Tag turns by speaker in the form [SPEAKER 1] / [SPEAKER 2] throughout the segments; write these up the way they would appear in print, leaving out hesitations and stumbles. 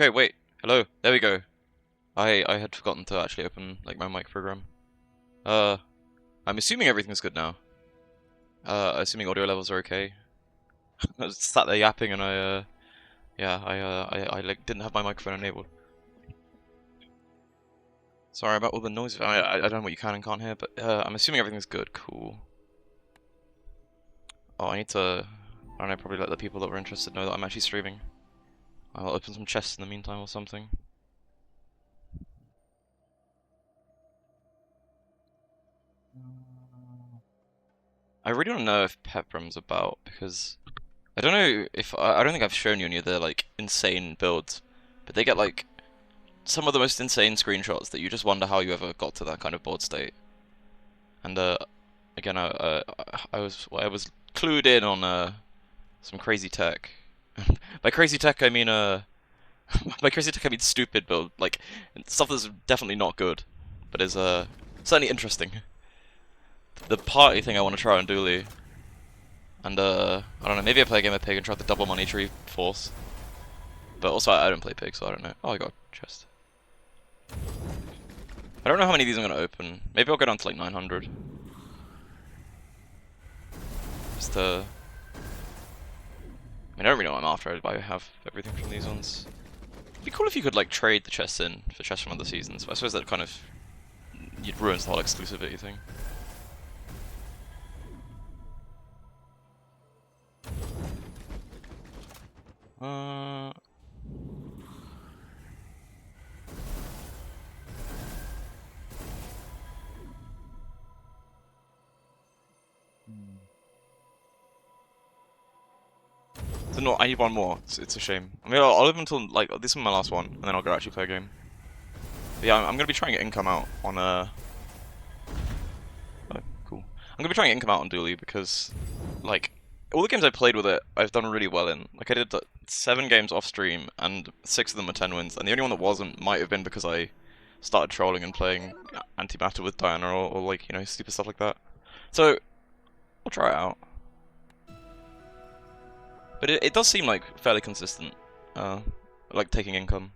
[SPEAKER 1] Okay, wait. Hello. There we go. I had forgotten to actually open like my mic program. Uh, I'm assuming everything's good now. Assuming audio levels are okay. I was sat there yapping and I like didn't have my microphone enabled. Sorry about all the noise. I don't know what you can and can't hear, but I'm assuming everything's good. Cool. Oh, I need to. I don't know. Probably let the people that were interested know that I'm actually streaming. I'll open some chests in the meantime or something. I really want to know if Pepram's about because I don't know if I don't think I've shown you any of their like insane builds, but they get like some of the most insane screenshots that you just wonder how you ever got to that kind of board state. And again, I was clued in on some crazy tech. By crazy tech, I mean by crazy tech I mean stupid build, like stuff that's definitely not good, but is certainly interesting. The party thing I want to try on Dooley, and I don't know, maybe I play a game of Pig and try the double money tree force. But also I don't play Pig, so I don't know. Oh, I got a chest. I don't know how many of these I'm gonna open. Maybe I'll go down to like 900. Just to... I mean, I don't really know what I'm after, I have everything from these ones. It'd be cool if you could like trade the chests in for chests from other seasons, but I suppose that kind of... You'd ruin the whole exclusivity thing. Uh... So no, I need one more. It's a shame. I mean, I'll live until like this is my last one, and then I'll go actually play a game. But yeah, I'm gonna be trying to get income out on Oh, cool. I'm gonna be trying to get income out on Dooley because, like, all the games I played with it, I've done really well in. Like, I did 7 games off stream, and 6 of them were 10 wins, and the only one that wasn't might have been because I started trolling and playing antimatter with Diana or like, you know, stupid stuff like that. So, I'll try it out. But it does seem like fairly consistent, like taking income.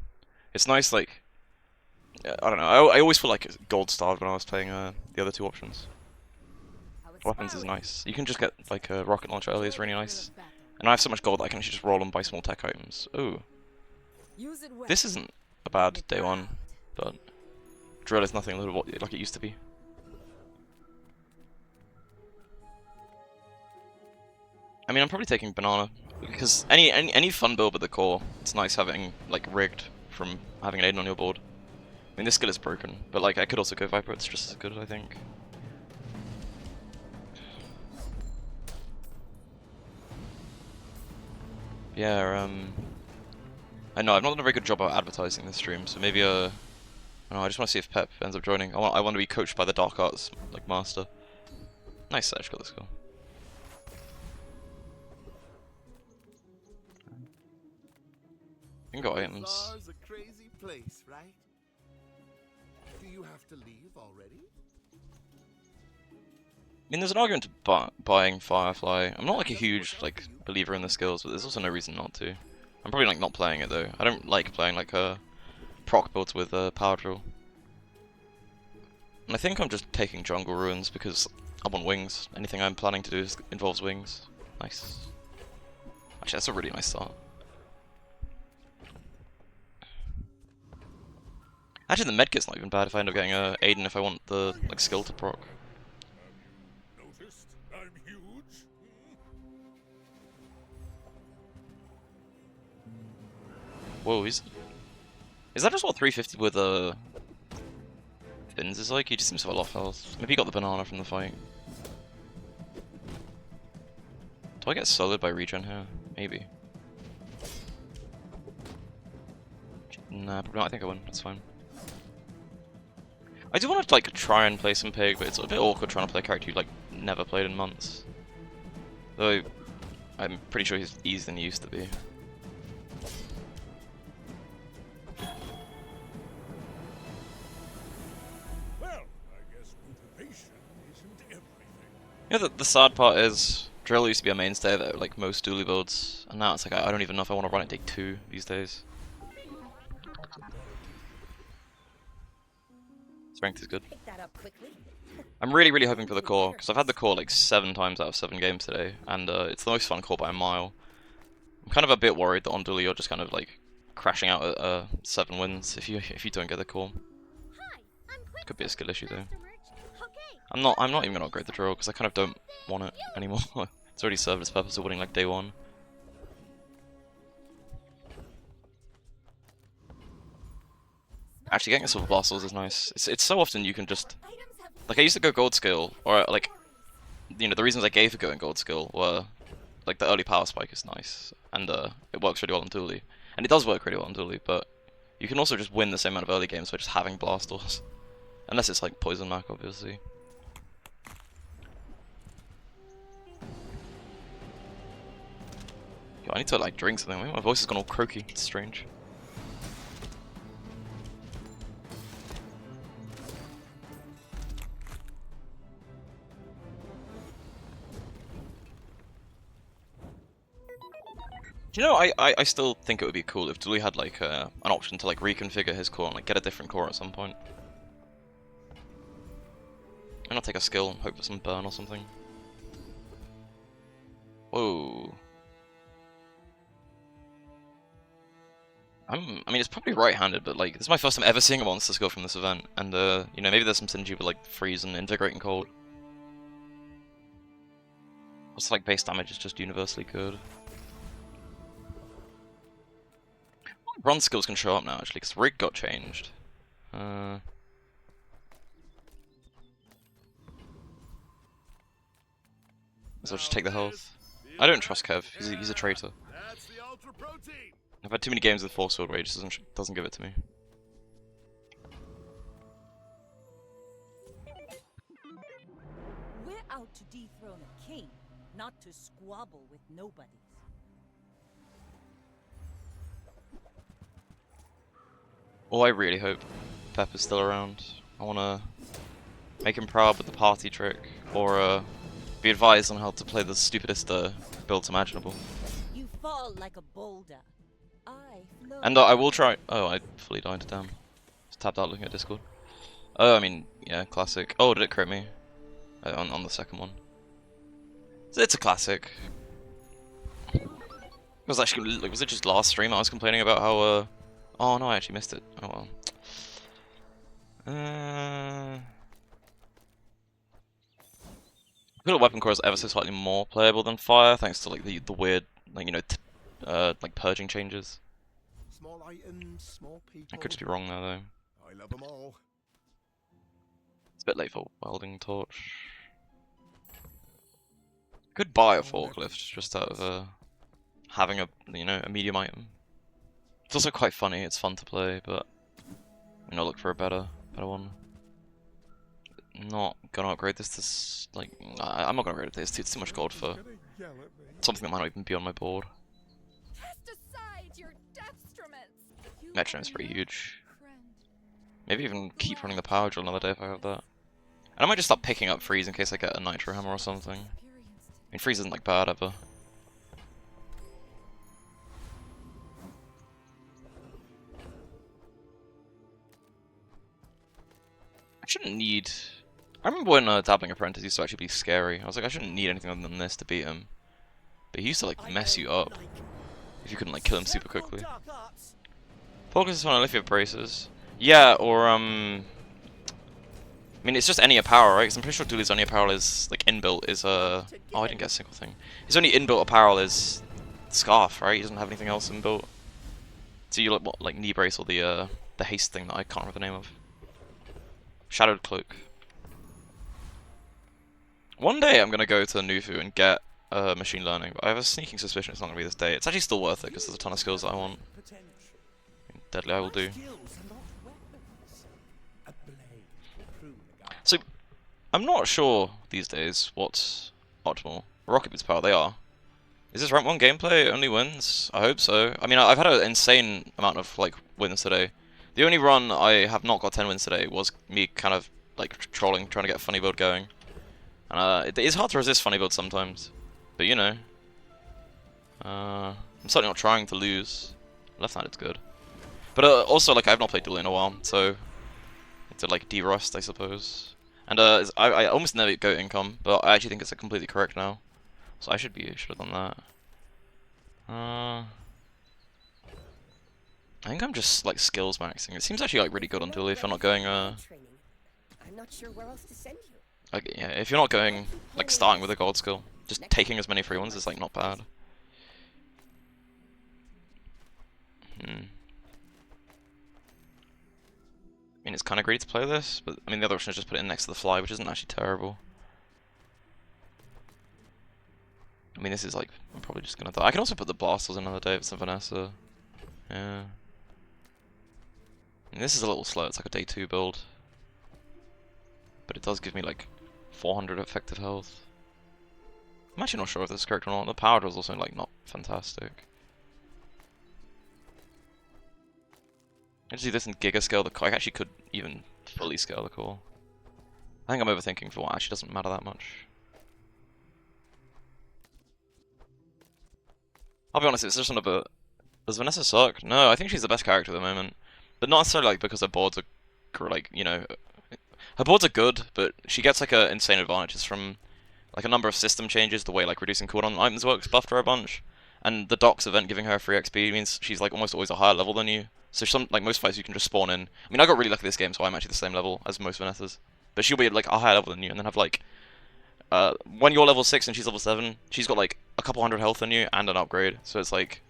[SPEAKER 1] It's nice, like, I don't know, I always feel like gold starved when I was playing the other 2 options. Weapons is nice. You can just get like a rocket launcher early is really nice. And I have so much gold that I can actually just roll and buy small tech items. Ooh. This isn't a bad day 1, but drill is nothing like it used to be. I mean, I'm probably taking banana because any fun build with the core, it's nice having like rigged from having an Aiden on your board. I mean, this skill is broken, but like I could also go Viper. It's just as good, I think. Yeah, I know I've not done a very good job of advertising this stream, so maybe I don't know, I just want to see if Pep ends up joining. I want to be coached by the Dark Arts like master. Nice Sedge, got this goal. You can go items.
[SPEAKER 2] Star's a crazy place, right? Do you have to leave already?
[SPEAKER 1] I mean, there's an argument to buying Firefly. I'm not like a huge like believer in the skills, but there's also no reason not to. I'm probably like not playing it though. I don't like playing like proc builds with power drill. And I think I'm just taking jungle ruins because I want wings. Anything I'm planning to do involves wings. Nice. Actually, that's a really nice start. Actually, the medkit's not even bad if I end up getting a Aiden if I want the like skill to proc.
[SPEAKER 2] Noticed I'm huge?
[SPEAKER 1] Whoa, is that just what 350 with Fins is like? He just seems to have a lot of health. Maybe he got the banana from the fight. Do I get solid by regen here? Maybe. Nah, probably not. I think I win. That's fine. I do want to like try and play some Pig, but it's a bit awkward trying to play a character you like never played in months. Though I'm pretty sure he's easier than he used to be.
[SPEAKER 2] Well, I guess motivation isn't everything.
[SPEAKER 1] Yeah, the sad part is drill used to be a mainstay of like most dually builds, and now it's like I don't even know if I want to run it take 2 these days. strength is good.
[SPEAKER 3] Pick that up quickly.
[SPEAKER 1] I'm really hoping for the core, because I've had the core like 7 times out of 7 games today, and it's the most fun core by a mile. I'm kind of a bit worried that on Duel you're just kind of like crashing out at 7 wins if you don't get the core. Could be a skill issue though. I'm not even gonna upgrade the drill because I kind of don't want it anymore. It's already served its purpose of winning like day 1. Actually, getting a silver blast is nice. It's so often you can just like I used to go gold skill, or like you know the reasons I gave for going gold skill were like the early power spike is nice and it works really well on Dually, and it does work really well on Dually, but you can also just win the same amount of early games by just having blast doors, unless it's like poison mark obviously. Yo, I need to like drink something. My voice has gone all croaky. It's strange. Do you know, I still think it would be cool if Dooley had like an option to like reconfigure his core and like get a different core at some point. And not take a skill and hope for some burn or something. Whoa. I mean, it's probably right-handed, but like, this is my first time ever seeing a monster skill from this event, and you know, maybe there's some synergy with like freeze and invigorating cold. Also, like base damage is just universally good. Bronze skills can show up now actually, because rig got changed. So I'll just take the health. I don't trust Kev. He's a traitor. I've had too many games with Force Field where he just doesn't give it to me.
[SPEAKER 3] We're out to dethrone a king, not to squabble with nobodies.
[SPEAKER 1] Oh, I really hope Pep is still around. I wanna make him proud with the party trick, or be advised on how to play the stupidest builds imaginable.
[SPEAKER 3] You fall like a boulder.
[SPEAKER 1] And I will try. Oh, I fully died. Damn. Just tapped out looking at Discord. Oh, I mean, yeah, classic. Oh, did it crit me? On the second one. So it's a classic. It was actually like, was it just last stream I was complaining about how oh no, I actually missed it. Oh well. I feel like Weapon Core is ever so slightly more playable than Fire, thanks to like the weird like you know like purging changes.
[SPEAKER 2] Small items, small people.
[SPEAKER 1] I could just be wrong there though.
[SPEAKER 2] I love them all.
[SPEAKER 1] It's a bit late for welding torch. Could buy a forklift just out of having a you know a medium item. It's also quite funny. It's fun to play, but you know look for a better one. Not gonna upgrade this. Like I'm not gonna upgrade this. It's too much gold for something that might not even be on my board. Metronome's pretty huge. Maybe even keep running the power drill another day if I have that. And I might just start picking up freeze in case I get a nitro hammer or something. I mean, freeze isn't like bad ever. I shouldn't need. I remember when Dabbling Apprentice used to actually be scary. I was like, I shouldn't need anything other than this to beat him. But he used to like mess you up if you couldn't like kill him super quickly. Focus is fun if you have braces. Yeah, or I mean, it's just any apparel, right? Because I'm pretty sure Dooley's only apparel is like inbuilt is oh, I didn't get a single thing. His only inbuilt apparel is scarf, right? He doesn't have anything else inbuilt. So you like what, like knee brace or the haste thing that I can't remember the name of. Shadowed cloak. One day I'm gonna go to Nufu and get machine learning, but I have a sneaking suspicion it's not gonna be this day. It's actually still worth it because there's a ton of skills that I want. Deadly I will do. So, I'm not sure these days what's optimal. Rocket Boots power, they are. Is this rank 1 gameplay? Only wins? I hope so. I mean, I've had an insane amount of like wins today. The only run I have not got 10 wins today was me kind of like trolling, trying to get a funny build going. And it is hard to resist funny builds sometimes. But you know. I'm certainly not trying to lose. Left-handed's good. But also, like, I've not played Duel in a while, so to like de-rust, I suppose. And I almost never go income, but I actually think it's completely correct now. So I should have done that. I think I'm just like skills maxing. It seems actually like really good on dually if you're not going
[SPEAKER 4] I'm not sure where else to send you.
[SPEAKER 1] like yeah, if you're not going like starting with a gold skill, just taking as many free ones is like not bad. I mean, it's kind of great to play this, but I mean the other option is just put it in next to the fly, which isn't actually terrible. I mean, this is like I'm probably just gonna die. I can also put the blasters another day if it's a Vanessa. Yeah. I mean, this is a little slow. It's like a day 2 build, but it does give me like 400 effective health. I'm actually not sure if this is correct or not. The power was also like not fantastic. I just do this in Giga scale the core. I actually could even fully scale the core. I think I'm overthinking for what actually doesn't matter that much. I'll be honest, it's just not a bit. Does Vanessa suck? No, I think she's the best character at the moment. But not necessarily like because her boards are like, you know, her boards are good, but she gets like a insane advantages from like a number of system changes, the way like reducing cooldown items works buffed her a bunch. And the Docks event giving her free XP means she's like almost always a higher level than you. So some like most fights you can just spawn in. I mean, I got really lucky this game, so I'm actually the same level as most Vanessas. But she'll be like a higher level than you, and then have like when you're level 6 and she's level 7, she's got like a couple hundred health than you and an upgrade. So it's like,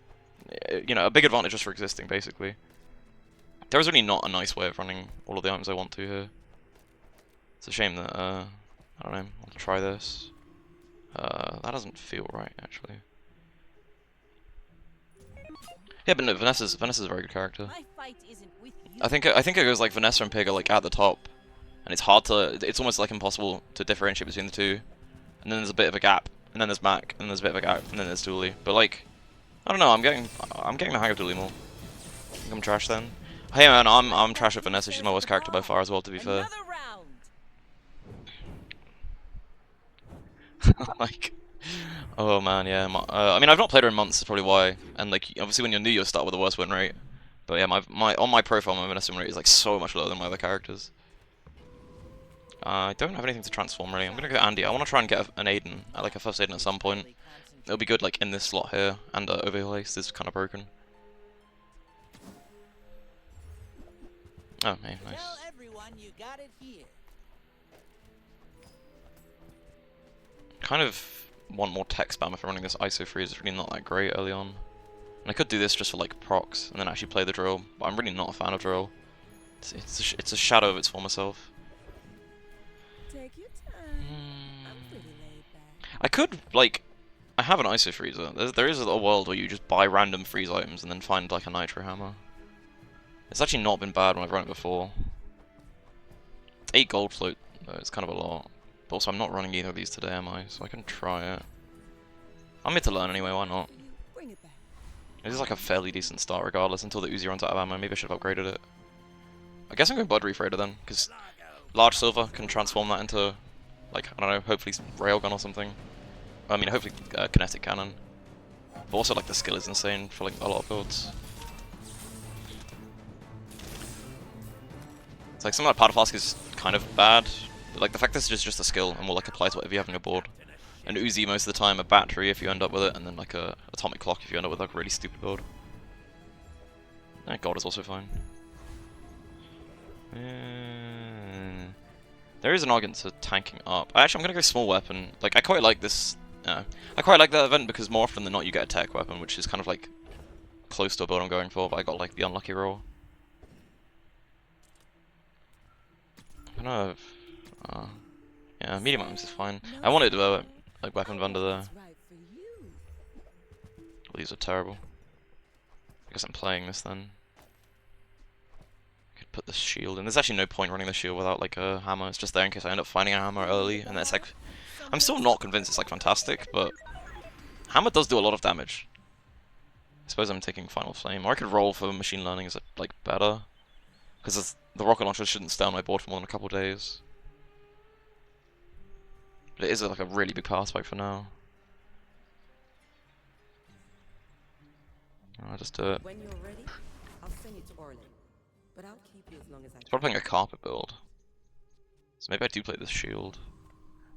[SPEAKER 1] you know, a big advantage just for existing basically. There is really not a nice way of running all of the items I want to here. It's a shame that I don't know. I'll try this. That doesn't feel right actually. Yeah, but no, Vanessa's a very good character.
[SPEAKER 3] My fight isn't with you.
[SPEAKER 1] I think it goes like Vanessa and Pig are like at the top, and it's hard to. It's almost like impossible to differentiate between the two. And then there's a bit of a gap, and then there's Mac, and then there's a bit of a gap, and then there's Dooley. But like, I don't know. I'm getting the hang of Dooley more. I think I'm trash then. Hey man, I'm trash at Vanessa. She's my worst character by far as well. To be fair.
[SPEAKER 3] Another round.
[SPEAKER 1] Like, oh man, yeah. I mean, I've not played her in months. That's probably why. And like, obviously, when you're new, you'll start with the worst win rate. But yeah, on my profile, my Vanessa win rate is like so much lower than my other characters. I don't have anything to transform really. I'm gonna go Andy. I want to try and get an Aiden, like a first Aiden at some point. It'll be good like in this slot here, and overheal haste is kind of broken. Oh, hey, nice.
[SPEAKER 5] Tell everyone you got it here.
[SPEAKER 1] Kind of want more tech spam if I'm running this ISO freeze. It's really not that great early on. And I could do this just for like procs and then actually play the drill, but I'm really not a fan of drill. It's a shadow of its former self.
[SPEAKER 3] Take your time. I'm pretty laid back.
[SPEAKER 1] I could like, I have an ISO freezer. There is a world where you just buy random freeze items and then find like a nitro hammer. It's actually not been bad when I've run it before. 8 gold float though, it's kind of a lot. But also I'm not running either of these today, am I? So I can try it. I'm here to learn anyway, why not?
[SPEAKER 3] Bring it back.
[SPEAKER 1] This is like a fairly decent start regardless until the Uzi runs out of ammo. Maybe I should have upgraded it. I guess I'm going Blood Reef Raider then, because large silver can transform that into, like, I don't know, hopefully railgun or something. I mean, hopefully kinetic cannon. But also, like, the skill is insane for like a lot of builds. It's like some of that powder flask is kind of bad, but like the fact this is just a skill and will like apply to whatever you have on your board. An Uzi most of the time, a battery if you end up with it, and then like a atomic clock if you end up with like a really stupid build. God is also fine. There is an argument to tanking up. Actually, I'm gonna go small weapon. Like I quite like this. I quite like that event because more often than not you get a tech weapon, which is kind of like close to a build I'm going for. But I got like the unlucky roll. Kind of. Yeah, medium items is fine. I wanted to like weapon vendor there.
[SPEAKER 3] Right for you.
[SPEAKER 1] Well, these are terrible. I guess I'm playing this then. Could put the shield in. There's actually no point running the shield without like a hammer. It's just there in case I end up finding a hammer early, and that's like. I'm still not convinced it's like fantastic, but hammer does do a lot of damage. I suppose I'm taking Final Flame, or I could roll for machine learning. Is it like better? Because the rocket launcher shouldn't stay on my board for more than a couple days. But it is like a really big power spike for now. I'll just do it.
[SPEAKER 3] When you're ready, I'll send you to Orlin. but I'll keep you as long as I
[SPEAKER 1] He's
[SPEAKER 3] can.
[SPEAKER 1] probably playing a carpet build. So maybe I do play this shield.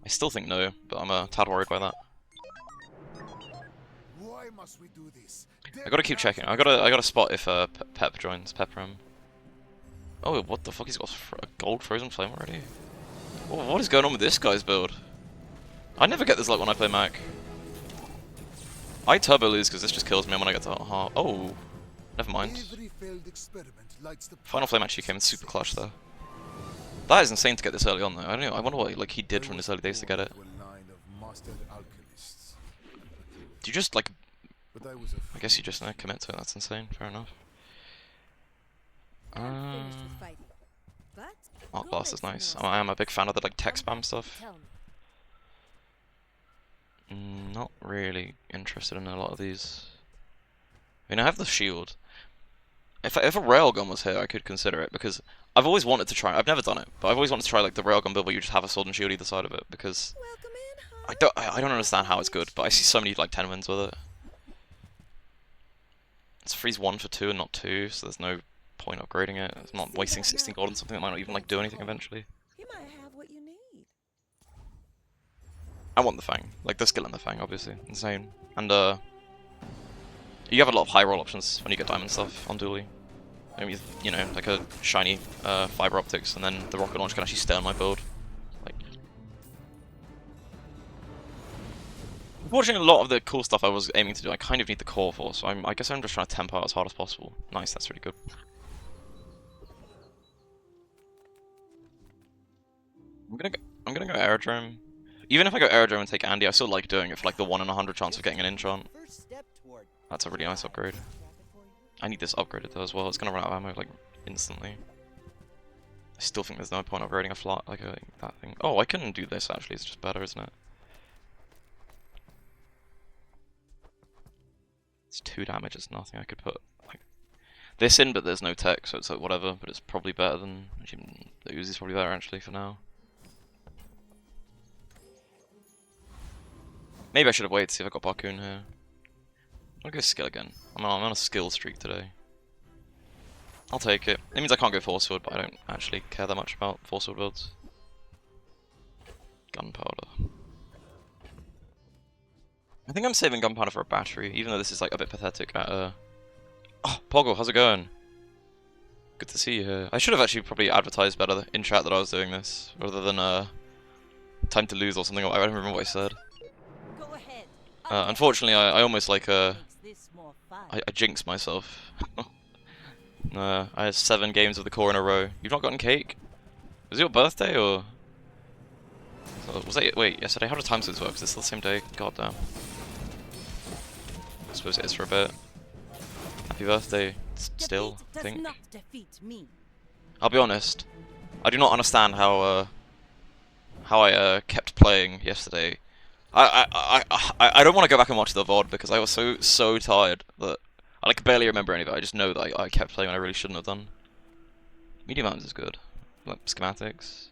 [SPEAKER 1] I still think no, but I'm a tad worried by that.
[SPEAKER 2] Why must we do this?
[SPEAKER 1] I gotta keep checking. I gotta spot if Pep joins. Pepram. Oh, what the fuck? He's got a gold frozen flame already. Oh, what is going on with this guy's build? I never get this luck when I play Mac. I turbo lose because this just kills me when I get to heart. Oh, never mind.
[SPEAKER 2] Every failed experiment lights the
[SPEAKER 1] Final flame actually came in super clutch though. That is insane to get this early on though. I don't know. I wonder what like he did from his early days to get it.
[SPEAKER 2] To a line of mastered alchemists.
[SPEAKER 1] Do you just like?
[SPEAKER 2] But I was
[SPEAKER 1] I guess you just commit to it. That's insane. Fair enough.
[SPEAKER 4] I'm finished with fighting. But
[SPEAKER 1] Arc
[SPEAKER 4] go
[SPEAKER 1] Blast
[SPEAKER 4] make
[SPEAKER 1] is
[SPEAKER 4] some
[SPEAKER 1] nice.
[SPEAKER 4] more
[SPEAKER 1] I am a big fan of the like
[SPEAKER 4] stuff.
[SPEAKER 1] tech
[SPEAKER 4] Come
[SPEAKER 1] spam
[SPEAKER 4] back,
[SPEAKER 1] stuff.
[SPEAKER 4] tell me.
[SPEAKER 1] Not really interested in a lot of these. I mean, I have the shield. If a railgun was here, I could consider it because I've always wanted to try. I've never done it, but I've always wanted to try like the railgun build where you just have a sword and shield either side of it because
[SPEAKER 3] Welcome in,
[SPEAKER 1] I don't understand how it's good, but I see so many like 10 wins with it. It's freeze 1 for 2 and not 2, so there's no point upgrading it. It's not wasting 16 gold on something that might not even like do anything eventually.
[SPEAKER 3] He might have what you need.
[SPEAKER 1] I want the Fang, like the skill in the Fang, obviously, insane. And you have a lot of high roll options when you get diamond stuff on dually. I mean, you know, like a shiny fiber optics, and then the rocket launch can actually stay on my build. Like, unfortunately, a lot of the cool stuff I was aiming to do, I kind of need the core for. So I guess I'm just trying to temp out as hard as possible. Nice, that's really good. I'm gonna go aerodrome. Even if I go aerodrome and take Andy, I still like doing it for like the 1 in 100 chance of getting an enchant.
[SPEAKER 5] First step toward
[SPEAKER 1] That's a really nice upgrade. I need this upgraded though as well. It's gonna run out of ammo like instantly. I still think there's no point upgrading a flat like that thing. Oh, I couldn't do this actually. It's just better, isn't it? It's 2 damage. It's nothing. I could put like this in, but there's no tech, so it's like whatever. But it's probably better than the Uzi's probably better actually for now. Maybe I should have waited to see if I got Bakun here. I'll go skill again. I'm on a skill streak today. I'll take it. It means I can't go force sword, but I don't actually care that much about force sword builds. Gunpowder. I think I'm saving gunpowder for a battery, even though this is like a bit pathetic at Oh, Poggle, how's it going? Good to see you here. I should have actually probably advertised better in chat that I was doing this, rather than time to lose or something. I don't remember what I said.
[SPEAKER 5] Go ahead.
[SPEAKER 1] Unfortunately, I almost like
[SPEAKER 5] Makes this more fun.
[SPEAKER 1] I jinxed myself. I had 7 games of the core in a row. You've not gotten cake? Was it your birthday or? Was that wait yesterday? How does time zones work? Is it still the same day? God damn. I suppose it is for a bit. Happy birthday, still. I think.
[SPEAKER 5] Does not defeat me.
[SPEAKER 1] I'll be honest. I do not understand how I kept playing yesterday. I don't want to go back and watch the VOD because I was so tired that I like barely remember any of it. I just know that I kept playing when I really shouldn't have done. Media Mountains is good. Like schematics.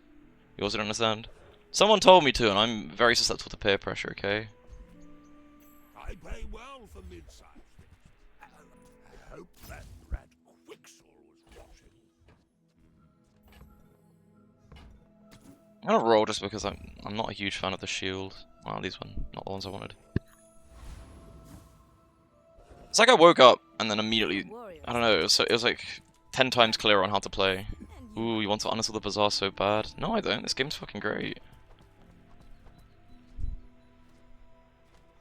[SPEAKER 1] You also don't understand. Someone told me to, and I'm very susceptible to peer pressure. Okay.
[SPEAKER 2] I pay well for mid-sized things. I hope that rat Quixel was watching.
[SPEAKER 1] I'm gonna roll just because I'm not a huge fan of the shield. Well, these one, not the ones I wanted. It's like I woke up and then immediately, I don't know. It was like 10 times clearer on how to play. Ooh, you want to uninstall the Bazaar so bad? No, I don't. This game's fucking great.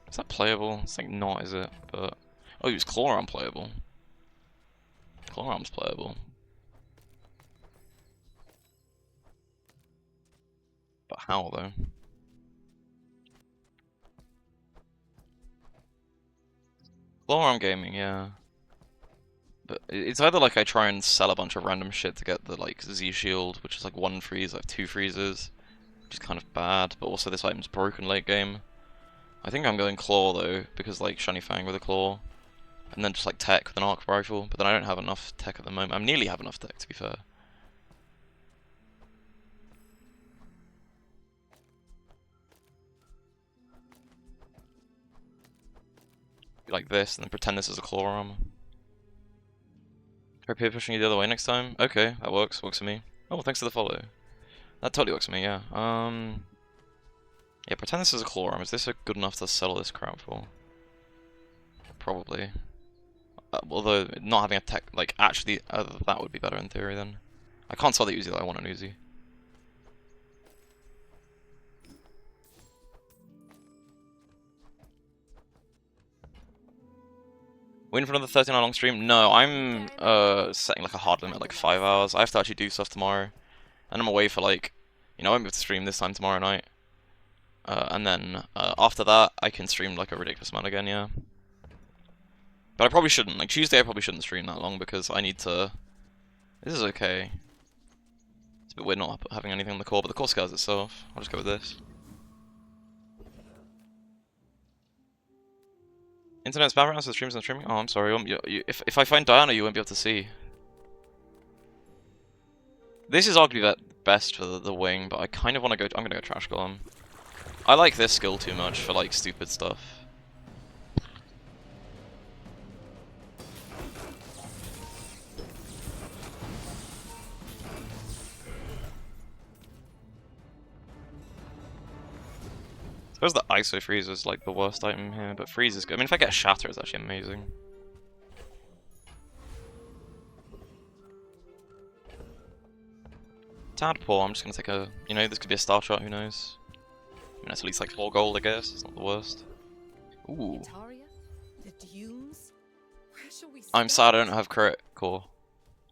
[SPEAKER 1] Is that playable? It's like not, is it? But oh, use Claw Arm playable. Claw Arm's playable. But how though? Claw Arm gaming, yeah. But it's either like I try and sell a bunch of random shit to get the like Z shield, which is like 1 freeze, like 2 freezes, which is kind of bad. But also this item's broken late game. I think I'm going Claw though, because like Shiny Fang with a Claw, and then just like Tech with an Arc Rifle, but then I don't have enough Tech at the moment. I nearly have enough Tech to be fair. Like this, and then pretend this is a Claw Arm. Hope you're pushing you the other way next time. Okay, that works. Works for me. Oh, thanks for the follow. That totally works for me, yeah. Yeah, pretend this is a claw arm. Is this good enough to sell this crap for? Probably. Although, not having a tech, like, actually, that would be better in theory then. I can't sell the Uzi though, I want an Uzi. Waiting for another 13-hour long stream? No, I'm setting like a hard limit, like 5 hours. I have to actually do stuff tomorrow. And I'm away for like, I won't be able to stream this time tomorrow night. And then after that, I can stream like a ridiculous amount again, yeah. But I probably shouldn't. Like Tuesday, I probably shouldn't stream that long because I need to. This is okay. It's a bit weird not having anything on the core, but the core scales itself. I'll just go with this. Internet's bad right now, so the stream's not streaming. Oh, I'm sorry. If I find Diana, you won't be able to see. This is arguably the best for the wing, but I kind of want to go. I'm gonna go Trash Golem. I like this skill too much for like stupid stuff. I suppose the ISO freeze is like the worst item here, but freeze is good. I mean, if I get Shatter, it's actually amazing. Tad poor. I'm just gonna take a. This could be a star shot. Who knows? I mean, that's at least like 4 gold, I guess. It's not the worst. Ooh.
[SPEAKER 4] Itaria? The Dunes? Where shall we
[SPEAKER 1] I'm sad I don't have crit core.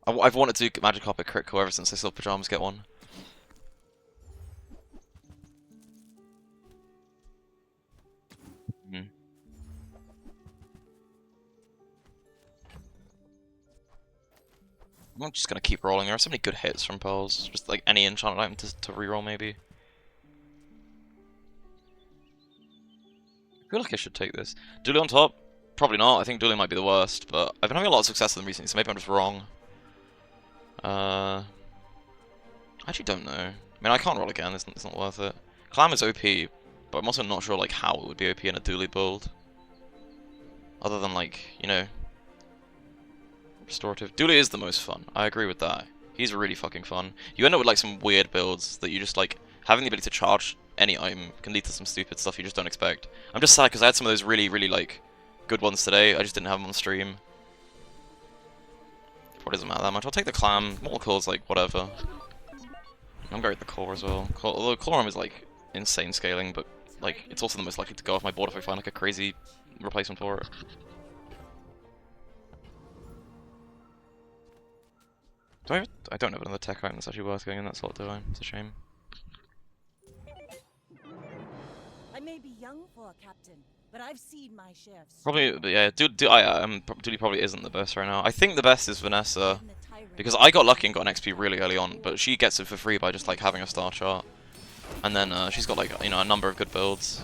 [SPEAKER 1] I've wanted to get Magic Carpet crit core ever since I saw Pajamas get one. I'm just gonna keep rolling. There are so many good hits from Pearls. Just like any enchanted item to reroll, maybe. I feel like I should take this. Dooley on top? Probably not. I think Dooley might be the worst, but I've been having a lot of success with them recently, so maybe I'm just wrong. I actually don't know. I mean, I can't roll again. It's not worth it. Clam is OP, but I'm also not sure like how it would be OP in a Dooley build. Other than like, restorative. Dooley is the most fun. I agree with that. He's really fucking fun. You end up with like some weird builds that you just like having the ability to charge any item can lead to some stupid stuff you just don't expect. I'm just sad because I had some of those really, really like good ones today. I just didn't have them on stream. Probably doesn't matter that much. I'll take the clam. Mortal Claw's like whatever. I'm going with the core as well. Although core arm is like insane scaling, but like it's also the most likely to go off my board if I find like a crazy replacement for it. I don't have another tech item that's actually worth going in that slot, do I? It's a shame.
[SPEAKER 5] I may be young for a captain, but I've seen my share of
[SPEAKER 1] Probably, but yeah, Dooley probably isn't the best right now. I think the best is Vanessa, because I got lucky and got an XP really early on, but she gets it for free by just like having a star chart. And then she's got like, a number of good builds.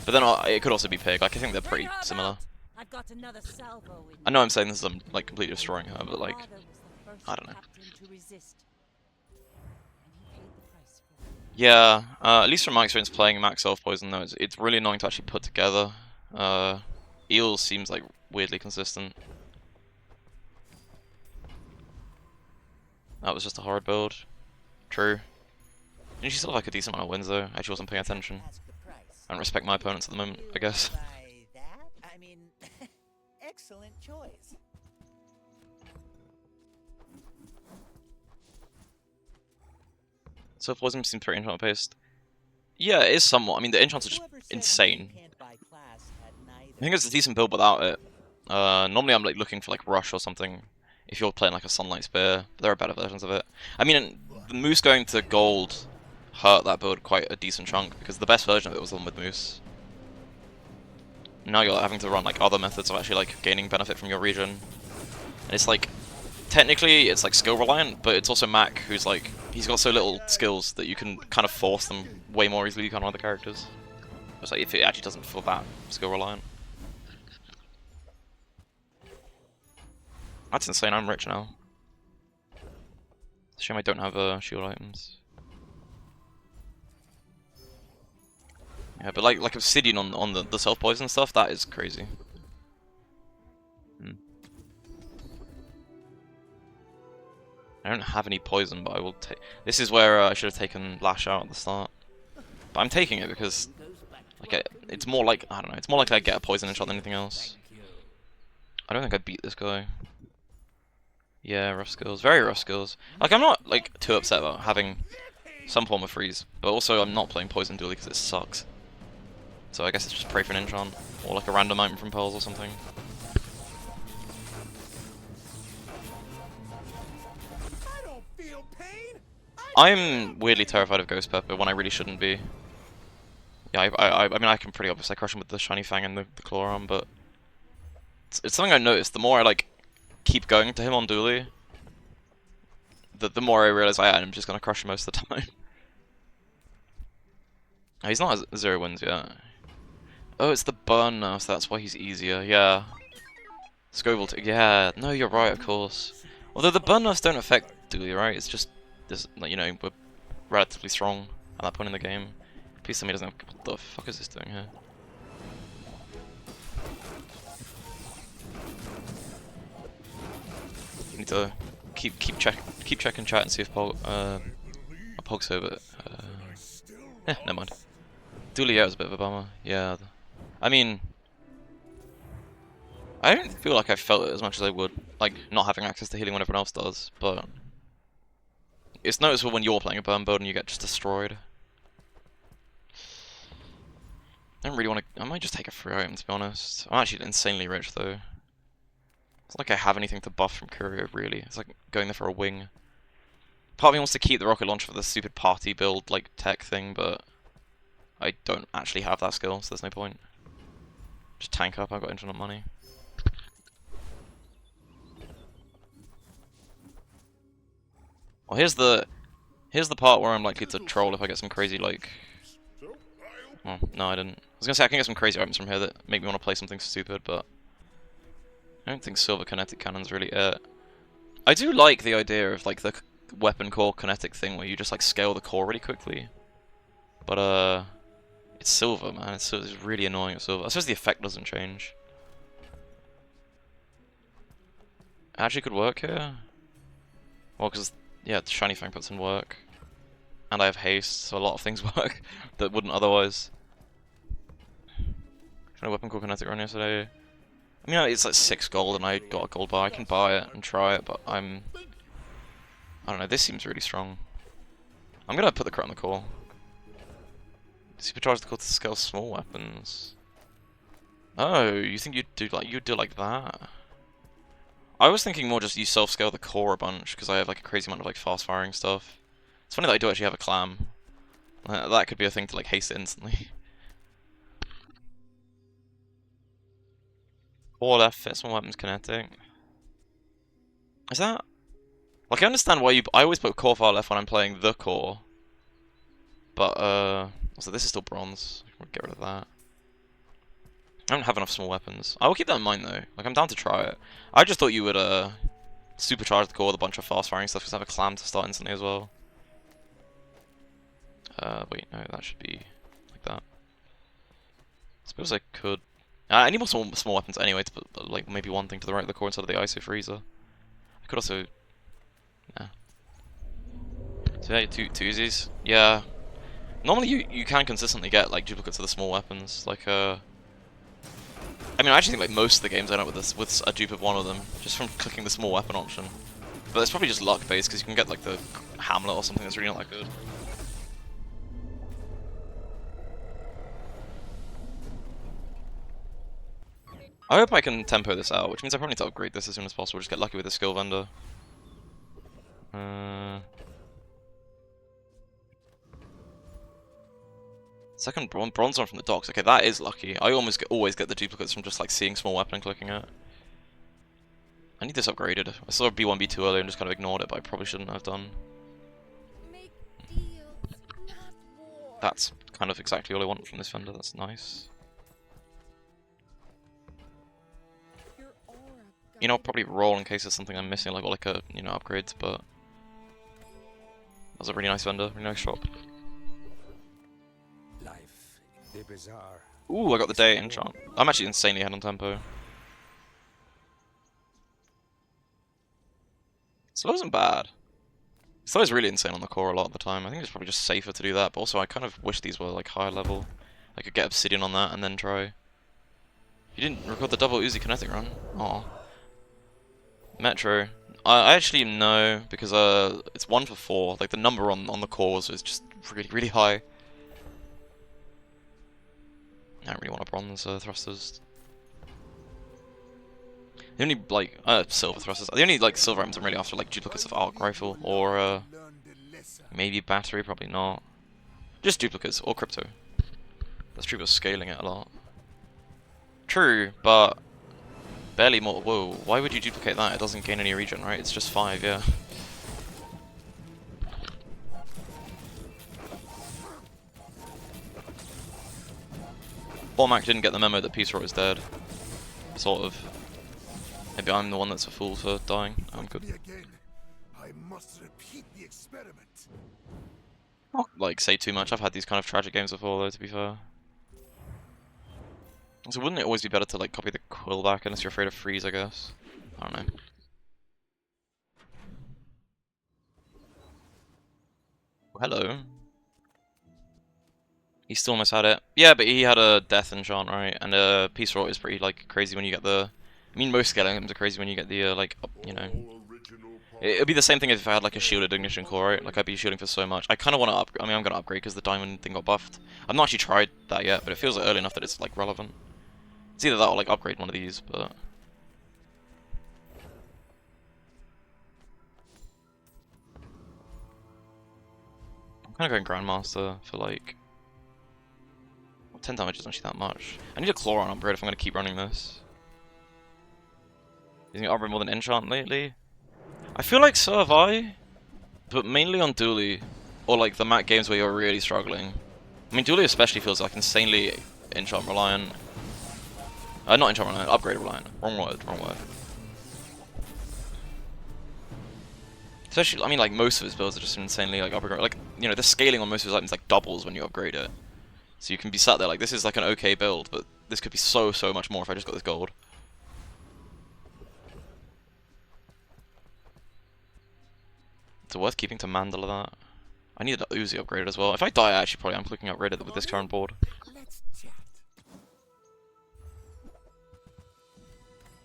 [SPEAKER 1] But then it could also be Pig, like I think they're pretty similar.
[SPEAKER 5] I've got another salvo in
[SPEAKER 1] I know I'm saying this as I'm like completely destroying her, but like, I don't know. Yeah, at least from my experience playing Max Self Poison though, it's really annoying to actually put together. Eel seems like weirdly consistent. That was just a hard build. True. Didn't she still have like a decent amount of wins though? I actually wasn't paying attention. I don't respect my opponents at the moment, I guess.
[SPEAKER 5] I mean, excellent choice.
[SPEAKER 1] Self Poison seems pretty enchant based. Yeah, it is somewhat. I mean, the enchants are just insane. I think it's a decent build without it. Normally I'm like looking for like Rush or something if you're playing like a Sunlight Spear, but there are better versions of it. I mean, the Moose going to gold hurt that build quite a decent chunk because the best version of it was the one with Moose. Now you're having to run like other methods of actually like gaining benefit from your region. And it's like, technically it's like skill reliant, but it's also Mac who's like, he's got so little skills that you can kind of force them way more easily than other characters. It's like if it actually doesn't feel that skill reliant. That's insane, I'm rich now. It's a shame I don't have shield items. Yeah, but like Obsidian on the self-poison stuff, that is crazy. I don't have any poison, but I will take. This is where I should have taken Lash out at the start. But I'm taking it because, like, it's more like, I don't know, it's more likely I get a poison shot than anything else. I don't think I beat this guy. Yeah, rough skills, very rough skills. Like, I'm not like too upset about having some form of freeze, but also I'm not playing poison dually because it sucks. So I guess it's just pray for an enchant or like a random item from pearls or something.
[SPEAKER 2] I don't feel pain.
[SPEAKER 1] I'm weirdly terrified of Ghost Pepper when I really shouldn't be. Yeah, I mean, I can pretty obviously crush him with the Shiny Fang and the Claw Arm, but it's something I noticed. The more I like keep going to him on dually, the more I realize I'm just gonna crush him most of the time. Oh, he's not at 0 wins yet. Oh, it's the burn now, so that's why he's easier. Yeah. Scoville, yeah. No, you're right, of course. Although the burn nerfs don't affect dually, right? It's just this, like, you know, we're relatively strong at that point in the game. Please tell me he doesn't have. What the fuck is this doing here? You need to keep checking chat and see if Pog's over. Yeah, never mind. Dually out is a bit of a bummer. Yeah. I mean, I don't feel like I felt it as much as I would, like not having access to healing when everyone else does. But it's noticeable when you're playing a burn build and you get just destroyed. I don't really want to. I might just take a free item, to be honest. I'm actually insanely rich though. It's not like I have anything to buff from Curio, really. It's like going there for a wing. Part of me wants to keep the rocket launcher for the stupid party build, like, tech thing, but I don't actually have that skill, so there's no point. Just tank up, I've got infinite money. Well, here's the part where I'm likely to troll if I get some crazy, like... Well, no, I didn't. I was gonna say I can get some crazy items from here that make me want to play something stupid, but I don't think Silver Kinetic Cannon's really it. I do like the idea of like the weapon core kinetic thing where you just like scale the core really quickly, but it's silver, man. It's really annoying at silver. I suppose the effect doesn't change. Actually, could work here. Well, because yeah, the Shiny Fang puts in work, and I have haste, so a lot of things work that wouldn't otherwise. Trying a weapon core kinetic run yesterday. I mean, it's like 6 gold, and I got a gold bar. I can buy it and try it, but I don't know. This seems really strong. I'm gonna put the crit on the core. Supercharge the core to scale small weapons. Oh, you think you'd do like that? I was thinking more just you self-scale the core a bunch because I have like a crazy amount of like fast-firing stuff. It's funny that I do actually have a clam. That could be a thing to like haste it instantly. 4 left, fit small weapons kinetic. Is that? Like, I understand why I always put core far left when I'm playing the core. But, also this is still bronze. We'll get rid of that. I don't have enough small weapons. I will keep that in mind though. Like, I'm down to try it. I just thought you would, supercharge the core with a bunch of fast firing stuff because I have a clam to start instantly as well. Wait, no, that should be like that. I suppose I could. I need more small weapons anyway to put, like, maybe one thing to the right of the core instead of the ISO freezer. I could also. Nah. So yeah, twosies. Yeah. Normally you can consistently get like duplicates of the small weapons. Like I mean, I actually think like most of the games end up with a dupe of one of them just from clicking the small weapon option. But it's probably just luck based because you can get like the Hamlet or something that's really not that good. I hope I can tempo this out, which means I probably need to upgrade this as soon as possible. Just get lucky with the skill vendor. Second bronze one from the docks. Okay, that is lucky. I always get the duplicates from just like seeing small weapon and clicking it. I need this upgraded. I saw B1, B2 earlier and just kind of ignored it, but I probably shouldn't have done.
[SPEAKER 4] Make deals, not war.
[SPEAKER 1] That's kind of exactly all I want from this vendor. That's nice.
[SPEAKER 4] Your aura
[SPEAKER 1] You know, I'll
[SPEAKER 4] guided
[SPEAKER 1] probably roll in case there's something I'm missing, like you know, upgrades. But that was a really nice vendor, really nice shop.
[SPEAKER 2] Life, the bizarre.
[SPEAKER 1] Ooh, I got the day enchant. I'm actually insanely ahead on tempo. So it wasn't bad. This is really insane on the core a lot of the time. I think it's probably just safer to do that, but also I kind of wish these were like higher level. I could get Obsidian on that and then try. You didn't record the double Uzi kinetic run? Aw. Metro. I actually know, because it's 1 for 4. Like the number on the cores is just really, really high. I don't really want to bronze thrusters. The only like silver thrusters. The only like silver items I'm really after like duplicates of arc rifle or maybe battery, probably not. Just duplicates or crypto. That's true for scaling it a lot. True, but barely more. Whoa, why would you duplicate that? It doesn't gain any regen, right? It's just 5, yeah. Bormac didn't get the memo that Peace Roy is dead. Sort of. Maybe I'm the one that's a fool for dying. I'm good.
[SPEAKER 2] I must repeat the experiment.
[SPEAKER 1] Not like say too much. I've had these kind of tragic games before, though. To be fair. So wouldn't it always be better to like copy the quill back unless you're afraid of freeze? I guess. I don't know. Oh, hello. He still almost had it. Yeah, but he had a death enchant, right? And Peace Roy is pretty like crazy when you get the. I mean, most scaling items are crazy when you get the like, you know. It'd be the same thing if I had like a shielded ignition core, right? Like I'd be shielding for so much. I kind of want to upgrade. I mean, I'm gonna upgrade because the diamond thing got buffed. I've not actually tried that yet, but it feels like early enough that it's like relevant. It's either that or like upgrade one of these, but. I'm kind of going Grandmaster for like. 10 damage isn't actually that much. I need a Chloron upgrade if I'm gonna keep running this. Using upgrade more than enchant lately? I feel like so have I, but mainly on Dually, or like the Mac games where you're really struggling. I mean, Dually especially feels like insanely enchant reliant. Not enchant reliant, upgrade reliant. Wrong word, wrong word. Especially, I mean, like most of his builds are just insanely like upgrade. Like, you know, the scaling on most of his items like doubles when you upgrade it. So you can be sat there like, this is like an okay build, but this could be so much more if I just got this gold. Is it worth keeping to Mandala that? I need an Uzi upgraded as well. If I die, I actually probably am clicking upgraded with this current board.
[SPEAKER 2] Let's chat.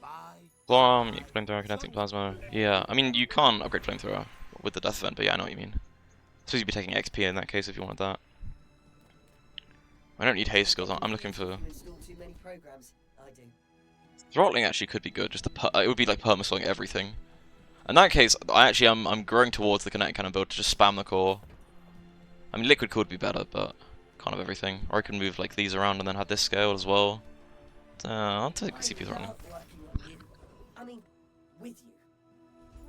[SPEAKER 2] Bye.
[SPEAKER 1] Flamethrower, kinetic plasma. Yeah, I mean, you can't upgrade flamethrower with the death event, but yeah, I know what you mean. I suppose you'd be taking XP in that case if you wanted that. I don't need haste skills. I'm looking for. Throttling actually could be good. Just it would be like perma-slowing everything. In that case, I'm growing towards the kinetic cannon build to just spam the core. I mean, liquid could be better, but kind of everything. Or I can move like these around and then have this scale as well. I'll take CPU throttling.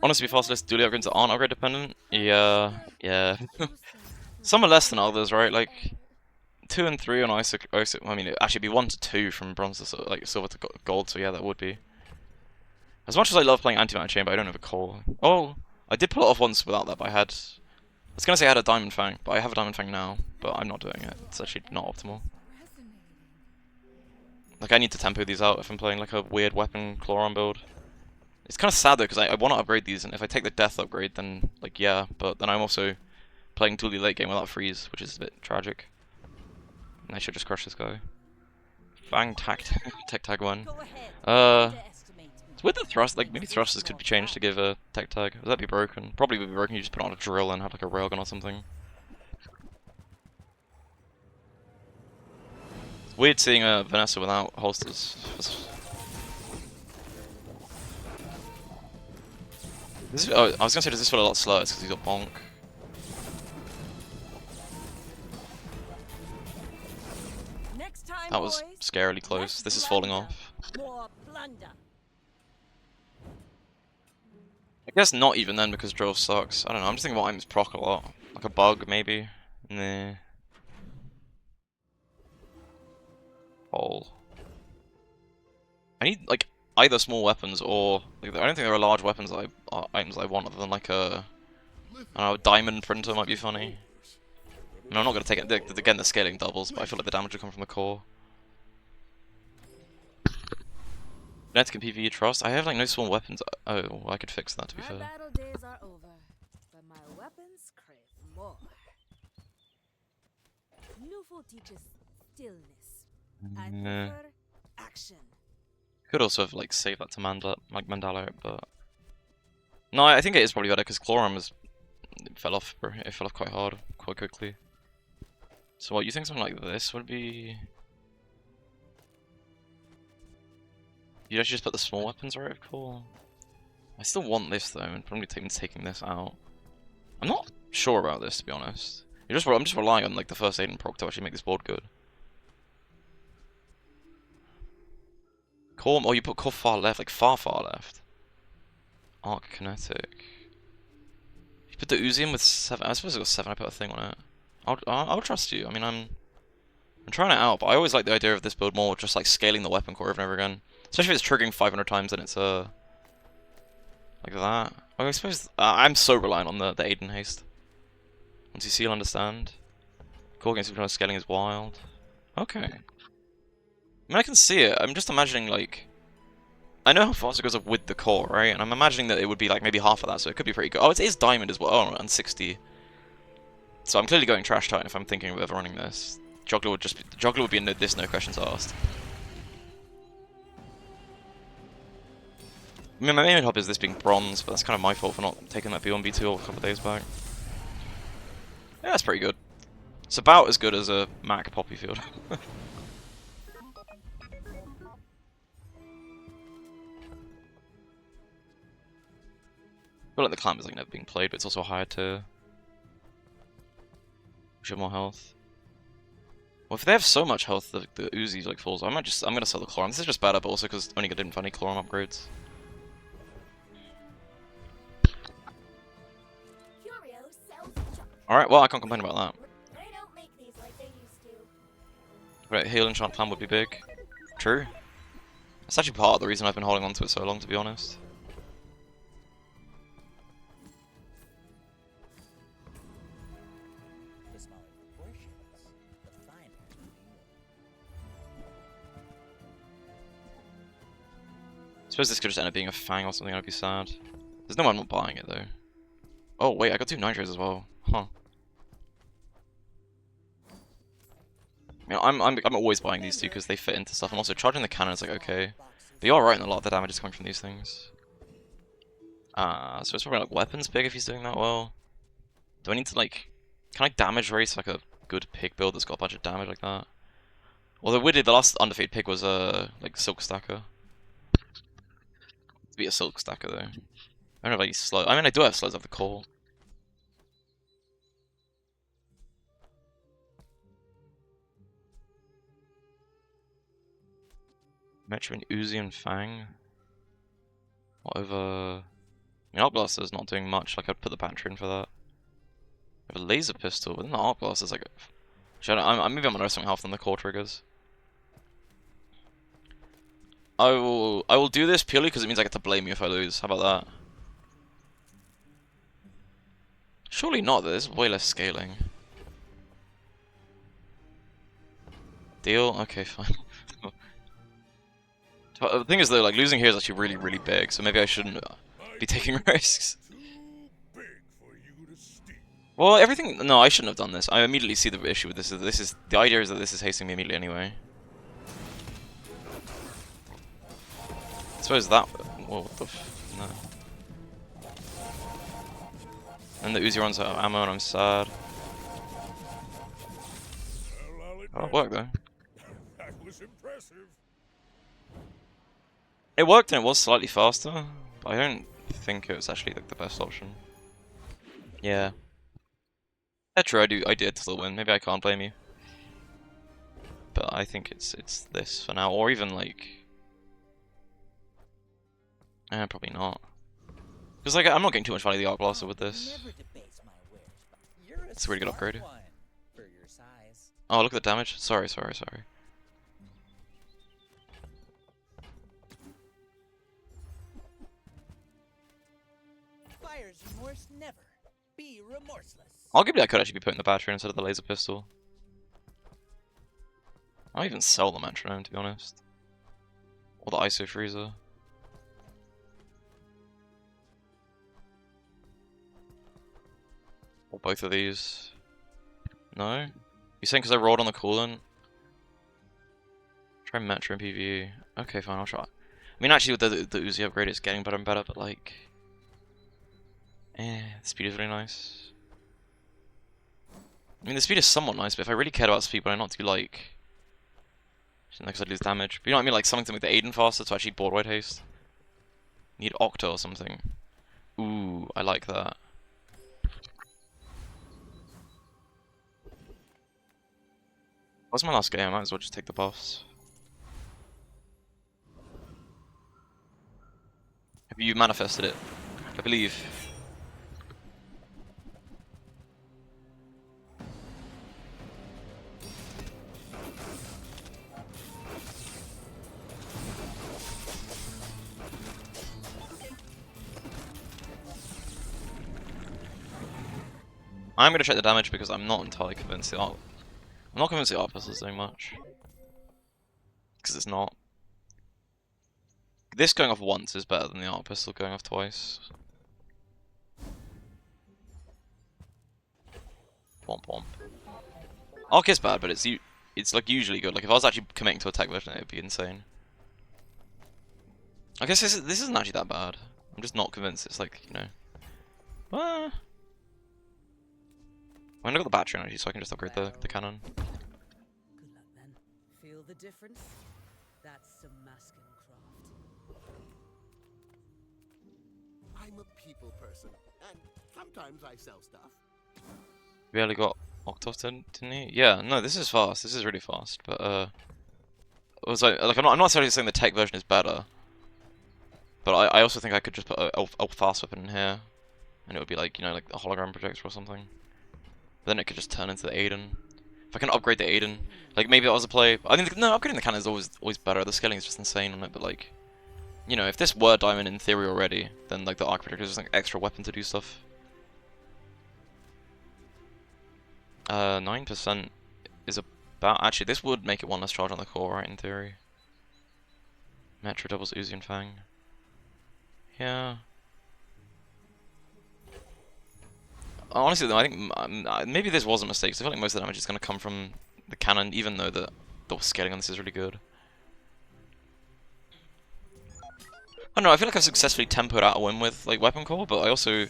[SPEAKER 1] Honestly, fast list dually upgrades that aren't upgrade dependent. Yeah. Some are less than others, right? Like 2 and 3 on ISO. I mean, it'd actually be 1 to 2 from bronze to like silver to gold. So yeah, that would be. As much as I love playing antimatter chamber, I don't have a core. Oh, I did pull it off once without that, but I was gonna say I had a diamond fang, but I have a diamond fang now, but I'm not doing it. It's actually not optimal. Like I need to tempo these out if I'm playing like a weird weapon Chloron build. It's kind of sad though, because I want to upgrade these, and if I take the death upgrade, then like yeah, but then I'm also playing Dually late game without freeze, which is a bit tragic. And I should just crush this guy. Fang tech tag 1. With the thrust, like maybe thrusters could be changed to give a tech tag. Would that be broken? Probably would be broken. You just put on a drill and have like a railgun or something. It's weird seeing Vanessa without holsters. I was gonna say, does this feel a lot slower? It's because he's got bonk. That was scarily close. This is falling off.
[SPEAKER 5] More plunder.
[SPEAKER 1] I guess not even then because drill sucks. I don't know. I'm just thinking about items proc a lot. Like a bug maybe. Nah. Hole. I need like either small weapons or like, I don't think there are large weapons items I want other than like a I don't know, diamond printer might be funny. I mean, I'm not gonna take it again. The scaling doubles, but I feel like the damage will come from the core. Kinetic and PvE trust. I have like no small weapons. Oh, well, I could fix that to be fair.
[SPEAKER 3] Battle days are over, but my weapons war. UFO teaches stillness. I
[SPEAKER 1] Yeah.
[SPEAKER 3] prefer action.
[SPEAKER 1] Could also have like saved that to Mandala, but no, I think it is probably better because Chlorum it fell off, bro. It fell off quite hard, quite quickly. So what, you think something like this would be? You'd actually just put the small weapons right? Cool. I still want this though, and probably taking this out. I'm not sure about this to be honest. I'm just relying on like the first aid and proc to actually make this board good. Core, oh, you put core far left, like far left. Arc kinetic. You put the Uzi in with 7. I suppose it got 7. I put a thing on it. I'll trust you. I mean, I'm trying it out, but I always like the idea of this build more, just like scaling the weapon core over and over again. Especially if it's triggering 500 times, then it's like that. I suppose I'm so reliant on the aid and haste. Once you see, you'll understand. Core against synchronized scaling is wild. Okay. I mean, I can see it. I'm just imagining like. I know how fast it goes up with the core, right? And I'm imagining that it would be like maybe half of that, so it could be pretty good. Oh, it is diamond as well. Oh, and 60. So I'm clearly going trash titan if I'm thinking of ever running this. Juggler would be in this, no questions asked. I mean, my main hope is this being bronze, but that's kind of my fault for not taking that B1, B2 a couple of days back. Yeah, that's pretty good. It's about as good as a Mac Poppy Field. I feel like the clamp is like never being played, but it's also higher tier. We should have more health. Well, if they have so much health, the Uzi like falls. I'm gonna sell the Chlorum. This is just bad up also because only didn't find any Chlorum upgrades. Alright, well I can't complain about that.
[SPEAKER 6] They don't make these like they used to.
[SPEAKER 1] Right, heal enchant plan would be big. True. That's actually part of the reason I've been holding on to it so long, to be honest.
[SPEAKER 7] The smaller proportions, the finer the reward.
[SPEAKER 1] I suppose this could just end up being a Fang or something, I'd be sad. There's no one not buying it though. Oh wait, I got 2 nitros as well. Huh. I mean, I'm always buying these two because they fit into stuff, and also charging the cannon is like okay. But you are right in a lot of the damage is coming from these things. So it's probably like weapons big if he's doing that well. Do I need to like, can I damage race like a good pig build that's got a bunch of damage like that? Although weirdly the last undefeated pig was like silk stacker. To be a silk stacker though. I don't have any slow. I mean I do have slows of the core. Metro and Uzi and Fang. What over? I mean, Arc Blaster's not doing much. Like I'd put the battery in for that. I have a laser pistol, but then the Arc Blaster's like. Maybe I'm gonna something half than the core triggers. I will do this purely because it means I get to blame you if I lose. How about that? Surely not. There's way less scaling. Deal? Okay, fine. The thing is though, like losing here is actually really, really big, so maybe I shouldn't be taking risks.
[SPEAKER 2] Too big for you to steal.
[SPEAKER 1] Well, everything. No, I shouldn't have done this. I immediately see the issue with this. The idea is that this is hasting me immediately anyway. I suppose that. Whoa, what the no. And the Uzi runs out of ammo, and I'm sad.
[SPEAKER 2] Well, I'll
[SPEAKER 1] Oh, it
[SPEAKER 2] admit,
[SPEAKER 1] worked though.
[SPEAKER 2] that was impressive.
[SPEAKER 1] It worked, and it was slightly faster, but I don't think it was actually like the best option. Yeah. Yeah, true. I did still win. Maybe I can't blame you. But I think it's this for now, or even like. Probably not. Because like I'm not getting too much value of the Arc Blaster with this.
[SPEAKER 7] Never debase my wares, but you're
[SPEAKER 1] It's a really good
[SPEAKER 7] smart
[SPEAKER 1] upgrade.
[SPEAKER 7] one for your size.
[SPEAKER 1] Oh, look at the damage. Sorry.
[SPEAKER 7] Buyer's remorse never. Be remorseless.
[SPEAKER 1] Arguably, I could actually be putting the battery instead of the laser pistol. I'll even sell the metronome, to be honest. Or the ISO freezer. Or both of these. No? You saying because I rolled on the coolant? Try Metro and PvE. Okay, fine, I'll try. I mean, actually, with the Uzi upgrade, it's getting better and better, but like... the speed is really nice. I mean, the speed is somewhat nice, but if I really cared about speed, would I not do like... Because I'd lose damage. But you know what I mean? Like something to make the Aiden faster to actually board wide haste. Need Octa or something. Ooh, I like that. What's my last game? I might as well just take the buffs. Have you manifested it? I believe. I'm gonna check the damage because I'm not entirely convinced the art. I'm not convinced the art pistol is doing much. Because it's not. This going off once is better than the art pistol going off twice. Womp womp. Arc is bad, but it's like usually good. Like if I was actually committing to attack version, it would be insane. I guess this isn't actually that bad. I'm just not convinced. It's like, you know. I'm gonna got the battery energy, so I can just upgrade the cannon.
[SPEAKER 4] Good luck then. Feel the difference? That's some masking craft.
[SPEAKER 2] I'm a people person, and sometimes I sell stuff.
[SPEAKER 1] Barely got Octos, didn't he? Yeah, no, this is fast. This is really fast. But it was like I'm not necessarily saying the tech version is better, but I also think I could just put a fast weapon in here, and it would be like, you know, like a hologram projector or something. Then it could just turn into the Aiden. If I can upgrade the Aiden, like maybe that was a play. I think no, upgrading the cannon is always better. The scaling is just insane on it, but like, you know, if this were diamond in theory already, then like the arc projector is just like extra weapon to do stuff. 9% is about... Actually, this would make it one less charge on the core, right, in theory. Metro doubles Uzi and Fang. Yeah. Honestly, though, I think maybe this was a mistake, so I feel like most of the damage is going to come from the cannon, even though the scaling on this is really good. I don't know, I feel like I've successfully tempoed out a win with like weapon core, but I also...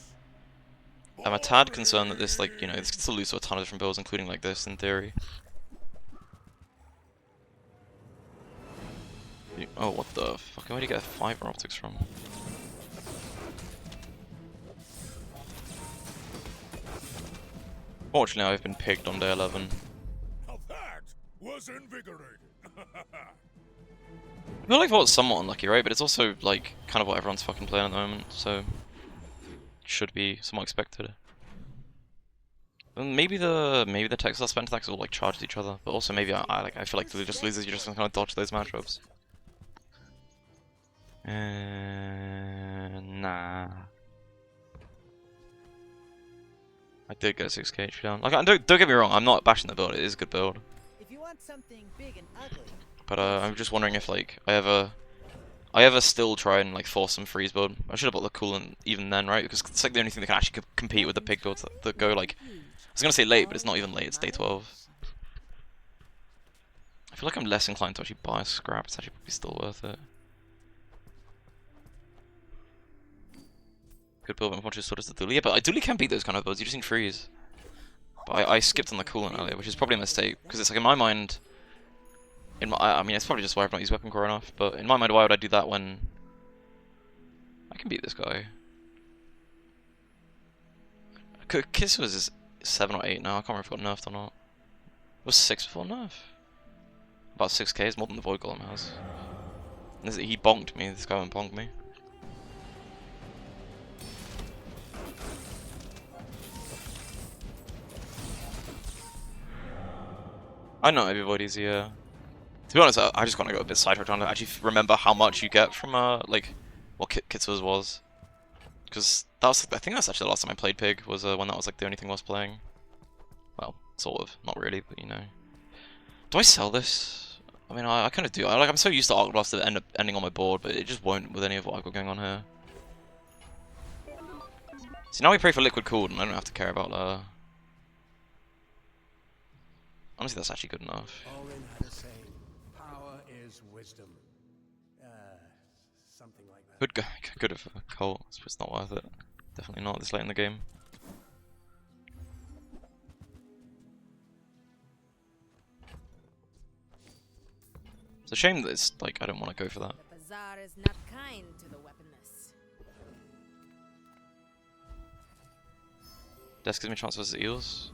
[SPEAKER 1] I'm a tad concerned that this, like, you know, this can still lose to a ton of different builds, including like this, in theory. Oh, what the fuck? Where do you get fiber optics from? Fortunately, I've been pigged on day 11.
[SPEAKER 2] Now that was invigorating.
[SPEAKER 1] I feel like VOD's somewhat unlucky, right? But it's also, like, kind of what everyone's fucking playing at the moment, so... should be somewhat expected. And maybe the Texas spent attacks all like charge each other, but also maybe I feel like they just losers, you just kind of dodge those matchups. Nah. I did get 6k HP down. Like, don't get me wrong, I'm not bashing the build. It is a good build.
[SPEAKER 7] If you want something big and ugly,
[SPEAKER 1] But I'm just wondering if like I ever still try and like force some freeze build. I should have bought the coolant even then, right? Because it's like the only thing that can actually compete with the pig builds that go like... I was gonna say late, but it's not even late, it's day 12. I feel like I'm less inclined to actually buy a scrap, it's actually probably still worth it. Good build, but unfortunately so does the Dooley. Yeah, but Dooley can beat those kind of builds, you just need freeze. But I skipped on the coolant earlier, which is probably a mistake, because it's like in my mind... I mean, it's probably just why I've not used weapon core enough, but in my mind, why would I do that when I can beat this guy? Kiss was 7 or 8 now, I can't remember if it got nerfed or not. It was 6 before nerf. About 6k is more than the Void Golem has. He bonked me, this guy went bonked me. I know everybody's here. To be honest, I just want to go a bit sidetracked trying to actually remember how much you get from like what Kitsu's was, because that was, I think that's actually the last time I played Pig, was when that was like the only thing I was playing. Well, sort of, not really, but you know. Do I sell this? I mean, I kind of do. I'm so used to Arc Blast to end up ending on my board, but it just won't with any of what I've got going on here. So now we pray for Liquid Cooled, and I don't have to care about Honestly, that's actually good enough.
[SPEAKER 2] Orin had a saying, power is wisdom. Something like that.
[SPEAKER 1] Could go good for a Colt, but it's not worth it. Definitely not this late in the game. It's a shame that it's like I don't want to go for that.
[SPEAKER 8] The bazaar is not kind to the weaponless.
[SPEAKER 1] Desk gives me a chance versus Eels.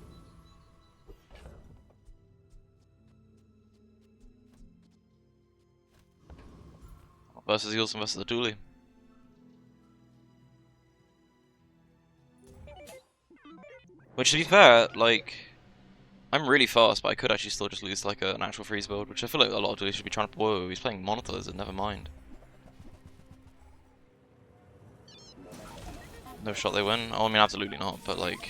[SPEAKER 1] Versus Eels and versus the Dooley. Which, to be fair, like, I'm really fast, but I could actually still just lose like an actual freeze build, which I feel like a lot of Dooley should be trying to. Whoa, he's playing Monitor Lizard, never mind. No shot they win? Oh, I mean, absolutely not, but like.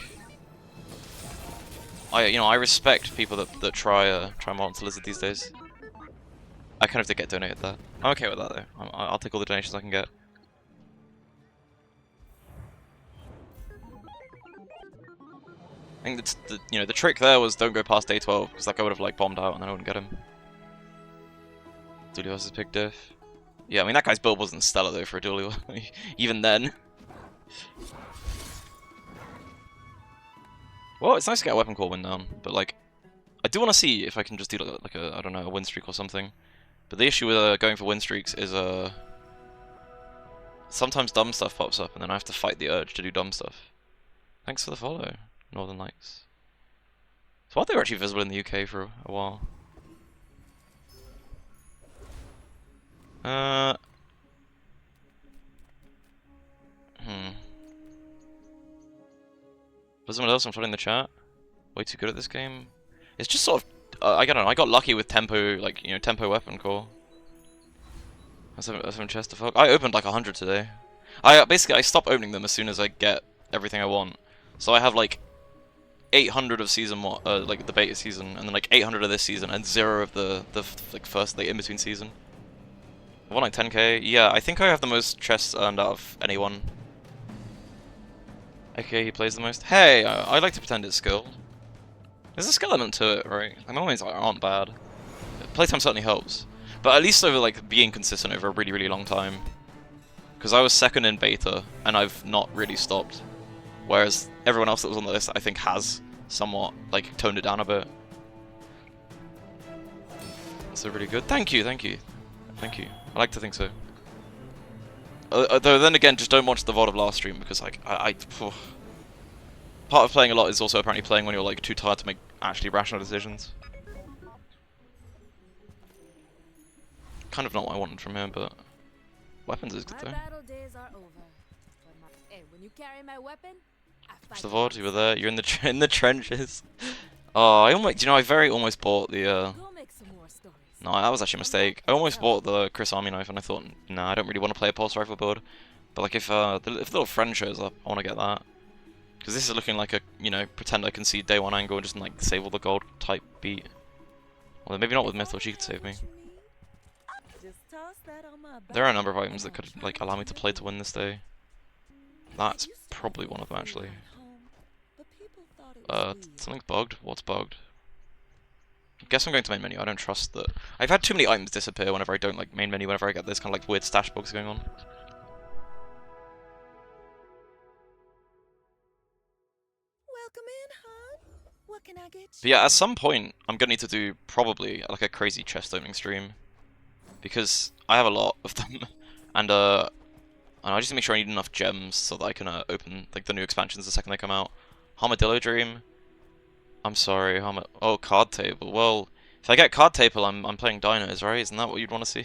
[SPEAKER 1] I respect people that try Monitor Lizard these days. I kind of did get donated that. I'm okay with that though. I'll take all the donations I can get. I think that's the trick there was don't go past day 12 because that guy would have like bombed out and then I wouldn't get him. Dooley versus Pig Diff. Yeah, I mean that guy's build wasn't stellar though for a Dooley even then. Well, it's nice to get a weapon core win down, but like I do want to see if I can just do like a I don't know, a win streak or something. But the issue with going for win streaks is sometimes dumb stuff pops up and then I have to fight the urge to do dumb stuff. Thanks for the follow, Northern Lights. So I thought they were actually visible in the UK for a while. Was someone else? I'm flooding the chat. Way too good at this game. It's just sort of. I don't know. I got lucky with tempo, like tempo weapon core. That's having chest to fuck. I opened like 100 today. I stop opening them as soon as I get everything I want. So I have like 800 of season one, like the beta season, and then like 800 of this season, and 0 of the like first like in between season. I won like 10k. Yeah, I think I have the most chests earned out of anyone. Okay, he plays the most. Hey, I like to pretend it's skill. There's a skill element to it, right? My moments aren't bad. Playtime certainly helps, but at least over like being consistent over a really, really long time. Because I was second in beta, and I've not really stopped. Whereas everyone else that was on the list, I think, has somewhat like toned it down a bit. So really good. Thank you, thank you, thank you. I like to think so. Though then again, just don't watch the VOD of last stream because like part of playing a lot is also apparently playing when you're like too tired to make actually rational decisions. Kind of not what I wanted from him, but weapons is good
[SPEAKER 8] My
[SPEAKER 1] though.
[SPEAKER 8] battle days are over. Hey, when you carry my weapon, I fight
[SPEAKER 1] It's the VOD, you were there. You're in the in the trenches. Oh, I almost, I very almost bought the.
[SPEAKER 8] Go make some more stories.
[SPEAKER 1] No, that was actually a mistake. I almost bought the Chris Army knife, and I thought, nah, I don't really want to play a pulse rifle build. But like, if the little friend shows up, I want to get that. Because this is looking like a, pretend I can see day one angle and just like save all the gold type beat. Well, maybe not with Mythos, she could save me.
[SPEAKER 3] Just toss that on my
[SPEAKER 1] There are a
[SPEAKER 3] back.
[SPEAKER 1] number of items that could like allow me to play to win this day. That's probably one of them actually.
[SPEAKER 3] But people thought it was weird.
[SPEAKER 1] Something's bugged. What's bugged? Guess I'm going to main menu. I don't trust that. I've had too many items disappear whenever I don't like main menu. Whenever I get this kind of like weird stash bugs going on.
[SPEAKER 3] Welcome in, hon. What can I get you?
[SPEAKER 1] But yeah, at some point, I'm gonna need to do probably like a crazy chest opening stream, because I have a lot of them, and I just need to make sure I need enough gems so that I can open like the new expansions the second they come out. Armadillo Dream. I'm sorry, oh, card table. Well, if I get card table, I'm playing dinos, right? Isn't that what you'd want to see?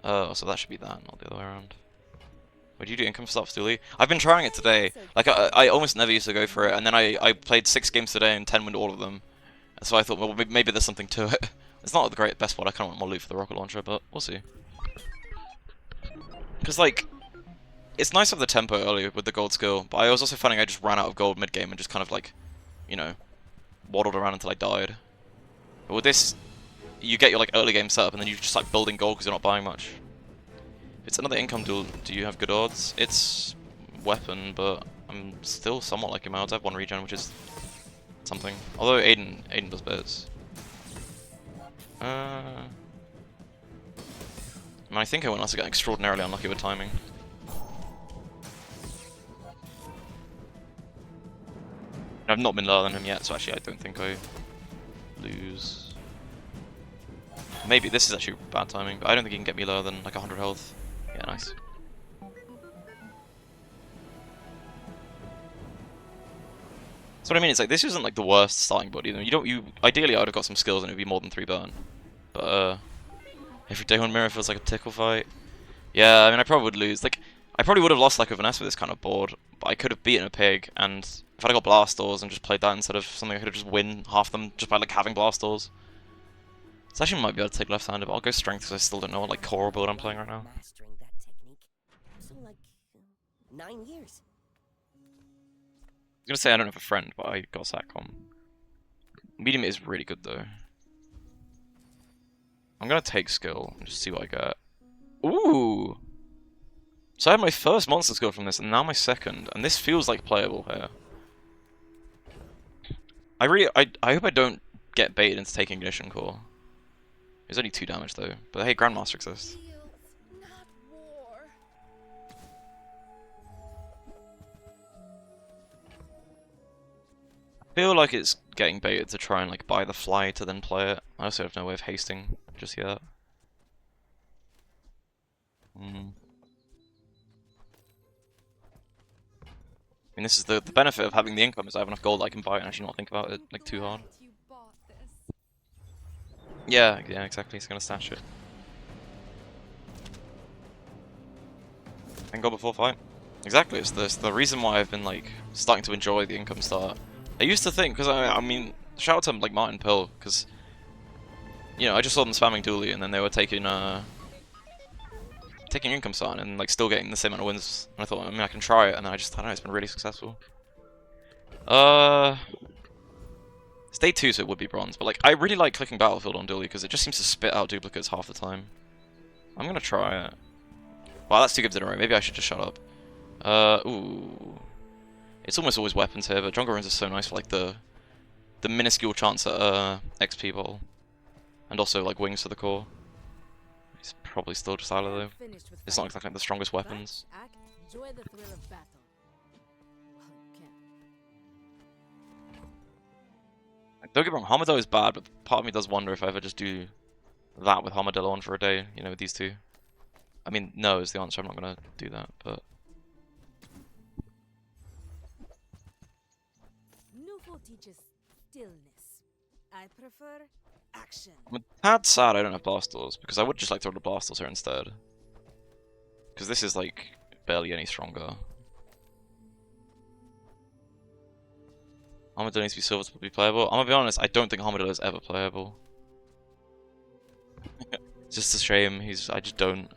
[SPEAKER 1] Oh, so that should be that, not the other way around. Would you do income stuff, Dooley? I've been trying it today. Like, I almost never used to go for it, and then I played 6 games today and 10 win all of them. So I thought, well, maybe there's something to it. It's not the best one. I kind of want more loot for the rocket launcher, but we'll see. Because, like, it's nice to have the tempo early with the gold skill, but I was also finding I just ran out of gold mid-game and just kind of, like, waddled around until I died. But with this, you get your, like, early game setup, and then you just, like, building gold because you're not buying much. If it's another income duel, do you have good odds? It's weapon, but I'm still somewhat liking my odds. I have 1 regen, which is something. Although Aiden does bits. I think everyone else is getting extraordinarily unlucky with timing. I've not been lower than him yet, so actually I don't think I lose. Maybe this is actually bad timing, but I don't think he can get me lower than like 100 health. Yeah, nice. So what I mean is like this isn't like the worst starting body. You ideally I would have got some skills and it would be more than 3 burn. But every day on mirror feels like a tickle fight. Yeah, I mean I probably would lose. Like I probably would have lost like a Vanessa with this kind of board, but I could have beaten a pig, and if I'd got blast doors and just played that instead of something, I could have just win half them just by like having blast doors. So actually might be able to take left-handed, but I'll go strength because I still don't know what like core build I'm playing right now.
[SPEAKER 7] Mastering that technique. So like 9 years.
[SPEAKER 1] I was gonna say I don't have a friend, but I got satcom. Medium is really good though. I'm gonna take skill and just see what I get. Ooh! So I had my first monster skill from this, and now my second, and this feels like playable here. I hope I don't get baited into taking Ignition Core. It's only 2 damage though, but hey, Grandmaster exists.
[SPEAKER 8] Fields, not war.
[SPEAKER 1] I feel like it's getting baited to try and like buy the fly to then play it. I also have no way of hasting just yet. I mean, this is the benefit of having the income is I have enough gold I can buy it and actually not think about it like too hard.
[SPEAKER 8] You bought this.
[SPEAKER 1] Yeah, exactly. He's gonna stash it. And go before fight. Exactly. It's the reason why I've been like starting to enjoy the income start. I used to think because I mean, shout out to like Martin Pill because you know I just saw them spamming Dooley and then they were taking income start and like still getting the same amount of wins. And I thought, I mean, I can try it, and then I don't know, it's been really successful. It's day 2, so it would be bronze, but like I really like clicking Battlefield on Dooley because it just seems to spit out duplicates half the time. I'm gonna try it. Wow, that's 2 gives in a row. Maybe I should just shut up. Ooh. It's almost always weapons here, but Jungle Runes is so nice for like the minuscule chance at XP ball, and also like wings to the core. He's probably still just out of though.
[SPEAKER 8] Finished with
[SPEAKER 1] It's not
[SPEAKER 8] fighting.
[SPEAKER 1] exactly the strongest weapons.
[SPEAKER 8] But act, enjoy the thrill of battle. Well, you can.
[SPEAKER 1] Don't get me wrong, Armadillo is bad, but part of me does wonder if I ever just do that with Armadillo on for a day, you know, with these 2. I mean, no is the answer, I'm not gonna do that, but...
[SPEAKER 8] Nufo teaches stillness. I prefer action.
[SPEAKER 1] I'm a tad sad I don't have blast doors, because I would just like to roll the blast doors here instead. Because this is like barely any stronger. Armadillo needs to be silver to be playable. I'm gonna be honest, I don't think Armadillo is ever playable. It's just a shame, I just don't.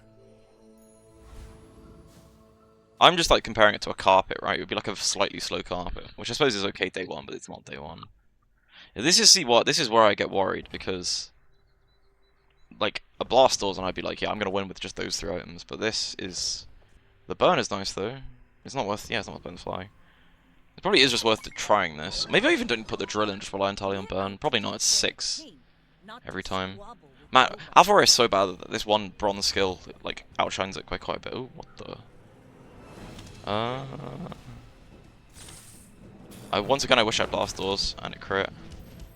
[SPEAKER 1] I'm just like comparing it to a carpet, right? It would be like a slightly slow carpet, which I suppose is okay day 1, but it's not day 1. This is where I get worried because, like, a blast doors and I'd be like, yeah, I'm gonna win with just those 3 items. But this is, the burn is nice though. It's not worth, it's not worth burn the fly. It probably is just worth trying this. Maybe I even don't put the drill in, just rely entirely on burn. Probably not. It's 6 every time. Man, Alpha is so bad that this one bronze skill like outshines it quite a bit. Oh, what the? Once again, I wish I had blast doors and it crit. How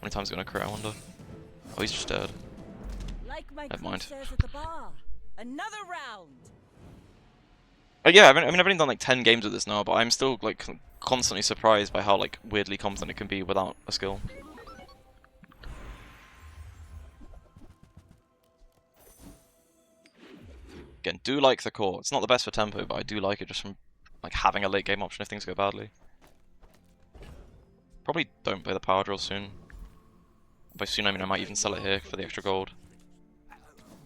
[SPEAKER 1] many times is it gonna crit? I wonder. Oh, he's just dead.
[SPEAKER 5] Like my
[SPEAKER 1] Never mind.
[SPEAKER 5] says at the bar. Another round.
[SPEAKER 1] Yeah, I've only done like 10 games with this now, but I'm still like constantly surprised by how like weirdly competent it can be without a skill. Again, do like the core. It's not the best for tempo, but I do like it just from like having a late game option if things go badly. Probably don't play the power drill soon. By soon I mean I might even sell it here for the extra gold.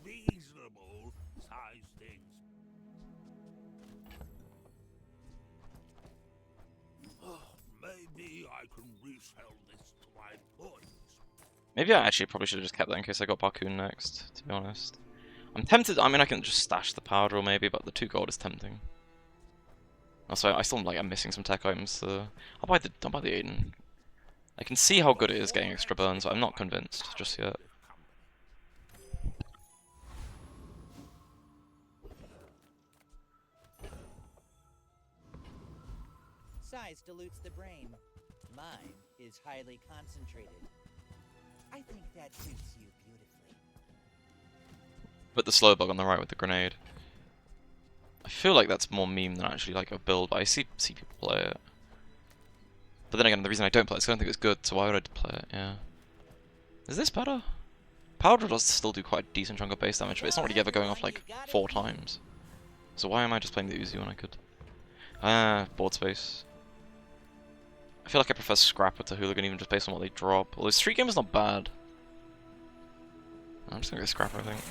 [SPEAKER 2] Reasonable size things. Oh, maybe I can resell this to my boys.
[SPEAKER 1] Maybe I actually probably should have just kept that in case I got Barcoon next, to be honest. I'm tempted, I mean I can just stash the power drill maybe, but the 2 gold is tempting. Also, I still like I'm missing some tech items. I'll buy the Aiden. I can see how good it is getting extra burns, but I'm not convinced just yet.
[SPEAKER 7] Size dilutes the brain. Mine is highly concentrated. I think that suits you beautifully.
[SPEAKER 1] Put the slow bug on the right with the grenade. I feel like that's more meme than actually like a build, but I see people play it. But then again, the reason I don't play it is because I don't think it's good, so why would I play it? Yeah. Is this better? Powder does still do quite a decent chunk of base damage, but it's not really ever going off like 4 times. So why am I just playing the Uzi when I could? Board space. I feel like I prefer Scrapper to Hooligan even just based on what they drop. Although Street Game is not bad. I'm just gonna go Scrapper, I think.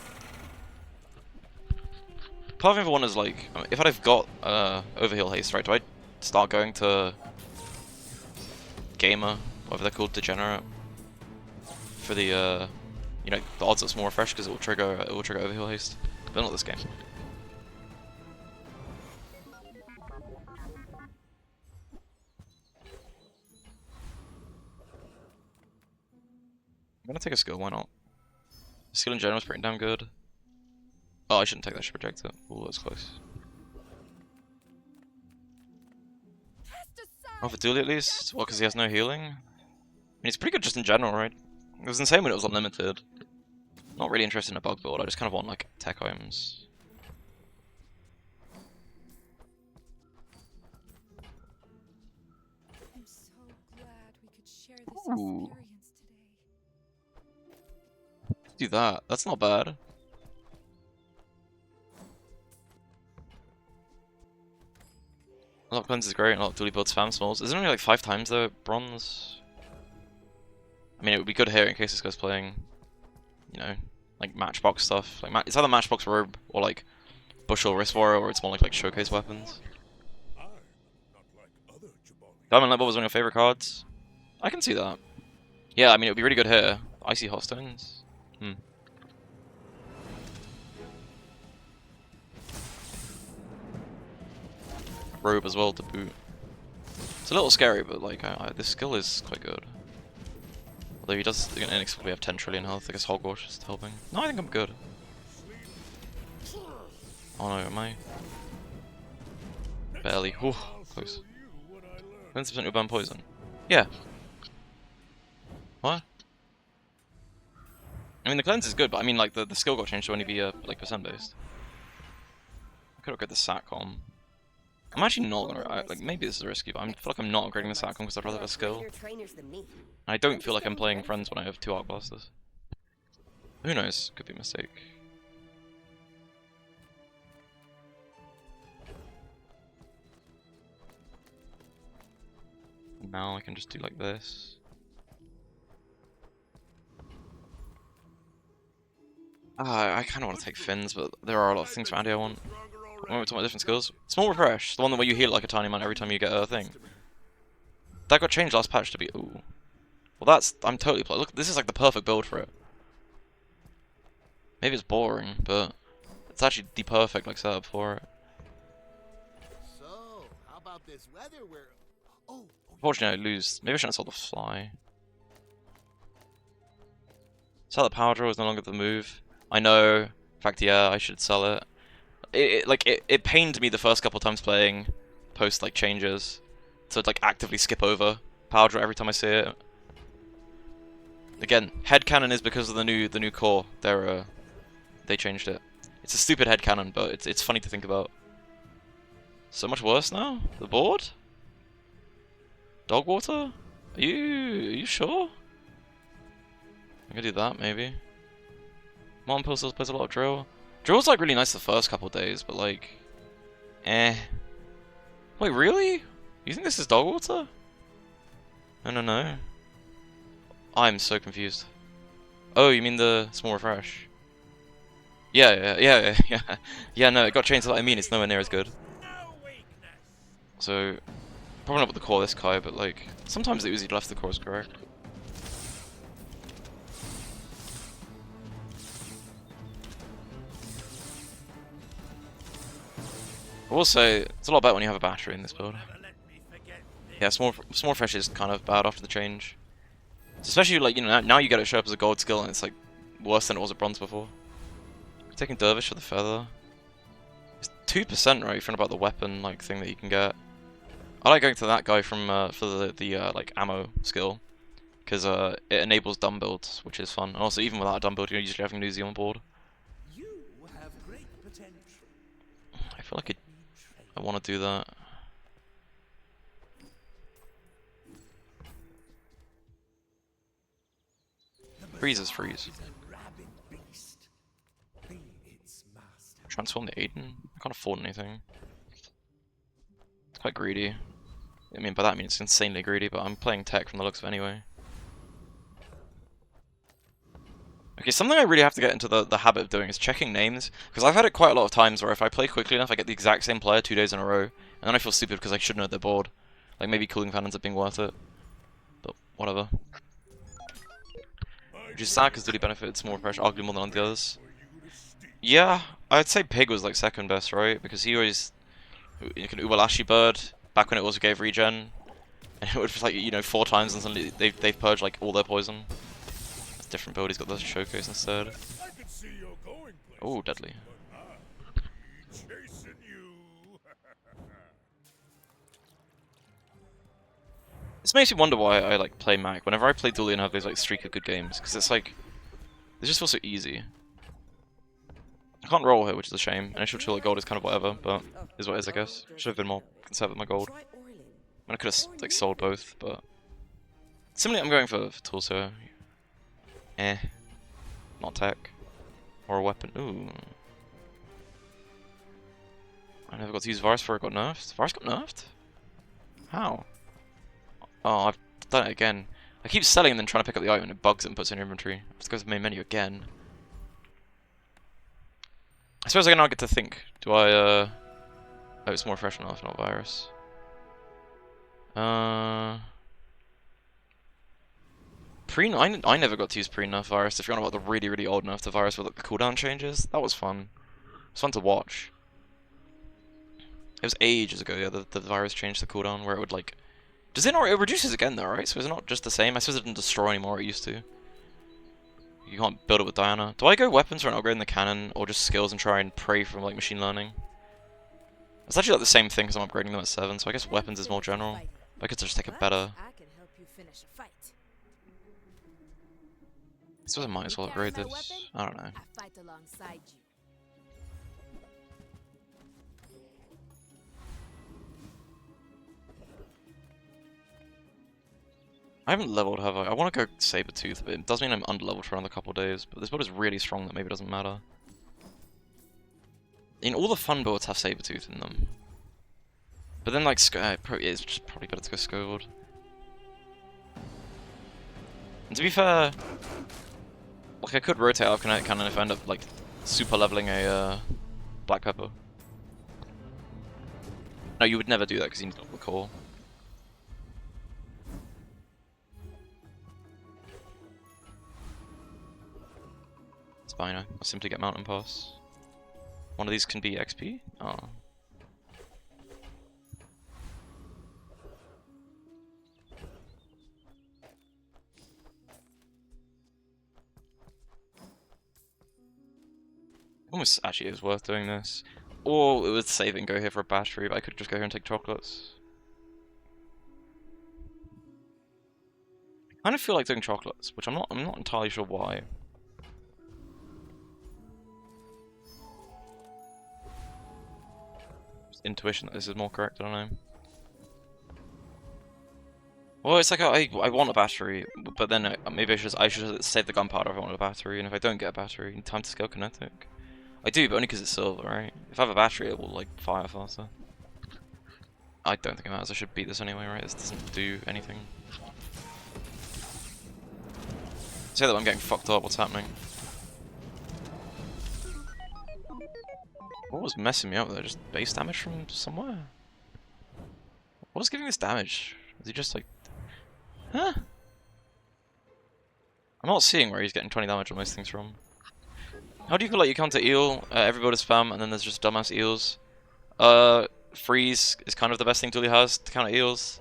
[SPEAKER 1] Part of me wonders, like, if I've got Overheal Haste, right, do I start going to Gamer, whatever they're called, Degenerate, for the, you know, the odds that's more refresh because it will trigger Overheal Haste, but not this game. I'm gonna take a skill, why not? Skill in general is pretty damn good. Oh, I shouldn't take that, I should project it. Ooh, that's close. Oh, for Dooley at least? Well, because he has no healing? I mean, it's pretty good just in general, right? It was insane when it was unlimited. Not really interested in a bug build, I just kind of want, like, tech items.
[SPEAKER 8] I'm so glad we could share this
[SPEAKER 1] Ooh.
[SPEAKER 8] experience today.
[SPEAKER 1] Do that, that's not bad. A lot of cleanse is great, and a lot of Dooley builds spam smalls. Is it only like 5 times though, bronze? I mean, it would be good here in case this guy's playing, you know, like matchbox stuff. Like it's either matchbox robe or like bushel wrist warrior, or it's more like showcase weapons.
[SPEAKER 2] I'm not like other Jabali.
[SPEAKER 1] Diamond Light Bulb was one of your favorite cards. I can see that. Yeah, I mean, it would be really good here. Icy Hot Stones. Robe as well to boot. It's a little scary, but like this skill is quite good. Although he does inexplicably have 10 trillion health. I guess Hogwash is helping. No, I think I'm good. Oh no, am I? Barely. Whew, close. 20% will burn poison. Yeah. What? I mean, the cleanse is good, but I mean, like the skill got changed to only be like percent based. I could upgrade the Satcom. I'm actually not gonna, like, maybe this is risky, but I feel like I'm not upgrading the Satcom because I'd rather have a skill. I don't feel like I'm playing friends when I have 2 Arc Blasters. Who knows? Could be a mistake. Now I can just do like this. I kind of want to take Fins, but there are a lot of things around here I want. I want to talk about different skills. Small Refresh, the one where you heal like a tiny amount every time you get a thing. That got changed last patch to be ooh. Well, that's I'm totally look. This is like the perfect build for it. Maybe it's boring, but it's actually the perfect like setup for it.
[SPEAKER 2] So, how about this weather where... Oh,
[SPEAKER 1] Unfortunately, I lose. Maybe I shouldn't sell the Fly. Sell the Power Drill is no longer the move. I know. In fact, yeah, I should sell it. It pained me the first couple times playing post like changes to like actively skip over Power Drill every time I see it. Again, headcanon is because of the new core. They changed it. It's a stupid headcanon, but it's funny to think about. So much worse now? The board? Dogwater? Are you sure? I could do that maybe. Mountain Pill still plays a lot of drill. Drill's like really nice the first couple days, but like, eh. Wait, really? You think this is Dogwater? No. I'm so confused. Oh, you mean the small refresh? Yeah. Yeah, no, it got changed to what I mean, it's nowhere near as good. So, probably not with the core this Kai, but like, sometimes the Uzi left the core is correct. I will say, it's a lot better when you have a battery in this build. Yeah, small refresh is kind of bad after the change. Especially like, you know, now you get it show up as a gold skill and it's like worse than it was at bronze before. Taking Dervish for the feather. It's 2%, right? If you're about the weapon like thing that you can get. I like going to that guy from for the like ammo skill, because it enables dumb builds, which is fun. And also, even without a dumb build, you're usually having Nuzi on board.
[SPEAKER 2] You have great potential.
[SPEAKER 1] I feel like I want to do that. Freeze is freeze.
[SPEAKER 2] A rabid beast. Be its master.
[SPEAKER 1] Transform the Aiden? I can't afford anything. It's quite greedy. I mean, by that I mean it's insanely greedy, but I'm playing tech from the looks of it anyway. Okay, something I really have to get into the habit of doing is checking names, because I've had it quite a lot of times where if I play quickly enough, I get the exact same player 2 days in a row, and then I feel stupid because I should know they're bored. Like, maybe Cooling Fan ends up being worth it. But, whatever. Which is sad because Duty benefits more pressure, arguably more than on the others. Yeah, I'd say Pig was like second best, right? Because he always... You can Ubalashi Bird, back when it also gave regen, and it would be like, you know, 4 times and suddenly they've purged like all their poison. That's a different build, he's got the showcase instead.
[SPEAKER 2] I could see you're going places,
[SPEAKER 1] Oh, deadly.
[SPEAKER 2] but I'll be chasing you.
[SPEAKER 1] This makes me wonder why I like play Mac. Whenever I play Dually and have these like streak of good games, because it's like, they just feel so easy. I can't roll here, which is a shame. Initial chill at gold is kind of whatever, but is what it is, I guess. Should have been more conservative with my gold. I mean, I could have like sold both, but similarly, I'm going for tools here. Not tech or a weapon. Ooh, I never got to use Varus before it got nerfed. Varus got nerfed? How? Oh, I've done it again. I keep selling and then trying to pick up the item and it bugs it and puts it in inventory. I have to go to the main menu again. I suppose I can now get to think. Do I, oh, it's more fresh enough, not virus. I never got to use pre-nerf virus. If you're on about the really, really old nerf to virus with like, the cooldown changes, that was fun. It was fun to watch. It was ages ago, yeah, the virus changed the cooldown where it would like... Does it not... It reduces again though, right? So it's not just the same. I suppose it didn't destroy anymore, it used to. You can't build it with Diana. Do I go weapons for an upgrade in the cannon, or just skills and try and pray from like machine learning? It's actually like the same thing because I'm upgrading them at 7, so I guess weapons is more general. I could just take a better...
[SPEAKER 8] I can help you finish a fight.
[SPEAKER 1] I suppose I might as well upgrade this. I don't know.
[SPEAKER 8] I fight alongside you.
[SPEAKER 1] I haven't leveled, have I? I want to go Sabertooth, but it does mean I'm underleveled for another couple of days. But this build is really strong that maybe it doesn't matter. In all the fun builds have Sabertooth in them. But then, like, it's just probably better to go Scovilled. And to be fair, like, I could rotate out Kinetic Cannon if I end up, like, super leveling a Black Pepper. No, you would never do that because you need to double the core. Spino. I'll simply get Mountain Pass. One of these can be XP? Oh. Almost actually is worth doing this. Or it would save it and go here for a battery, but I could just go here and take chocolates. I kind of feel like doing chocolates, which I'm not entirely sure why. Intuition that this is more correct, I don't know. Well, it's like I want a battery, but then maybe I should save the gunpowder if I want a battery, and if I don't get a battery, time to scale kinetic. I do, but only because it's silver, right? If I have a battery, it will like fire faster. I don't think it matters. I should beat this anyway, right? This doesn't do anything. Say that I'm getting fucked up. What's happening? What was messing me up there? Just base damage from somewhere? What is giving this damage? Is he just like... Huh? I'm not seeing where he's getting 20 damage on most things from. How do you feel like you counter eel? Every build is spam, and then there's just dumbass eels. Freeze is kind of the best thing Dooley has to counter eels.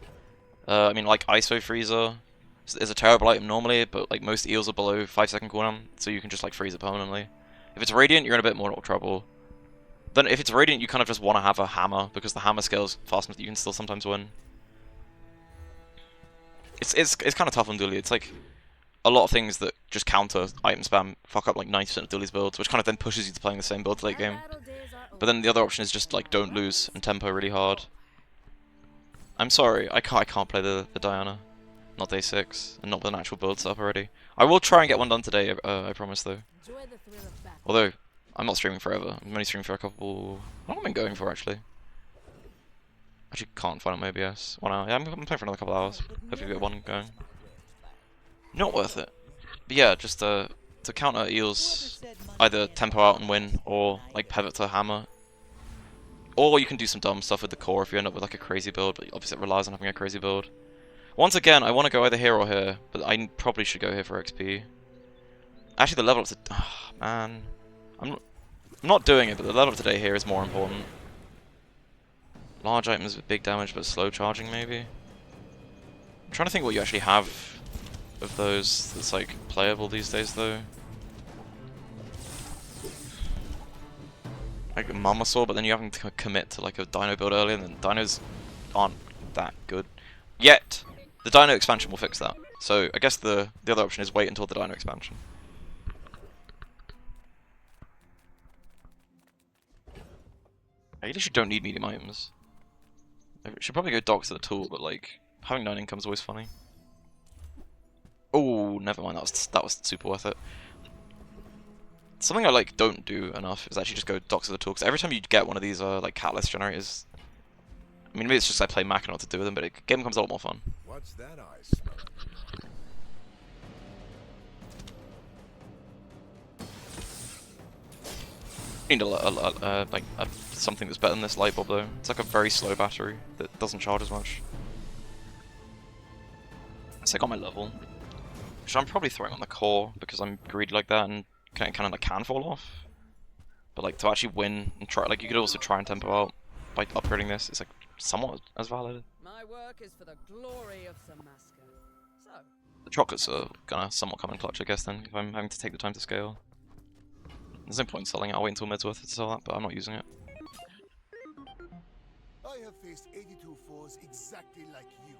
[SPEAKER 1] I mean, like ISO Freezer. is a terrible item normally, but like most eels are below 5-second cooldown, so you can just like freeze it permanently. If it's Radiant, you're in a bit more trouble. Then if it's Radiant, you kind of just want to have a hammer, because the hammer scales fast enough that you can still sometimes win. It's kind of tough on Dooley. It's like a lot of things that just counter item spam fuck up like 90% of Dooley's builds, which kind of then pushes you to playing the same build late game. But then the other option is just like don't lose and tempo really hard. I'm sorry, I can't play the Diana. Not day 6, and not with an actual build set up already. I will try and get one done today, I promise though.
[SPEAKER 8] Enjoy the thrill of battle.
[SPEAKER 1] Although, I'm not streaming forever. I'm only streaming for a couple... How long have I been going for actually? Actually can't find out my OBS. 1 hour. Yeah, I'm playing for another couple hours. Hopefully get one going. Not worth it. But yeah, just to counter eels, either tempo out and win, or like pivot to hammer. Or you can do some dumb stuff with the core if you end up with like a crazy build, but obviously it relies on having a crazy build. Once again, I want to go either here or here, but I probably should go here for XP. Actually, the level up to... Oh, man. I'm not doing it, but the level up today here is more important. Large items with big damage, but slow charging, maybe? I'm trying to think what you actually have of those that's, like, playable these days, though. Like Mama Saw, but then you have to commit to, like, a dino build early, and then dinos aren't that good. Yet! The dino expansion will fix that. So, I guess the other option is wait until the dino expansion. I literally don't need medium items. I should probably go docks to the tool, but like having 9 income is always funny. Oh, never mind. That was super worth it. Something I like don't do enough is actually just go docks to the tool, because every time you get one of these like catalyst generators, I mean maybe it's just I play Mac and know what to do with them, but the game becomes a lot more fun.
[SPEAKER 2] What's that I smell?
[SPEAKER 1] You need something that's better than this light bulb though. It's like a very slow battery that doesn't charge as much. It's like on my level, which I'm probably throwing on the core because I'm greedy like that and kind of like can fall off. But like to actually win and try, like you could also try and tempo out by upgrading this. It's like somewhat as valid.
[SPEAKER 4] My work is for the glory of Samaska. So,
[SPEAKER 1] The chocolates are gonna somewhat come in clutch, I guess. Then if I'm having to take the time to scale, there's no point in selling it. I'll wait until mid's worth it to sell that, but I'm not using it.
[SPEAKER 2] I have faced 82 foes exactly like you.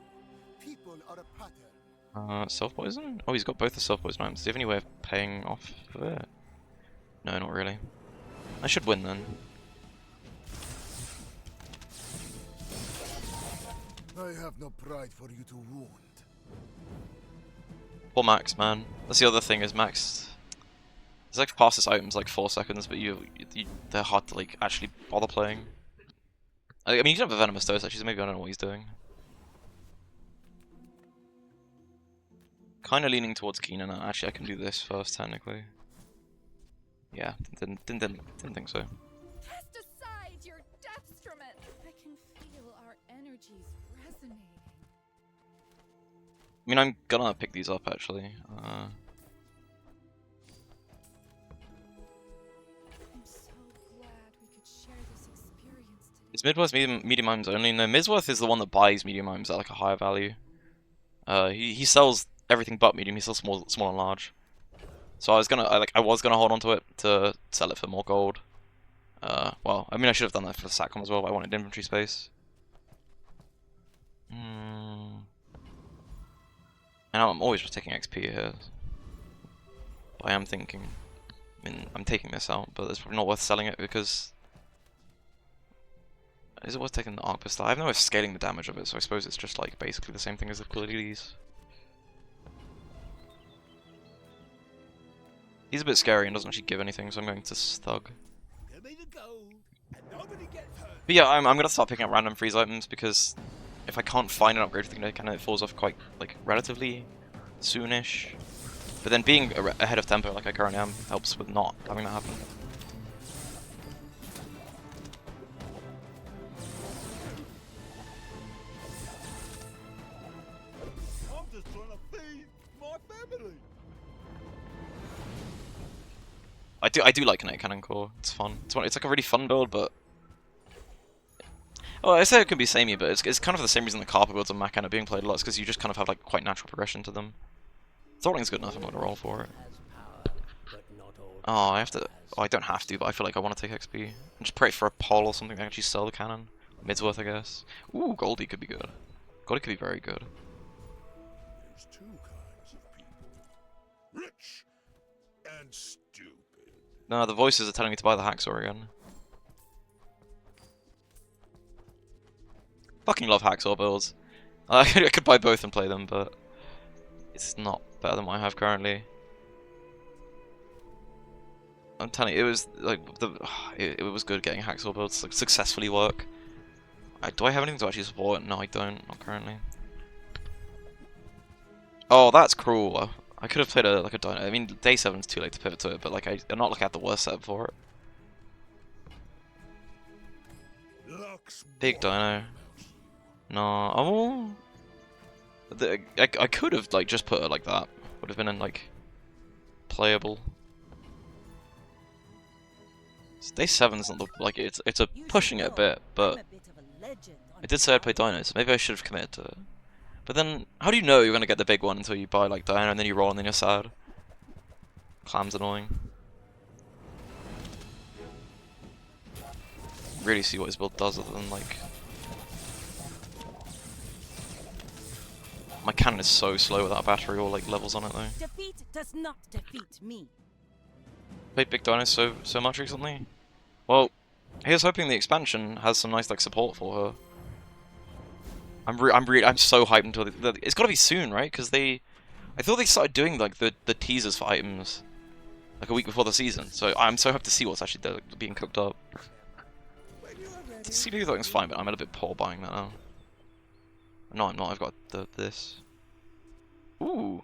[SPEAKER 2] People are a pattern.
[SPEAKER 1] Self-poison? Oh, he's got both the self-poison items. Do you have any way of paying off for it? No, not really. I should win then.
[SPEAKER 2] I have no pride for you to wound.
[SPEAKER 1] Or max, man. That's the other thing is max. It's like fastest items like 4 seconds, but they're hard to like actually bother playing. I mean, you can have a venomous dose actually, so maybe I don't know what he's doing. Kind of leaning towards Keenan. Actually, I can do this first technically. Yeah, didn't think so.
[SPEAKER 8] Cast aside your detriment. I can feel our energies resonating.
[SPEAKER 1] I mean, I'm gonna pick these up actually.
[SPEAKER 8] I'm so glad we could share this experience today.
[SPEAKER 1] Is Midworth medium items only? No, Midworth is the one that buys medium items at like a higher value. He sells everything but medium. He sells small and large. So I was gonna hold on to it to sell it for more gold. Well, I mean I should have done that for the Satcom as well, but I wanted inventory space. And I'm always just taking XP here. But I am thinking, I mean, I'm taking this out, but it's probably not worth selling it because. Is it worth taking the arc pistol? I have no way of scaling the damage of it, so I suppose it's just like basically the same thing as the Quillies. He's a bit scary and doesn't actually give anything, so I'm going to Stug.
[SPEAKER 2] Give me the go, and nobody gets hurt.
[SPEAKER 1] But yeah, I'm gonna start picking up random freeze items because if I can't find an upgrade for the cannon, it falls off quite like relatively soonish. But then being ahead of tempo like I currently am helps with not having that happen.
[SPEAKER 2] I'm just trying to feed my family.
[SPEAKER 1] I do like Kinetic Cannon Core. It's fun. It's like a really fun build, but Oh, I say it can be samey, but it's kind of the same reason the carpet builds on Mac end up being played a lot. It's because you just kind of have like quite natural progression to them. Throttling good enough. I'm not gonna roll for it. Oh, I have to. Oh, I don't have to, but I feel like I want to take XP. And just pray for a poll or something that actually sell the cannon. Midsworth, I guess. Ooh, Goldie could be good. Goldie could be very good.
[SPEAKER 2] There's two kinds of people. Rich and stupid.
[SPEAKER 1] No, the voices are telling me to buy the hacksaw again. Fucking love hacksaw builds. I could buy both and play them, but it's not better than what I have currently. I'm telling you, it was like it was good getting hacksaw builds like successfully work. Do I have anything to actually support it? No, I don't. Not currently. Oh, that's cruel. I could have played like a dino. I mean, day 7's too late to pivot to it, but like I'm not like I had the worst setup for it. Big dino. No. Oh. I could have like just put it like that. Would have been like playable. Day 7's not the, like it's a pushing it a bit, but I did say I'd play Dino, so maybe I should have committed to it. But then, how do you know you're gonna get the big one until you buy like Dino and then you roll and then you're sad? Clam's annoying. Really see what his build does other than like. My cannon is so slow without a battery or like levels on it though.
[SPEAKER 5] Defeat does not defeat me.
[SPEAKER 1] Played Big Dino so much recently. Well, here's hoping the expansion has some nice like support for her. I'm so hyped until it's got to be soon, right? Because I thought they started doing like the teasers for items like a week before the season. So I'm so hyped to see what's actually being cooked up. The CPU thing's fine, but I'm a bit poor buying that now. No, I'm not. I've got this. Ooh.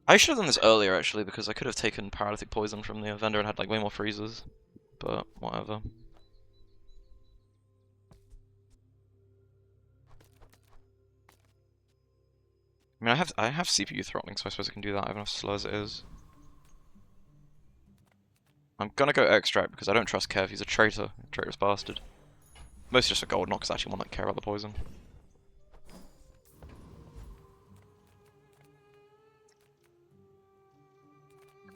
[SPEAKER 1] I should have done this earlier actually, because I could have taken paralytic poison from the vendor and had like way more freezes. But whatever. I mean, I have CPU throttling, so I suppose I can do that even as slow as it is. I'm gonna go extract because I don't trust Kev. He's a traitor, traitorous bastard. Mostly just for gold, not because I actually want to care about the poison.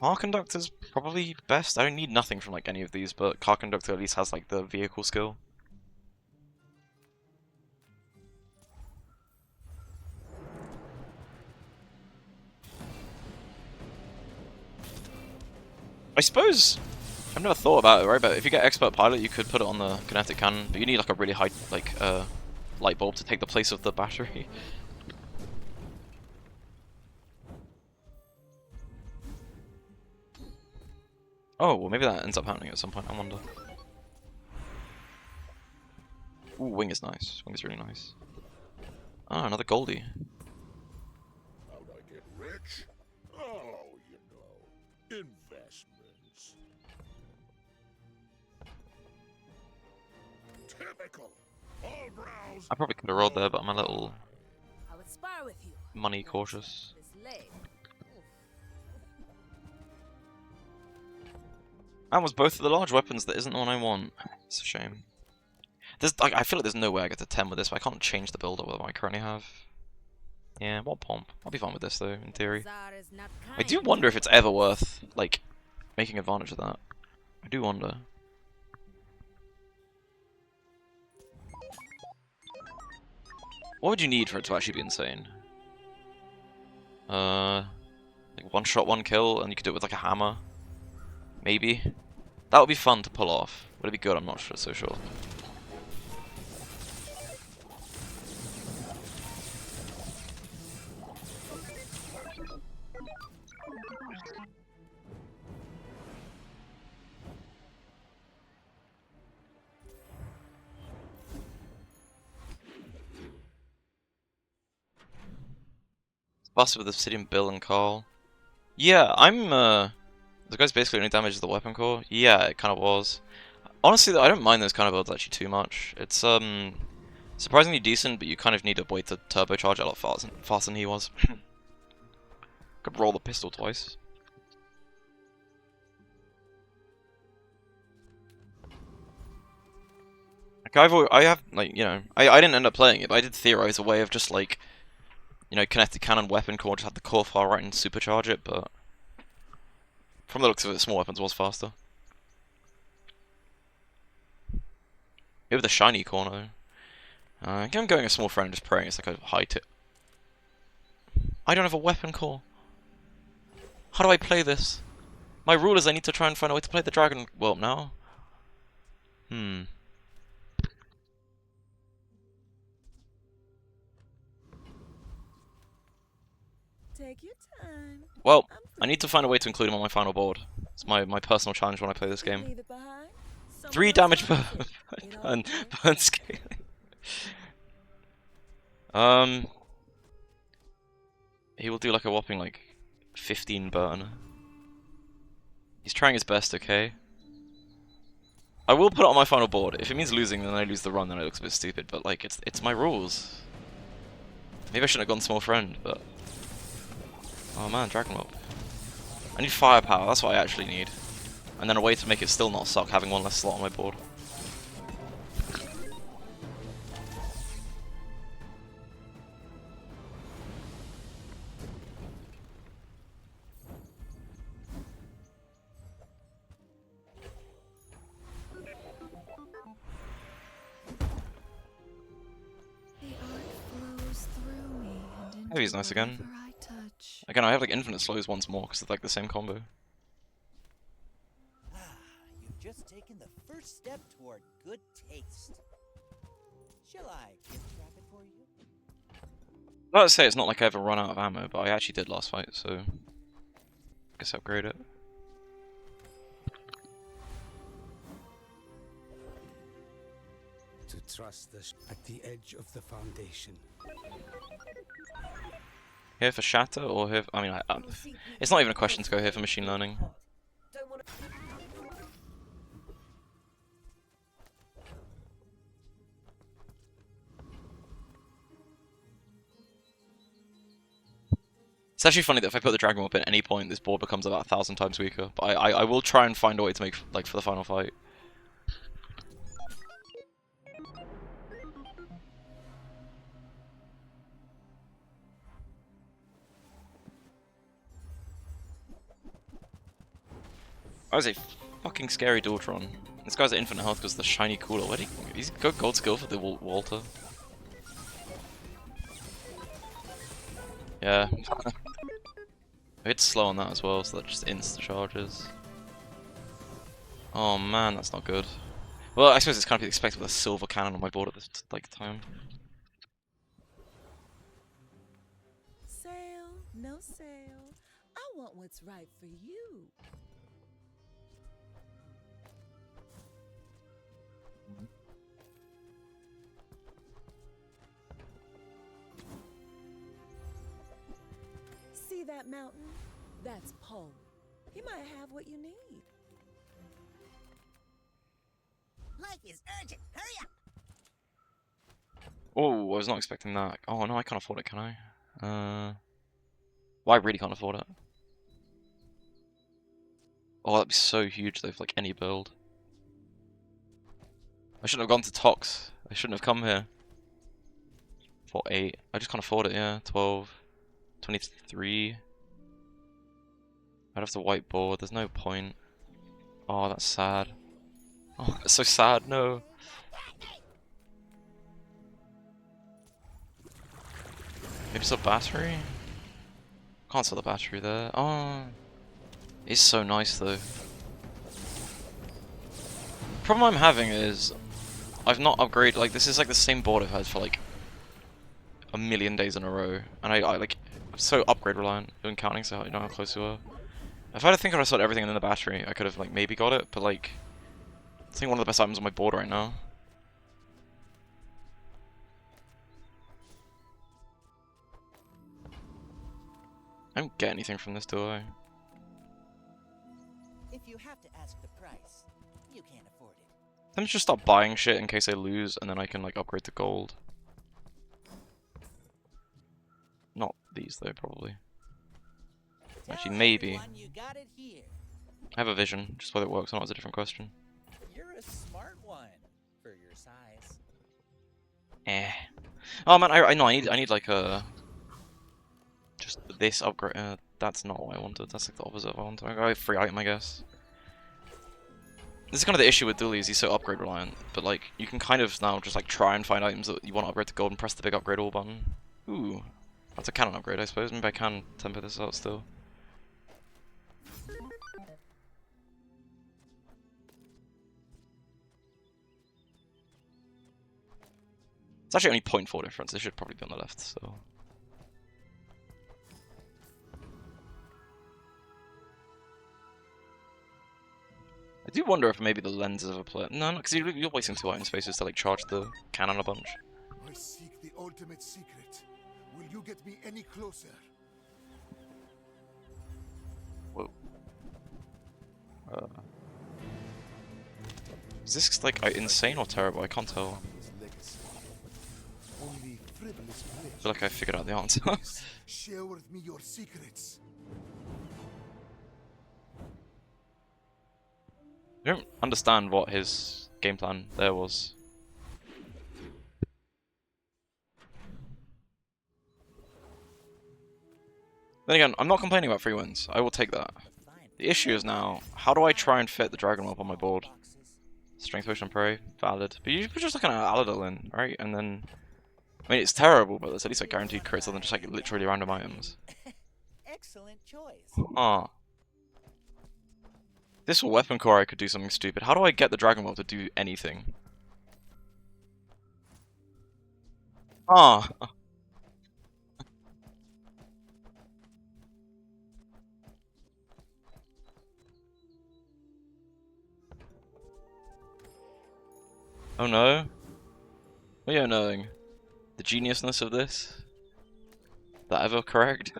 [SPEAKER 1] Car Conductor's probably best. I don't need nothing from like any of these, but Car Conductor at least has like the vehicle skill. I suppose I've never thought about it, right? But if you get Expert Pilot, you could put it on the kinetic cannon, but you need like a really high like light bulb to take the place of the battery. Oh, well maybe that ends up happening at some point, I wonder. Ooh, wing is nice. Wing is really nice. Ah, another Goldie.
[SPEAKER 2] How'd I get rich? Oh, you know, investments. Typical. All brows.
[SPEAKER 1] I probably could have rolled there, but I'm a little
[SPEAKER 4] I would spar with you.
[SPEAKER 1] money cautious.
[SPEAKER 4] This leg.
[SPEAKER 1] That was both of the large weapons that isn't the one I want. It's a shame. There's, like, I feel like there's no way I get to 10 with this, but I can't change the build up with what I currently have. Yeah, what pomp? I'll be fine with this though, in theory.
[SPEAKER 4] Tsar is not
[SPEAKER 1] I do
[SPEAKER 4] kind.
[SPEAKER 1] wonder if it's ever worth, like, making advantage of that. I do wonder. What would you need for it to actually be insane? Like one shot, one kill, and you could do it with like a hammer. Maybe. That would be fun to pull off. Would it be good? I'm not so sure. Busted with Obsidian Bill and Carl. Yeah, the guy's basically only damages the weapon core. Yeah, it kind of was. Honestly, though, I don't mind those kind of builds actually too much. It's surprisingly decent, but you kind of need a way to turbocharge it a lot faster than he was. Could roll the pistol twice. I have like I didn't end up playing it, but I did theorize a way of just like kinetic cannon weapon core, just have the core far right and supercharge it, but from the looks of it, small weapons was faster. Maybe the shiny core though. I'm going a small friend and just praying it's like a high tip. I don't have a weapon core. How do I play this? My rule is I need to try and find a way to play the dragon whelp now.
[SPEAKER 3] Take your time.
[SPEAKER 1] Well,
[SPEAKER 3] I'm
[SPEAKER 1] I need to find a way to include him on my final board. It's my personal challenge when I play this game.
[SPEAKER 3] Leave it behind.
[SPEAKER 1] 3
[SPEAKER 3] Someone
[SPEAKER 1] damage
[SPEAKER 3] else
[SPEAKER 1] per
[SPEAKER 3] finds it. It all
[SPEAKER 1] burn,
[SPEAKER 3] works
[SPEAKER 1] burn
[SPEAKER 3] out.
[SPEAKER 1] scaling. He will do like a whopping like 15 burn. He's trying his best, okay? I will put it on my final board. If it means losing, then I lose the run, then it looks a bit stupid, but like it's my rules. Maybe I shouldn't have gone small friend, but oh man, dragon whelp. I need firepower, that's what I actually need. And then a way to make it still not suck having one less slot on my board.
[SPEAKER 8] The art flows through me and into
[SPEAKER 1] Maybe he's nice again.
[SPEAKER 8] whatever I touch.
[SPEAKER 1] Again, I have like infinite slows once more because it's like the same combo.
[SPEAKER 7] Ah, you've just taken the first step toward good taste. Shall I gift wrap it for you?
[SPEAKER 1] Let's say it's not like I ever run out of ammo, but I actually did last fight, so I guess I'll upgrade it.
[SPEAKER 2] To trust this at the edge of the foundation.
[SPEAKER 1] Here for shatter or here? I mean, it's not even a question to go here for machine learning.
[SPEAKER 5] Don't want to.
[SPEAKER 1] It's actually funny that if I put the dragon up at any point, this board becomes about 1,000 times weaker. But I will try and find a way to make like for the final fight. That was a fucking scary Dualtron. This guy's at infinite health because of the shiny cooler. Where did he's got gold skill for the Walter? Yeah. It's slow on that as well, so that just insta charges. Oh man, that's not good. Well, I suppose it's kind of expected with a silver cannon on my board at this like time.
[SPEAKER 3] Sale, no sale. I want what's right for you. See that mountain? That's Pole. He might have what you need.
[SPEAKER 5] Life is urgent. Hurry up.
[SPEAKER 1] Oh, I was not expecting that. Oh no, I can't afford it, can I? Well, I really can't afford it. Oh, that'd be so huge though for like any build. I shouldn't have gone to Tox. I shouldn't have come here. For 8. I just can't afford it, yeah. 12. 23. I'd have to whiteboard, there's no point. Oh, that's sad. Oh, that's so sad, no. Maybe sell battery? Can't sell the battery there. Oh. It's so nice though. Problem I'm having is I've not upgraded, like this is like the same board I've had for like a million days in a row. And I like, I'm so upgrade reliant, even counting, so you know how close we were. If I had to think if I sold everything in the battery, I could have like maybe got it, but like, I think one of the best items on my board right now. I don't get anything from this, do I?
[SPEAKER 7] If you have to ask the price, you can't afford it.
[SPEAKER 1] Let me just stop buying shit in case I lose, and then I can like upgrade to gold. Not these though, probably. Actually,
[SPEAKER 7] Tell
[SPEAKER 1] maybe.
[SPEAKER 7] everyone you got it here.
[SPEAKER 1] I have a vision, just whether it works or not is a different question.
[SPEAKER 7] You're a smart one. for your size.
[SPEAKER 1] Eh. Oh man, I know I need like a just this upgrade. That's not what I wanted. That's like the opposite of what I wanted. I got a free item, I guess. This is kind of the issue with Dooley, is he's so upgrade reliant. But like, you can kind of now just like try and find items that you want to upgrade to gold and press the big upgrade all button. Ooh, that's a cannon upgrade, I suppose. Maybe I can temper this out still. It's actually only 0.4 difference. This should probably be on the left, so. I do wonder if maybe the lenses of a play. No, because you're wasting 2 item spaces to like charge the cannon a bunch.
[SPEAKER 2] I seek the ultimate secret. Will you get me any closer?
[SPEAKER 1] Whoa. Is this like insane or terrible? I can't tell.
[SPEAKER 2] Only frivolous
[SPEAKER 1] I feel like I figured out the answer.
[SPEAKER 2] share with me your secrets.
[SPEAKER 1] I don't understand what his game plan there was. Then again, I'm not complaining about free wins. I will take that. The issue is now, how do I try and fit the Dragon Whelp on my board? Strength Potion Prey, valid. But you're just looking at Aladil in, right? And then, I mean, it's terrible, but there's at least like guaranteed crits other than just like literally random items.
[SPEAKER 7] Excellent choice.
[SPEAKER 1] Ah. This weapon core I could do something stupid. How do I get the Dragon Whelp to do anything? Ah. Oh no. What are you knowing? The geniusness of this? That ever correct?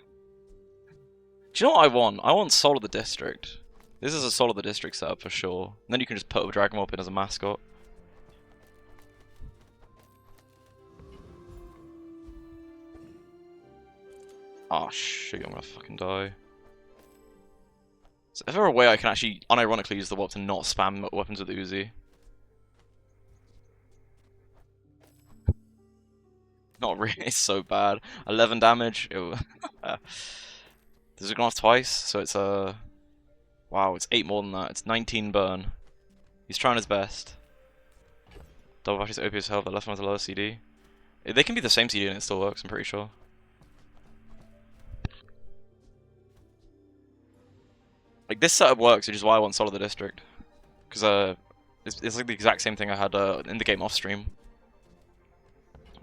[SPEAKER 1] Do you know what I want? I want Soul of the District. This is a Soul of the District setup for sure. And then you can just put a Dragon Whelp in as a mascot. Oh shit, I'm gonna fucking die. Is there a way I can actually unironically use the Whelp to not spam weapons with the Uzi? Not really, it's so bad. 11 damage. Ew. Does it go off twice? So it's wow, it's 8 more than that. It's 19 burn. He's trying his best. Double batteries OP as hell, the left one has a lower CD. They can be the same CD and it still works, I'm pretty sure. Like, this setup works, which is why I want Soul of the District. Because, it's like the exact same thing I had in the game off stream.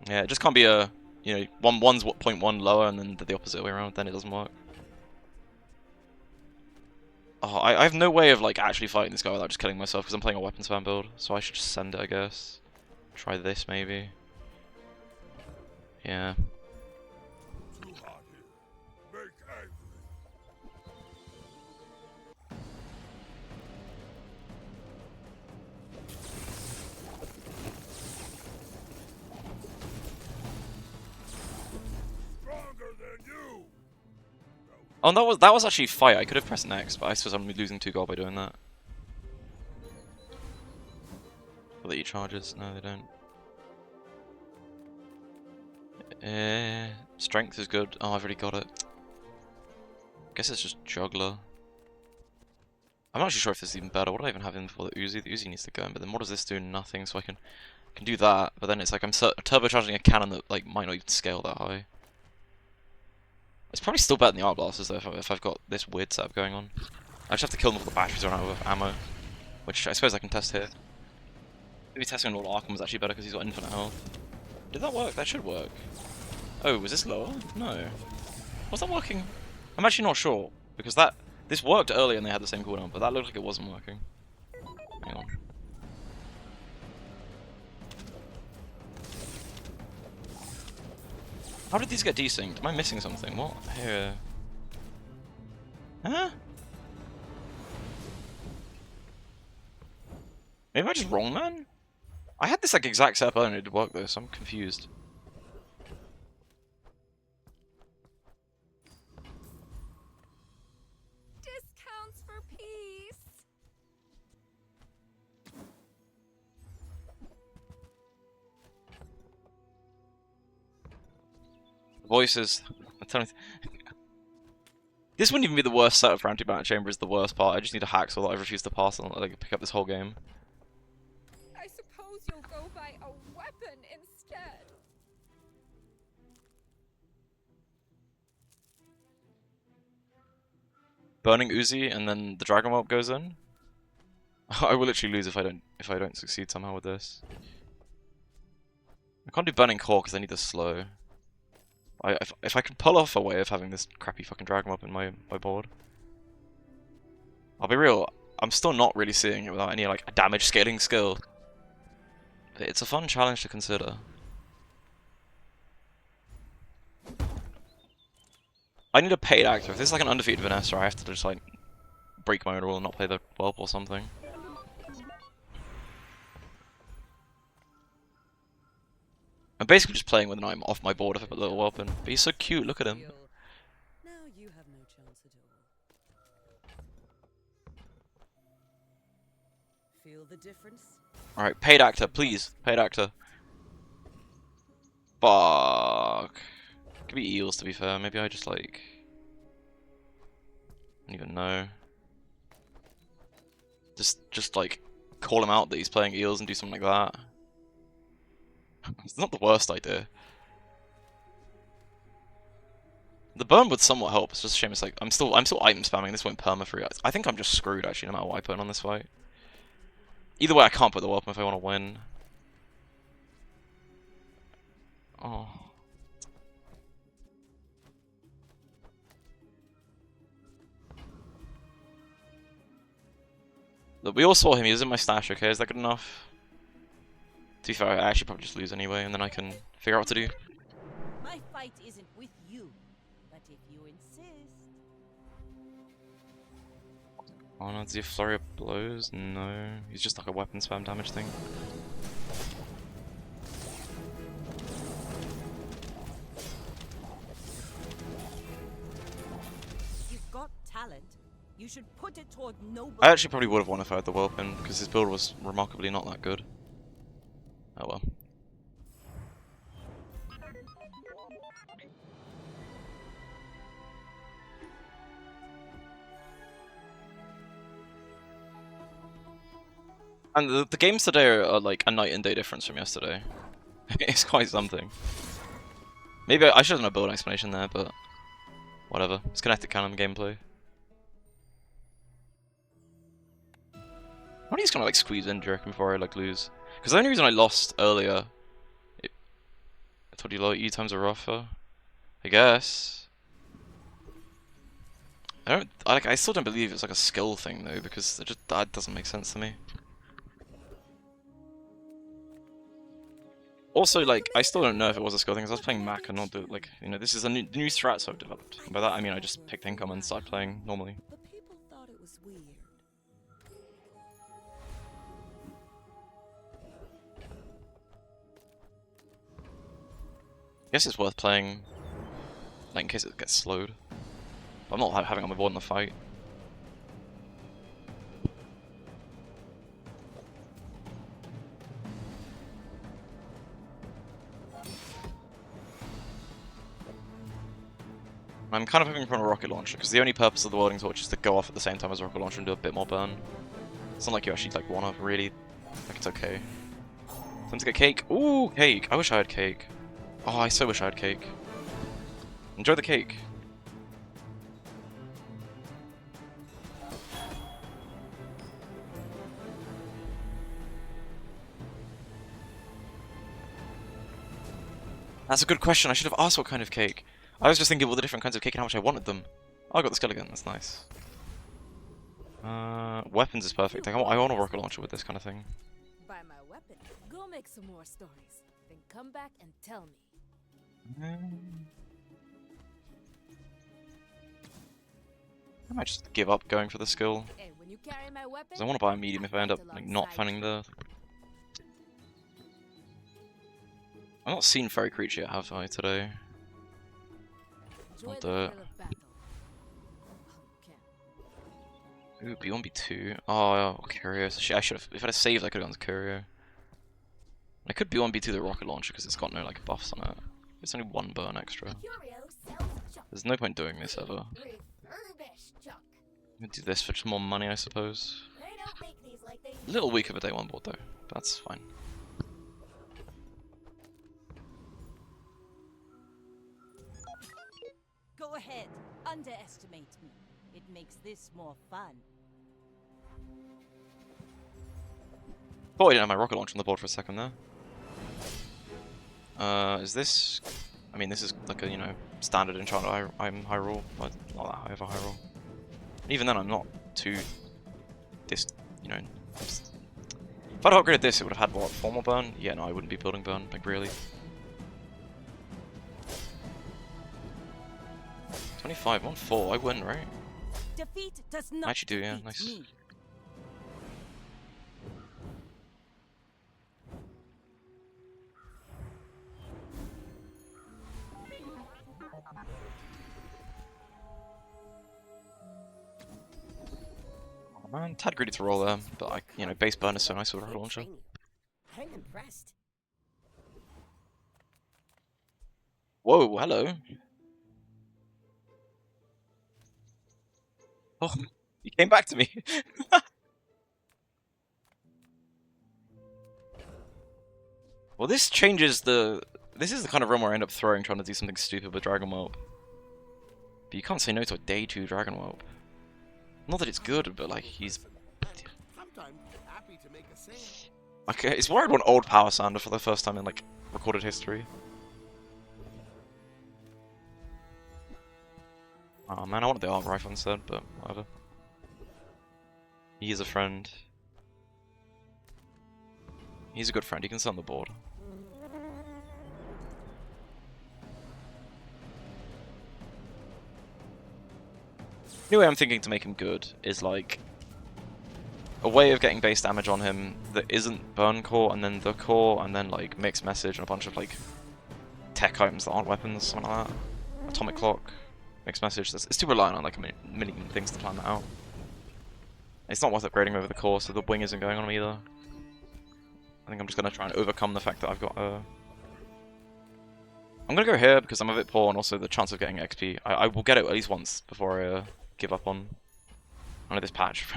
[SPEAKER 1] Yeah, it just can't be a, you know, one's 0.1 lower and then the opposite way around, then it doesn't work. Oh, I have no way of like actually fighting this guy without just killing myself because I'm playing a weapon spam build, so I should just send it, I guess. Try this maybe. Yeah.
[SPEAKER 2] Too hot here. Make angry. Stronger than you.
[SPEAKER 1] Oh, that was actually fight. I could have pressed next, but I suppose I'm losing 2 gold by doing that. Will they eat charges? No, they don't. Strength is good. Oh, I've already got it. Guess it's just juggler. I'm not actually sure if this is even better. What do I even have in for the Uzi? The Uzi needs to go in, but then what does this do? Nothing. So I can do that, but then it's like I'm turbocharging a cannon that like might not even scale that high. It's probably still better than the Art Blasters though if I've got this weird setup going on. I just have to kill them before the batteries run out of ammo, which I suppose I can test here. Maybe testing Lord Arkham was actually better because he's got infinite health. Did that work? That should work. Oh, was this lower? No. Was that working? I'm actually not sure because this worked earlier and they had the same cooldown, but that looked like it wasn't working. Hang on. How did these get desynced? Am I missing something? What? Here. Huh? Maybe I just wrong, man? I had this like exact setup earlier and it did work though, so I'm confused.
[SPEAKER 8] Discounts for peace.
[SPEAKER 1] Voices. I'm telling you. This wouldn't even be the worst setup for anti-banner chamber. Is the worst part. I just need a hacksaw that I refuse to pass on. Like pick up this whole game.
[SPEAKER 8] I suppose you'll go buy a weapon instead.
[SPEAKER 1] Burning Uzi and then the Dragon Whelp goes in. I will literally lose if I don't succeed somehow with this. I can't do Burning Core because I need the slow. If I can pull off a way of having this crappy fucking Dragon Whelp in my board, I'll be real. I'm still not really seeing it without any like damage scaling skill. But it's a fun challenge to consider. I need a paid actor. If this is like an undefeated Vanessa, I have to just like break my own rule and not play the Whelp or something. I'm basically just playing with an item off my board if I put a little Whelp in. But he's so cute, look at him.
[SPEAKER 4] Now you have no chance at all. Feel the difference?
[SPEAKER 1] Alright, paid actor, please. Paid actor. Fuck. Could be eels to be fair. Maybe I just like... I don't even know. Just like call him out that he's playing eels and do something like that. It's not the worst idea. The burn would somewhat help. It's just a shame. It's like I'm still item spamming. This won't perma free. I think I'm just screwed actually, no matter what I put on this fight. Either way, I can't put the weapon if I want to win. Oh. Look, we all saw him. He was in my stash. Okay, is that good enough? To be fair, I actually probably just lose anyway, and then I can figure out what to do.
[SPEAKER 5] My fight isn't with you, but if you insist.
[SPEAKER 1] Oh no, does he have flurry of blows? No, he's just like a weapon spam damage thing.
[SPEAKER 5] You've got talent. You should put it toward noble.
[SPEAKER 1] I actually probably would have won if I had the weapon, because his build was remarkably not that good. Oh well. And the games today are like a night and day difference from yesterday. It's quite something. Maybe I should have done a build explanation there, but whatever. It's kinetic cannon gameplay. Why do you just kind of like squeeze in, do you reckon, before I like lose? Because the only reason I lost earlier, I told you low E times are rougher. I guess. I still don't believe it's like a skill thing though, because that doesn't make sense to me. Also, like, I still don't know if it was a skill thing, because I was playing Mac and not like, you know, this is a new strat I've developed. And by that I mean I just picked income and started playing normally.
[SPEAKER 3] But people thought it was weird.
[SPEAKER 1] I guess it's worth playing, like, in case it gets slowed. But I'm not having it on my board in the fight. I'm kind of hoping for a rocket launcher, because the only purpose of the welding torch is to go off at the same time as a rocket launcher and do a bit more burn. It's not like you actually like want to really, like, it's okay. Time to get cake. Ooh, cake! I wish I had cake. Oh, I so wish I had cake. Enjoy the cake. That's a good question. I should have asked what kind of cake. I was just thinking of all the different kinds of cake and how much I wanted them. Oh, I got the skeleton. That's nice. Weapons is perfect. I want a rocket launcher with this kind of thing.
[SPEAKER 8] Buy my weapon. Go make some more stories. Then come back and tell me.
[SPEAKER 1] I might just give up going for the skill.
[SPEAKER 8] Hey, when you carry my weapon,
[SPEAKER 1] Because I want to buy a medium if I end up like not finding the... I've not seen Fairy Creature yet, have I, today?
[SPEAKER 8] enjoy
[SPEAKER 1] I'll
[SPEAKER 8] the
[SPEAKER 1] do
[SPEAKER 8] thrill
[SPEAKER 1] it.
[SPEAKER 8] of battle. Okay.
[SPEAKER 1] Ooh, B1, B2. Oh, Curio. I should have... If I'd have saved, I could have gone to Curio. I could B1, B2 the rocket launcher because it's got no like buffs on it. It's only 1 burn extra.
[SPEAKER 6] Curio sells junk.
[SPEAKER 1] There's no point doing this ever.
[SPEAKER 6] Refurbished junk.
[SPEAKER 1] I'm gonna do this for just more money, I suppose.
[SPEAKER 6] They don't make these like they
[SPEAKER 1] A little weak of a day 1 board though. But that's fine.
[SPEAKER 5] Go ahead, underestimate me. It makes this more fun.
[SPEAKER 1] Thought I didn't have my rocket launch on the board for a second there. Is this... I mean, this is like a, you know, standard enchant. I'm high roll, but not that high of a high roll. Even then, I'm not too... you know... If I'd upgraded this, it would have had, what, 4 more burn? Yeah, no, I wouldn't be building burn, like, really. 25, 1-4, I win, right?
[SPEAKER 5] Defeat does not
[SPEAKER 1] I actually do, yeah,
[SPEAKER 5] defeat
[SPEAKER 1] nice.
[SPEAKER 5] me.
[SPEAKER 1] Oh, man, tad greedy to roll there, but I, you know, base burn is so nice with a rocket launcher.
[SPEAKER 5] I'm impressed.
[SPEAKER 1] Whoa, hello. Oh, he came back to me. Well, this changes the... This is the kind of realm where I end up throwing, trying to do something stupid with Dragon Whelp. But you can't say no to a day 2 Dragon Whelp. Not that it's good, but like, he's...
[SPEAKER 2] Sometimes happy to make a sale.
[SPEAKER 1] Okay, it's where I'd want old Power Sander for the first time in, like, recorded history. Oh man, I wanted the arm rifle instead, but whatever. He is a friend. He's a good friend, he can sit on the board. The way I'm thinking to make him good is like a way of getting base damage on him that isn't burn core and then the core and then like mixed message and a bunch of like tech items that aren't weapons, something like that. Atomic clock, mixed message. It's too reliant on like a million things to plan that out. It's not worth upgrading over the core, so the wing isn't going on him either. I think I'm just gonna try and overcome the fact that I've got I'm gonna go here because I'm a bit poor and also the chance of getting XP. I will get it at least once before I give up on this patch.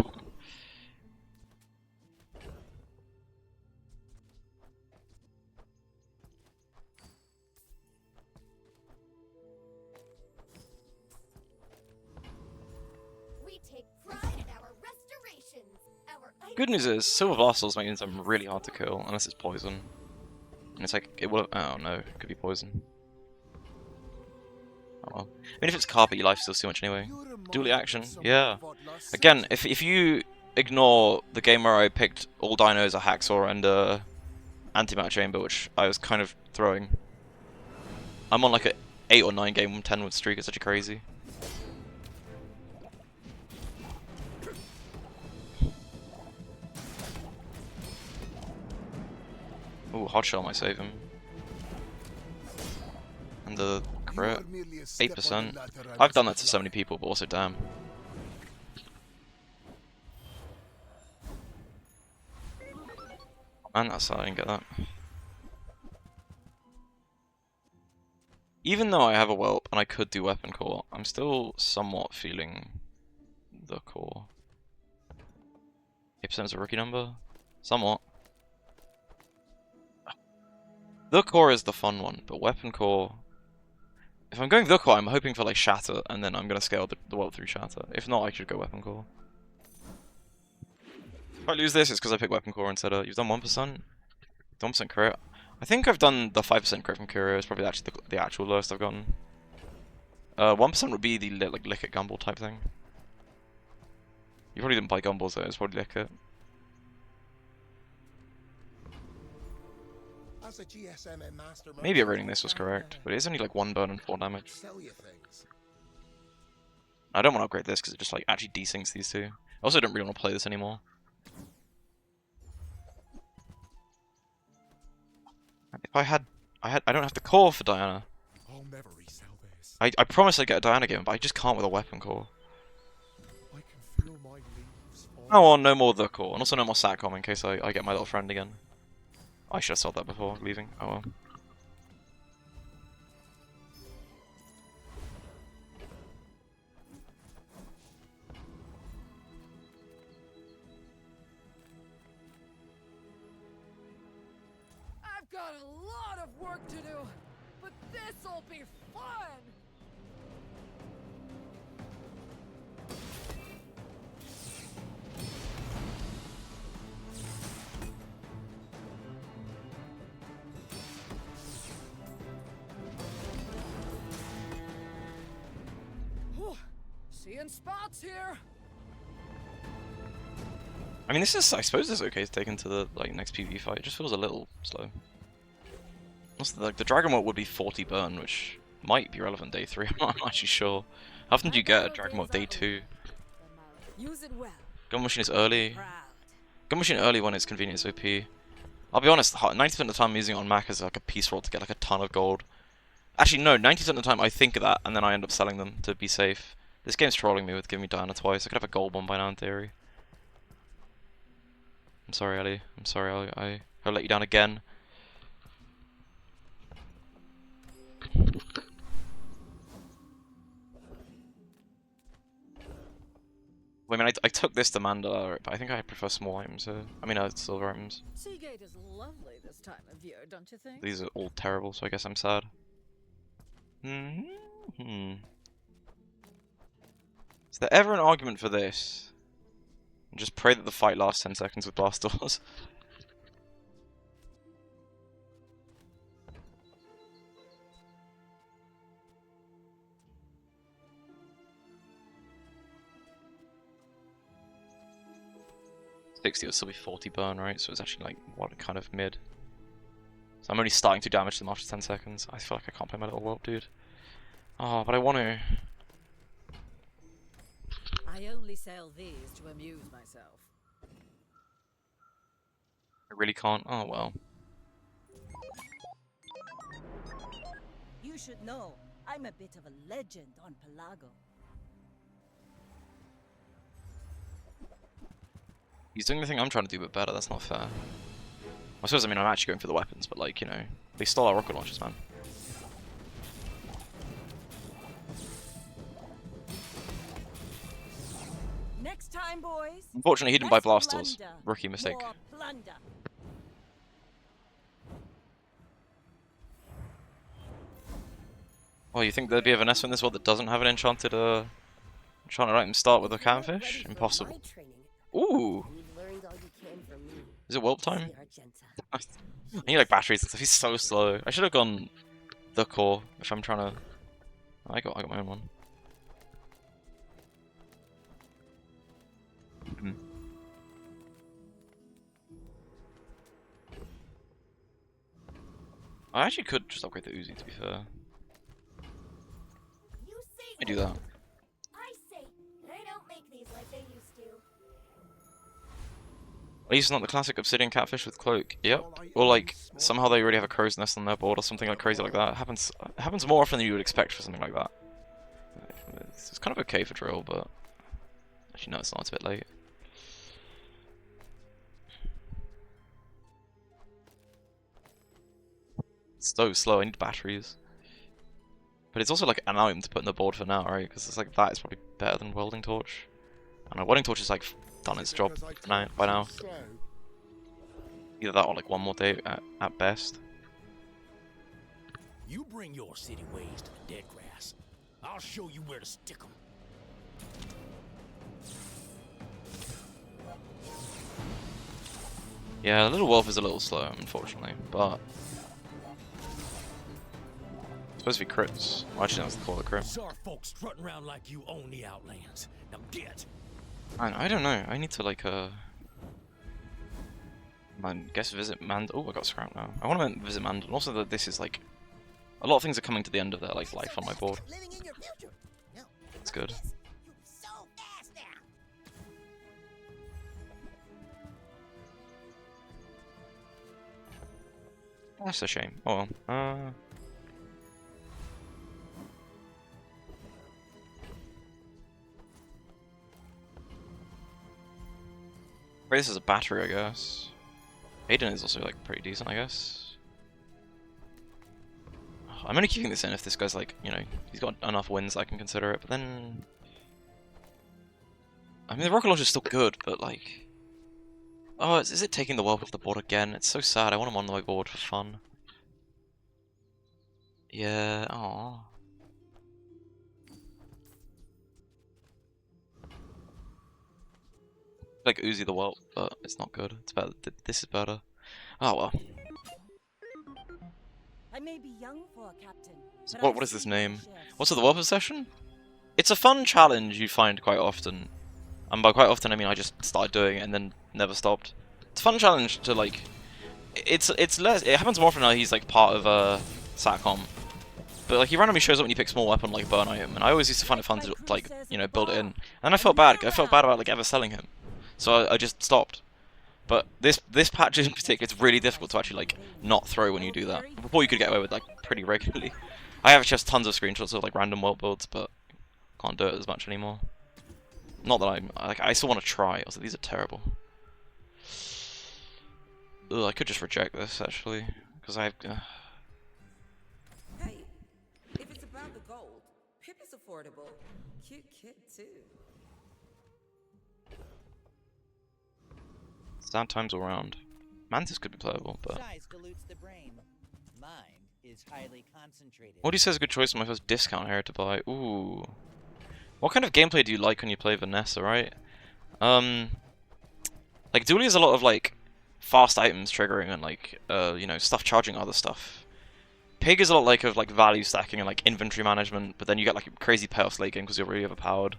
[SPEAKER 6] we take pride in our restorations. Our
[SPEAKER 1] Good news is, Silver Vassals means I'm really hard to kill, unless it's poison. And it's like, it will... Oh no, it could be poison. Oh well. I mean, if it's Carpet, your life steals too much anyway. Dually action, yeah. Again, if you ignore the game where I picked all dinos, a Hacksaw, and Antimatter Chamber, which I was kind of throwing. I'm on like a 8 or 9 game 10 with streak, it's such a crazy. Ooh, hot shell might save him. And the crit, 8%. I've done that to so many people, but also damn. Man, that's I didn't get that. Even though I have a whelp and I could do weapon core, I'm still somewhat feeling the core. 8% is a rookie number? Somewhat. The core is the fun one, but weapon core... If I'm going the core, I'm hoping for like shatter, and then I'm gonna scale the whelp through shatter. If not, I should go weapon core. If I lose this, it's because I picked weapon core instead of... You've done 1%? 1% crit? I think I've done the 5% crit from Curio. It's probably actually the actual lowest I've gotten. 1% would be the like Lick It Gumball type thing. You probably didn't play Gumballs though, it's probably Lick It.
[SPEAKER 2] As a GSM master,
[SPEAKER 1] Maybe rating this was correct, but it is only like 1 burn and 4 damage.
[SPEAKER 2] Sell you things.
[SPEAKER 1] I don't want to upgrade this because it just like actually desyncs these two. I also don't really want to play this anymore. If I don't have the core for Diana.
[SPEAKER 2] I'll never resell this.
[SPEAKER 1] I promise I'd get a Diana game, but I just can't with a weapon core.
[SPEAKER 2] I can feel my leaves fall.
[SPEAKER 1] Oh well, no more the core, and also no more Satcom in case I get my little friend again. I should have sold that before leaving. Oh well.
[SPEAKER 8] got a lot of work to do, but this'll be fun! Whew, seeing spots here.
[SPEAKER 1] I mean, this is, I suppose this is okay to take into the like next PvE fight. It just feels a little slow. Also, like the Dragon Wort would be 40 burn, which might be relevant day 3. I'm not actually sure. How often do you get a Dragon Wort day 2?
[SPEAKER 3] Use it well.
[SPEAKER 1] Gun Machine is early.
[SPEAKER 3] Proud.
[SPEAKER 1] Gun Machine early when it's convenient is OP. I'll be honest, 90% of the time I'm using it on Mac as like a piece roll to get like a ton of gold. Actually, no, 90% of the time I think of that and then I end up selling them to be safe. This game's trolling me with giving me Diana twice. I could have a gold one by now in theory. I'm sorry, Ellie. I'm sorry, I'll let you down again. Well, I mean, I took this to Mandala, but I think I prefer small items. I mean, silver items.
[SPEAKER 4] Seagate is lovely this time of year, don't you think?
[SPEAKER 1] These are all terrible, so I guess I'm sad. Is there ever an argument for this? And just pray that the fight lasts 10 seconds with blast doors. Would still be 40 burn, right? So it's actually like what kind of mid. So I'm only starting to damage them after 10 seconds. I feel like I can't play my little whelp, dude. Oh, but I want to.
[SPEAKER 4] I only sell these to amuse myself.
[SPEAKER 1] I really can't. Oh well.
[SPEAKER 5] You should know, I'm a bit of a legend on Pelago.
[SPEAKER 1] He's doing the thing I'm trying to do, but better. That's not fair. I suppose, I mean, I'm actually going for the weapons, but like, you know, they stole our rocket launchers, man.
[SPEAKER 5] Next time, boys.
[SPEAKER 1] Unfortunately, he didn't buy
[SPEAKER 5] less
[SPEAKER 1] blast doors.
[SPEAKER 5] plunder,
[SPEAKER 1] Rookie mistake.
[SPEAKER 5] more plunder.
[SPEAKER 1] Well, you think there'd be a Vanessa in this world that doesn't have an enchanted item start with a catfish? Impossible. Ooh! Is it whelp time? I need like batteries and stuff. He's so slow. I should have gone the core if I'm trying to. I got my own one. I actually could just upgrade the Uzi, to be fair.
[SPEAKER 6] You say
[SPEAKER 1] I do that.
[SPEAKER 6] I say they don't make these like they used to.
[SPEAKER 1] At least not the classic obsidian catfish with cloak. Yep. Or like somehow they already have a crow's nest on their board or something like crazy like that. It happens more often than you would expect for something like that. It's kind of okay for drill, but actually no, it's not. It's a bit late. It's so slow. I need batteries. But it's also like an item to put in the board for now, right? Because it's like that is probably better than welding torch. I know welding torch is like done its job by now. Either that or like one more day at best.
[SPEAKER 2] You bring your city ways to the dead grass. I'll show you where to stick 'em.
[SPEAKER 1] Yeah, Little Wolf is a little slow, unfortunately, but supposed to be crits. Well, actually, that's the call it crit.
[SPEAKER 2] Sorry, folks strutting around like you own the Outlands. Now get.
[SPEAKER 1] I don't know. I need to like I guess visit Mand. Oh, I got scrapped now. I want to visit Mand, and also that this is like a lot of things are coming to the end of their like life on my board. It's good. That's a shame. Oh well. This is a battery, I guess. Aiden is also like pretty decent, I guess. I'm only keeping this in if this guy's like, you know, he's got enough wins I can consider it, but then I mean the rocket launcher is still good, but like Oh, is it taking the whelp off the board again? It's so sad. I want him on my board for fun. Yeah, oh. Like Uzi the whelp, but it's not good. It's better. This is better. Oh well.
[SPEAKER 5] I may be young for a captain,
[SPEAKER 1] So
[SPEAKER 5] but
[SPEAKER 1] what is
[SPEAKER 5] I've
[SPEAKER 1] this
[SPEAKER 5] seen my
[SPEAKER 1] name?
[SPEAKER 5] share.
[SPEAKER 1] What's it, the whelp obsession? It's a fun challenge you find quite often. And by quite often I mean I just started doing it and then never stopped. It's a fun challenge to like. It's less. It happens more often now. He's like part of Satcom. But like he randomly shows up when you pick small weapon like a burn item, and I always used to find it fun to like, you know, build it in. And I felt bad. I felt bad about like ever selling him, so I just stopped. But this patch in particular, it's really difficult to actually like not throw when you do that. Before you could get away with like pretty regularly. I have just tons of screenshots of like random world builds, but can't do it as much anymore. Not that I still want to try. Also, these are terrible. Ugh, I could just reject this actually, because I have.
[SPEAKER 4] Hey, if it's about the gold, Pip is affordable. Cute kid, too.
[SPEAKER 1] Sad times all round. Mantis could be playable, but.
[SPEAKER 7] Size dilutes the brain. Mind is highly concentrated.
[SPEAKER 1] What do you say is a good choice for my first discount area to buy? Ooh. What kind of gameplay do you like when you play Vanessa, right? Like Dooley has a lot of like fast items triggering and like you know, stuff charging other stuff. Pig is a lot like of like value stacking and like inventory management, but then you get like crazy payoffs late game because you're really overpowered.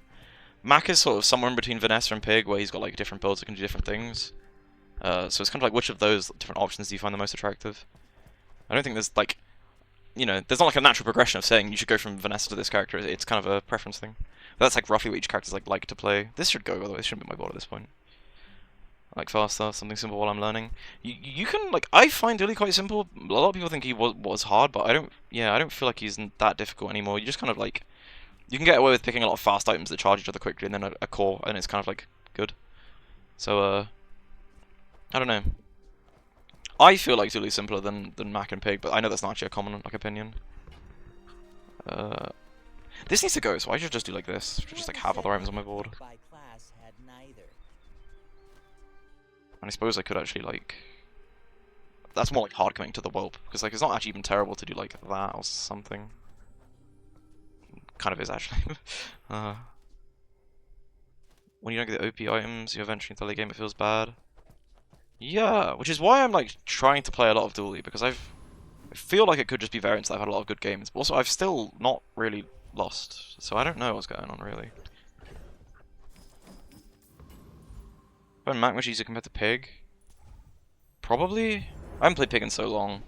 [SPEAKER 1] Mac is sort of somewhere in between Vanessa and Pig, where he's got like different builds that can do different things. So it's kind of like, which of those different options do you find the most attractive? I don't think there's like, you know, there's not like a natural progression of saying you should go from Vanessa to this character. It's kind of a preference thing. But that's like roughly what each character's like to play. This should go, by the way. This shouldn't be my board at this point. Like faster, something simple while I'm learning. You can like, I find Dilly quite simple. A lot of people think he was hard, but I don't. Yeah, I don't feel like he's that difficult anymore. You just kind of like, you can get away with picking a lot of fast items that charge each other quickly, and then a core, and it's kind of like good. So I don't know. I feel like Zulu's simpler than Mac and Pig, but I know that's not actually a common like opinion. This needs to go, so I should just do like this. Just like have other items on my board.
[SPEAKER 7] By class had neither.
[SPEAKER 1] And I suppose I could actually like. That's more like hard committing to the whelp, because like it's not actually even terrible to do like that or something. Kind of is actually. When you don't get the OP items, you're venturing into the late game, it feels bad. Yeah, which is why I'm like trying to play a lot of Dually, because I feel like it could just be variants that I've had a lot of good games, but also I've still not really lost, so I don't know what's going on really. But Mac much easier compared to Pig? Probably? I haven't played Pig in so long.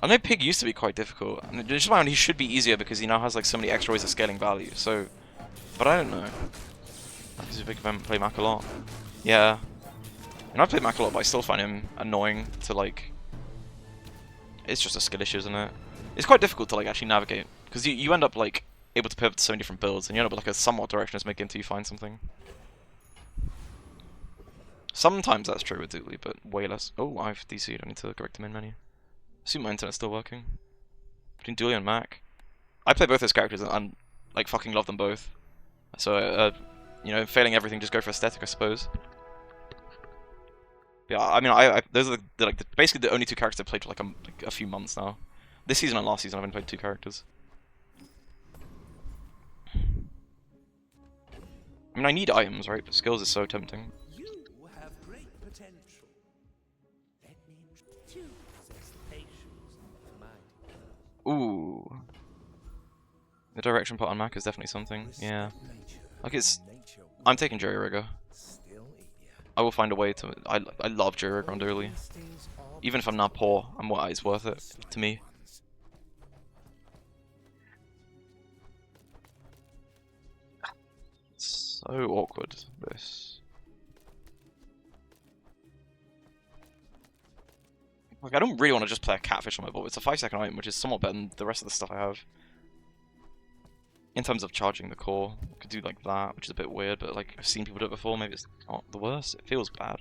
[SPEAKER 1] I know Pig used to be quite difficult, and just found he should be easier because he now has like so many extra ways of scaling value, so. But I don't know. He's a big fan, play Mac a lot. Yeah. And I've played Mac a lot, but I still find him annoying to like. It's just a skill issue, isn't it? It's quite difficult to like actually navigate, because you end up like able to pivot to so many different builds, and you end up with like a somewhat directionless make until you find something. Sometimes that's true with Dooley, but way less. Oh, I've DC'd. I need to correct the main menu. Assume my internet's still working. Between Dooley and Mac, I play both those characters and like fucking love them both. So you know, failing everything, just go for aesthetic, I suppose. Yeah, I mean, those are basically the only two characters I've played for like a few months now. This season and last season, I've only played two characters. I mean, I need items, right? But skills is so tempting.
[SPEAKER 2] You have great potential. Let me too possess patience, mighty.
[SPEAKER 1] Ooh. The direction part on Mac is definitely something. Yeah. Like it's. I'm taking Jerry Rigger. I will find a way to. I love Jerry Rigger on Dooley. Even if I'm not poor, it's worth it to me. It's so awkward, this. Like, I don't really want to just play a catfish on my board. It's a 5-second item, which is somewhat better than the rest of the stuff I have. In terms of charging the core, I could do like that, which is a bit weird, but like I've seen people do it before, maybe it's not the worst. It feels bad.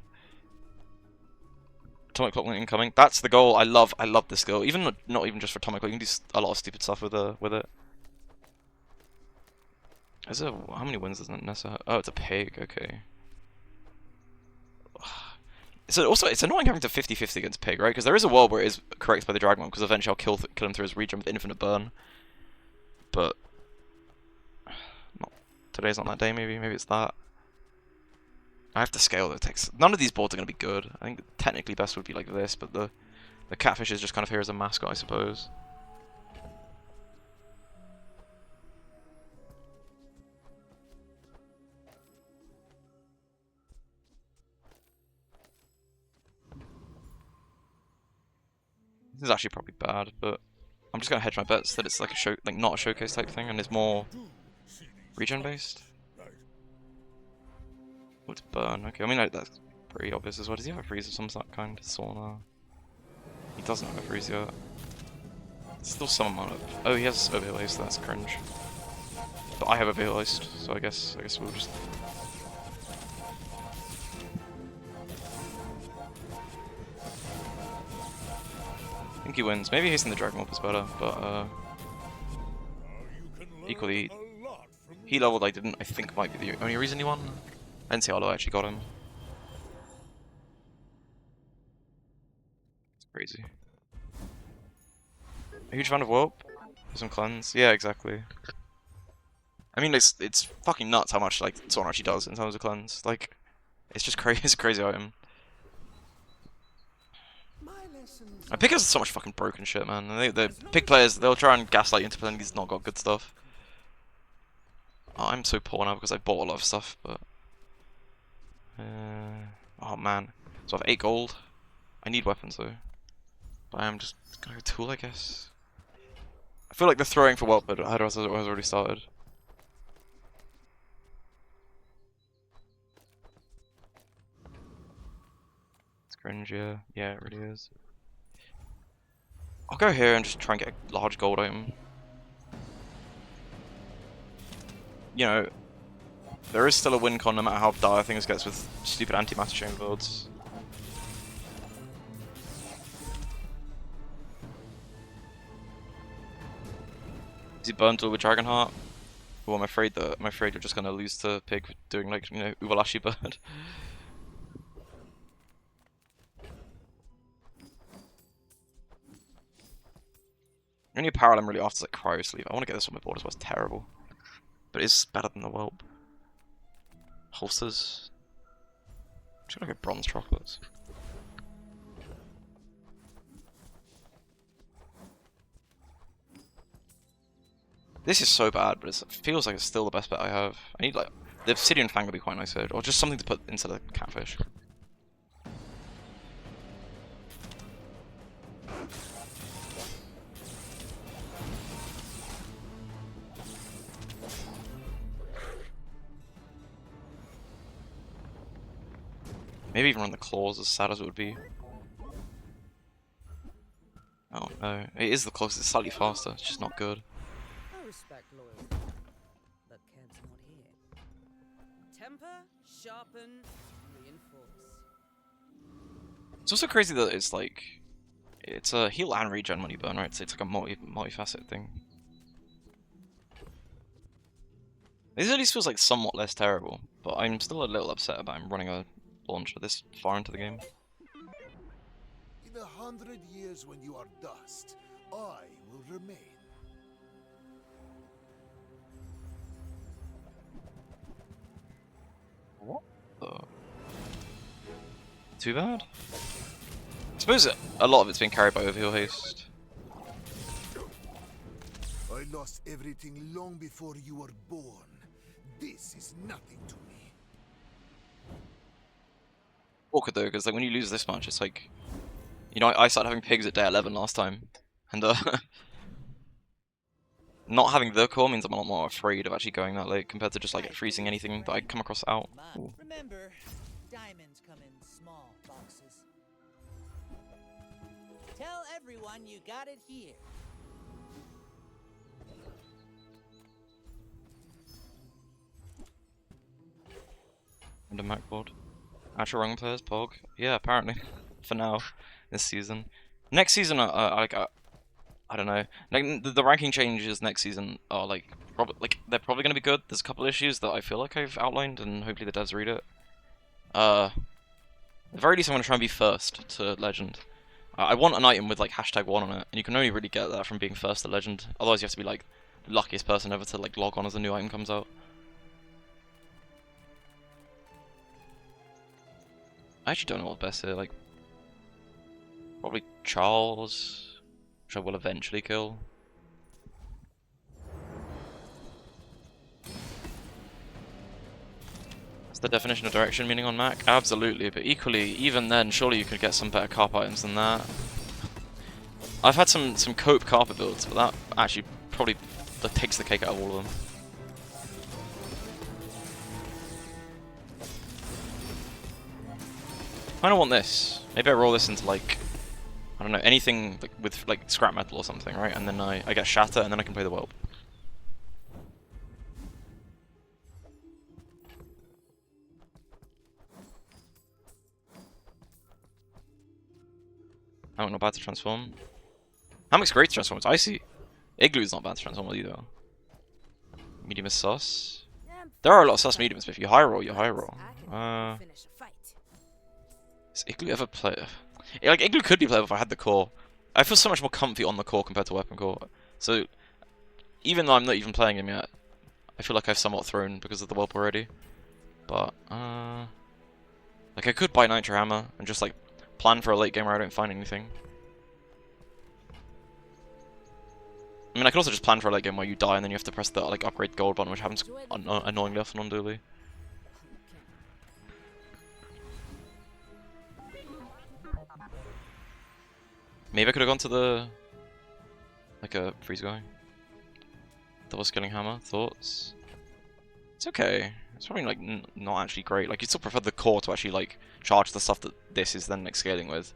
[SPEAKER 1] Atomic Clock Link incoming. That's the goal. I love this goal. Even not even just for Atomic Clock, you can do a lot of stupid stuff with it. Is there, how many wins does Nessa have? Oh, it's a pig, okay. It's annoying having to 50-50 against Pig, right? Because there is a world where it is correct by the Dragon because eventually I'll kill him through his regen with infinite burn. But not, today's not that day. Maybe it's that. I have to scale the text. None of these boards are going to be good. I think technically best would be like this, but the catfish is just kind of here as a mascot, I suppose. This is actually probably bad, but I'm just gonna hedge my bets that it's like not a showcase type thing, and it's more regen based. What's burn? Okay, I mean that's pretty obvious as well. Does he have a freeze of some kind? Sauna. He doesn't have a freeze yet. Still some amount of. Oh, he has overheal haste. That's cringe. But I have overheal haste, so I guess we'll just. I think he wins. Maybe hasting the Dragon Warp is better, but equally, he leveled I think might be the only reason he won. I didn't see how low I actually got him. It's crazy. A huge fan of Warp? For some cleanse? Yeah, exactly. I mean, it's fucking nuts how much like Sauna actually does in terms of cleanse. Like, it's just crazy. It's a crazy item. I Pig has so much fucking broken shit, man. And the Pig players, they'll try and gaslight you into pretending he's not got good stuff. Oh, I'm so poor now because I bought a lot of stuff, but... oh man. So I have 8 gold. I need weapons though. But I am just gonna go tool, I guess. I feel like the throwing for Whelp has already started. It's cringe, yeah. Yeah, it really is. I'll go here and just try and get a large gold item. You know, there is still a win con no matter how dire things gets with stupid anti-matter chain builds. Is he burned with Dragonheart? Oh, I'm afraid you're just gonna lose to Pig doing like, you know, Uvalashi bird. The only apparel I'm really after is like Cryo Sleeve. I want to get this on my board as well, it's terrible. But it's better than the Whelp. Holsters. Should I go bronze chocolates? This is so bad, but it feels like it's still the best bet I have. I need like the Obsidian Fang would be quite nice here, or just something to put into the catfish. Maybe even run the claws, as sad as it would be. Oh no, it is the claws, it's slightly faster, it's just not good.
[SPEAKER 4] I respect loyalty, but Kev's not here. Temper, sharpen, reinforce.
[SPEAKER 1] It's also crazy that it's like, it's a heal and regen money burn, right? So it's like a multifaceted thing. This at least feels like somewhat less terrible, but I'm still a little upset about him running a launcher this far into the game.
[SPEAKER 2] In 100 years when you are dust, I will remain.
[SPEAKER 1] What the? Too bad? I suppose a lot of it's been carried by overheal haste.
[SPEAKER 2] I lost everything long before you were born. This is nothing to me.
[SPEAKER 1] Awkward though, because like when you lose this much, it's like, you know, I started having pigs at day 11 last time, and not having the core means I'm a lot more afraid of actually going that late compared to just like freezing anything that I come across out. Ooh.
[SPEAKER 7] Remember, diamonds come in small boxes. Tell everyone you got it here.
[SPEAKER 1] And a Mac board. Actual wrong players, Pog. Yeah, apparently. For now, this season. Next season, I don't know. Like the ranking changes next season are like they're probably gonna be good. There's a couple issues that I feel like I've outlined, and hopefully the devs read it. the very least, I'm gonna try and be first to Legend. I want an item with like #1 on it, and you can only really get that from being first to Legend. Otherwise, you have to be like the luckiest person ever to like log on as a new item comes out. I actually don't know what best here. Like, probably Charles, which I will eventually kill. That's the definition of direction meaning on Mac? Absolutely, but equally, even then, surely you could get some better carp items than that. I've had some cope carpet builds, but that actually probably takes the cake out of all of them. I kinda want this. Maybe I roll this into like, I don't know, anything like with like scrap metal or something, right? And then I get shatter and then I can play the whelp. Oh, not bad to transform. Hammock's great to transform. It's icy. Igloo's not bad to transform with either. Medium is sus. There are a lot of sus mediums, but if you high roll, you high roll. Is Igloo ever play? Yeah, like Igloo could be playable if I had the core. I feel so much more comfy on the core compared to weapon core. So even though I'm not even playing him yet, I feel like I've somewhat thrown because of the whelp already. But like I could buy Nitro Hammer and just like plan for a late game where I don't find anything. I mean, I could also just plan for a late game where you die and then you have to press the like upgrade gold button, which happens annoyingly often on Dooley. Maybe I could have gone to the like a freeze guy. Double scaling hammer. Thoughts? It's okay. It's probably like not actually great. Like you still prefer the core to actually like charge the stuff that this is then like scaling with.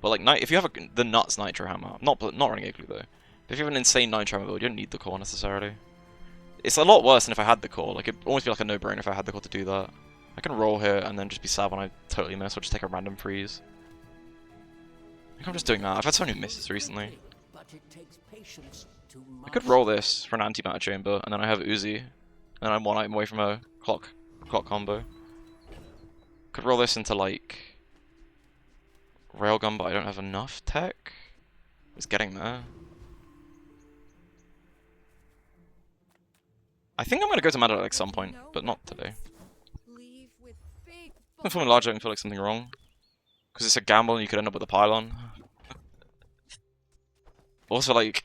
[SPEAKER 1] But like if you have the nuts nitro hammer, not running Igloo though. But if you have an insane nitro hammer build, you don't need the core necessarily. It's a lot worse than if I had the core. Like it'd almost be like a no-brainer if I had the core to do that. I can roll here and then just be sad when I totally miss, or just take a random freeze. I think I'm just doing that. I've had so many misses recently. I could roll this for an antimatter chamber, and then I have Uzi, and I'm one item away from a clock combo. Could roll this into like railgun, but I don't have enough tech. It's getting there. I think I'm gonna go to Meta at like some point, but not today. I'm feeling larger and feel like something wrong. Because it's a gamble and you could end up with a pylon. Also, like,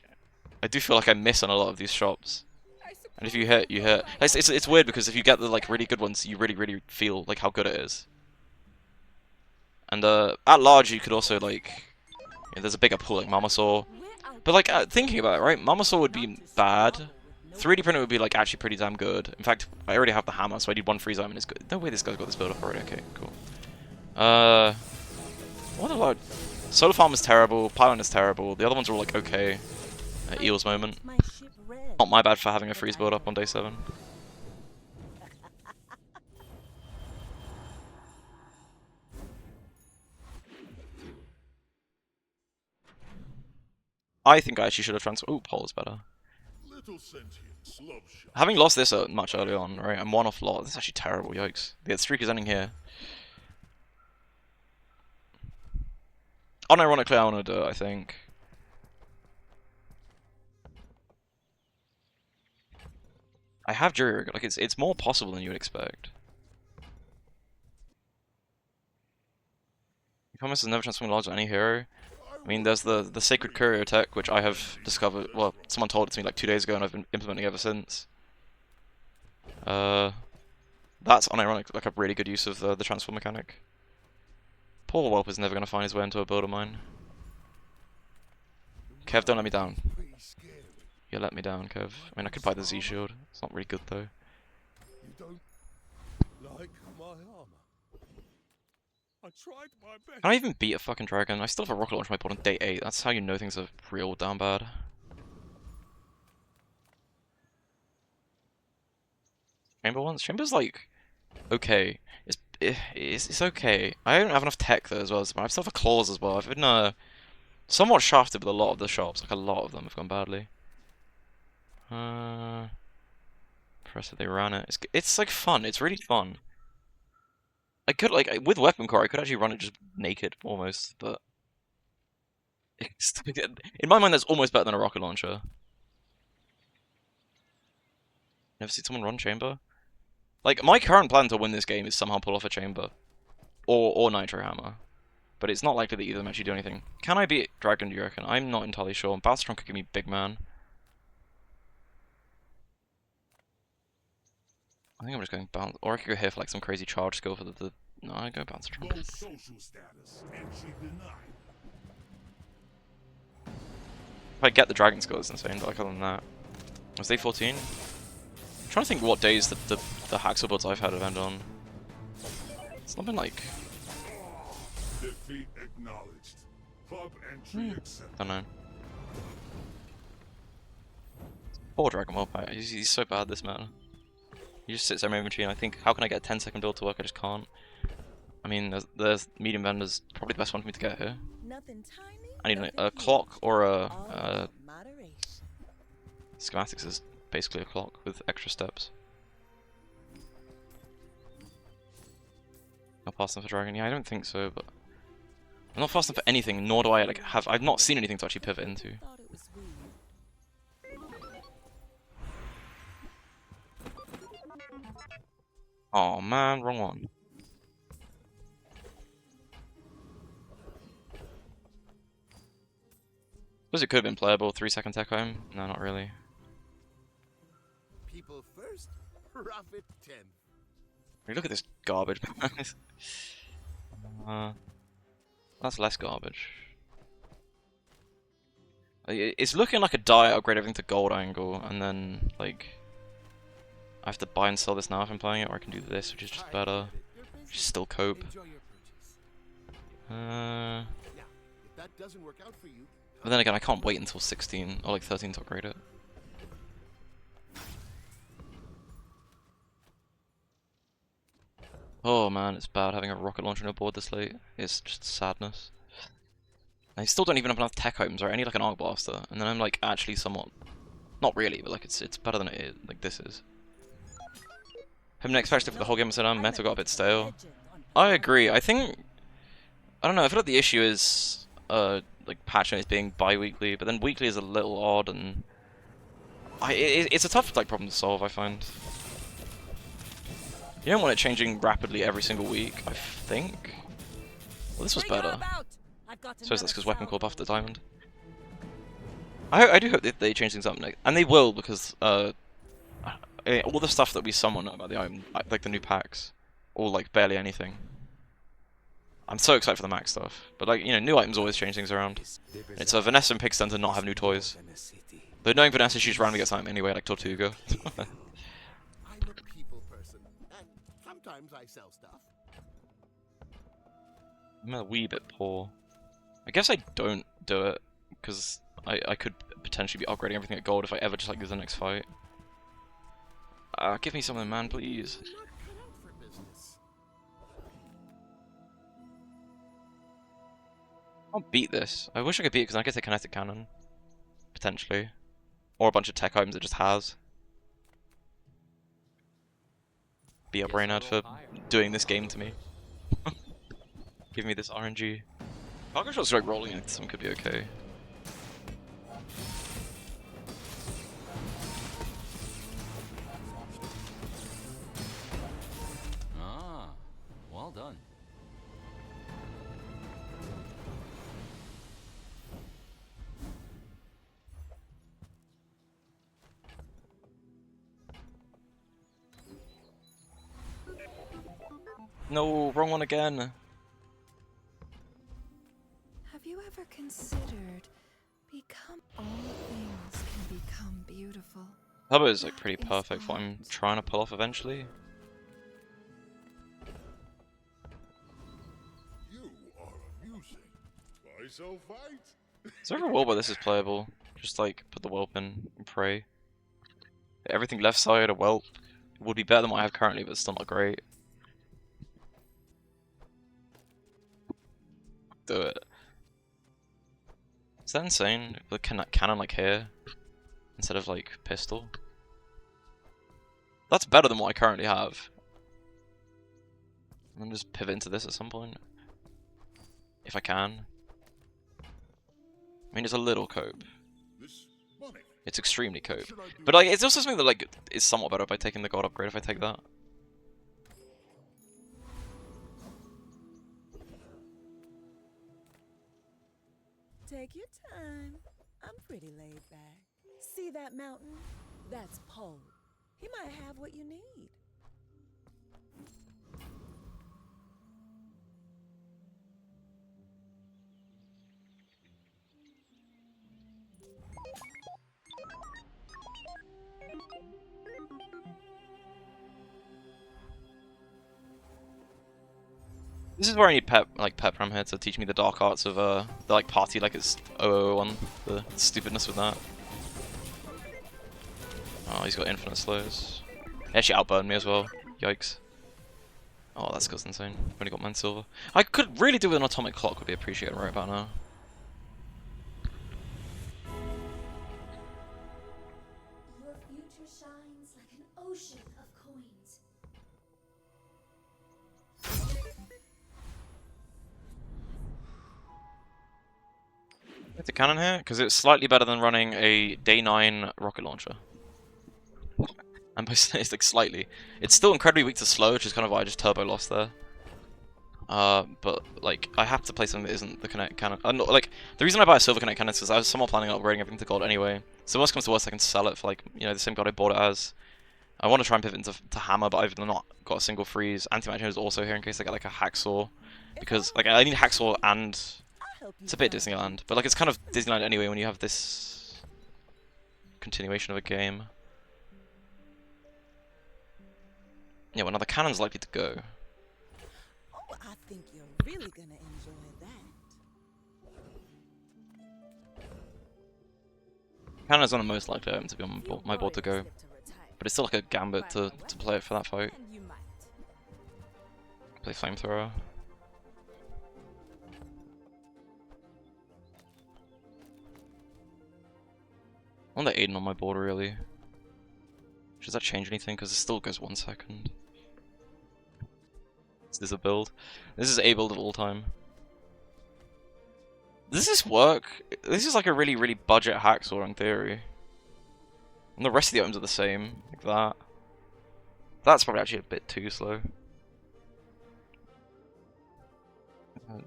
[SPEAKER 1] I do feel like I miss on a lot of these shops. And if you hit, you hit. It's weird because if you get the like really good ones, you really feel like how good it is. And at large, you could also like, there's a bigger pool like Mamasaur. But like thinking about it, right? Mamasaur would be bad. 3D printer would be like actually pretty damn good. In fact, I already have the hammer, so I need one freeze item and it's good. No way this guy's got this build up already. Okay, cool. What a lot. Solar Farm is terrible. Pylon is terrible. The other ones are all like okay. Eels moment. Not my bad for having a freeze build up on day 7. I think I actually should have transferred. Ooh, Pole is better. Having lost this much earlier on, right? I'm 1 off lot. This is actually terrible. Yikes. The streak is ending here. Unironically, I want to do it, I think. I have Jury Rig. Like, it's more possible than you would expect. You promise there's never transforming large on any hero? I mean, there's the Sacred Courier tech, which I have discovered, well, someone told it to me like 2 days ago, and I've been implementing ever since. That's unironic, like a really good use of the transform mechanic. Poor Whelp is never going to find his way into a build of mine. Kev, don't let me down. You let me down, Kev. I mean, I could buy the Z shield. It's not really good though.
[SPEAKER 2] You don't like my armor? I tried my best.
[SPEAKER 1] Can I even beat a fucking dragon? I still have a rocket launch on my board on day 8. That's how you know things are real down bad. Chamber ones? Chamber's like okay. It's okay. I don't have enough tech though as well. I still have a claws as well. I've been somewhat shafted with a lot of the shops. Like a lot of them have gone badly. Impressive they ran it. It's like fun. It's really fun. I could like with weapon core, I could actually run it just naked almost, but in my mind that's almost better than a rocket launcher. Never seen someone run chamber. Like my current plan to win this game is somehow pull off a chamber, or nitro hammer, but it's not likely that either of them actually do anything. Can I beat Dragon? Do you reckon? I'm not entirely sure. Battletron could give me big man. I think I'm just going bounce, or I could go here for like some crazy charge skill for the no, I go Battletron.
[SPEAKER 2] Low social status. Entry denied.
[SPEAKER 1] If I get the dragon skill, it's insane, but like other than that. Was day 14? I'm trying to think what days the Haxel builds I've had have ended on. It's not been like...
[SPEAKER 2] Defeat acknowledged. Club entry accepted.
[SPEAKER 1] I don't know. Poor Dragon Ball, he's so bad this meta. He just sits there in my inventory and I think, how can I get a 10-second build to work? I just can't. I mean, there's medium vendors, probably the best one for me to get here.
[SPEAKER 3] Nothing tiny.
[SPEAKER 1] I need
[SPEAKER 3] nothing
[SPEAKER 1] a
[SPEAKER 3] huge.
[SPEAKER 1] clock or
[SPEAKER 3] All
[SPEAKER 1] a
[SPEAKER 3] in moderation.
[SPEAKER 1] schematics is basically a clock with extra steps. Not fast enough for dragon? Yeah, I don't think so, but I'm not fast enough for anything, nor do I like have. I've not seen anything to actually pivot into.
[SPEAKER 3] Thought it was weird.
[SPEAKER 1] Oh man, wrong one. Suppose it could have been playable. 3-second tech home? No, not really.
[SPEAKER 2] People first, profit 10.
[SPEAKER 1] Hey, look at this garbage. That's less garbage. It's looking like a die upgrade everything to gold angle, and then like I have to buy and sell this now if I'm playing it, or I can do this, which is just better. Which is still cope.
[SPEAKER 2] That doesn't work out for you.
[SPEAKER 1] But then again, I can't wait until 16 or like 13 to upgrade it. Oh man, it's bad having a rocket launcher on a board this late. It's just sadness. I still don't even have enough tech items, right? I need like an arc blaster, and then I'm like actually somewhat, not really, but like it's better than it is. Like this is. Having an expectation for the whole game said I'm meta got a bit stale. I agree. I think I don't know. I feel like the issue is like patch notes being bi-weekly, but then weekly is a little odd, and it's a tough like problem to solve. I find. You don't want it changing rapidly every single week, I think. Well, this was better. So that's because Weapon Core buffed the diamond. I do hope that they change things up next, and they will, because all the stuff that we somewhat know about the item, like the new packs, or like barely anything. I'm so excited for the max stuff, but like, you know, new items always change things around. It's a Vanessa and Pigsten to not have new toys. But knowing Vanessa, she just randomly gets something anyway, like Tortuga.
[SPEAKER 2] I'm a people person, and sometimes I sell stuff.
[SPEAKER 1] I'm a wee bit poor. I guess I don't do it, because I could potentially be upgrading everything at gold if I ever just like do the next fight. Give me something, man, please.
[SPEAKER 2] I'm not cut out for business.
[SPEAKER 1] I'll beat this. I wish I could beat it because I get a kinetic cannon. Potentially. Or a bunch of tech items it just has. Be up Reynard for doing this game to me. Give me this RNG. Cargo shot's like rolling into some could be okay.
[SPEAKER 9] Ah, well done.
[SPEAKER 1] No, wrong one again.
[SPEAKER 8] Have you ever considered all things can become beautiful?
[SPEAKER 1] Hubba is like pretty perfect for what I'm trying to pull off eventually.
[SPEAKER 2] You are amusing. Why so fight?
[SPEAKER 1] Is there ever a world where this is playable? Just like put the whelp in and pray. Everything left side a whelp would be better than what I have currently, but it's still not great. Do it. Is that insane? The cannon like here instead of like pistol. That's better than what I currently have. And then just pivot into this at some point. If I can. I mean, it's a little cope.
[SPEAKER 2] This money.
[SPEAKER 1] It's extremely cope.
[SPEAKER 2] Should I do
[SPEAKER 1] But like, it's also something that like is somewhat better by taking the god upgrade if I take that.
[SPEAKER 3] Take your time. I'm pretty laid back. See that mountain? That's Poe. He might have what you need.
[SPEAKER 1] This is where I need Pep Ram here to teach me the dark arts of the like party like it's 0001, the stupidness with that. Oh, he's got infinite slows. He actually outburned me as well. Yikes. Oh, that skill's insane. I've only got mine silver. I could really do with an atomic clock, would be appreciated right about now.
[SPEAKER 6] Your future shines like an ocean of coins.
[SPEAKER 1] Get the cannon here, because it's slightly better than running a day 9 rocket launcher. And by it's like slightly. It's still incredibly weak to slow, which is kind of why I just turbo lost there. But like I have to play something that isn't the kinetic cannon. Like the reason I buy a silver kinetic cannon is because I was somewhat planning on upgrading everything to gold anyway. So worst comes to worst, I can sell it for like the same god I bought it as. I want to try and pivot into hammer, but I've not got a single freeze. Anti-magic is also here in case I get like a hacksaw, because like I need hacksaw and it's a bit Disneyland, but like it's kind of Disneyland anyway when you have this continuation of a game. Yeah, well now the cannon's likely to go.
[SPEAKER 3] Oh, I think you're really gonna enjoy that.
[SPEAKER 1] Cannon's one of the most likely item to be on my board to go, but it's still like a gambit to play it for that fight.
[SPEAKER 3] And you might.
[SPEAKER 1] Play flamethrower. I want the Aiden on my board really. Does that change anything? Because it still goes 1 second. Is this a build? This is a build at all time. Does this work? This is like a really, really budget hacksaw in theory. And the rest of the items are the same, like that. That's probably actually a bit too slow.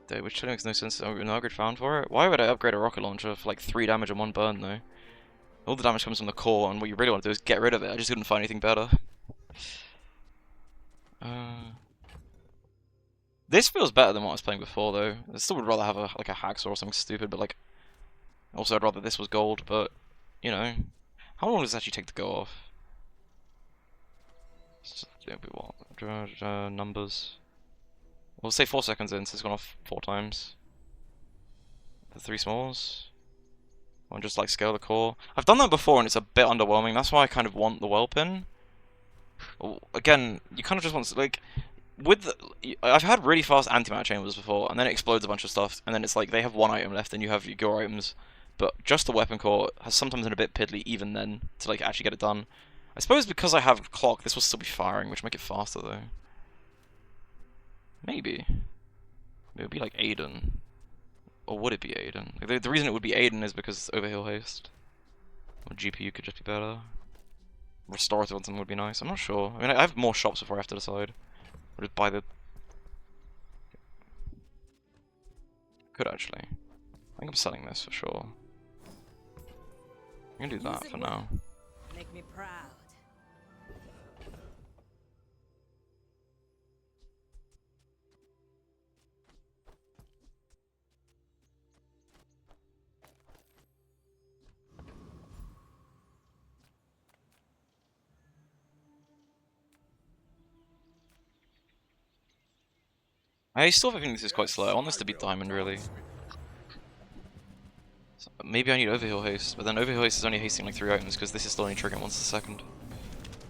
[SPEAKER 1] Which totally makes no sense. No upgrade found for it. Why would I upgrade a rocket launcher for like 3 damage and 1 burn though? All the damage comes from the core, and what you really want to do is get rid of it. I just couldn't find anything better. This feels better than what I was playing before, though. I still would rather have a hacksaw or something stupid, but like, also I'd rather this was gold. But how long does it actually take to go off? What numbers? We'll say 4 seconds in, so it's gone off 4 times. The 3 smalls. Or just like scale the core. I've done that before and it's a bit underwhelming. That's why I kind of want the well pin. Again, you kind of just want to, like, I've had really fast antimatter chambers before, and then it explodes a bunch of stuff, and then it's like they have 1 item left, and you have your items, but just the weapon core has sometimes been a bit piddly even then to like actually get it done. I suppose because I have clock, this will still be firing, which make it faster though. Maybe it would be like Aiden. Or would it be Aiden? Like, the reason it would be Aiden is because overheal haste. Or GPU could just be better. Restorative on something would be nice. I'm not sure. I mean, I have more shops before I have to decide. Or just buy the... Could actually. I think I'm selling this for sure. I'm gonna do that for now.
[SPEAKER 4] Make me proud.
[SPEAKER 1] I still think this is quite slow. I want this to be diamond, really. So maybe I need overheal haste, but then overheal haste is only hasting like 3 items because this is still only triggering once a second.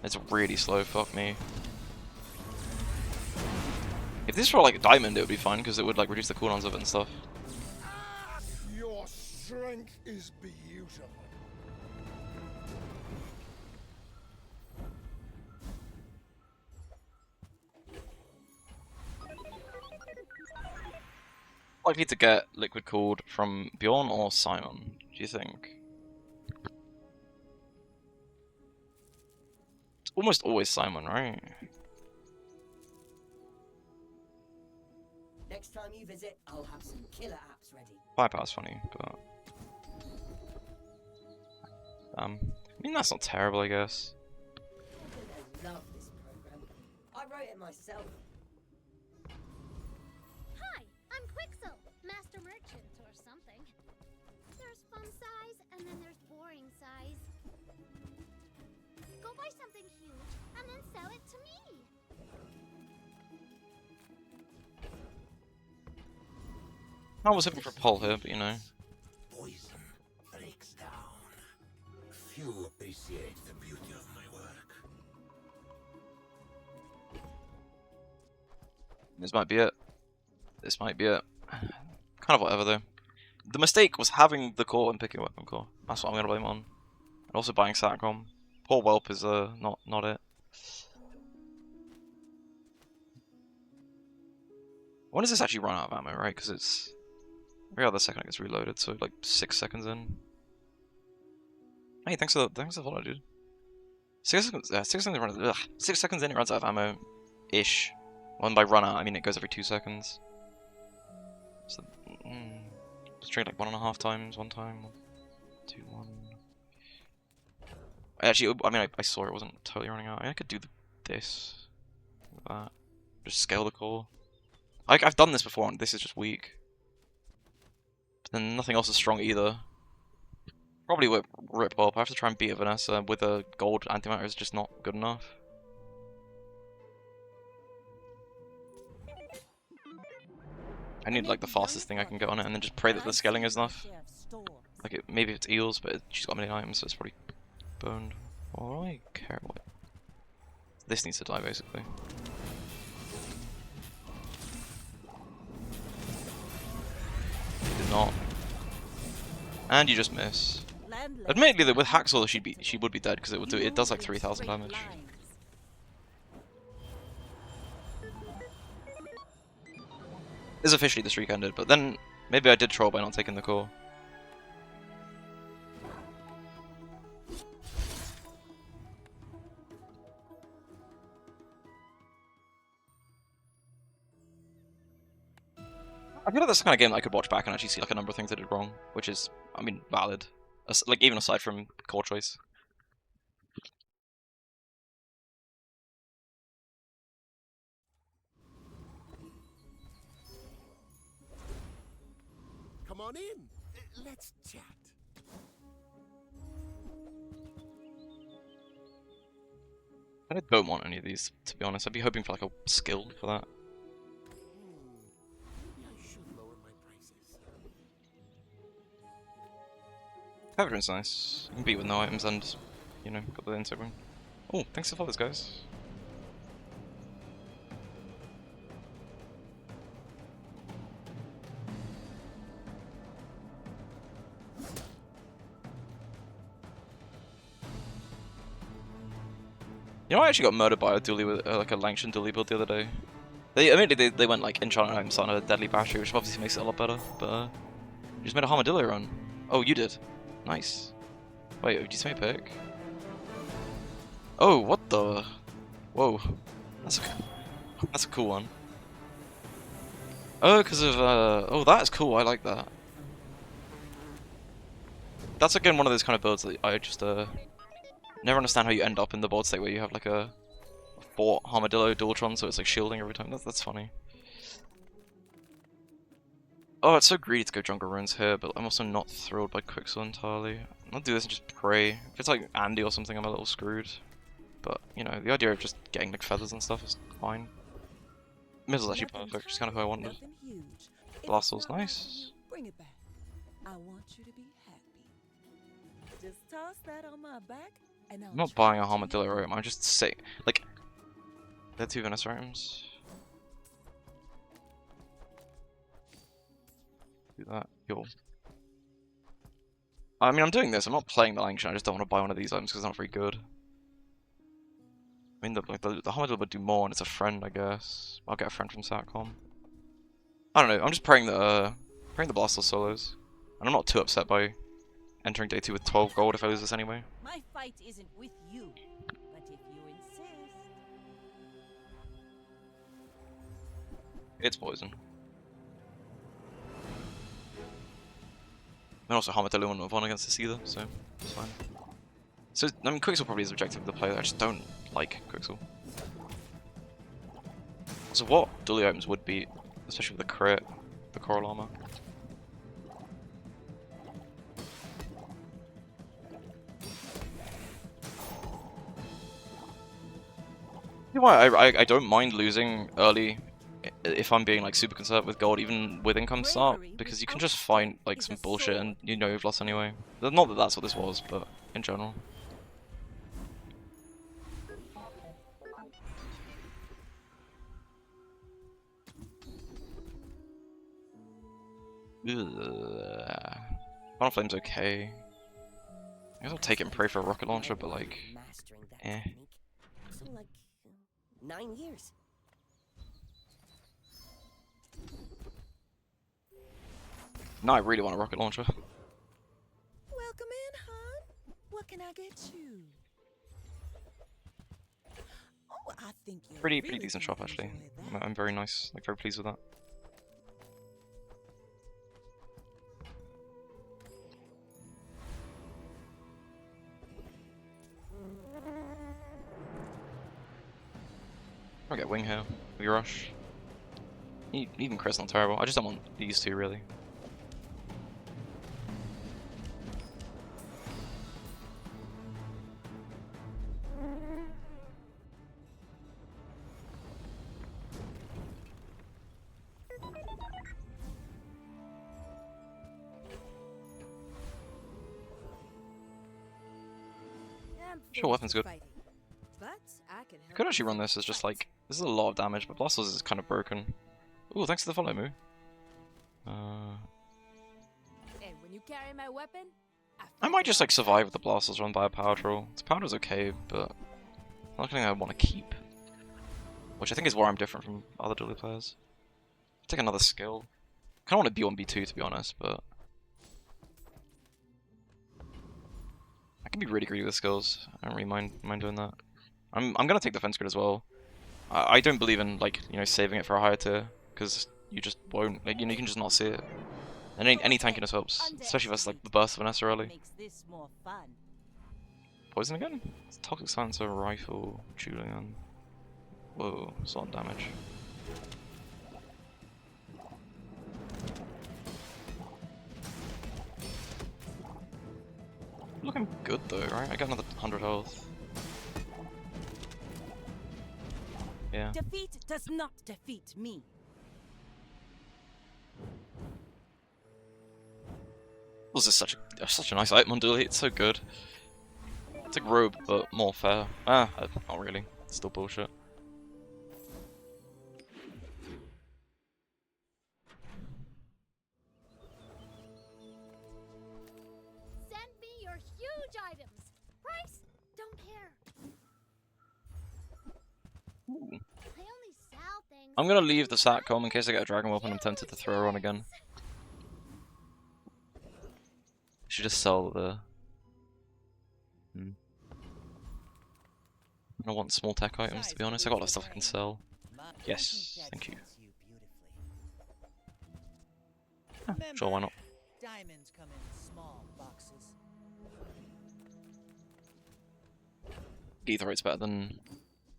[SPEAKER 1] It's really slow, fuck me. If this were like diamond, it would be fine because it would like reduce the cooldowns of it and stuff.
[SPEAKER 2] Your strength is beautiful.
[SPEAKER 1] Likely to get Liquid Cooled from Bjorn or Simon, do you think? It's almost always Simon, right?
[SPEAKER 10] Next time you visit, I'll have some killer apps ready.
[SPEAKER 1] Firepower's funny, but... I mean, that's not terrible, I guess.
[SPEAKER 10] I love this program. I wrote it myself.
[SPEAKER 6] Hi, I'm Quixel, Master Merchant or something. There's fun size, and then there's boring size. Go buy something huge, and then sell it to me.
[SPEAKER 1] I was hoping for a poll here, but you know.
[SPEAKER 2] Poison breaks down. Few appreciate the beauty of my work.
[SPEAKER 1] This might be it. This might be it. Kind of whatever though. The mistake was having the core and picking a weapon core. That's what I'm gonna blame on. And also buying Satcom. Poor Whelp is not it. When does this actually run out of ammo, right? Because it's every other second it gets reloaded, so like 6 seconds in. Hey, thanks for the follow, dude. 6 seconds. 6 seconds. 6 seconds in, it runs out of ammo, ish. When by run out, I mean it goes every 2 seconds. So, let's trade like 1.5 times, 1 time, 2, 1. Actually, I mean, I saw it wasn't totally running out. I mean, I could do this, like that. Just scale the core. I've done this before, and this is just weak. But then nothing else is strong either. Probably would rip up. I have to try and beat a Vanessa with a gold antimatter is just not good enough. I need like the fastest thing I can get on it, and then just pray that the scaling is enough. Like maybe it's eels, but she's got many items, so it's probably boned. What do I care about? This needs to die basically. Did not. And you just miss. Admittedly, that with Hacksaw she would be dead because it does like 3,000 damage. Is officially the streak ended, but then maybe I did troll by not taking the core. I feel like that's the kind of game that I could watch back and actually see like a number of things I did wrong, which is, I mean, valid. Like even aside from core choice.
[SPEAKER 2] Come on in. Let's chat.
[SPEAKER 1] I don't want any of these, to be honest. I'd be hoping for like a skill for that.
[SPEAKER 2] Maybe I should lower my prices.
[SPEAKER 1] Everyone's nice. You can beat with no items and, you know, got the insect room. Oh, thanks for follows, guys. You know, I actually got murdered by a dually with like a Langshan dually build the other day. They went like enchanted items on a deadly battery, which obviously makes it a lot better. But you just made a armadillo run. Oh, you did. Nice. Wait, did you see me pick? Oh, what the? Whoa, that's a cool one. Oh, because of oh, that is cool. I like that. That's again one of those kind of builds that I just never understand how you end up in the board state where you have like a 4 Armadillo Dualtron, so it's like shielding every time. That's funny. Oh, it's so greedy to go Jungle Ruins here, but I'm also not thrilled by Quixel entirely. I'll do this and just pray. If it's like Andy or something, I'm a little screwed. But, you know, the idea of just getting like feathers and stuff is fine. Missile's actually perfect, just kind of who I wanted. Blast Soul's nice.
[SPEAKER 3] Bring it back. I want you to be happy. Just toss that on my back, and
[SPEAKER 1] I'm not buying a Armadillo item, I'm just saying, like, they're 2 Vanessa items. Do that, yo. I mean, I'm doing this, I'm not playing the Langshan, I just don't want to buy one of these items because it's not very good. I mean, the Armadillo would do more and it's a friend, I guess. I'll get a friend from Satcom. I don't know. I'm just praying the Blastoise solos, and I'm not too upset by entering day 2 with 12 gold if I lose this anyway.
[SPEAKER 5] My fight isn't with you, but if you insist.
[SPEAKER 1] It's poison. And also Hamadeli wouldn't have won against this either, so it's fine. So, I mean, Quixel probably is objective of the play. I just don't like Quixel. So what Dually items would beat, especially with the crit, the Coral Armor? You know what, I don't mind losing early if I'm being like super conservative with gold, even with income start, because you can just find like some bullshit and you know you've lost anyway. Not that that's what this was, but in general. Final Flame's okay. I guess I'll take it and pray for a rocket launcher, but like,
[SPEAKER 10] Mastering that
[SPEAKER 1] eh.
[SPEAKER 10] technique. So like 9 years.
[SPEAKER 1] No, I really want a rocket launcher.
[SPEAKER 3] Welcome in, hon. What can I get you? Oh, I think you're
[SPEAKER 1] Pretty
[SPEAKER 3] really
[SPEAKER 1] decent
[SPEAKER 3] gonna
[SPEAKER 1] shop actually.
[SPEAKER 3] enjoy that.
[SPEAKER 1] I'm very nice, like very pleased with that. I'll get Wing here. We rush. Even Chris not terrible. I just don't want these two really. Sure, weapon's good. I could actually run this as just like, this is a lot of damage, but Blastoise is kind of broken. Ooh, thanks to the follow move.
[SPEAKER 8] And when you carry my weapon,
[SPEAKER 1] I might just like survive with the Blastoise run by a Power Troll. Its Power is okay, but not something I want to keep. Which I think is where I'm different from other Dually players. Take another skill. Kind of want to B1, B2 to be honest, but I can be really greedy with skills. I don't really mind doing that. I'm gonna take the Fence Grid as well. I don't believe in like, you know, saving it for a higher tier, because you just won't, like, you know, you can just not see it. And any tankiness helps, especially if it's like the burst of Vanessa early.
[SPEAKER 5] Makes this more fun.
[SPEAKER 1] Poison again? It's Toxic Silencer, Rifle, Julian. Whoa, it's a lot of damage. Looking good though, right? I got another 100 health. Yeah.
[SPEAKER 5] Defeat does not defeat me.
[SPEAKER 1] This is such a nice item on Dually, it's so good. It's like Robe, but more fair. Not really. It's still bullshit.
[SPEAKER 6] Send me your huge items. Price? Don't care.
[SPEAKER 1] Ooh.
[SPEAKER 6] I only sell things.
[SPEAKER 1] I'm gonna leave the Satcom in case I get a Dragon Weapon. I'm tempted to throw her on again. Should just sell the... I want small tech items, to be honest. I got a lot of stuff I can sell. Yes, thank you. Sure, why not?
[SPEAKER 7] Diamonds come in small boxes.
[SPEAKER 1] Ether rate's better than...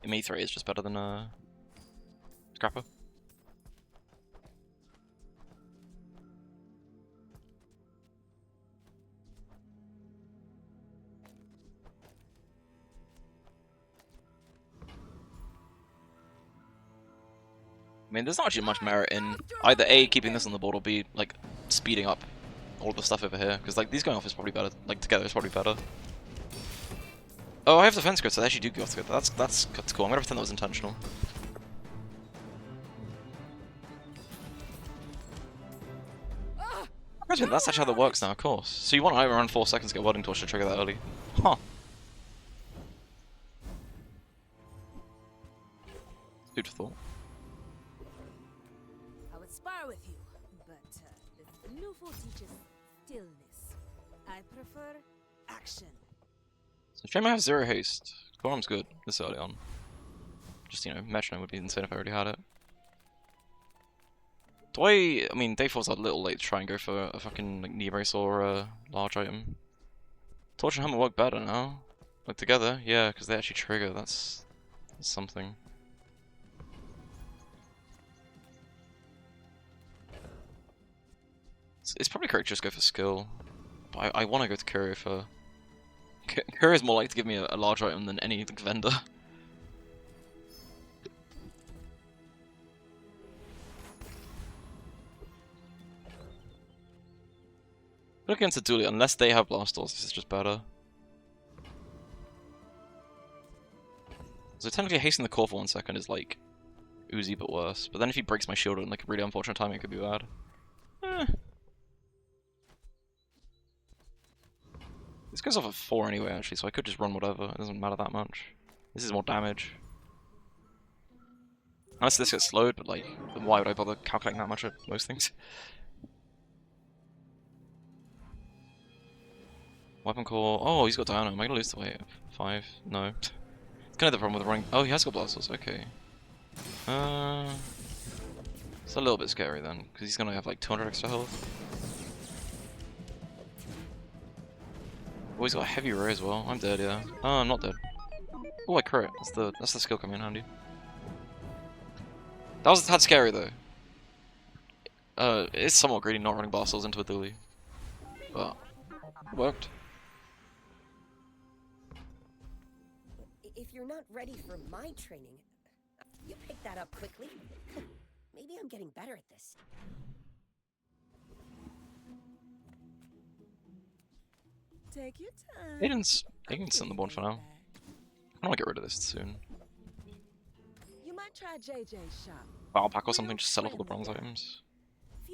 [SPEAKER 1] Ether rate is just better than Scrapper. I mean, there's not actually much merit in either A, keeping this on the board, or B, like, speeding up all of the stuff over here, because like these going off is probably better, like together is probably better. Oh, I have defense grid, so they actually do go off together. That's cool. I'm gonna pretend that was intentional. That's actually how that works now, of course. So you want to around 4 seconds to get Welding Torch to trigger that early. Huh. Food for thought.
[SPEAKER 5] would spar with you, but the new fool teaches stillness. I prefer action.
[SPEAKER 1] So Shame I have 0 haste. Quorum's good this early on. Just, you know, Metronome would be insane if I already had it. I mean, day 4's a little late to try and go for a fucking like, knee brace or a large item. Torch and Hammer work better now. Like together, yeah, because they actually trigger, that's something. It's probably correct to just go for skill. But I want to go to Curio for... Curio's more likely to give me a large item than any like, vendor. Look into Dooley, unless they have Blast Doors, this is just better. So technically hastening the core for 1 second is like Uzi but worse. But then if he breaks my shield in like a really unfortunate timing, it could be bad. This goes off at 4 anyway actually, so I could just run whatever, it doesn't matter that much. This is more damage. Unless this gets slowed, but like, why would I bother calculating that much at most things? Weapon core. Oh, he's got Diana. Am I gonna lose the weight? 5? No. It's kind of the problem with running. Oh, he has got Blasters. Okay. It's a little bit scary then, because he's gonna have like 200 extra health. Oh, he's got a heavy ray as well. I'm dead, yeah. Oh, I'm not dead. Oh, I crit. That's the skill coming in handy. That was a tad scary though. It's somewhat greedy not running Blasters into a dually, but it worked.
[SPEAKER 10] If you're not ready for my training, you pick that up quickly. Maybe I'm getting better at this.
[SPEAKER 3] Take your time.
[SPEAKER 1] Aiden's on the board for now. I want to get rid of this soon.
[SPEAKER 3] You might try JJ's shop.
[SPEAKER 1] Battle pack or something, just sell off all the bronze items.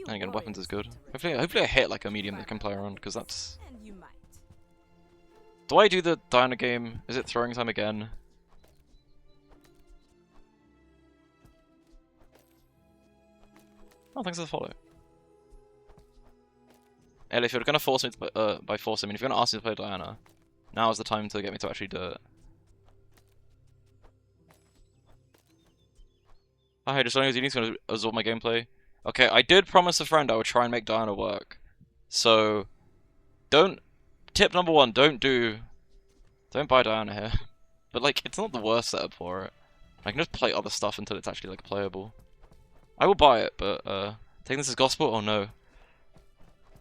[SPEAKER 1] And again, weapons is good. Hopefully I hit like a medium that can play around, because that's...
[SPEAKER 3] And you might.
[SPEAKER 1] Do I do the Diana game? Is it throwing time again? Oh, thanks for the follow. Ellie, if you're gonna force me to, by force, I mean, if you're gonna ask me to play Diana, now is the time to get me to actually do it. Oh, hey, just as long as you need to absorb my gameplay. Okay, I did promise a friend I would try and make Diana work. So, tip number 1, don't buy Diana here. But like, it's not the worst setup for it. I can just play other stuff until it's actually like playable. I will buy it, but taking this as gospel? Oh no.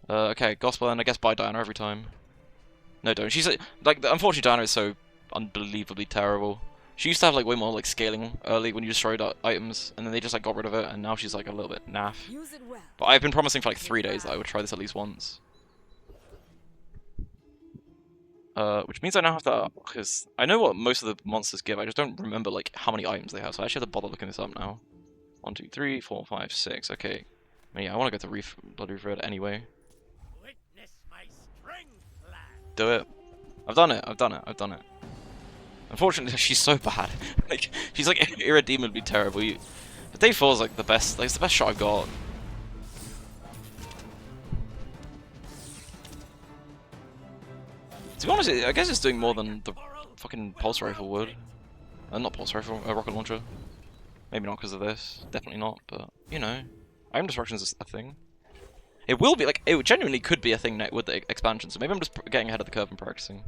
[SPEAKER 1] Okay, gospel, and I guess buy Diana every time. No, don't. She's like, unfortunately, Diana is so unbelievably terrible. She used to have like way more like scaling early when you destroyed items, and then they just like got rid of it, and now she's like a little bit naff.
[SPEAKER 3] Use it well.
[SPEAKER 1] But I've been promising for like 3 days that I would try this at least once. Which means I now have to, because I know what most of the monsters give, I just don't remember like how many items they have, so I actually have to bother looking this up now. 1, 2, 3, 4, 5, 6. Okay. I mean, yeah, I want to go to Blood Reef Red anyway.
[SPEAKER 2] Witness my strength, lad.
[SPEAKER 1] Do it. I've done it. I've done it. I've done it. Unfortunately, she's so bad. Like, she's like irredeemably terrible. But day 4 is like the best. Like, it's the best shot I've got. To be honest, I guess it's doing more than the fucking pulse rifle would. Not pulse rifle, rocket launcher. Maybe not because of this. Definitely not. But you know, item destruction is a thing. It will be like it genuinely could be a thing with the expansion. So maybe I'm just getting ahead of the curve and practicing.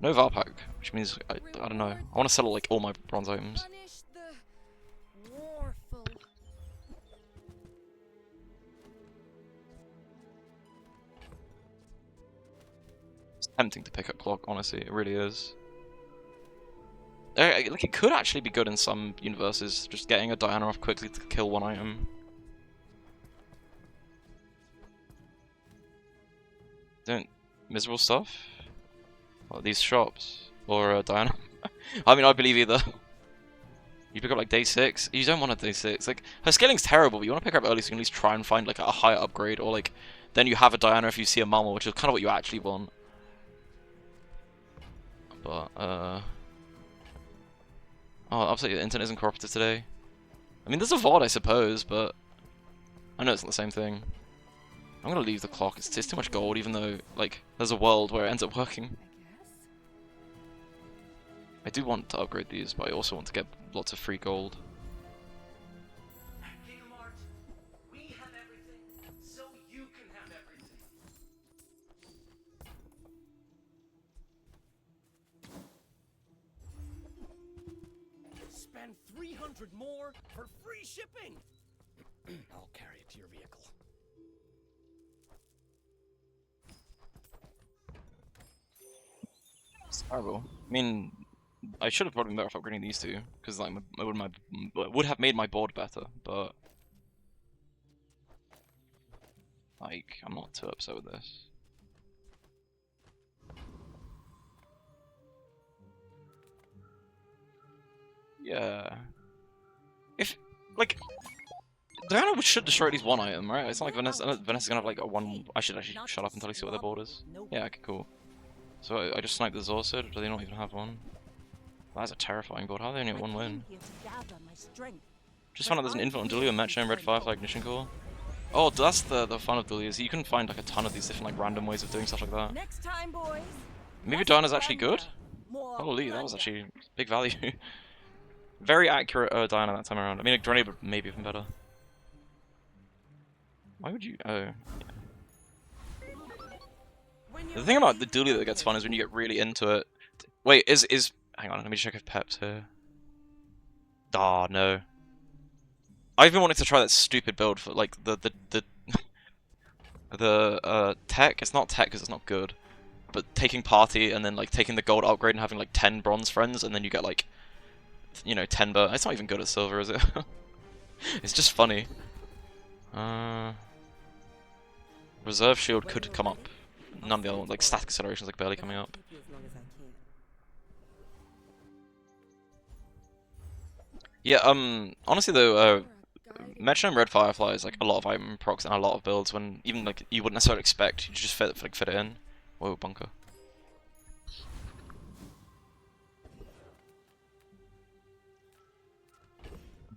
[SPEAKER 1] No Val pack, which means I don't know. I want to sell like all my bronze items.
[SPEAKER 8] Punish the warful.
[SPEAKER 1] It's tempting to pick up clock, honestly, it really is. Like it could actually be good in some universes, just getting a Diana off quickly to kill 1 item. Don't miserable stuff? What, these shops? Or Diana? I mean, I believe either. You pick up like day 6. You don't want a day 6. Like, her scaling's terrible, but you want to pick her up early so you can at least try and find like a higher upgrade, or like then you have a Diana if you see a Mama, which is kind of what you actually want. But oh, upset your internet isn't cooperative today. I mean, there's a VOD, I suppose, but I know it's not the same thing. I'm gonna leave the clock. It's too much gold, even though, like, there's a world where it ends up working. I do want to upgrade these, but I also want to get lots of free gold.
[SPEAKER 11] We have everything, so you can have everything.
[SPEAKER 2] Spend 300 more for free shipping. I'll carry it to your vehicle.
[SPEAKER 1] It's terrible. I mean, I should have probably been better off upgrading these two, because like would have made my board better, but like I'm not too upset with this. Yeah. If like Diana should destroy at least one item, right? It's not like Vanessa's gonna have like a one. I should actually shut up until I see what their board is. Yeah, okay, cool. So I just sniped the Zorsud, do they not even have one? That's a terrifying board. How are they only at one win? Just found out there's an infinite on Dulia, Metronome, Red Firefly, Ignition Core. Oh, that's the fun of Dulia, is you can find like a ton of these different like random ways of doing stuff like that.
[SPEAKER 3] Next time, boys.
[SPEAKER 1] Maybe Diana's actually good? Holy, that was actually big value. Very accurate Diana that time around. I mean, Grenade would maybe even better. Why would you? Oh. The thing about the dually that gets fun is when you get really into it. Wait, hang on, let me check if Pep's here. Ah, no. I've been wanting to try that stupid build for like the tech. It's not tech because it's not good, but taking party and then like taking the gold upgrade and having like 10 bronze friends and then you get like, you know, 10 but it's not even good at silver, is it? It's just funny. Reserve shield could come up. None of the other ones, like static acceleration's like barely coming up. Yeah, honestly though, Metronome Red Firefly is like a lot of item procs and a lot of builds when even like you wouldn't necessarily expect, you just fit it in. Whoa, bunker.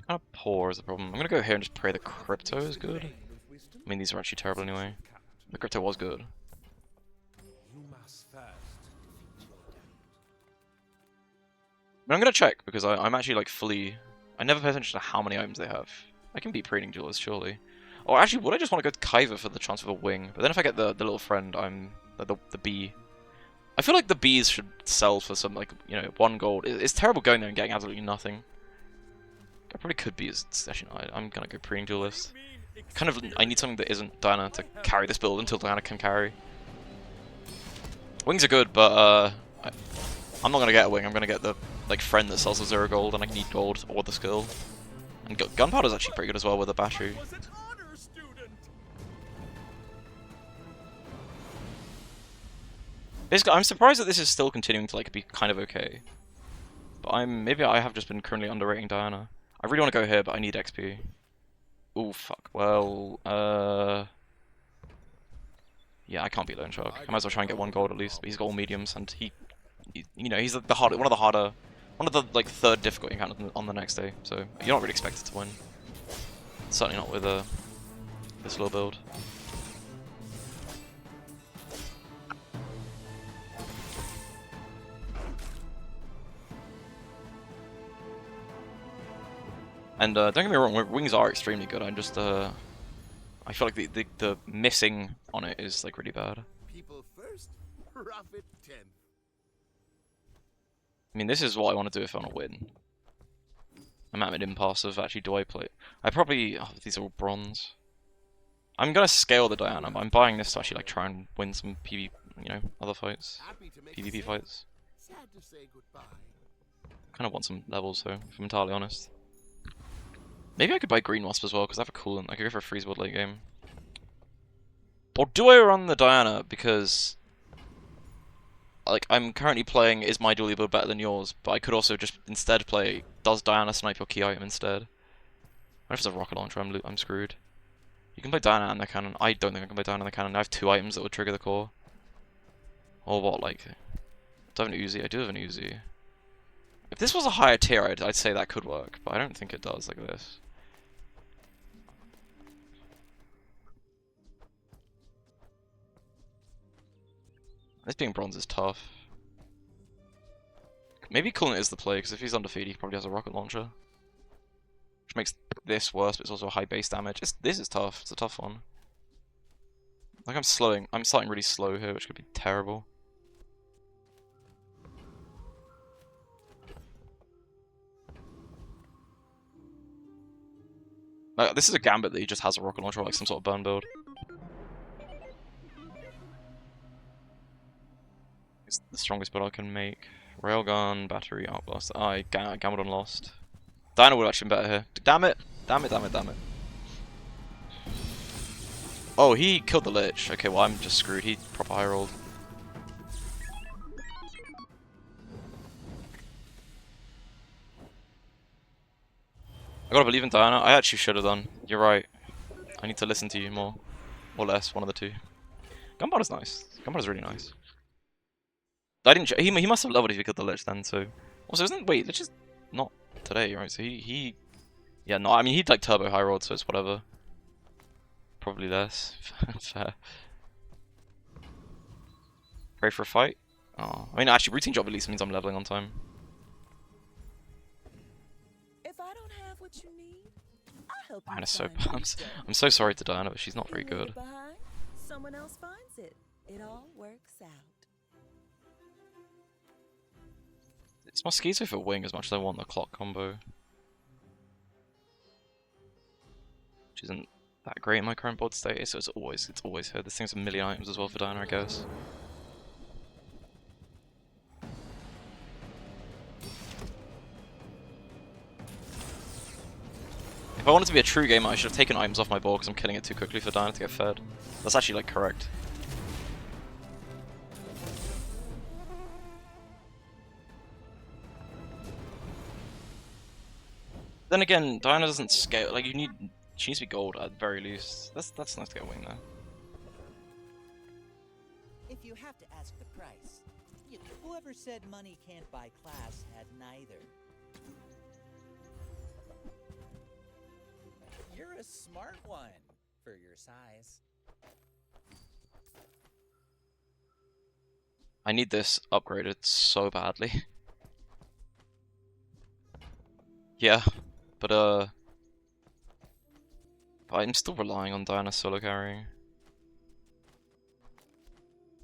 [SPEAKER 1] Kind of poor is the problem. I'm gonna go here and just pray the crypto is good. I mean, these are actually terrible anyway. The crypto was good. But I'm gonna check because I'm actually like fully. I never pay attention to how many items they have. I can beat Praeting Duelist surely. Or actually, would I just want to go to Kyver for the chance of a wing? But then if I get the little friend, I'm the bee. I feel like the bees should sell for some like 1 gold. It's terrible going there and getting absolutely nothing. I probably could be as actually no, I'm gonna go Praeting Duelist. Kind of, I need something that isn't Diana to carry this build until Diana can carry. Wings are good, but I'm not gonna get a wing. I'm gonna get the like friend that sells for 0 gold, and I need gold or the skill. And gunpowder's actually pretty good as well with a battery. Basically, I'm surprised that this is still continuing to like be kind of okay. But maybe I have just been currently underrating Diana. I really want to go here, but I need XP. Oh fuck. Well, yeah, I can't beat Lone Shark. I might as well try and get 1 gold at least. But he's got all mediums, and he's one of the like 3rd difficult encounters on the next day. So you're not really expected to win. Certainly not with this little build. And don't get me wrong, wings are extremely good. I feel like the missing on it is like really bad.
[SPEAKER 2] People first, profit 10.
[SPEAKER 1] I mean, this is what I want to do if I want to win. I'm at an impasse of actually, do I play? I probably these are all bronze. I'm gonna scale the Diana, but I'm buying this to actually like try and win some other fights, PvP fights.
[SPEAKER 2] Sad to say goodbye.
[SPEAKER 1] Kind of want some levels though, if I'm entirely honest. Maybe I could buy Green Wasp as well, because I have a coolant. I could go for a freeze board late game. Or do I run the Diana, because like I'm currently playing is my dually build better than yours, but I could also just instead play does Diana snipe your key item instead? What if it's a rocket launcher? I'm screwed. You can play Diana and the cannon. I don't think I can play Diana and the cannon. I have 2 items that would trigger the core. Or what, like, do I have an Uzi? I do have an Uzi. If this was a higher tier, I'd say that could work, but I don't think it does like this. This being bronze is tough. Maybe Cullen is the play, because if he's undefeated, he probably has a rocket launcher. Which makes this worse, but it's also high base damage. This is tough. It's a tough one. Like I'm starting really slow here, which could be terrible. Like, this is a Gambit that he just has a rocket launcher, or like some sort of burn build. It's the strongest build I can make. Railgun, battery, outblast. I gambled on lost. Diana would have actually been better here. Damn it! Damn it, damn it, damn it. Oh, he killed the Lich. Okay, well, I'm just screwed. He proper high rolled. I gotta believe in Diana. I actually should have done. You're right. I need to listen to you more. Or less, one of the two. Gunpowder's nice. Gunpowder's really nice. I didn't. He must have leveled if he killed the Lich then, so. Also, wait, Lich is not today, right? So he. Yeah, no, I mean, he'd like turbo high rolled, so it's whatever. Probably less. Fair. Ready for a fight? Oh, I mean, actually, routine job at least means I'm leveling on time.
[SPEAKER 3] If I don't have what you need, I'll help you
[SPEAKER 1] Diana's so
[SPEAKER 3] find
[SPEAKER 1] pumped.
[SPEAKER 3] it.
[SPEAKER 1] I'm so sorry to Diana, but she's not very
[SPEAKER 3] You leave
[SPEAKER 1] good.
[SPEAKER 3] it behind, someone else finds it. It all works out.
[SPEAKER 1] It's my schizo for wing as much as I want the clock combo. Which isn't that great in my current board state, so it's always here. This thing's a million items as well for Diana, I guess. If I wanted to be a true gamer, I should have taken items off my board because I'm killing it too quickly for Diana to get fed. That's actually like correct. Then again, Diana doesn't scale. Like she needs to be gold at the very least. That's nice to get a wing there.
[SPEAKER 7] If you have to ask the price, whoever said money can't buy class had neither.
[SPEAKER 12] You're a smart one for your size.
[SPEAKER 1] I need this upgraded so badly. Yeah, but I'm still relying on Diana solo carrying.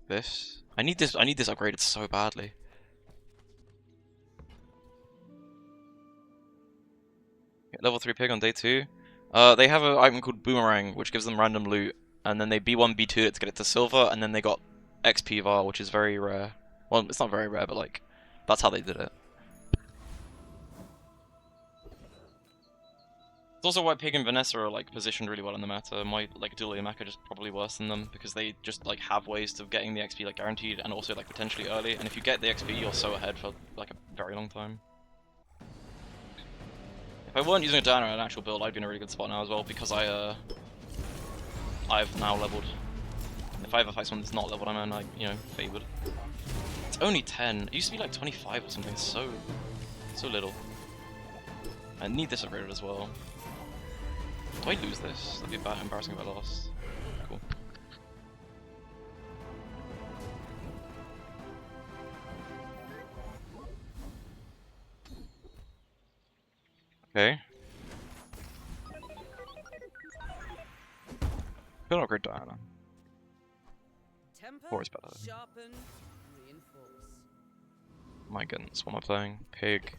[SPEAKER 1] This. I need this upgraded so badly. Level 3 pig on day 2. They have an item called Boomerang, which gives them random loot, and then they B1, B2 it to get it to silver, and then they got XP VAR, which is very rare. Well, it's not very rare, but like, that's how they did it. It's also why Pig and Vanessa are like positioned really well in the meta. My like Duelie and Mac are just probably worse than them because they just like have ways of getting the XP like guaranteed and also like potentially early. And if you get the XP, you're so ahead for like a very long time. If I weren't using a Diana in an actual build, I'd be in a really good spot now as well because I've now leveled. If I ever fight someone that's not leveled, I'm like favored. It's only 10. It used to be like 25 or something. So little. I need this upgraded as well. Do I lose this? That'd be bad, embarrassing if I lost. Cool. Okay. Good upgrade Diana.
[SPEAKER 4] Temper,
[SPEAKER 1] Always better.
[SPEAKER 4] sharpen, reinforce.
[SPEAKER 1] My goodness, what am I playing? Pig.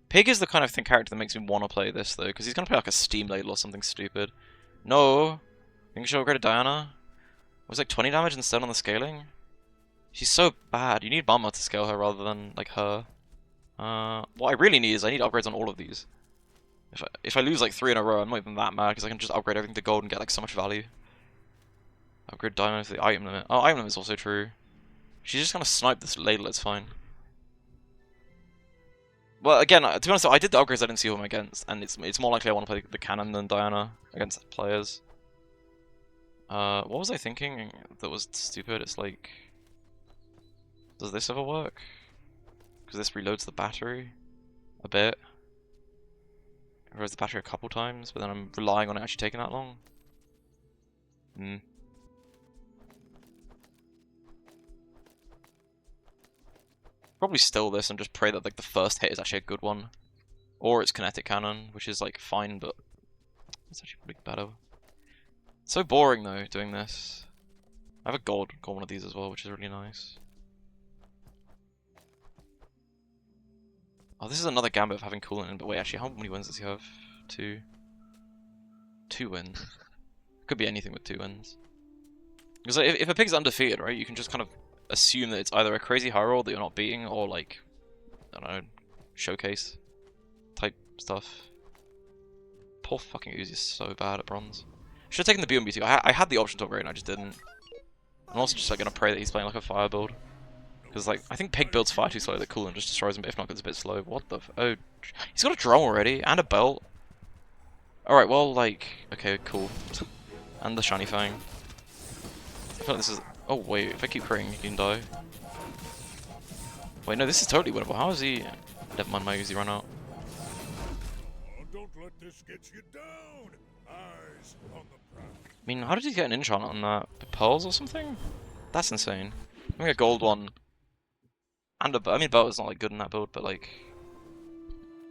[SPEAKER 1] Pig is the kind of character that makes me want to play this though, because he's gonna play like a Steam Ladle or something stupid. No! Think you should upgrade Diana? It was like 20 damage instead on the scaling? She's so bad. You need Mama to scale her rather than like her. What I really need is I need upgrades on all of these. If I lose like 3 in a row, I'm not even that mad because I can just upgrade everything to gold and get like so much value. Upgrade Diana to the item limit. Oh, item limit is also true. She's just gonna snipe this ladle, it's fine. Well, again, to be honest, I did the upgrades I didn't see who I'm against, and it's more likely I want to play the cannon than Diana against players. What was I thinking that was stupid? It's like, does this ever work? Because this reloads the battery a bit. It reloads the battery a couple times, but then I'm relying on it actually taking that long. Probably still this and just pray that like the first hit is actually a good one. Or it's kinetic cannon, which is like fine, but it's actually probably better. It's so boring though, doing this. I have a gold one of these as well, which is really nice. Oh, this is another gambit of having coolant in, but wait, actually, how many wins does he have? 2. 2 wins. Could be anything with 2 wins. Because like, if a pig's undefeated, right, you can just kind of assume that it's either a crazy high roll that you're not beating, or like, I don't know, showcase type stuff. Poor fucking Uzi is so bad at bronze. Should have taken the B1B2. I had the option to upgrade and I just didn't. I'm also just like gonna pray that he's playing like a fire build. Because like, I think pig builds fire too slow that coolant just destroys him, but if not, it's a bit slow. What the oh, he's got a drum already, and a belt. Alright, well, like, okay, cool. And the shiny fang. I feel like this is... Oh wait, if I keep critting, he can die. Wait, no, this is totally winnable. How is he... Never mind, my Uzi run out.
[SPEAKER 2] Oh, don't let this get you down. Eyes on the prize.
[SPEAKER 1] I mean, how did he get an enchant on that? Pearls or something? That's insane. I think a gold one. And a... I mean, belt is not like good in that build, but like...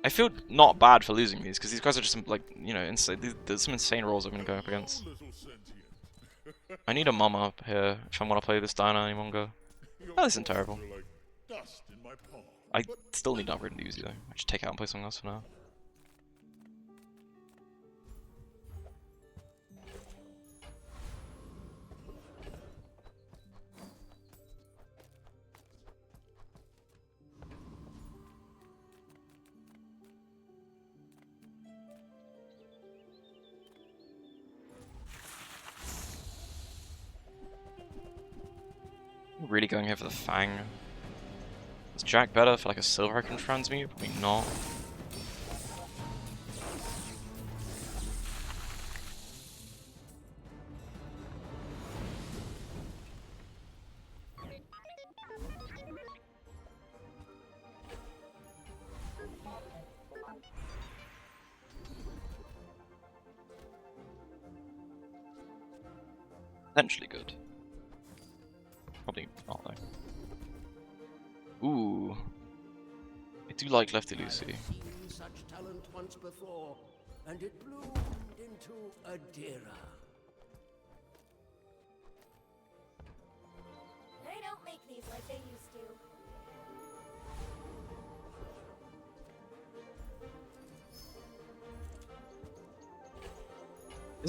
[SPEAKER 1] I feel not bad for losing these, because these guys are just like, you know, insane. There's some insane rolls I'm going to go up against. I need a mama here if I want to play this Diana any longer. Oh, this isn't terrible. I still need to upgrade the Uzi though. I should take it out and play something else for now. Really going here for the Fang. Is Jack better for like a silver I can transmute? Probably not. Potentially good. Probably not though. Ooh. I do like Lefty Lucy.
[SPEAKER 13] Seen such talent once before, and it bloomed into a Dira.
[SPEAKER 5] They don't make these like they used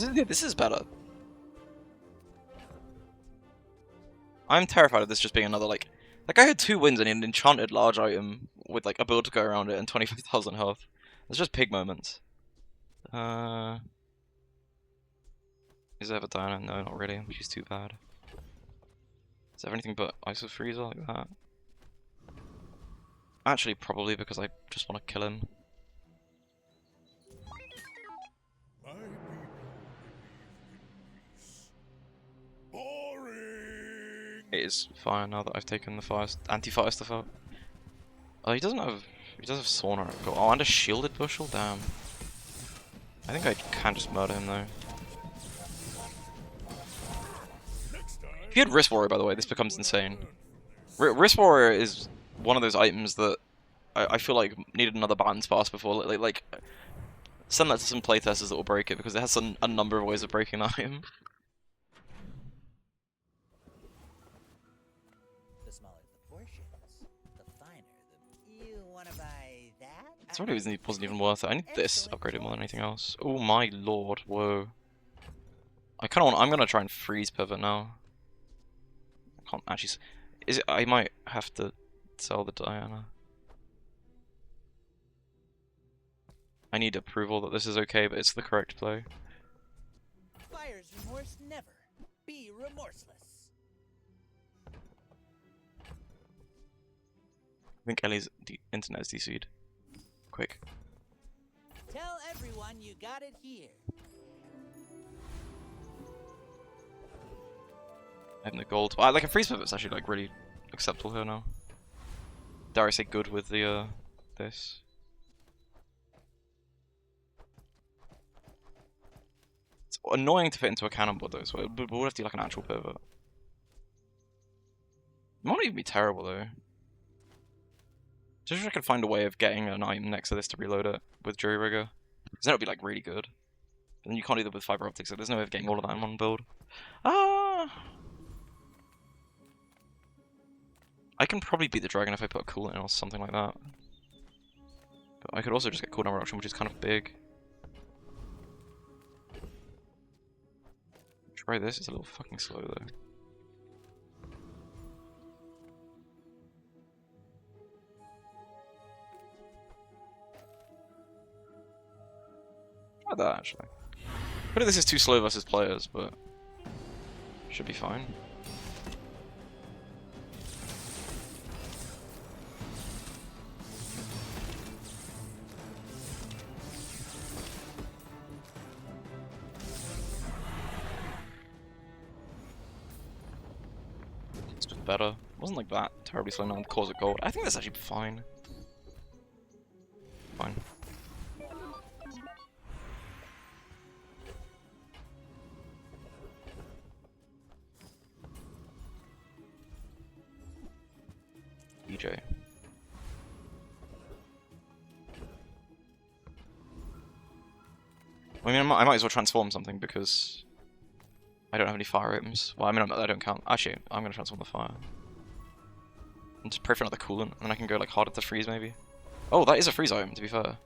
[SPEAKER 5] to.
[SPEAKER 1] This is better. I'm terrified of this just being another like I had 2 wins and an enchanted large item with like a build to go around it and 25,000 health. It's just pig moments. Is there ever Diana? No, not really. She's too bad. Is there anything but Iso Freezer like that? Actually, probably because I just want to kill him.
[SPEAKER 2] My people boring.
[SPEAKER 1] It is fine now that I've taken the fire, anti-fire stuff out. Oh, he does have Sauna. Oh, and a shielded bushel? Damn. I think I can just murder him though. If he had Wrist Warrior, by the way, this becomes insane. Wrist Warrior is one of those items that I feel like needed another balance pass before. Like send that to some playtesters that will break it, because it has a number of ways of breaking that item.
[SPEAKER 7] The smaller the portions, the finer the... You wanna buy that?
[SPEAKER 1] It's already wasn't even worth it. I need this upgraded more than anything else. Oh my lord, whoa. I kinda want... I'm gonna try and freeze pivot now. I can't actually... Is it... I might have to sell the Diana. I need approval that this is okay, but it's the correct play.
[SPEAKER 7] Buyer's remorse never. Be remorseless.
[SPEAKER 1] I think Ellie's internet is DC'd. Quick.
[SPEAKER 7] Tell everyone you got it here.
[SPEAKER 1] I have no gold. Well, like a freeze pivot's actually like really acceptable here now. Dare I say good with the this. It's annoying to fit into a cannonball though, so we'll have to do like an actual pivot. It might not even be terrible though. Just wish I could find a way of getting an item next to this to reload it with Jury Rigger. Because then it would be like really good. And then you can't do that with fiber optics, so there's no way of getting all of that in one build. Ah! I can probably beat the dragon if I put a coolant in or something like that. But I could also just get cooldown reduction, which is kind of big. Try this, it's a little fucking slow though. Try that actually. I think this is too slow versus players, but should be fine. It's just better. It wasn't like that terribly slow now to cause it gold. I think that's actually fine. Fine. DJ. I mean, I might as well transform something because I don't have any fire items. Well, I mean, I don't count. Actually, I'm gonna transform the fire. And just pray for another coolant, and then I can go like harder to freeze maybe. Oh, that is a freeze item, to be fair.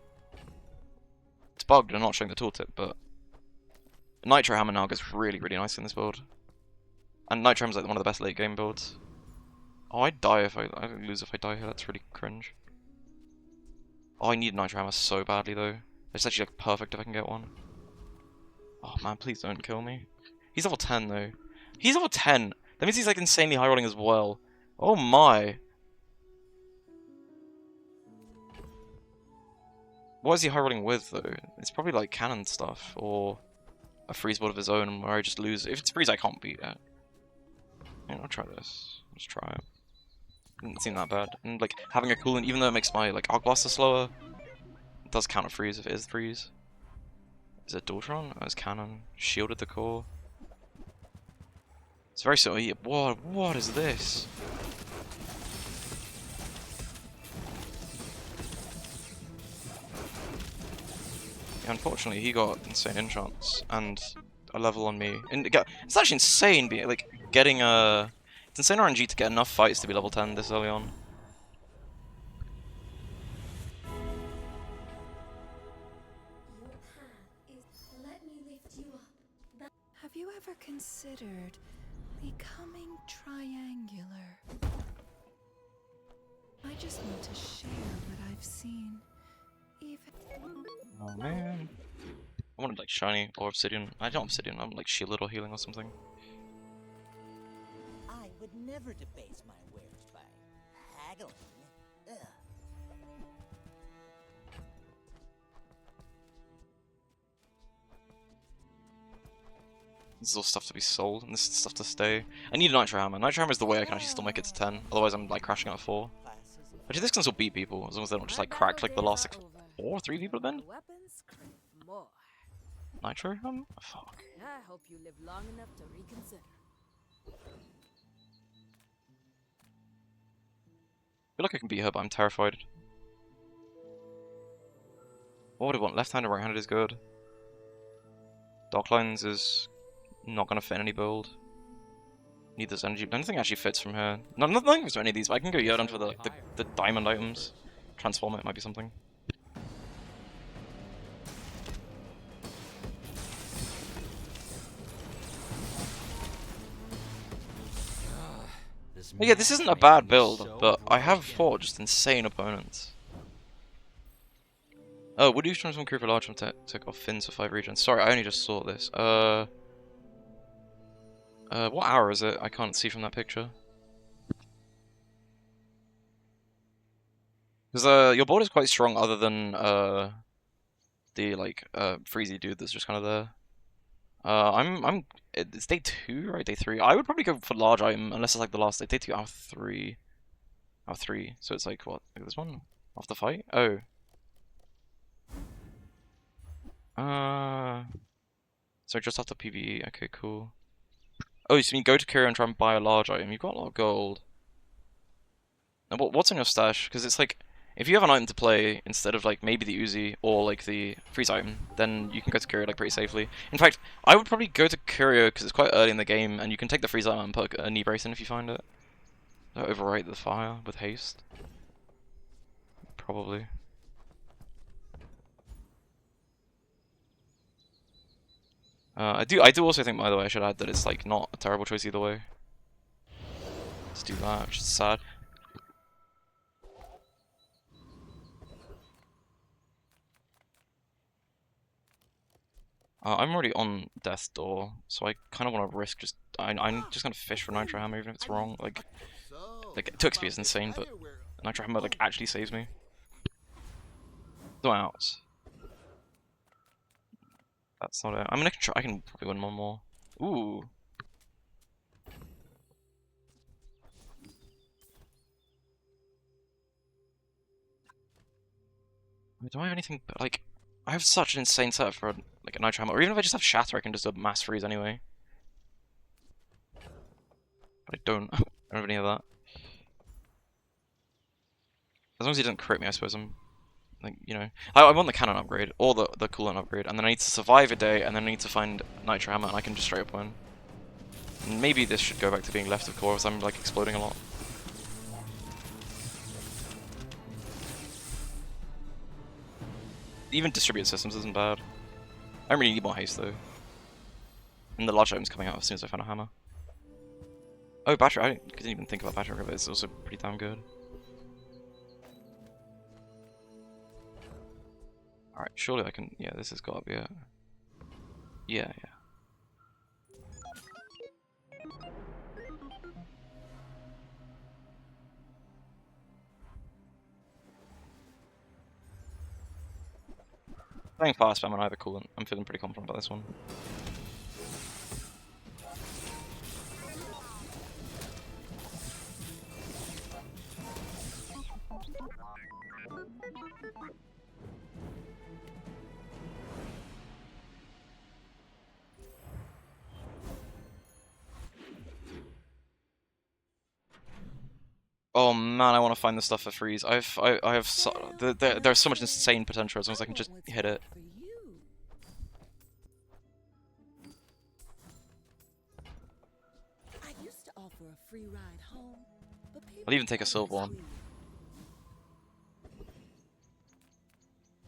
[SPEAKER 1] It's bugged and not showing the tooltip, but Nitro Hammer now goes really, really nice in this build. And Nitro Hammer's like one of the best late game builds. Oh, I die if I lose if I die here. That's really cringe. Oh, I need Nitro Hammer so badly though. It's actually like perfect if I can get one. Oh man, please don't kill me. He's level 10 though. He's level 10. That means he's like insanely high rolling as well. Oh my. What is he high rolling with though? It's probably like cannon stuff or a freeze board of his own where I just lose. If it's freeze, I can't beat it. Yeah, I'll try this. Let's try it. Didn't seem that bad. And like having a coolant, even though it makes my like arc blaster slower, it does counter freeze if it is freeze. Is it Daughtron? Oh, it's cannon. Shielded the core. It's very sort of. What is this? Yeah, unfortunately, he got insane enchants and a level on me. And it's actually insane, like getting a. It's insane RNG to get enough fights to be level 10 this early on.
[SPEAKER 3] Have you ever considered becoming triangular? I just want to share what I've seen. Even.
[SPEAKER 1] Oh man. I wanted like shiny or obsidian. I don't obsidian, I'm like shielded or healing or something.
[SPEAKER 7] I would never debase my wares by haggling. Ugh.
[SPEAKER 1] This is all stuff to be sold, and this is stuff to stay. I need a Nitro Hammer. Nitro Hammer is the way I can actually still make it to 10, otherwise I'm like crashing out 4. Actually, this can still beat people, as long as they don't just like crack like the last like 4 or 3 people have been. Nitro Hammer? Fuck.
[SPEAKER 5] I hope you live long enough to reconsider.
[SPEAKER 1] I feel like I can beat her, but I'm terrified. What would I want? Left-handed, right-handed is good. Dark Lines is not gonna fit in any build. Need this energy. Nothing actually fits from here. Nothing fits from any of these, but I can go Yodan for the diamond items. Transform it might be something. But yeah, this isn't a bad build, but I have fought just insane opponents. Oh, would you transform crew for large from take off fins for 5 regions? Sorry, I only just saw this. What hour is it? I can't see from that picture. Because your board is quite strong, other than the like freezy dude that's just kind of there. It's day 2, right? Day 3. I would probably go for large item unless it's like the last day. Day 2 out of 3. Out of 3. So it's like what? Like this one? Off the fight? Oh. So just after PvE. Okay, cool. Oh, so you go to Curio and try and buy a large item. You've got a lot of gold. And what's in your stash? Because it's like If you have an item to play instead of like maybe the Uzi or like the freeze item, then you can go to Curio like pretty safely. In fact, I would probably go to Curio because it's quite early in the game and you can take the freeze item and put a knee brace in if you find it. Overwrite the fire with haste. Probably. I do also think, by the way, I should add that it's like not a terrible choice either way. Let's do that, which is sad. I'm already on death's door, so I kind of want to risk just. I'm just gonna fish for nitro hammer even if it's wrong. Like 2 XP is insane, but nitro hammer like actually saves me. No outs. That's not it. I'm gonna try. I can probably win one more. Ooh. Do I have anything but like? I have such an insane setup for like a nitro hammer, or even if I just have shatter, I can just do a mass freeze anyway. But I don't. I don't have any of that. As long as he doesn't crit me, I suppose I'm like, you know, I want the cannon upgrade or the coolant upgrade, and then I need to survive a day, and then I need to find nitro hammer, and I can just straight up win. And maybe this should go back to being left of core, because I'm like exploding a lot. Even distributed systems isn't bad. I don't really need more haste though. And the large item's coming out as soon as I find a hammer. Oh, battery! I didn't even think about battery, but it's also pretty damn good. Alright, surely I can. Yeah, this has got to be it. Yeah, yeah. Playing fast spam on either coolant. I'm feeling pretty confident about this one. Oh man, I want to find the stuff for freeze. I have there's so much insane potential as long as I can just hit it.
[SPEAKER 3] I used to offer a free ride home, but
[SPEAKER 1] I'll even take a silver one.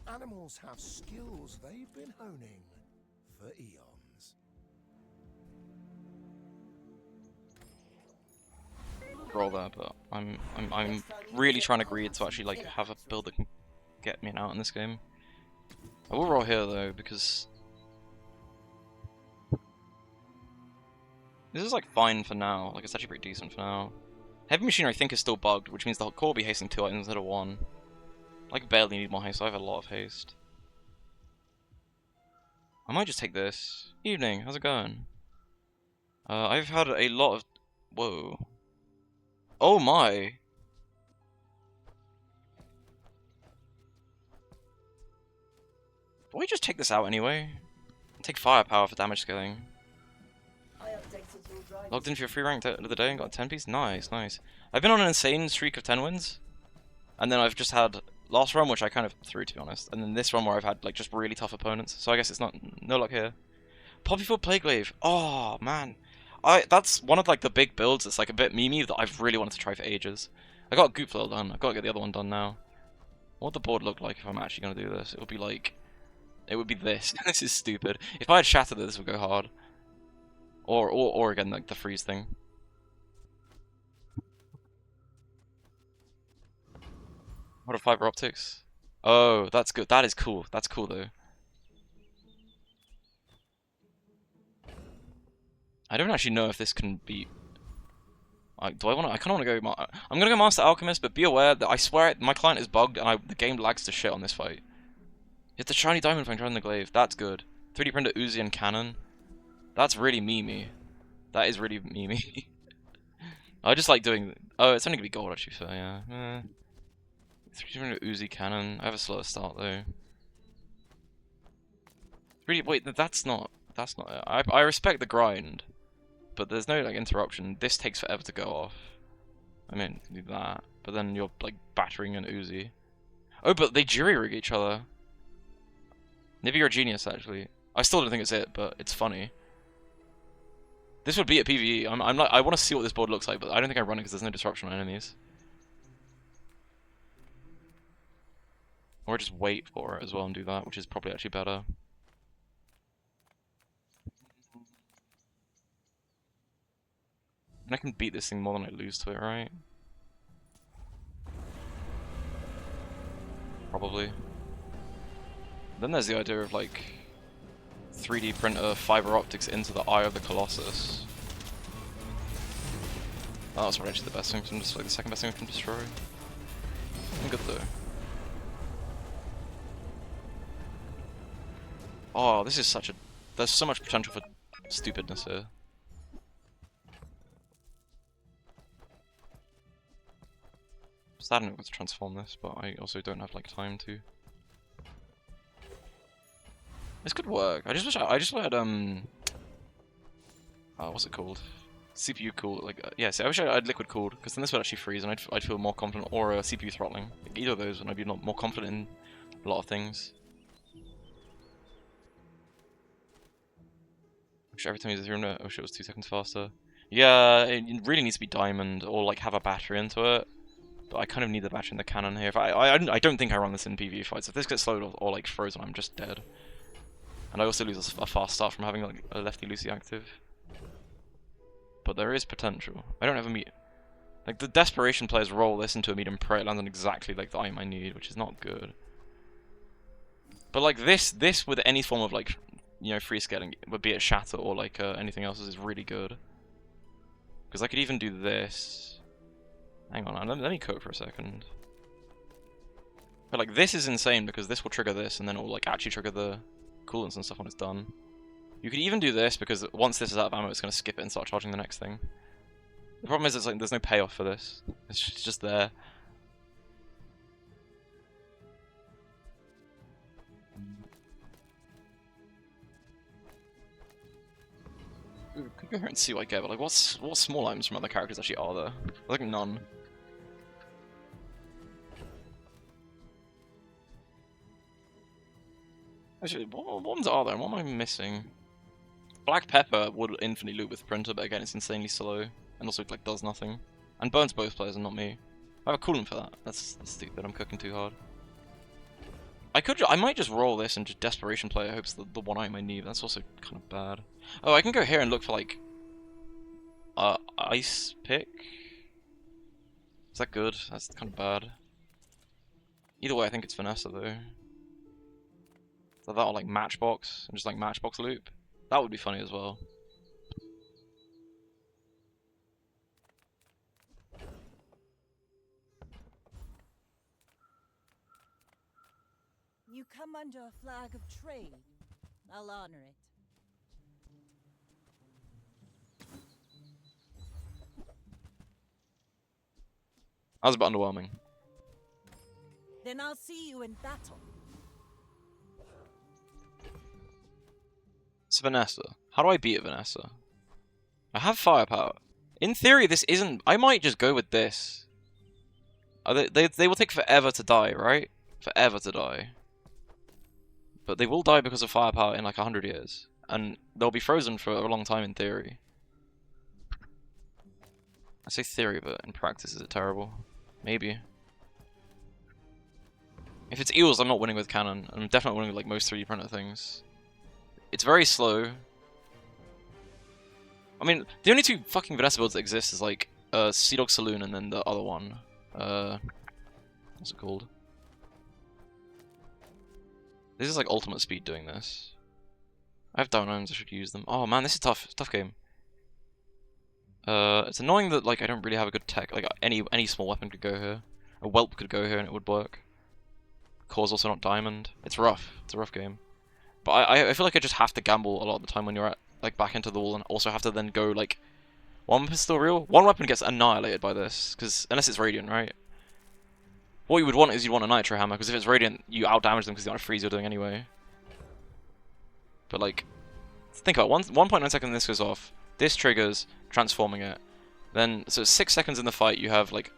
[SPEAKER 2] Animals have skills they've been honing for eons.
[SPEAKER 1] Roll there, but I'm really trying to greed to actually like have a build that can get me an out in this game. I will roll here though because this is like fine for now. Like it's actually pretty decent for now. Heavy machinery I think is still bugged, which means the core will be hasting 2 items instead of 1. Like barely need more haste. So I have a lot of haste. I might just take this. Evening, how's it going? I've had a lot of. Whoa. Oh my! Do I just take this out anyway? Take firepower for damage scaling. Logged in for your free rank of the day and got a 10 piece? Nice, nice. I've been on an insane streak of 10 wins. And then I've just had last run, which I kind of threw to be honest. And then this run where I've had like just really tough opponents. So I guess it's no luck here. Poppyfield Plagueglaive. Oh man. That's one of like the big builds that's like a bit memey that I've really wanted to try for ages. I got Goop Flail done. I've got to get the other one done now. What would the board look like if I'm actually going to do this? It would be like... It would be this. This is stupid. If I had Shattered this would go hard. Or again, like the freeze thing. What are fiber optics? Oh, that's good. That is cool. That's cool though. I don't actually know if this can be. Do I want to? I kind of want to go. I'm gonna go Master Alchemist, but be aware that I swear my client is bugged and the game lags to shit on this fight. It's the shiny diamond thing trying the glaive. That's good. 3D printer Uzi and cannon. That's really memey. That is really memey. I just like doing. Oh, it's only gonna be gold actually. So yeah. 3D printer Uzi cannon. I have a slower start though. Really, wait. That's not. That's not it. I respect the grind. But there's no like interruption. This takes forever to go off. I mean, do that, but then you're like battering an Uzi. Oh, but they jury-rig each other. Maybe you're a genius, actually. I still don't think it's it, but it's funny. This would be a PvE. I'm like, I want to see what this board looks like, but I don't think I run it because there's no disruption on enemies. Or just wait for it as well and do that, which is probably actually better. And I can beat this thing more than I lose to it, right? Probably. Then there's the idea of like 3D printer fiber optics into the eye of the Colossus. Oh, that's probably actually the best thing from just like the second best thing from destroy. I'm good though. Oh, this is such a... There's so much potential for stupidness here. Sad enough to transform this, but I also don't have like time to. This could work. I just wish I just had what's it called? CPU cooled. Like yeah, see, I wish I had liquid cooled because then this would actually freeze and I'd feel more confident. Or CPU throttling. Like, either of those, and I'd be more confident in a lot of things. Wish every time you through it, I wish it was 2 seconds faster. Yeah, it really needs to be diamond or like have a battery into it. But I kind of need the battery in the cannon here. If I don't think I run this in PvE fights. If this gets slowed or like frozen, I'm just dead. And I also lose a fast start from having like a lefty-loosey active. But there is potential. I don't have a meat. Like the desperation players roll this into a meat and pray it lands on exactly like the item I need, which is not good. But like this with any form of like, you know, free scaling, be it shatter or like anything else, is really good. Because I could even do this. Hang on, let me cook for a second. But like this is insane because this will trigger this and then it will like actually trigger the coolants and stuff when it's done. You could even do this because once this is out of ammo, it's going to skip it and start charging the next thing. The problem is it's like there's no payoff for this. It's just there. Ooh, could go here and see what I get, but like what small items from other characters actually are there? Like none. Actually, what ones are there? What am I missing? Black Pepper would infinitely loot with Printer, but again it's insanely slow. And also like does nothing. And burns both players and not me. I have a coolant for that. That's stupid, I'm cooking too hard. I might just roll this and just Desperation Play. I hope it's the one item I need. That's also kind of bad. Oh, I can go here and look for like Ice Pick. Is that good? That's kind of bad. Either way, I think it's Vanessa though. So that or like Matchbox and just like Matchbox loop. That would be funny as well.
[SPEAKER 4] You come under a flag of trade. I'll honor it.
[SPEAKER 1] That was a bit underwhelming.
[SPEAKER 4] Then I'll see you in battle.
[SPEAKER 1] It's Vanessa. How do I beat Vanessa? I have firepower. In theory, this isn't... I might just go with this. They will take forever to die, right? Forever to die. But they will die because of firepower in like 100 years. And they'll be frozen for a long time in theory. I say theory, but in practice is it terrible? Maybe. If it's eels, I'm not winning with cannon. I'm definitely winning with like most 3D printer things. It's very slow. I mean, the only two fucking Vanessa builds that exist is like Sea Dog Saloon and then the other one. What's it called? This is like ultimate speed doing this. I have down irons, I should use them. Oh man, this is tough. It's a tough game. It's annoying that like I don't really have a good tech. Like any small weapon could go here. A whelp could go here and it would work. Core's also not diamond. It's rough. It's a rough game. But I feel like I just have to gamble a lot of the time when you're at like back into the wall, and also have to then go like one weapon's still real. One weapon gets annihilated by this because unless it's radiant, right? What you would want is you'd want a nitro hammer because if it's radiant, you out damage them because the amount of freeze you're doing anyway. But like, think about it, 1.9 seconds this goes off. This triggers transforming it. Then so 6 seconds in the fight, you have like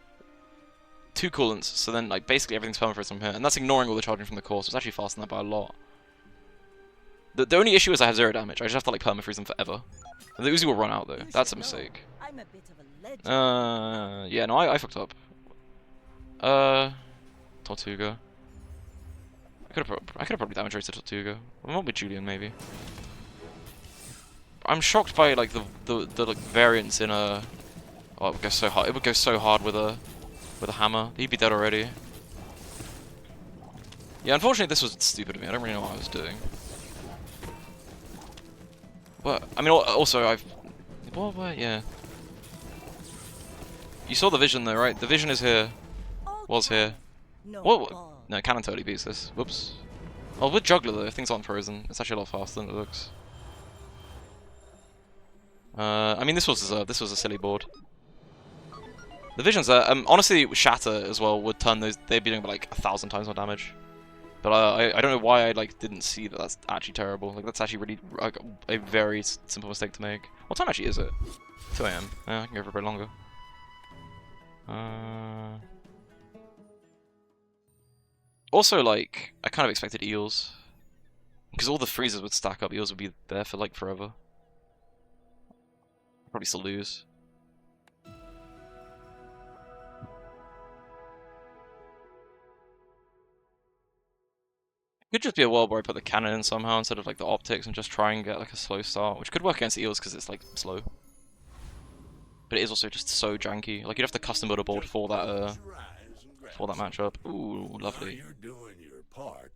[SPEAKER 1] 2 coolants, so then like basically everything's permafrozen from here, and that's ignoring all the charging from the core, so it's actually faster than that by a lot. The only issue is I have 0 damage. I just have to like permafreeze them forever. And the Uzi will run out though. That's a mistake.
[SPEAKER 4] I'm a bit of a legend.
[SPEAKER 1] Yeah, no, I fucked up. Tortuga. I could have probably damage rated Tortuga. Well, not with Julian maybe. I'm shocked by like the like variance in a. Oh, it would go so hard. It would go so hard with a hammer. He'd be dead already. Yeah, unfortunately this was stupid of me. I don't really know what I was doing. Well, I mean, also I've. What? Yeah. You saw the vision though, right? The vision is here. Was here. What? No, Cannon totally beats this. Whoops. Oh, with Juggler though, if things aren't frozen, it's actually a lot faster than it looks. I mean, this was deserved. This was a silly board. The visions there, honestly, Shatter as well would turn those. They'd be doing like 1,000 times more damage. But I don't know why I like didn't see that. That's actually terrible. Like that's actually really like, a very simple mistake to make. What time actually is it? 2 AM. Yeah, I can go for a bit longer. Also, like, I kind of expected eels. Because all the freezers would stack up, eels would be there for, like, forever. Probably still lose. Could just be a world where I put the cannon in somehow instead of, like, the optics and just try and get, like, a slow start. Which could work against eels because it's, like, slow. But it is also just so janky. Like, you'd have to custom build a board for that matchup. Ooh, lovely.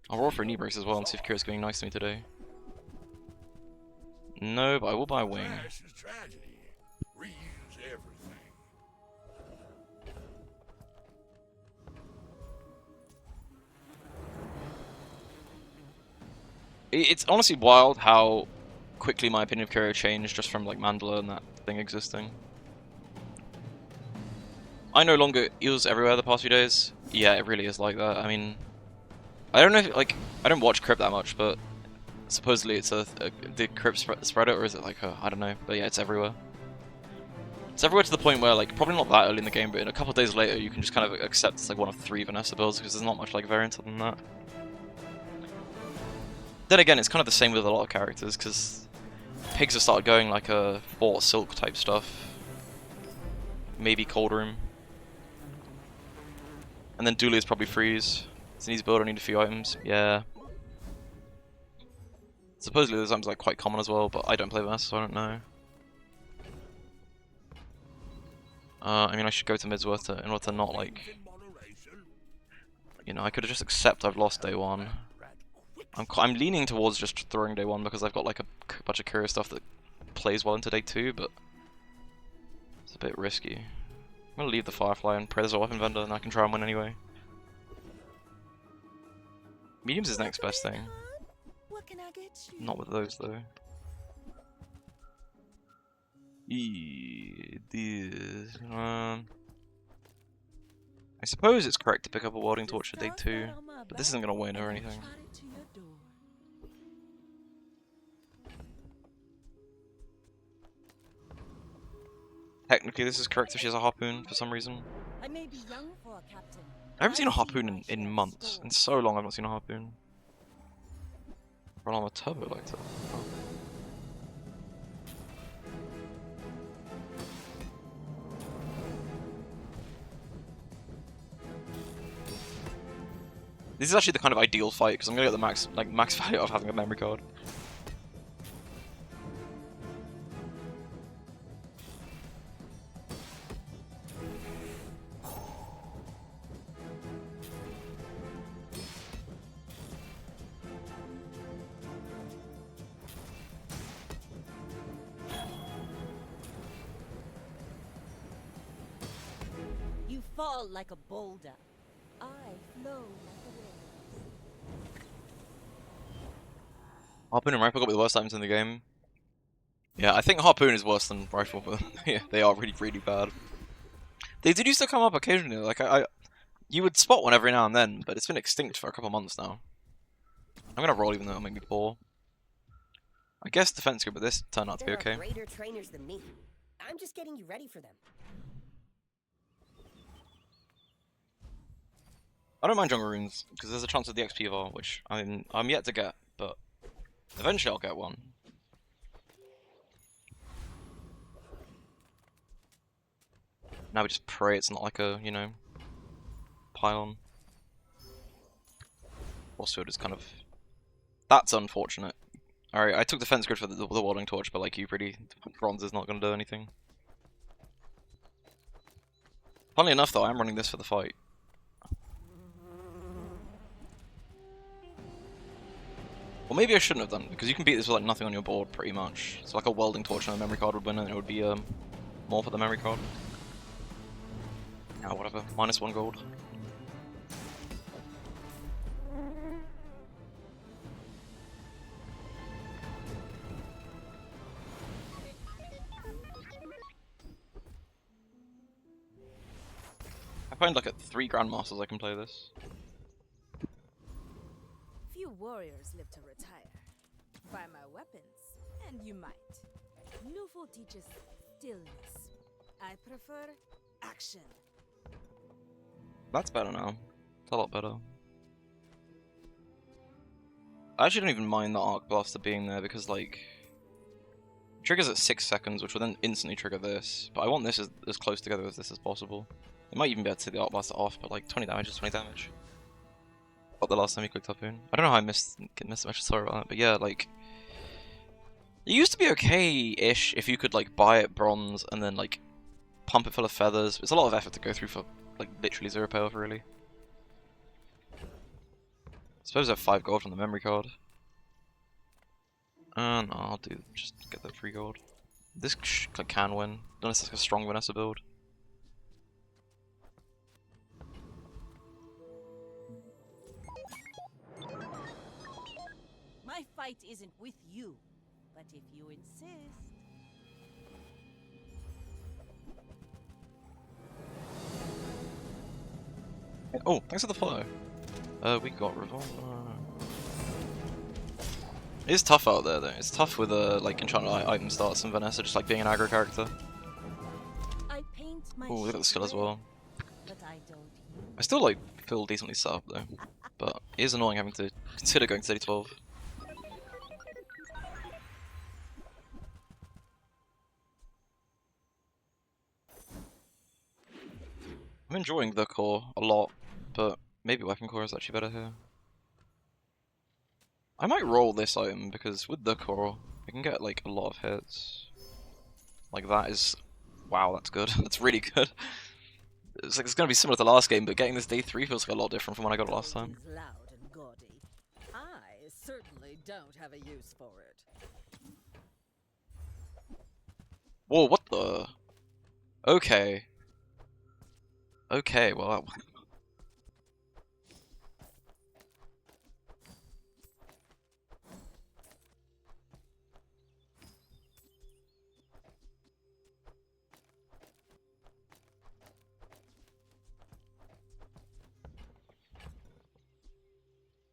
[SPEAKER 1] I'll roll for a knee brace as well and see if Kira's getting nice to me today. No, but I will buy a wing. It's honestly wild how quickly my opinion of Kira changed just from like Mandala and that thing existing. I no longer eels everywhere the past few days. Yeah, it really is like that. I mean, I don't know if, like, I don't watch Crypt that much, but supposedly it's did Crypt spread it, or is it like I don't know, but yeah, it's everywhere. It's everywhere to the point where, like, probably not that early in the game, but in a couple of days later you can just kind of accept it's like one of 3 Vanessa builds, because there's not much like variance other than that. Then again, it's kind of the same with a lot of characters, because pigs have started going like a Fort Silk type stuff. Maybe Cold Room. And then Dooley is probably freeze. It's an easy build, I need a few items. Yeah. Supposedly those items are like quite common as well, but I don't play Vanessa, so I don't know. I mean, I should go to Midsworth in order to not like... You know, I could just accept I've lost day 1. I'm leaning towards just throwing day 1 because I've got like a bunch of curious stuff that plays well into day 2, but... It's a bit risky. I'm gonna leave the Firefly and pray there's a weapon vendor and I can try and win anyway. Medium's is the next best thing.
[SPEAKER 3] What can I get you?
[SPEAKER 1] Not with those though. I suppose it's correct to pick up a welding torch at day 2, but this isn't gonna win or anything. Technically this is correct if she has a harpoon for some reason.
[SPEAKER 4] I may be young for a captain.
[SPEAKER 1] I haven't seen a harpoon in months. In so long I've not seen a harpoon. Run on a turbo lighter. Oh. This is actually the kind of ideal fight because I'm gonna get the max value of having a memory card.
[SPEAKER 4] You fall like a boulder. I flow like a wind.
[SPEAKER 1] Harpoon and Rifle got the worst items in the game. Yeah, I think Harpoon is worse than Rifle, but yeah, they are really, really bad. They did used to come up occasionally, like you would spot one every now and then, but it's been extinct for a couple months now. I'm gonna roll even though it'll make me poor. I guess defense good, but this turned out to be okay.
[SPEAKER 10] There are greater trainers than me. I'm just getting you ready for them.
[SPEAKER 1] I don't mind jungle runes because there's a chance of the XP var, which I'm yet to get, but eventually I'll get one. Now we just pray it's not like a, you know, pylon. Force field is kind of... That's unfortunate. Alright, I took defense grid for the warding torch, but like you pretty... Bronze is not going to do anything. Funnily enough though, I'm running this for the fight. Well, maybe I shouldn't have done, because you can beat this with like nothing on your board, pretty much. So like a welding torch and a memory card would win, and it would be more for the memory card. Yeah, whatever. -1 gold. I find like at 3 Grandmasters I can play this.
[SPEAKER 5] Few warriors live to retire. Buy my weapons, and you might. Newful teaches stillness. I prefer action.
[SPEAKER 1] That's better now. It's a lot better. I actually don't even mind the Arc Blaster being there because, like, triggers at 6 seconds, which will then instantly trigger this. But I want this as close together as this as possible. It might even be able to take the Arc Blaster off, but like 20 damage is 20 damage. Got the last time he clicked Harpoon. I don't know how I missed the message, sorry about that, but yeah, like, it used to be okay-ish if you could like buy it bronze and then like pump it full of feathers. It's a lot of effort to go through for like literally 0 payoff, really. I suppose I have 5 gold from the memory card. No, I'll just get the 3 gold. This can win, unless it's like a strong Vanessa build.
[SPEAKER 4] My fight isn't with you, but if you insist.
[SPEAKER 1] Oh, thanks for the follow. We got revolver. It is tough out there though. It's tough with like enchanted item starts and Vanessa just like being an aggro character. Oh, look at the skill as well. I still like feel decently set up though, but it is annoying having to consider going to 12. I'm enjoying the core a lot, but maybe weapon core is actually better here. I might roll this item because with the core, I can get like a lot of hits. Like that is, wow, that's good. That's really good. It's like it's gonna be similar to last game, but getting this day 3 feels like a lot different from when I got it last time.
[SPEAKER 4] Loud and gaudy. I certainly don't have a use for it.
[SPEAKER 1] Whoa, what the? Okay. Okay, well that...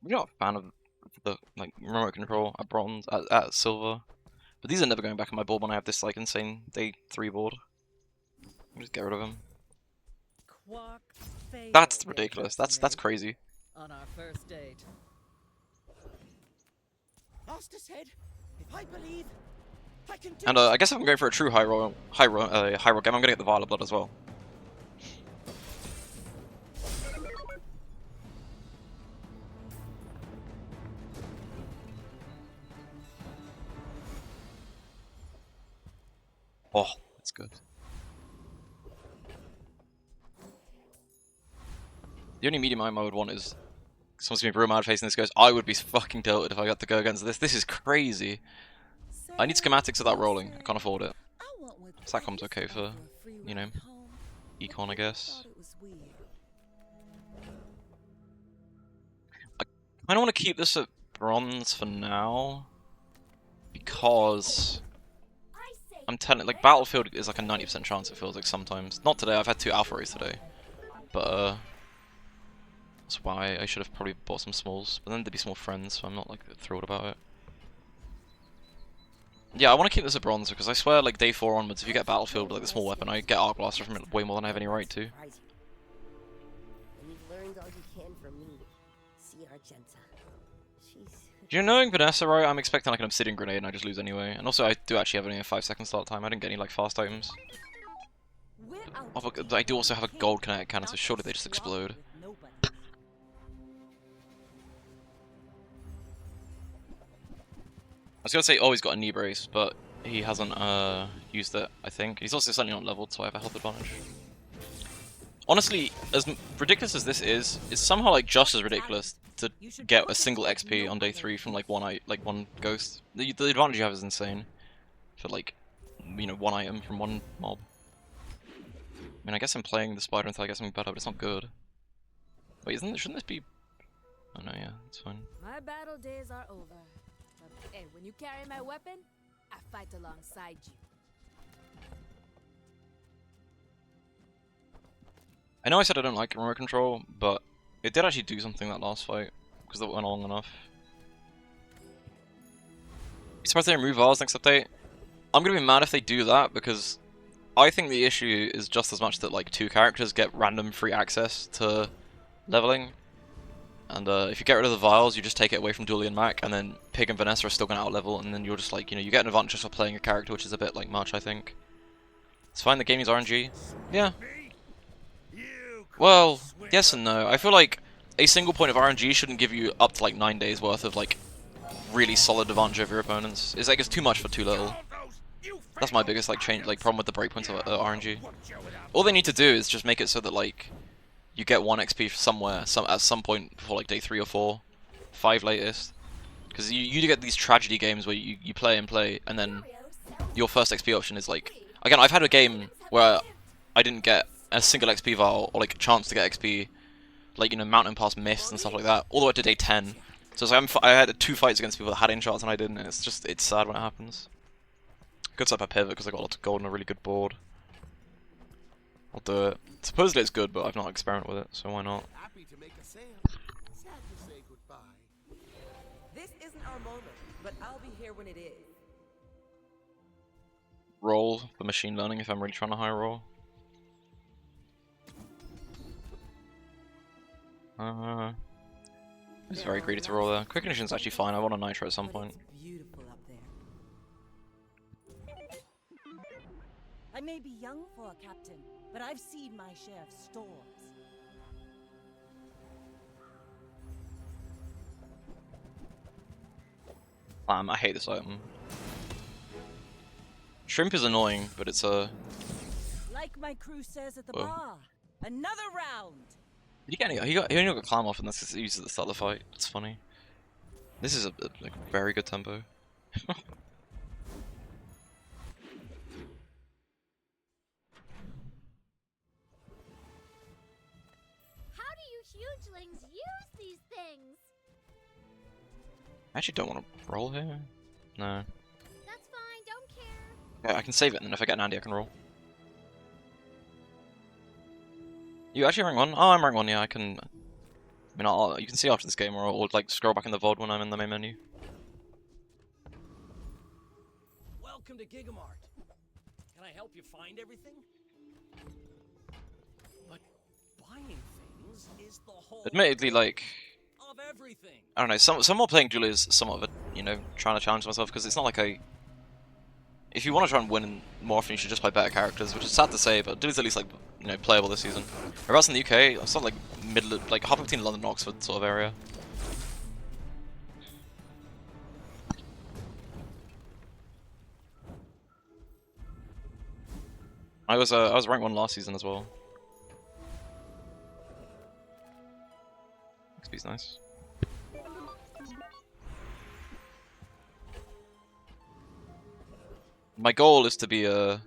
[SPEAKER 1] I'm not a fan of the like remote control at bronze, at silver, but these are never going back on my board when I have this like insane day 3 board. I'll just get rid of them. That's ridiculous. That's crazy.
[SPEAKER 4] On our first date.
[SPEAKER 7] Master said, if I believe, I can do.
[SPEAKER 1] And I guess if I'm going for a true high roll game, I'm gonna get the Violet Blood as well. Oh, that's good. The only medium item I would want is someone's gonna be real mad facing this goes, I would be fucking tilted if I got to go against this. This is crazy. I need schematics without rolling. I can't afford it. Satcom's okay for, you know, econ, I guess. I kind of want to keep this at bronze for now because I'm telling, like, Battlefield is like a 90% chance, it feels like sometimes. Not today, I've had 2 alpha rays today. But, that's why I should have probably bought some smalls. But then they'd be small friends, so I'm not, like, thrilled about it. Yeah, I want to keep this at bronze, because I swear, like, day 4 onwards, if you get Battlefield with, like, the small weapon, I get Arc Blaster from it way more than I have any right to.
[SPEAKER 10] And you've learned all you can from Argenta. She's...
[SPEAKER 1] You know, knowing Vanessa, right, I'm expecting like an obsidian grenade and I just lose anyway. And also I do actually have only a 5-second start time. I didn't get any like fast items. Oh, but I do also have a gold kinetic cannon, so surely they just explode. I was gonna say, oh, he's got a knee brace, but he hasn't used it, I think. He's also certainly not leveled, so I have a health advantage. Honestly, as ridiculous as this is, it's somehow like just as ridiculous to get a single XP on day 3 from like one ghost. The advantage you have is insane for like, you know, one item from one mob. I mean, I guess I'm playing the spider until I get something better, but it's not good. Wait, shouldn't this be? Oh no, yeah, it's fine.
[SPEAKER 5] My battle days are over. But hey, when you carry my weapon, I fight alongside you.
[SPEAKER 1] I know I said I don't like remote control, but it did actually do something that last fight, because it went long enough. Surprised they remove ours next update. I'm gonna be mad if they do that, because I think the issue is just as much that like 2 characters get random free access to leveling. And if you get rid of the vials, you just take it away from Dooley and Mac, and then Pig and Vanessa are still gonna outlevel, and then you're just like, you know, you get an advantage just for playing a character, which is a bit like much, I think. It's fine, the game is RNG. Yeah. Well, yes and no. I feel like a single point of RNG shouldn't give you up to like 9 days worth of like really solid advantage over your opponents. It's like it's too much for too little. That's my biggest like problem with the breakpoints of RNG. All they need to do is just make it so that like you get 1 XP somewhere at some point before like day 3 or 4, 5 latest. Because you get these tragedy games where you play and then your first XP option is like, again, I've had a game where I didn't get a single XP vial or like a chance to get XP, like, you know, Mountain Pass missed and stuff like that, all the way to day 10. So it's like I had 2 fights against people that had in-shots and I didn't, and it's sad when it happens. Good setup I pivot because I got lots of gold and a really good board. I'll do it. Supposedly it's good, but I've not experimented with it, so why not?
[SPEAKER 13] Happy to make a sale. Sad to say goodbye.
[SPEAKER 4] This isn't our moment, but I'll be here when it is.
[SPEAKER 1] Roll for machine learning if I'm really trying to high roll. It's very greedy to roll there. Quick ignition's actually fine. I want a nitro at some point.
[SPEAKER 4] Beautiful up there.
[SPEAKER 3] I may be young for a captain, but I've seen my share of storms.
[SPEAKER 1] I hate this item. Shrimp is annoying, but it's a...
[SPEAKER 3] Like my crew says at the
[SPEAKER 1] Whoa.
[SPEAKER 3] bar, another round.
[SPEAKER 1] Did he get any? He only got climb off, and that's because he used it at the start of the fight. It's funny. This is a like, very good tempo.
[SPEAKER 6] How do you hugelings use these things?
[SPEAKER 1] I actually don't want to roll here. No.
[SPEAKER 6] That's fine, don't care.
[SPEAKER 1] Yeah, I can save it, and then if I get an Andy, I can roll. You actually rank 1? Oh, I'm rank 1, yeah, I can... I mean, you can see after this game, or I'll like scroll back in the VOD when I'm in the main menu.
[SPEAKER 11] Welcome to Gigamart. Can I help you find everything? But buying things is the whole
[SPEAKER 1] Admittedly, like...
[SPEAKER 11] of everything.
[SPEAKER 1] I don't know, some more playing Julie is somewhat of a, you know, trying to challenge myself, because it's not like I... If you want to try and win more often, you should just play better characters, which is sad to say, but Julie's at least, like, you know, playable this season. Whereas in the UK, it's not like middle, like halfway between London and Oxford sort of area. I was rank 1 last season as well. XP's nice. My goal is to be a...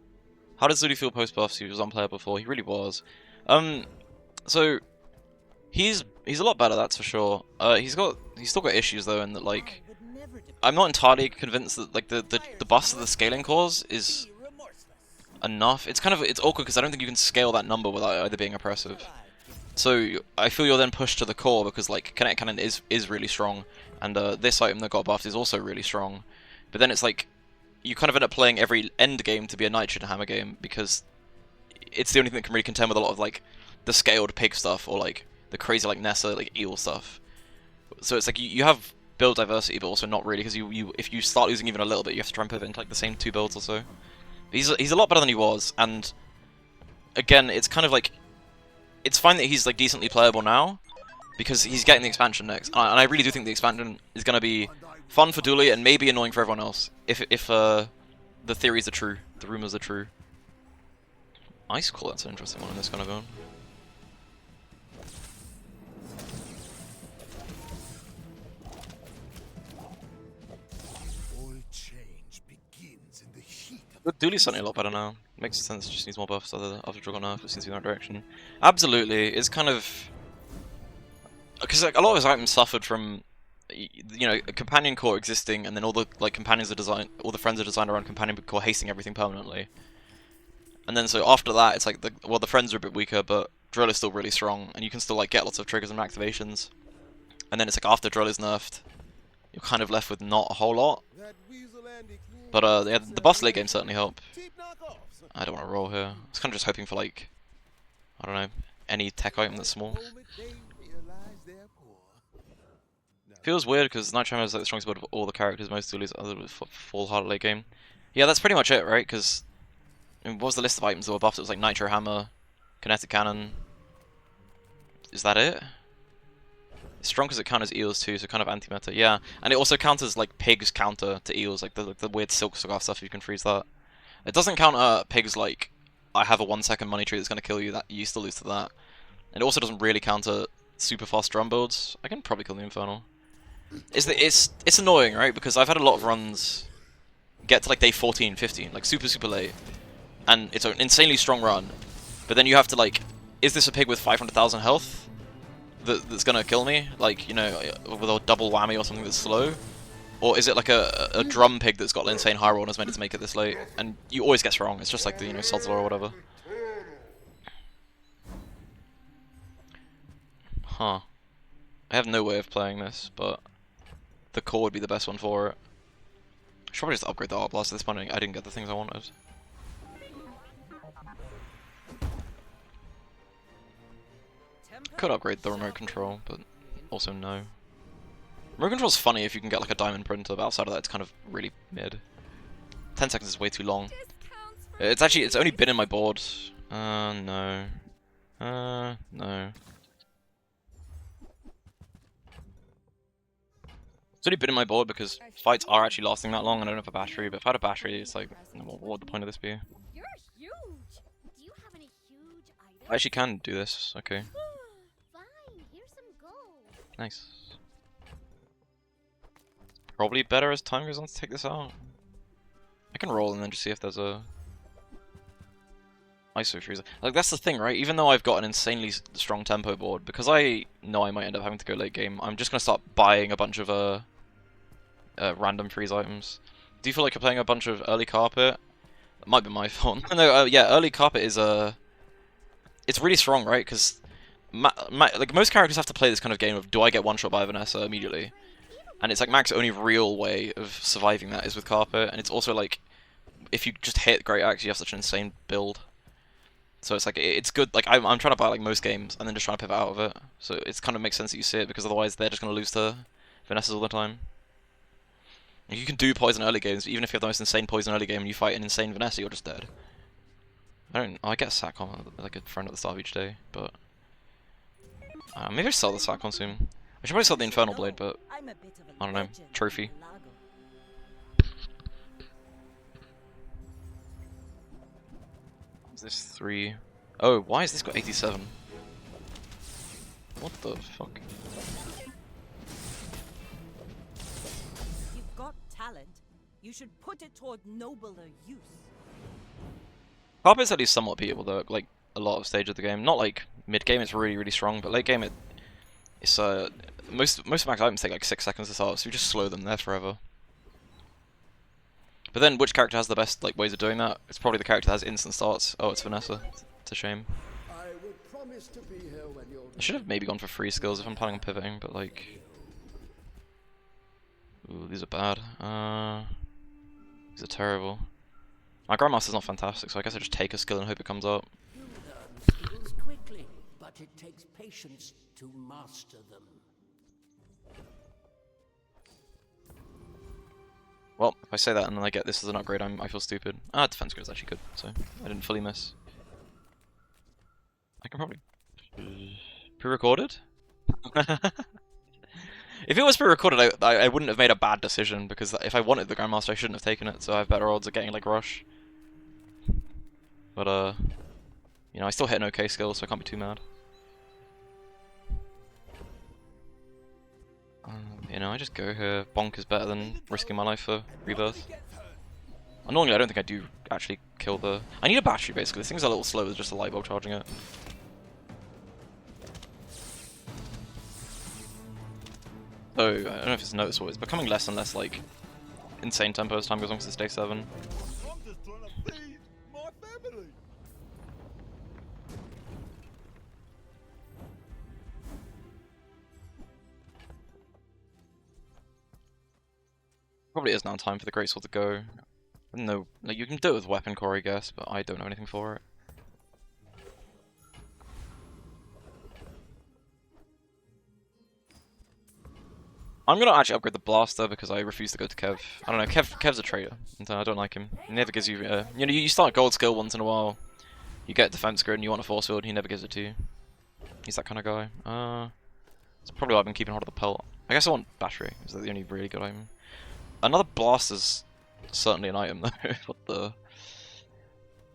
[SPEAKER 1] How does Zulu feel post-buffs? He was unplayable before. He really was. So he's a lot better, that's for sure. He's still got issues though, in that like I'm not entirely convinced that like the bust of the scaling cores is enough. It's awkward because I don't think you can scale that number without either being oppressive. So I feel you're then pushed to the core because like Kinetic Cannon is really strong, and this item that got buffed is also really strong. But then it's like you kind of end up playing every end game to be a Nitrogen Hammer game because it's the only thing that can really contend with a lot of like the scaled pig stuff or like the crazy like Nessa like eel stuff. So it's like you have build diversity, but also not really, because if you start losing even a little bit, you have to try and pivot into like the same 2 builds or so. He's a lot better than he was, and again, it's kind of like it's fine that he's like decently playable now, because he's getting the expansion next, and I really do think the expansion is gonna be fun for Dooley and maybe annoying for everyone else if the theories are true, the rumors are true. Ice Claw, that's an interesting one in this kind of build. But Dooley's certainly a lot better now. Makes sense, just needs more buffs after Dragon Nerf, it seems to be in that direction. Absolutely, it's kind of... Because like, a lot of his items suffered from, you know, a companion core existing, and then all the like companions are designed, all the friends are designed around companion core hasting everything permanently. And then so after that, it's like the friends are a bit weaker, but Drill is still really strong, and you can still like get lots of triggers and activations. And then it's like after Drill is nerfed, you're kind of left with not a whole lot. But yeah, the boss late game certainly help. I don't want to roll here. I was kind of just hoping for like, I don't know, any tech item that's small. Feels weird because Nitro Hammer is like the strongest build of all the characters. Most Dooley's other fall hard late game. Yeah, that's pretty much it, right? Because what was the list of items that were buffed? It was like Nitro Hammer, Kinetic Cannon. Is that it? It's strong because it counters eels too, so kind of anti-meta. Yeah, and it also counters like pigs counter to eels, like the weird silk scarf stuff. You can freeze that. It doesn't counter pigs like I have a 1-second money tree that's gonna kill you. That you still lose to that. And it also doesn't really counter super fast drum builds. I can probably kill the Infernal. It's annoying, right? Because I've had a lot of runs get to like day 14, 15, like super late, and it's an insanely strong run. But then you have to like, is this a pig with 500,000 health that's gonna kill me? Like, you know, with a double whammy or something that's slow? Or is it like a drum pig that's got an insane high roll and is meant to make it this late? And you always guess wrong. It's just like the, you know, Sod's Law or whatever. Huh. I have no way of playing this, but the core would be the best one for it. I should probably just upgrade the Art Blast at this point. I didn't get the things I wanted. Could upgrade the remote control, but also no. Remote control's funny if you can get like a diamond printer, but outside of that it's kind of really mid. 10 seconds is way too long. It's only been in my board. No. No. It's only been in my board because fights are actually lasting that long and I don't have a battery, but if I had a battery, it's like, what would the point of this be?
[SPEAKER 6] You're huge. Do you have any huge items?
[SPEAKER 1] I actually can do this, okay.
[SPEAKER 6] Fine, here's some gold.
[SPEAKER 1] Nice. Probably better as time goes on to take this out. I can roll and then just see if there's a ISO freezer. Like, that's the thing, right? Even though I've got an insanely strong tempo board, because I know I might end up having to go late game, I'm just gonna start buying a bunch of random freeze items. Do you feel like you're playing a bunch of early carpet? It might be my fault. No, yeah, early carpet is it's really strong, right? Because like most characters have to play this kind of game of, do I get one shot by Vanessa immediately? And it's like Mac's only real way of surviving that is with carpet, and it's also like, if you just hit Great Axe, you have such an insane build. So it's like, it's good, like I'm trying to buy like most games, and then just trying to pivot out of it. So it's kind of makes sense that you see it, because otherwise they're just going to lose to Vanessas all the time. You can do poison early games, but even if you have the most insane poison early game and you fight an insane Vanessa, you're just dead. I get a Satcom like a friend at the start of each day, but maybe I sell the Satcom soon. I should probably sell the Infernal Blade, but I don't know, trophy. Is this 3? Oh, why has this got 87? What the fuck?
[SPEAKER 4] You've got talent. You should put it toward nobler use.
[SPEAKER 1] Carpet's at least somewhat beatable though, like a lot of stage of the game. Not like mid game it's really strong, but late game it's most of Mac's items take like 6 seconds to start, so you just slow them there forever. But then which character has the best like ways of doing that? It's probably the character that has instant starts. Oh, it's Vanessa. It's a shame. I should have maybe gone for free skills if I'm planning on pivoting, but like, ooh, these are bad. These are terrible. My Grandmaster's not fantastic, so I guess I just take a skill and hope it comes up.
[SPEAKER 13] You learn skills quickly, but it takes patience to master them.
[SPEAKER 1] Well, if I say that and then I get this as an upgrade, I feel stupid. Ah, defense grid is actually good, so I didn't fully miss. I can probably... Pre-recorded? If it was pre-recorded, I wouldn't have made a bad decision, because if I wanted the Grandmaster, I shouldn't have taken it, so I have better odds of getting, like, Rush. But, you know, I still hit an okay skill, so I can't be too mad. You know, I just go here. Bonk is better than risking my life for rebirth. And normally I don't think I do actually kill the... I need a battery, basically. This thing's a little slow with just a light bulb charging it. So, I don't know if it's noticeable, it's becoming less and less, like, insane tempo as time goes on because it's day 7.
[SPEAKER 2] I'm just trying to feed my family.
[SPEAKER 1] Probably is now time for the Greatsword to go. No, like, you can do it with Weapon Core, I guess, but I don't know anything for it. I'm gonna actually upgrade the Blaster because I refuse to go to Kev. I don't know, Kev's a traitor, and I don't like him. He never gives you, you know, you start gold skill once in a while, you get defense grid and you want a force field, he never gives it to you. He's that kind of guy. That's probably why I've been keeping hold of the pelt. I guess I want battery, is that the only really good item? Another Blaster's certainly an item though. What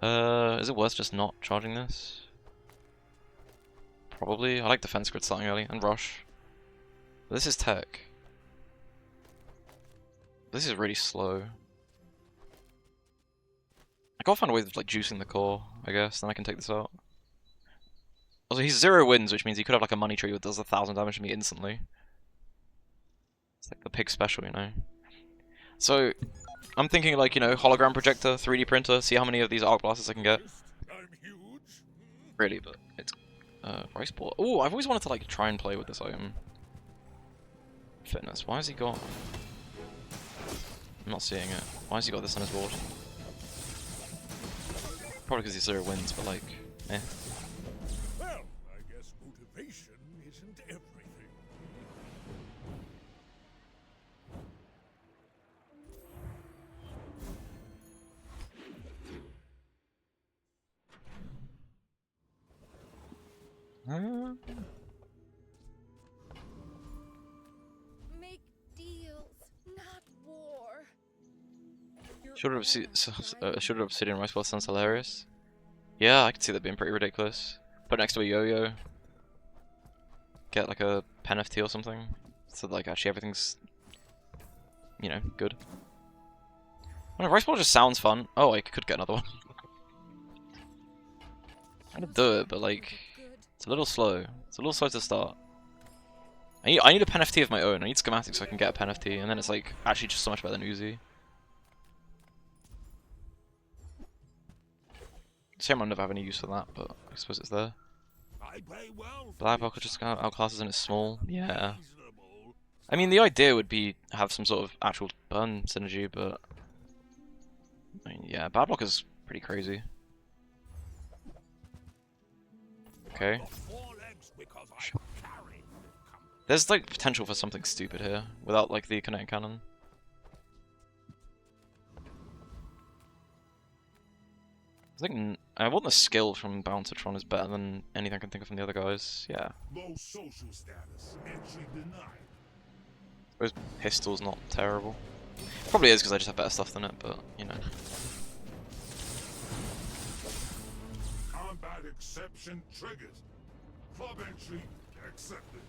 [SPEAKER 1] the... is it worth just not charging this? Probably. I like defense grid starting early, and rush. But this is tech. This is really slow. I gotta find a way of like juicing the core, I guess, then I can take this out. Also, he's 0 wins, which means he could have like a money tree that does 1,000 damage to me instantly. It's like the pig special, you know. So, I'm thinking like, you know, hologram projector, 3D printer, see how many of these arc blasters I can get.
[SPEAKER 2] I'm huge.
[SPEAKER 1] Really, but it's rice ball. Oh, I've always wanted to like try and play with this item. Fitness. Why has he got? I'm not seeing it. Why has he got this on his board? Probably because he's 0 wins, but like, eh.
[SPEAKER 2] Well, I guess motivation isn't everything.
[SPEAKER 8] Make deals, not war.
[SPEAKER 1] Should obsidian rice ball sounds hilarious. Yeah, I could see that being pretty ridiculous. Put it next to a yo-yo. Get like a pen FT or something. So like actually everything's, you know, good. I don't know, rice ball just sounds fun. Oh, I could get another one. I'm gonna do it, but like, it's a little slow. It's a little slow to start. I need a pen FT of my own. I need schematics so I can get a pen FT, and then it's like actually just so much better than Uzi. Shame I'll never have any use for that, but I suppose it's there.
[SPEAKER 2] I play well.
[SPEAKER 1] Black Buckle just outclasses and it's small. Yeah. I mean, the idea would be have some sort of actual burn synergy, but I mean, yeah, Bad Block is pretty crazy. Okay. There's like potential for something stupid here without like the kinetic cannon. I think I want the skill from Bouncertron is better than anything I can think of from the other guys. Yeah.
[SPEAKER 2] Low social status. Entry denied.
[SPEAKER 1] I suppose pistol's not terrible. Probably is because I just have better stuff than it, but you know.
[SPEAKER 2] Combat exception triggered. Club entry accepted.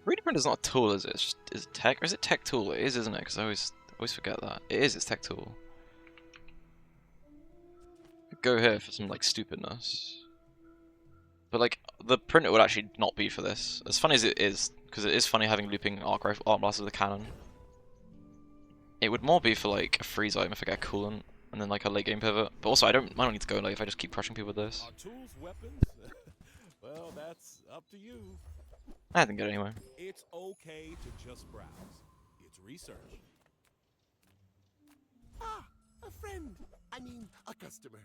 [SPEAKER 1] Reader print is not a tool, is it? It's just is it tech, or is it tech tool? It is, isn't it? Because I always forget that. It is. It's tech tool. Go here for some like stupidness. But like the printer would actually not be for this. As funny as it is, because it is funny having looping arc blast with a cannon. It would more be for like a freeze item if I get a coolant and then like a late game pivot. But also I don't need to go late if I just keep crushing people with this.
[SPEAKER 2] Are tools weapons? Well, that's up to you.
[SPEAKER 1] I didn't get it anyway.
[SPEAKER 2] It's okay to just browse. It's research. Ah, a friend. I mean, a customer.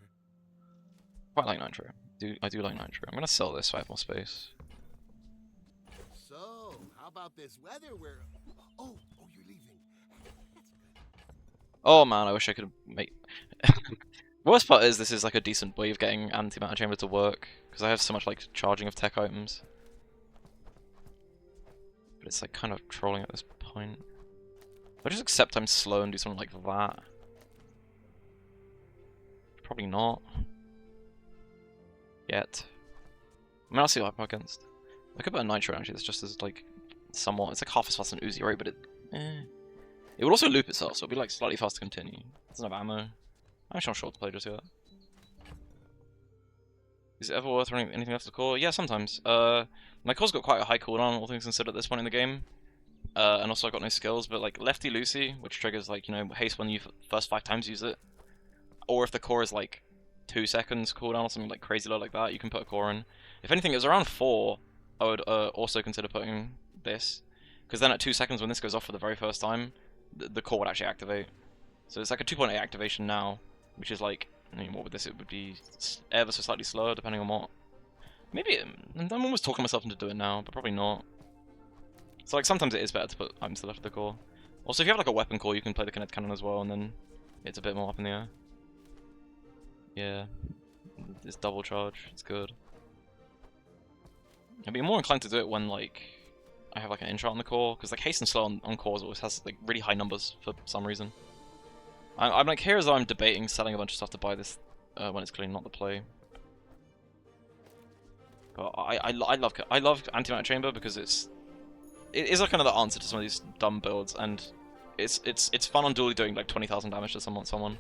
[SPEAKER 1] Quite like Nitro. I do like Nitro. I'm gonna sell this so I have more space.
[SPEAKER 2] So, how about this weather? Oh, you're leaving.
[SPEAKER 1] Oh man, I wish I could make. Worst part is this is like a decent way of getting antimatter chamber to work because I have so much like charging of tech items. But it's like kind of trolling at this point. If I just accept I'm slow and do something like that. Probably not. Yet. I mean, I'll see what I'm up against. I could put a Nitro actually, that's just as like somewhat. It's like half as fast as an Uzi, right? But it would also loop itself, so it'd be like slightly faster to continue. It doesn't have ammo. I'm actually not sure what to play just yet. Is it ever worth running anything else to core? Yeah, sometimes. My core's got quite a high cooldown, all things considered, at this point in the game. And also I've got no skills, but like Lefty Lucy, which triggers like, you know, haste when you first 5 times use it. Or if the core is like 2 seconds cooldown or something like crazy low like that, you can put a core in. If anything, it was around 4, I would also consider putting this. Because then at 2 seconds when this goes off for the very first time, the core would actually activate. So it's like a 2.8 activation now, which is like, I mean, what would this? It would be ever so slightly slower depending on what. Maybe I'm almost talking myself into doing now, but probably not. So like sometimes it is better to put items to the left of the core. Also, if you have like a weapon core, you can play the kinetic cannon as well, and then it's a bit more up in the air. Yeah, it's double charge. It's good. I'd be more inclined to do it when like I have like an intro on the core, because like haste and slow on cores always has like really high numbers for some reason. I'm like here as though I'm debating selling a bunch of stuff to buy this when it's clearly not the play. But I love antimatter chamber because it is like another answer to some of these dumb builds, and it's fun on dually doing like 20,000 damage to someone.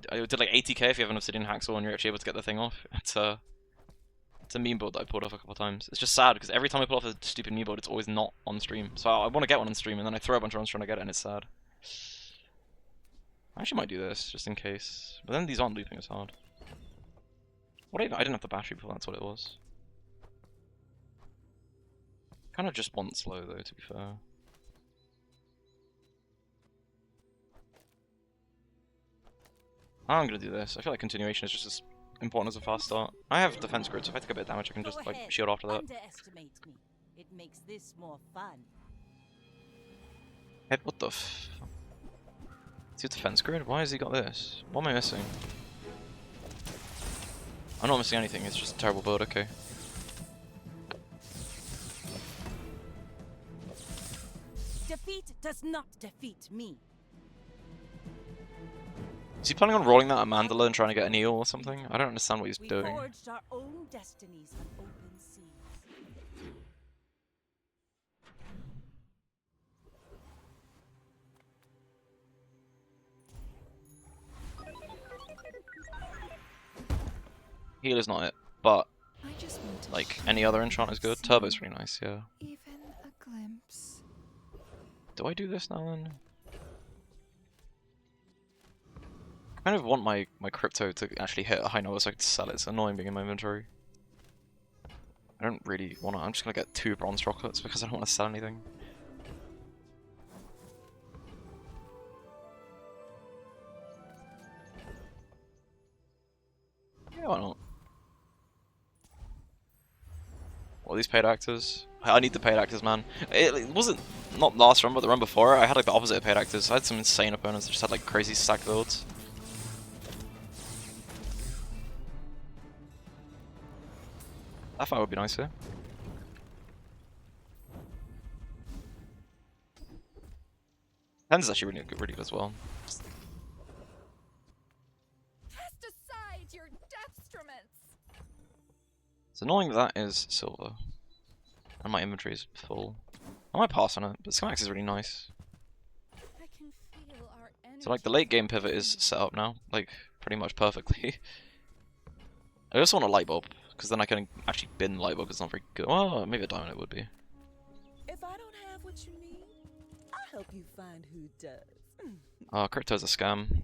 [SPEAKER 1] I did like 80k if you have an obsidian hacksaw and you're actually able to get the thing off. It's a meme build that I pulled off a couple of times. It's just sad because every time I pull off a stupid meme build, it's always not on stream. So I want to get one on stream, and then I throw a bunch of runs trying to get it, and it's sad. I actually might do this just in case, but then these aren't looping as hard. What even? I didn't have the battery before. That's what it was. Kind of just want slow though, to be fair. I'm gonna do this. I feel like continuation is just as important as a fast start. I have defense grid, so if I take a bit of damage, I can just like shield after that.
[SPEAKER 4] Underestimate me. It makes this more fun.
[SPEAKER 1] Hey, what the f? Is he a defense grid? Why has he got this? What am I missing? I'm not missing anything. It's just a terrible build. Okay.
[SPEAKER 4] Defeat does not defeat me.
[SPEAKER 1] Is he planning on rolling that at Mandala and trying to get an eel or something? I don't understand what he's doing.
[SPEAKER 4] We forged our own destinies on open seas.
[SPEAKER 1] Healer's not it, but
[SPEAKER 8] I just want to
[SPEAKER 1] like any other enchant is good. Turbo's really nice, yeah.
[SPEAKER 8] even a glimpse.
[SPEAKER 1] Do I do this now then? I kind of want my crypto to actually hit a high number so I can sell it. It's annoying being in my inventory. I don't really want to. I'm just gonna get 2 bronze chocolates because I don't want to sell anything. Yeah, why not? What are these paid actors? I need the paid actors, man. It wasn't not last run, but the run before. I had like the opposite of paid actors. I had some insane opponents that just had like crazy stack builds. That fight would be nice here. Ten's actually really good as well.
[SPEAKER 8] Cast aside your deathstruments.
[SPEAKER 1] It's annoying that is silver. And my inventory is full. I might pass on it, but schematics is really nice.
[SPEAKER 8] I can feel our energy.
[SPEAKER 1] So like the late game pivot is set up now, like pretty much perfectly. I also want a light bulb, because then I can actually bin the light bulb because it's not very good. Well, maybe a diamond it would be.
[SPEAKER 3] If I don't have what you need, I'll help you find who does.
[SPEAKER 1] Crypto's a scam.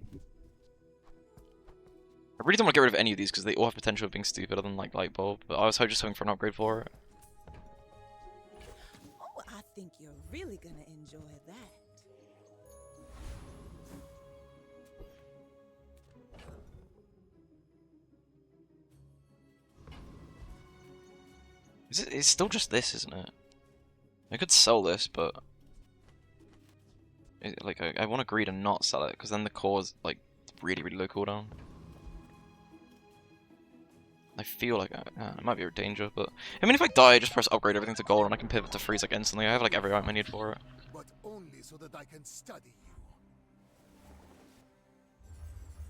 [SPEAKER 1] I really don't want to get rid of any of these because they all have potential of being stupid other than like light bulb, but I was just hoping for an upgrade for it.
[SPEAKER 3] Oh, I think you're really gonna enjoy that.
[SPEAKER 1] It's still just this, isn't it? I could sell this, but like I want to agree to not sell it because then the core is like really low cooldown. I feel like it might be a danger, but I mean if I die, I just press upgrade everything to gold and I can pivot to freeze like instantly. I have like every item I need for it.
[SPEAKER 2] But only so that I can study you.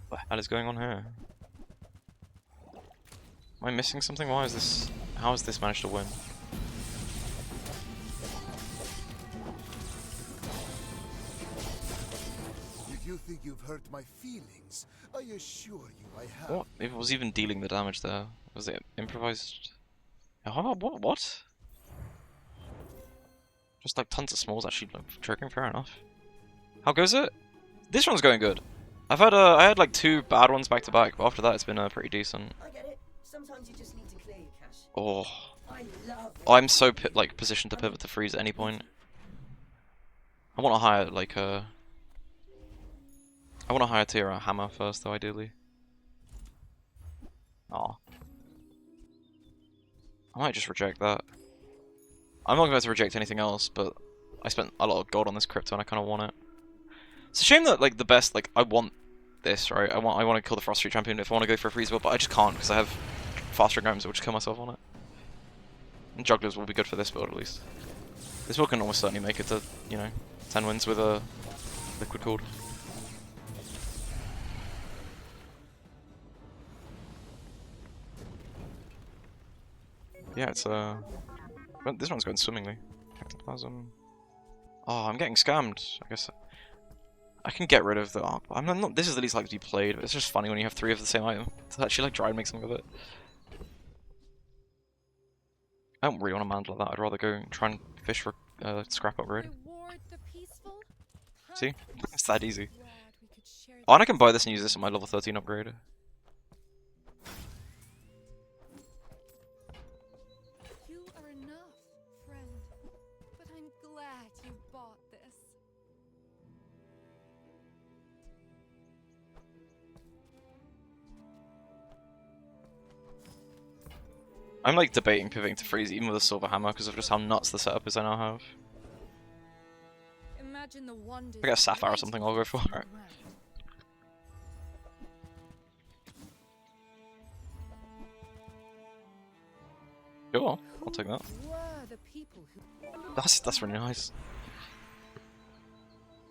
[SPEAKER 1] What the hell is going on here? Am I missing something? Why is this? How has this managed to win?
[SPEAKER 2] If you think you've hurt my feelings, I assure you I have.
[SPEAKER 1] What? It was even dealing the damage there. Was it improvised? Oh, what? Just like tons of smalls actually like, triggering, fair enough. How goes it? This one's going good. I had like 2 bad ones back to back, but after that it's been pretty decent.
[SPEAKER 10] I get it. Sometimes you just need to clear your cache.
[SPEAKER 1] Oh,
[SPEAKER 10] I love
[SPEAKER 1] I'm so like positioned to pivot to freeze at any point. I want to hire like I want to hire tier a hammer first though, ideally. Aw. I might just reject that. I'm not going to reject anything else, but I spent a lot of gold on this crypto and I kind of want it. It's a shame that like the best, like I want this, right? I want to kill the Frost Street Champion if I want to go for a freeze build, but I just can't because I have faster items that will just kill myself on it. And jugglers will be good for this build at least. This build can almost certainly make it to, you know, 10 wins with a liquid cooled. Yeah, it's this one's going swimmingly. Ectoplasm. Oh, I'm getting scammed. I guess I can get rid of the arc. I'm not. This is the least likely to be played, but it's just funny when you have 3 of the same item to actually like try and make something of it. I don't really want to mantle that. I'd rather go and try and fish for scrap upgrade. See, it's that easy. Oh, and I can buy this and use this on my level 13 upgrade. I'm like debating pivoting to freeze even with a silver hammer because of just how nuts the setup is I now have. If I get a sapphire or something, I'll go for it. Sure, I'll take that. That's really nice.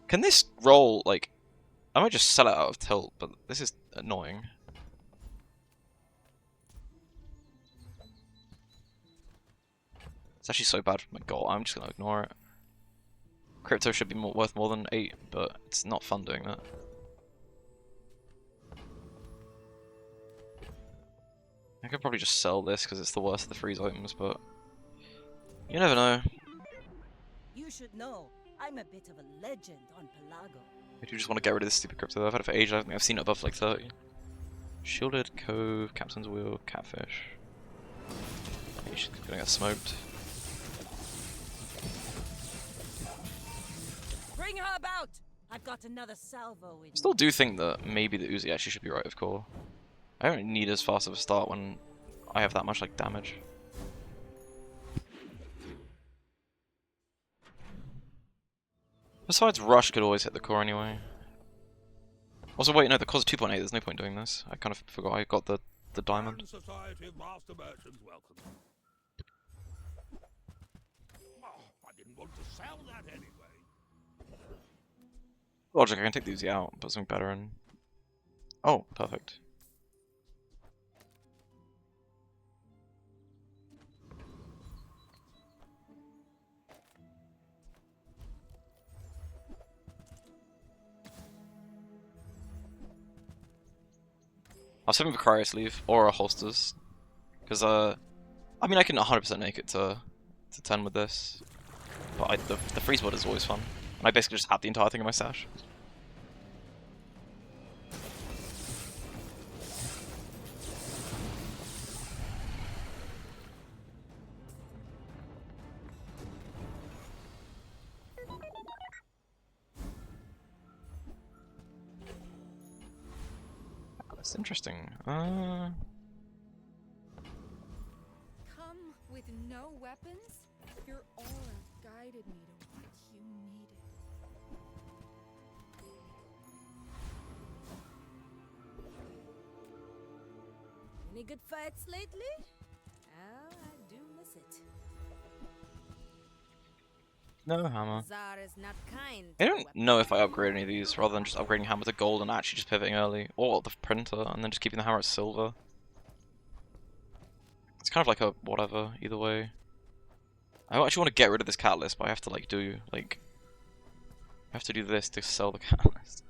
[SPEAKER 1] Can this roll like? I might just sell it out of tilt, but this is annoying. It's actually so bad for my goal, I'm just gonna ignore it. Crypto should be worth more than 8, but it's not fun doing that. I could probably just sell this because it's the worst of the freeze items, but you never know.
[SPEAKER 4] You should know, I'm a bit of a legend on Pelago.
[SPEAKER 1] I do just want to get rid of this stupid crypto. I've had it for ages. I think I've seen it above like 30. Shielded Cove, Captain's Wheel, Catfish. She's gonna get smoked.
[SPEAKER 4] Bring her about! I've got another salvo in.
[SPEAKER 1] I still do think that maybe the Uzi actually should be right of core. I don't need as fast of a start when I have that much like damage. Besides, Rush could always hit the core anyway. Also, wait, no, the core's 2.8. There's no point doing this. I kind of forgot I got the diamond.
[SPEAKER 2] Society of Master Merchants, welcome. Oh, I didn't want to sell that anyway.
[SPEAKER 1] Logic, I can take the Uzi out, put something better in. Oh, perfect. I was hoping for Cryo Sleeve or a Holsters, because I mean I can 100% make it to 10 with this, but the freeze mod is always fun, and I basically just have the entire thing in my stash. That's interesting.
[SPEAKER 8] Come with no no weapons? Your aura guided me to what you needed.
[SPEAKER 5] Any good fights lately? Oh, I do miss it.
[SPEAKER 1] No hammer.
[SPEAKER 5] Czar is not kind
[SPEAKER 1] I
[SPEAKER 5] to
[SPEAKER 1] don't know if I upgrade any of these rather than just upgrading hammer to gold and actually just pivoting early, or the printer and then just keeping the hammer at silver. It's kind of like a whatever either way. I actually want to get rid of this catalyst, but I have to like do like I have to do this to sell the catalyst.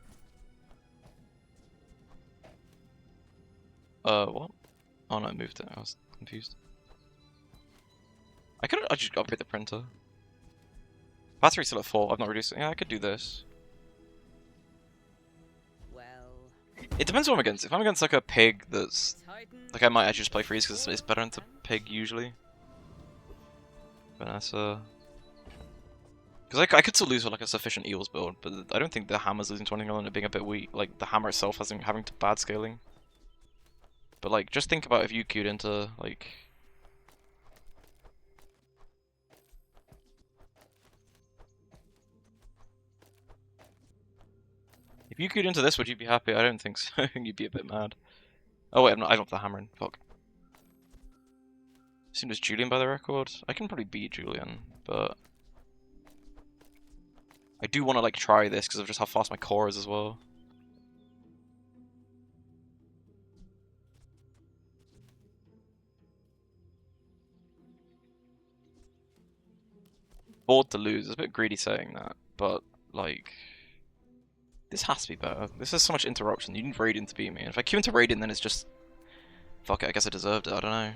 [SPEAKER 1] What? Oh no, I moved it. I was confused. I just upgrade the printer. Battery's still at 4. I've not reduced it. Yeah, I could do this.
[SPEAKER 4] Well,
[SPEAKER 1] It depends what I'm against. If I'm against like a pig that's like, I might actually just play freeze because it's better into pig usually. Vanessa. Because I could still lose with like a sufficient eels build, but I don't think the hammer's losing to anything other than it being a bit weak. Like the hammer itself having bad scaling. But like, just think about if you queued into like. If you queued into this, would you be happy? I don't think so. I think you'd be a bit mad. Oh wait, I don't have the hammer in. Fuck. Seemed as Julian by the record. I can probably beat Julian, but I do want to like try this because of just how fast my core is as well. Bored to lose. It's a bit greedy saying that, but like. This has to be better. This is so much interruption. You need Radiant to beat me. And if I queue into Radiant, then it's just... Fuck it, I guess I deserved it. I don't know.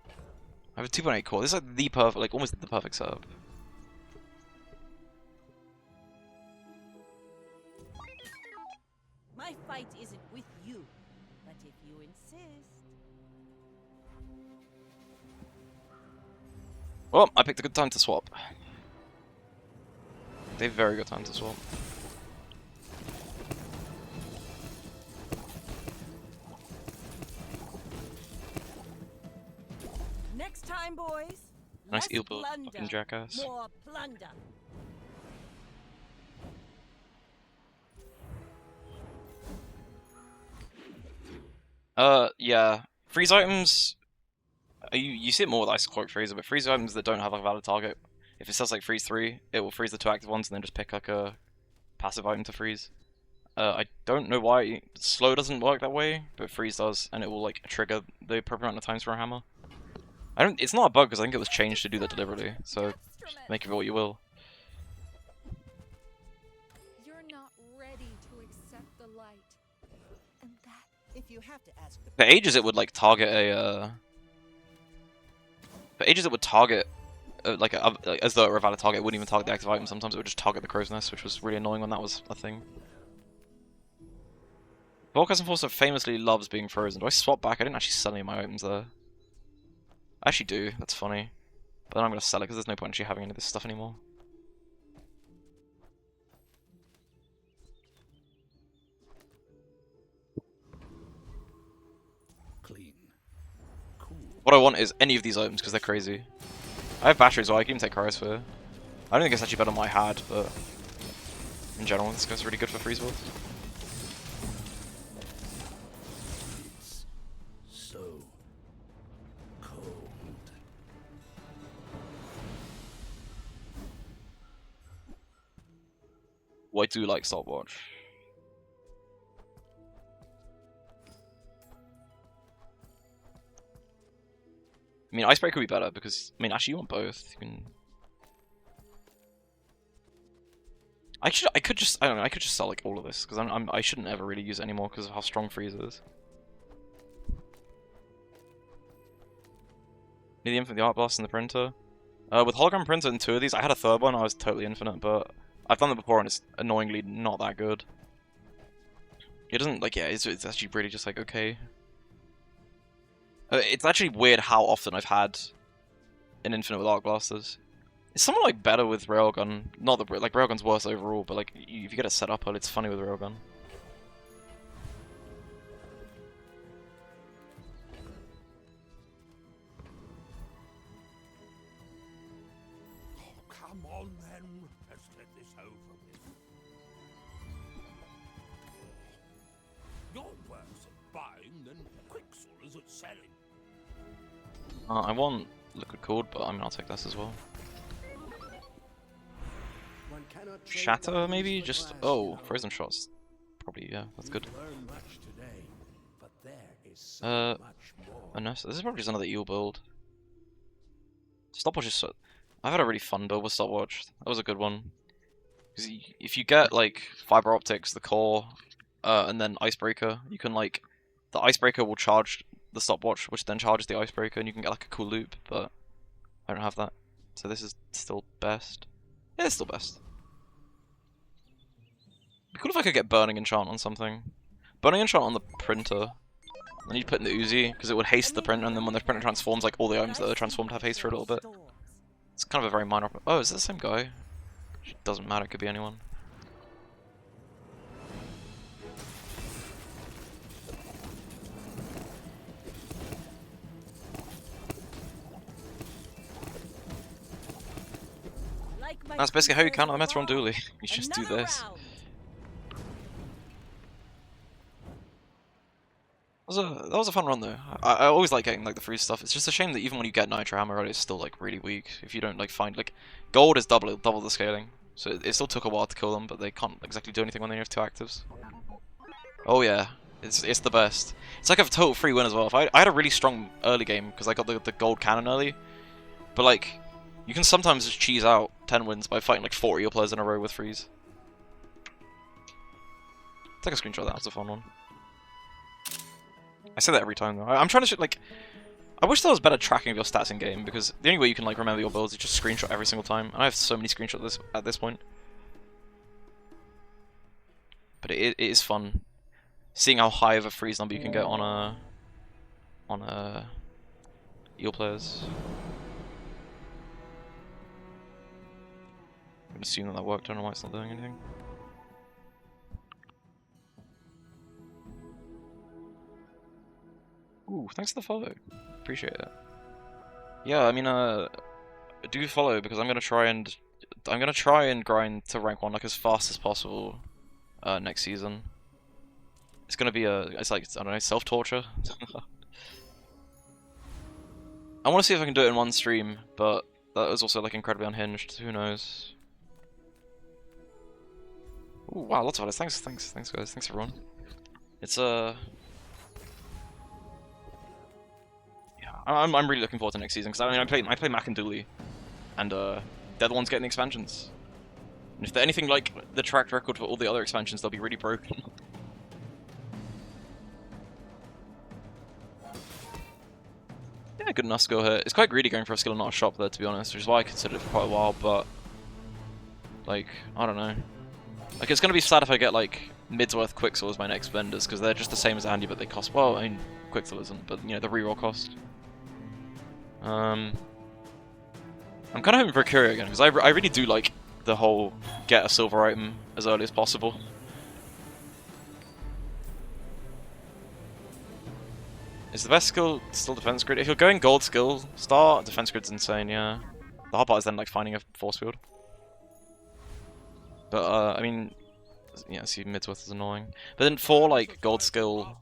[SPEAKER 1] I have a 2.8 core. This is like the perfect, like almost the perfect setup.
[SPEAKER 4] my fight isn't with you, but if you insist.
[SPEAKER 1] Well, I picked a good time to swap. They have a very good time to swap.
[SPEAKER 4] Next time, boys.
[SPEAKER 1] Nice
[SPEAKER 4] less
[SPEAKER 1] eel build,
[SPEAKER 4] plunder,
[SPEAKER 1] fucking jackass.
[SPEAKER 4] More plunder.
[SPEAKER 1] Yeah. Freeze items... You see it more with Ice Cloak Freezer, but freeze items that don't have like, a valid target, if it says like freeze 3, it will freeze the 2 active ones and then just pick like a passive item to freeze. I don't know why slow doesn't work that way, but freeze does, and it will like trigger the appropriate amount of times for a hammer. It's not a bug because I think it was changed to do that deliberately, so make of it what you will.
[SPEAKER 8] You're not ready to accept the light. And that
[SPEAKER 7] If you have to ask the
[SPEAKER 1] For ages it would like target a For ages it would target like as though it were a valid target, it wouldn't even target the active item. Sometimes it would just target the crow's nest, which was really annoying when that was a thing. Volkaz Enforcer famously loves being frozen. Do I swap back? I didn't actually sell any of my items there. I actually do, that's funny. But then I'm going to sell it because there's no point actually having any of this stuff anymore.
[SPEAKER 2] Clean. Cool.
[SPEAKER 1] What I want is any of these items because they're crazy. I have batteries, so I can even take Cryosphere. I don't think it's actually better than what I had, but in general this guy's really good for freeze builds.
[SPEAKER 2] It's so cold.
[SPEAKER 1] Well, I do like stopwatch. I mean, Icebreaker would be better because, I mean, actually you want both. You can... I could just, I don't know, I could just sell like all of this because I shouldn't ever really use it anymore because of how strong freeze is. Need the infinite, the art blast, and the printer. With hologram printer and 2 of these, I had a third one. I was totally infinite, but I've done that before and it's annoyingly not that good. It doesn't like, yeah, it's actually really just like okay. It's actually weird how often I've had an infinite with arc blasters. Is someone like better with railgun? Not that like railgun's worse overall, but like if you get it set up, it's funny with railgun.
[SPEAKER 2] on then, let's get this over with. You're worse at buying than Quixel is at selling.
[SPEAKER 1] I want liquid cord, but I mean I'll take this as well.
[SPEAKER 13] One cannot trade
[SPEAKER 1] Shatter
[SPEAKER 13] diamonds
[SPEAKER 1] maybe?
[SPEAKER 13] for
[SPEAKER 1] Just
[SPEAKER 13] glass,
[SPEAKER 1] oh,
[SPEAKER 13] you know.
[SPEAKER 1] frozen shots. Probably yeah, that's good.
[SPEAKER 13] You've learned much today, but there is so much more.
[SPEAKER 1] This is probably just another eel build. Stopwatch is so... I've had a really fun build with Stopwatch. That was a good one. Because if you get like fiber optics, the core, and then icebreaker, you can like the icebreaker will charge the stopwatch, which then charges the icebreaker, and you can get like a cool loop. But I don't have that, so this is still best. Yeah, it's still best. It'd be cool if I could get burning enchant on something. Burning enchant on the printer. Then you put in the Uzi because it would haste the printer, and then when the printer transforms, like all the items that are transformed have haste for a little bit. It's kind of a very minor. Oh, is it the same guy? It doesn't matter. It could be anyone. That's basically how you counter the Metron dually. You just do this. That was a fun run though. I always like getting like the free stuff. It's just a shame that even when you get Nitro Hammer, it's still like really weak. If you don't like find like gold is double the scaling, so it still took a while to kill them, but they can't exactly do anything when they have two actives. Oh yeah, it's the best. It's like a total free win as well. If I had a really strong early game because I got the gold cannon early, but like you can sometimes just cheese out 10 wins by fighting like 4 eel players in a row with freeze. Take a screenshot of that. That's a fun one. I say that every time though. I'm trying to like. I wish there was better tracking of your stats in game because the only way you can like remember your builds is just screenshot every single time. And I have so many screenshots at this point. But it is fun seeing how high of a freeze number you can get on eel players. I'm gonna assume that worked. I don't know why it's not doing anything. Ooh, thanks for the follow. Appreciate it. Yeah, I mean, do follow because I'm gonna try and grind to rank 1 like as fast as possible next season. It's gonna be it's like, I don't know, self-torture. I want to see if I can do it in one stream, but that was also like incredibly unhinged. Who knows? Ooh, wow, lots of others. Thanks guys. Thanks everyone. It's I'm really looking forward to next season because I mean I play Mac and Dooley, and they're the ones getting the expansions. And if they're anything like the track record for all the other expansions, they'll be really broken. Yeah, good enough skill here. It's quite greedy going for a skill and not a shop there, to be honest, which is why I considered it for quite a while. But like I don't know, like it's gonna be sad if I get like Midsworth Quixel as my next vendors because they're just the same as Andy, but they cost well. I mean Quixel isn't, but you know the reroll cost. I'm kind of hoping for a Curio again, because I really do like the whole get a silver item as early as possible. Is the best skill still defense grid? If you're going gold skill start, defense grid's insane, yeah. The hard part is then like finding a force field. But I mean, yeah, see Midsworth is annoying. But then for like gold skill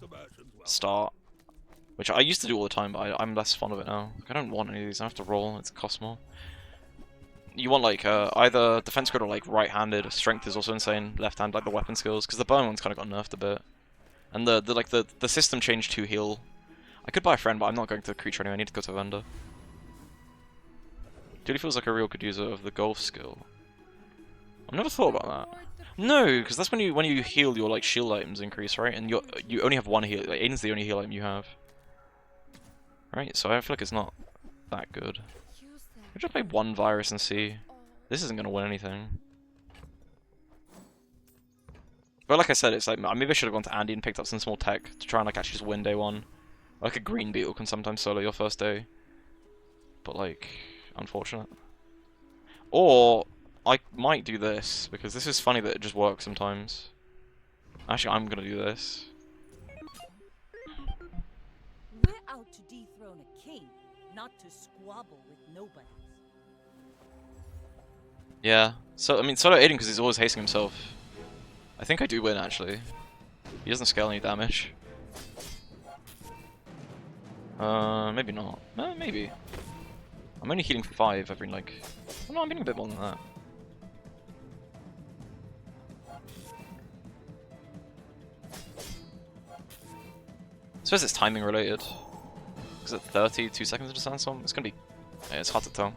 [SPEAKER 1] start, which I used to do all the time, but I'm less fond of it now. I don't want any of these. I have to roll. It costs more. You want like either defense grid or like right-handed. Strength is also insane. Left-hand like the weapon skills, because the burn one's kind of got nerfed a bit. And the system changed to heal. I could buy a friend, but I'm not going to creature anyway. I need to go to a vendor. Duty feels like a real good user of the golf skill. I've never thought about that. No, because that's when you heal, your like shield items increase, right? And you only have one heal. Like, Aiden's the only heal item you have. Right, so I feel like it's not that good. I just play one virus and see. This isn't gonna win anything. But like I said, it's like maybe I should have gone to Andy and picked up some small tech to try and like actually just win day 1. Like a green beetle can sometimes solo your first day. But like, unfortunate. Or I might do this because this is funny that it just works sometimes. Actually, I'm gonna do this.
[SPEAKER 4] We're out to dethrone a king, not to squabble with nobodies.
[SPEAKER 1] Yeah. So I mean, solo aiding because he's always hasting himself. I think I do win actually. He doesn't scale any damage. Maybe not. Maybe. I'm only healing 5 every like. Oh, no, I'm hitting a bit more than that. I suppose it's timing related. Is it 32 seconds into Sandstorm? It's gonna be. Yeah, it's hard to tell.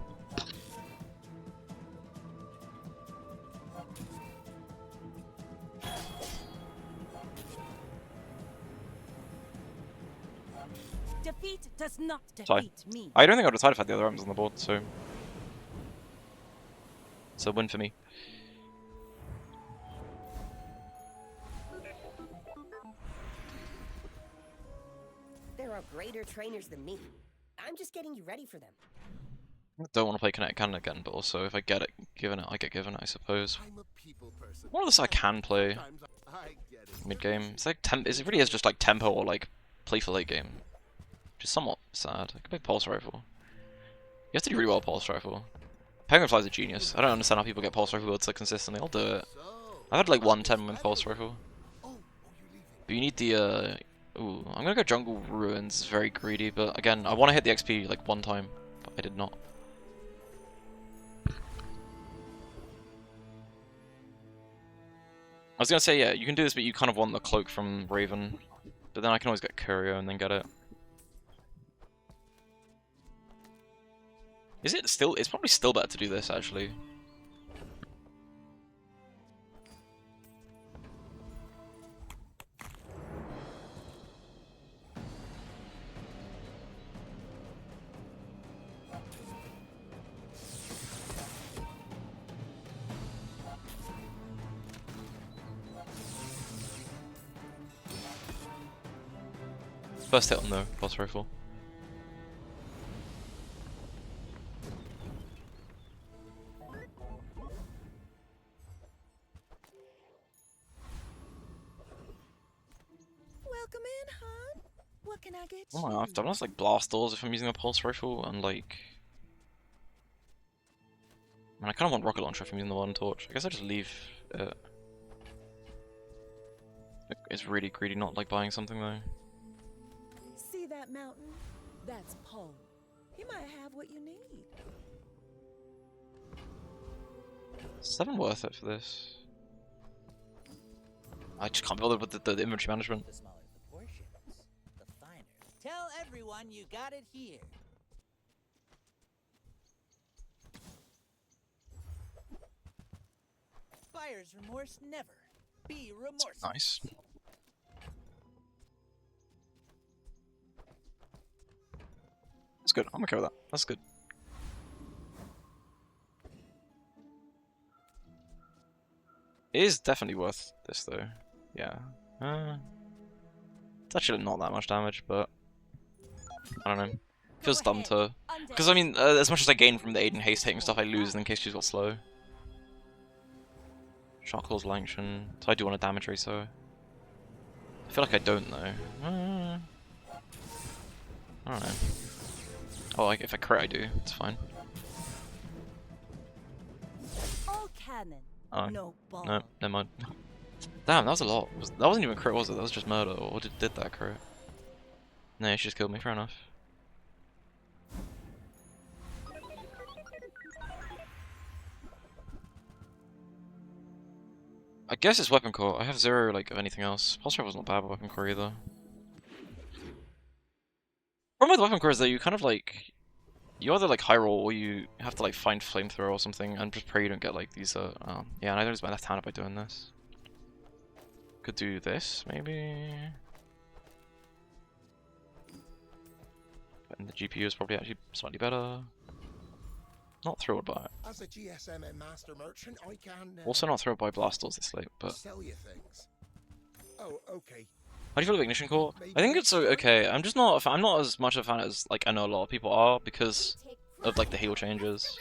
[SPEAKER 4] Defeat does not
[SPEAKER 1] Sorry.
[SPEAKER 4] defeat me.
[SPEAKER 1] I don't think I would have if I had the other items on the board, so. It's a win for me.
[SPEAKER 10] There are greater trainers than me. I'm just getting you ready for them.
[SPEAKER 1] I don't want to play Kinetic Cannon again, but also if I get it given it, I get given it, I suppose. One of the stuff I can play mid game. It's like it really is just like tempo or like play for late game. Which is somewhat sad. I could play Pulse Rifle. You have to do really well with Pulse Rifle. Penguin Fly's a genius. I don't understand how people get Pulse Rifle builds so consistently. I'll do it. I've had like 110 with Pulse Rifle. But you need the ooh, I'm gonna go Jungle Ruins, very greedy, but again, I want to hit the XP like one time, but I did not. I was gonna say, yeah, you can do this, but you kind of want the cloak from Raven. But then I can always get Curio and then get it. Is it still? It's probably still better to do this, actually. First hit on the Pulse Rifle.
[SPEAKER 3] Welcome in, hon. What can I get
[SPEAKER 1] Oh my
[SPEAKER 3] you?
[SPEAKER 1] god, I've done like blast doors if I'm using a Pulse Rifle, and like... Man, I kind of want Rocket Launcher if I'm using the One Torch. I guess I just leave it. It's really greedy not like buying something though.
[SPEAKER 3] See that mountain? That's Pole. He might have what you need.
[SPEAKER 1] 7 worth it for this. I just can't be bothered with the inventory management.
[SPEAKER 7] The smaller the portions, the finer. Tell everyone you got it here. Buyer's remorse never. Be remorseful.
[SPEAKER 1] Nice. That's good. I'm okay with that. That's good. It is definitely worth this though. Yeah. It's actually not that much damage, but I don't know. Feels dumb to, because I mean, as much as I gain from the Aiden haste hitting stuff, I lose in case she's got slow. Shock Claw's Lanction. So I do want a damage racer. I feel like I don't though. I don't know. Oh, like if I crit, I do. It's fine.
[SPEAKER 4] All cannon,
[SPEAKER 1] Oh,
[SPEAKER 4] no ball.
[SPEAKER 1] no, never mind. Damn, that was a lot. That wasn't even crit, was it? That was just murder. Or did that crit? No, she just killed me. Fair enough. I guess it's weapon core. I have 0 like of anything else. Pulse Rifle's not bad with weapon core either. Problem with weapon core is that you kind of like, you either like high roll or you have to like find flamethrower or something and just pray you don't get like these yeah, and I lose my left hand by doing this. Could do this maybe. And the GPU is probably actually slightly better. Not thrilled by it.
[SPEAKER 2] As a GSM and master merchant, I can
[SPEAKER 1] Also not thrilled by blast doors this late, but
[SPEAKER 2] sell you things. Oh, okay.
[SPEAKER 1] how do you feel about Ignition Core? I think it's okay. I'm just not a fan. I'm not as much a fan as like I know a lot of people are because of like the heal changes.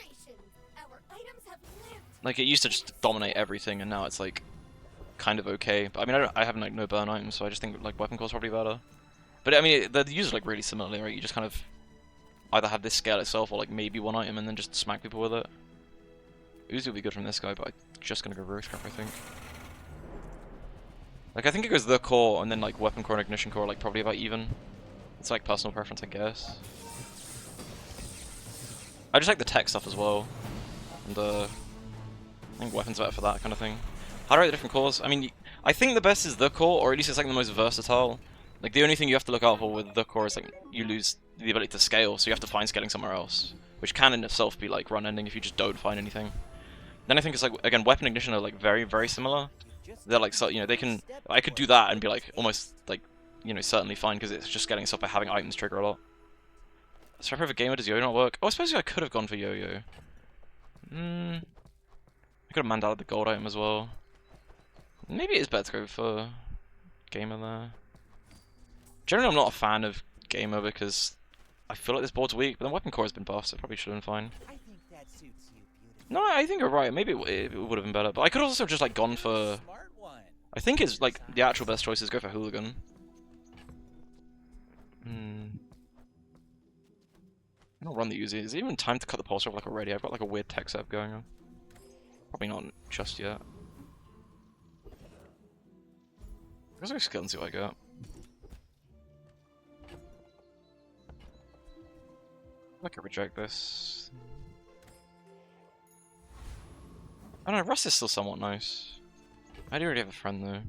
[SPEAKER 1] Like it used to just dominate everything, and now it's like kind of okay. But I mean, I have like no burn items, so I just think like weapon core's probably better. But I mean, they're used like really similarly, right? You just kind of either have this scale itself or like maybe one item and then just smack people with it. Uzi will be good from this guy, but I'm just gonna go Rogue Scrap, I think. Like, I think it goes the core and then like weapon core and ignition core, like probably about even. It's like personal preference, I guess. I just like the tech stuff as well, and I think weapons better for that kind of thing. How to rate the different cores? I mean, I think the best is the core, or at least it's like the most versatile. Like the only thing you have to look out for with the core is like you lose the ability to scale, so you have to find scaling somewhere else, which can in itself be like run ending if you just don't find anything. Then I think it's like, again, weapon ignition are like very similar. They're like, so, you know, they can, I could do that and be like almost like, you know, certainly fine because it's just getting stuff by having items trigger a lot. Striper of a gamer, does yo-yo not work? Oh, I suppose I could have gone for yo-yo. I could have manned out the gold item as well. Maybe it is better to go for gamer there. Generally, I'm not a fan of gamer because I feel like this board's weak, but the weapon core has been buffed, so it probably should have been fine.
[SPEAKER 7] I think that suits you beautifully.
[SPEAKER 1] No, I think you're right. Maybe it would have been better, but I could also just like gone for.
[SPEAKER 7] Smart one.
[SPEAKER 1] I think it's like the actual best choice is go for hooligan. I don't run the Uzi. Is it even time to cut the pulse off like already? I've got like a weird tech setup going on. Probably not just yet. I guess I'll skill and see what I get. I could reject this. I don't know, Rust is still somewhat nice. I do already have a friend though.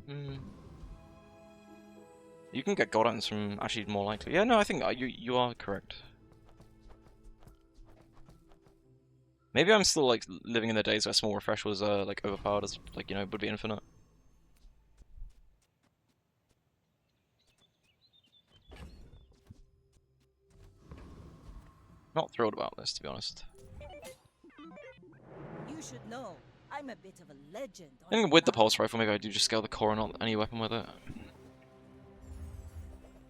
[SPEAKER 1] You can get gold items from actually more likely. Yeah, no, I think you are correct. Maybe I'm still like living in the days where small refresh was like overpowered as like, you know, would be infinite. Not thrilled about this, to be honest.
[SPEAKER 4] You should know, I'm a bit of a legend.
[SPEAKER 1] I think with the pulse rifle, maybe I do just scale the core and not any weapon with it. I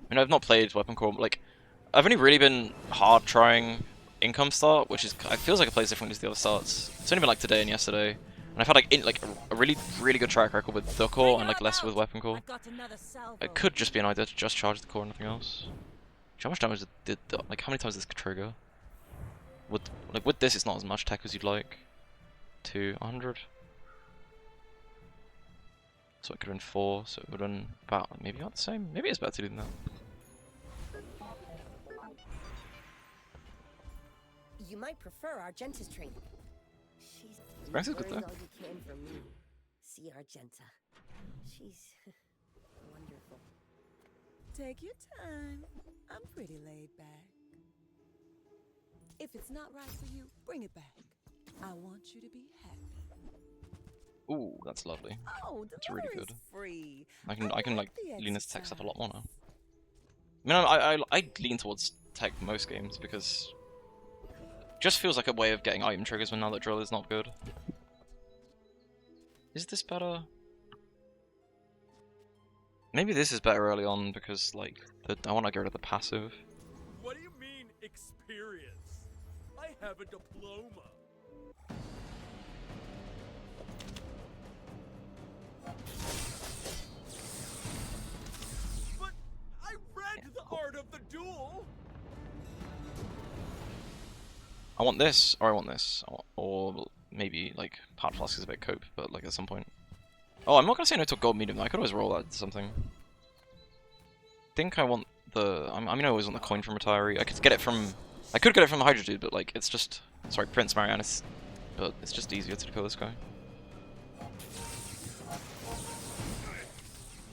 [SPEAKER 1] mean, I've not played weapon core, like, I've only really been hard trying income start, which is, it feels like it plays differently to the other starts. It's only been like today and yesterday, and I've had like a really good track record with the core and like less with weapon core. It could just be an idea to just charge the core and nothing else. How much damage did like how many times did this trigger? With this, it's not as much tech as you'd like. 200. So it could have been 4, so it would have been about maybe not the same. Maybe it's better to do than that.
[SPEAKER 10] You might prefer Argenta's training. She's
[SPEAKER 1] Ranks is good
[SPEAKER 10] learned
[SPEAKER 1] though.
[SPEAKER 10] all you can from me. See Argenta. She's wonderful.
[SPEAKER 3] Take your time. I'm pretty laid back. If it's not right for you, bring it back. I want you to be happy.
[SPEAKER 1] Ooh, that's lovely.
[SPEAKER 3] Oh,
[SPEAKER 1] that's really good.
[SPEAKER 3] Free.
[SPEAKER 1] I can like
[SPEAKER 3] the
[SPEAKER 1] lean into tech stuff a lot more now. I mean, I lean towards tech most games because it just feels like a way of getting item triggers when now that drill is not good. Is this better? Maybe this is better early on because like I want to get rid of the passive.
[SPEAKER 2] What do you mean, experience? I have a diploma. But I read the art of the duel.
[SPEAKER 1] I want this, or I want this, or maybe like part flask is a bit cope, but like at some point. Oh, I'm not gonna say no to gold medium. I could always roll that to something. I think I want the. I mean, I always want the coin from retiree. I could get it from. I could get it from Hydra Dude, but like it's just. Sorry, Prince Marianus. But it's just easier to kill this guy.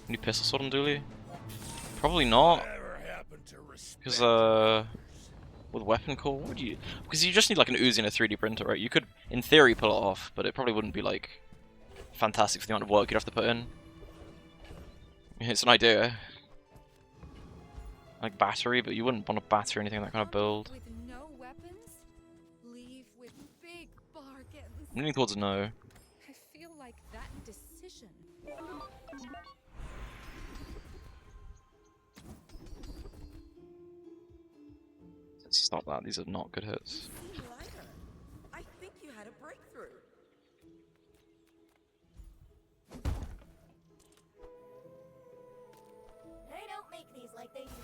[SPEAKER 1] Any pistol sword on Dooley? Probably not. Because with weapon core, what would you? Because you just need like an Uzi and a 3D printer, right? You could, in theory, pull it off, but it probably wouldn't be like fantastic for the amount of work you'd have to put in. It's an idea. Like battery, but you wouldn't want a battery or anything that kind of build.
[SPEAKER 8] With no weapons, leave with big bargains.
[SPEAKER 1] I'm leaning towards a no.
[SPEAKER 8] I feel like that decision.
[SPEAKER 1] Stop that, these are not good hits.
[SPEAKER 4] I think you had a breakthrough.
[SPEAKER 6] They don't make these like they used to.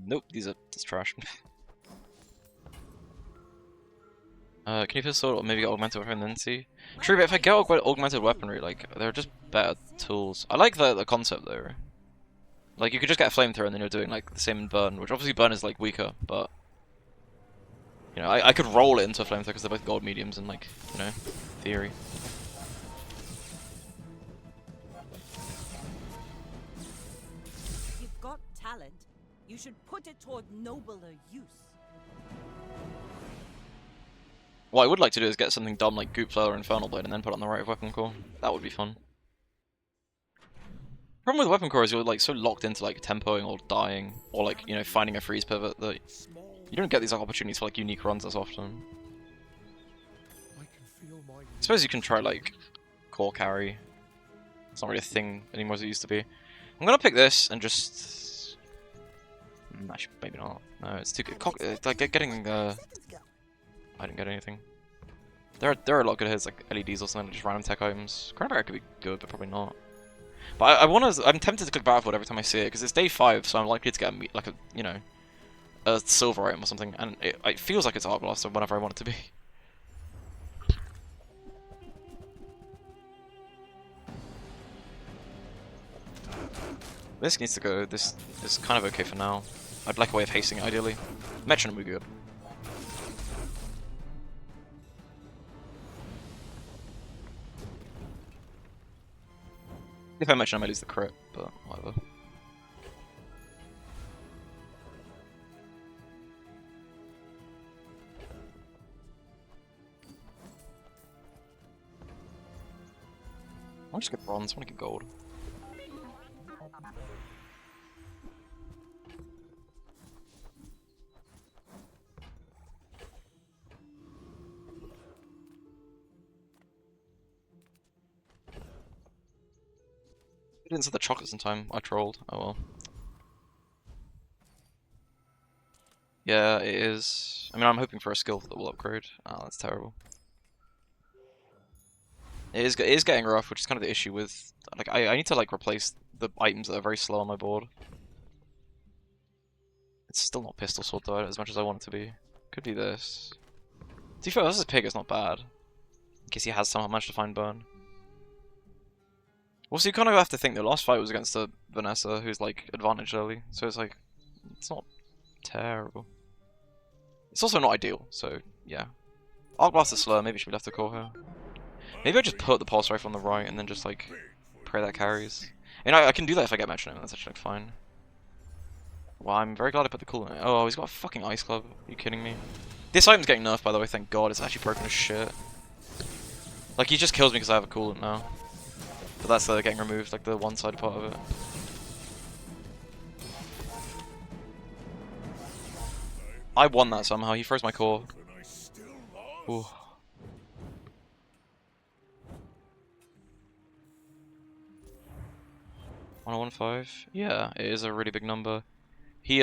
[SPEAKER 1] Nope, these are just trash. Can you pistol or maybe get augmented weapon and then see? True, but if I get augmented weaponry, like they're just better tools. I like the concept though. Like you could just get a flamethrower and then you're doing like the same in burn, which obviously burn is like weaker, but you know I could roll it into a flamethrower because they're both gold mediums in like theory.
[SPEAKER 4] If you've got talent, you should put it toward nobler use.
[SPEAKER 1] What I would like to do is get something dumb like Goop Flare or Infernal Blade and then put on the right of Weapon Core. That would be fun. Problem with Weapon Core is you're like so locked into like tempoing or dying or like finding a freeze pivot that you don't get these like opportunities for like unique runs as often. I suppose you can try like core carry. It's not really a thing anymore as it used to be. I'm gonna pick this and just actually maybe not. No, it's too good. Like getting I didn't get anything. There are a lot of good hits like LEDs or something, just random tech items. Cranberry could be good, but probably not. But I'm tempted to click Battlefield every time I see it because it's day 5, so I'm likely to get like a silver item or something, and it feels like it's Arc Blaster whenever I want it to be. This needs to go. This is kind of okay for now. I'd like a way of hasting it ideally. Metronome would be good. If I mention I might lose the crit, but whatever. I'll just get bronze, I want to get gold. I didn't set the chocolates in time, I trolled, oh well. Yeah, it is. I mean, I'm hoping for a skill that will upgrade. Oh, that's terrible. It is getting rough, which is kind of the issue with... Like, I need to, like, replace the items that are very slow on my board. It's still not Pistol Sword, though, as much as I want it to be. Could be this. To be fair, this is Pig, it's not bad. In case he has somehow managed to find Burn. Also, you kind of have to think the last fight was against a Vanessa, who's, like, advantaged early. So it's like, it's not terrible. It's also not ideal, so, yeah. Arc Blast is slow, maybe should be left to core here. Maybe I just put the Pulse Rifle on the right and then just, like, pray that carries. And I can do that if I get Metronome, that's actually, like, fine. Well, I'm very glad I put the cool in it. Oh, he's got a fucking Ice Club. Are you kidding me? This item's getting nerfed, by the way, thank god. It's actually broken as shit. Like, he just kills me because I have a coolant now. But that's getting removed, like the one-sided part of it. I won that somehow, he froze my core. Ooh. $115? Yeah, it is a really big number. He,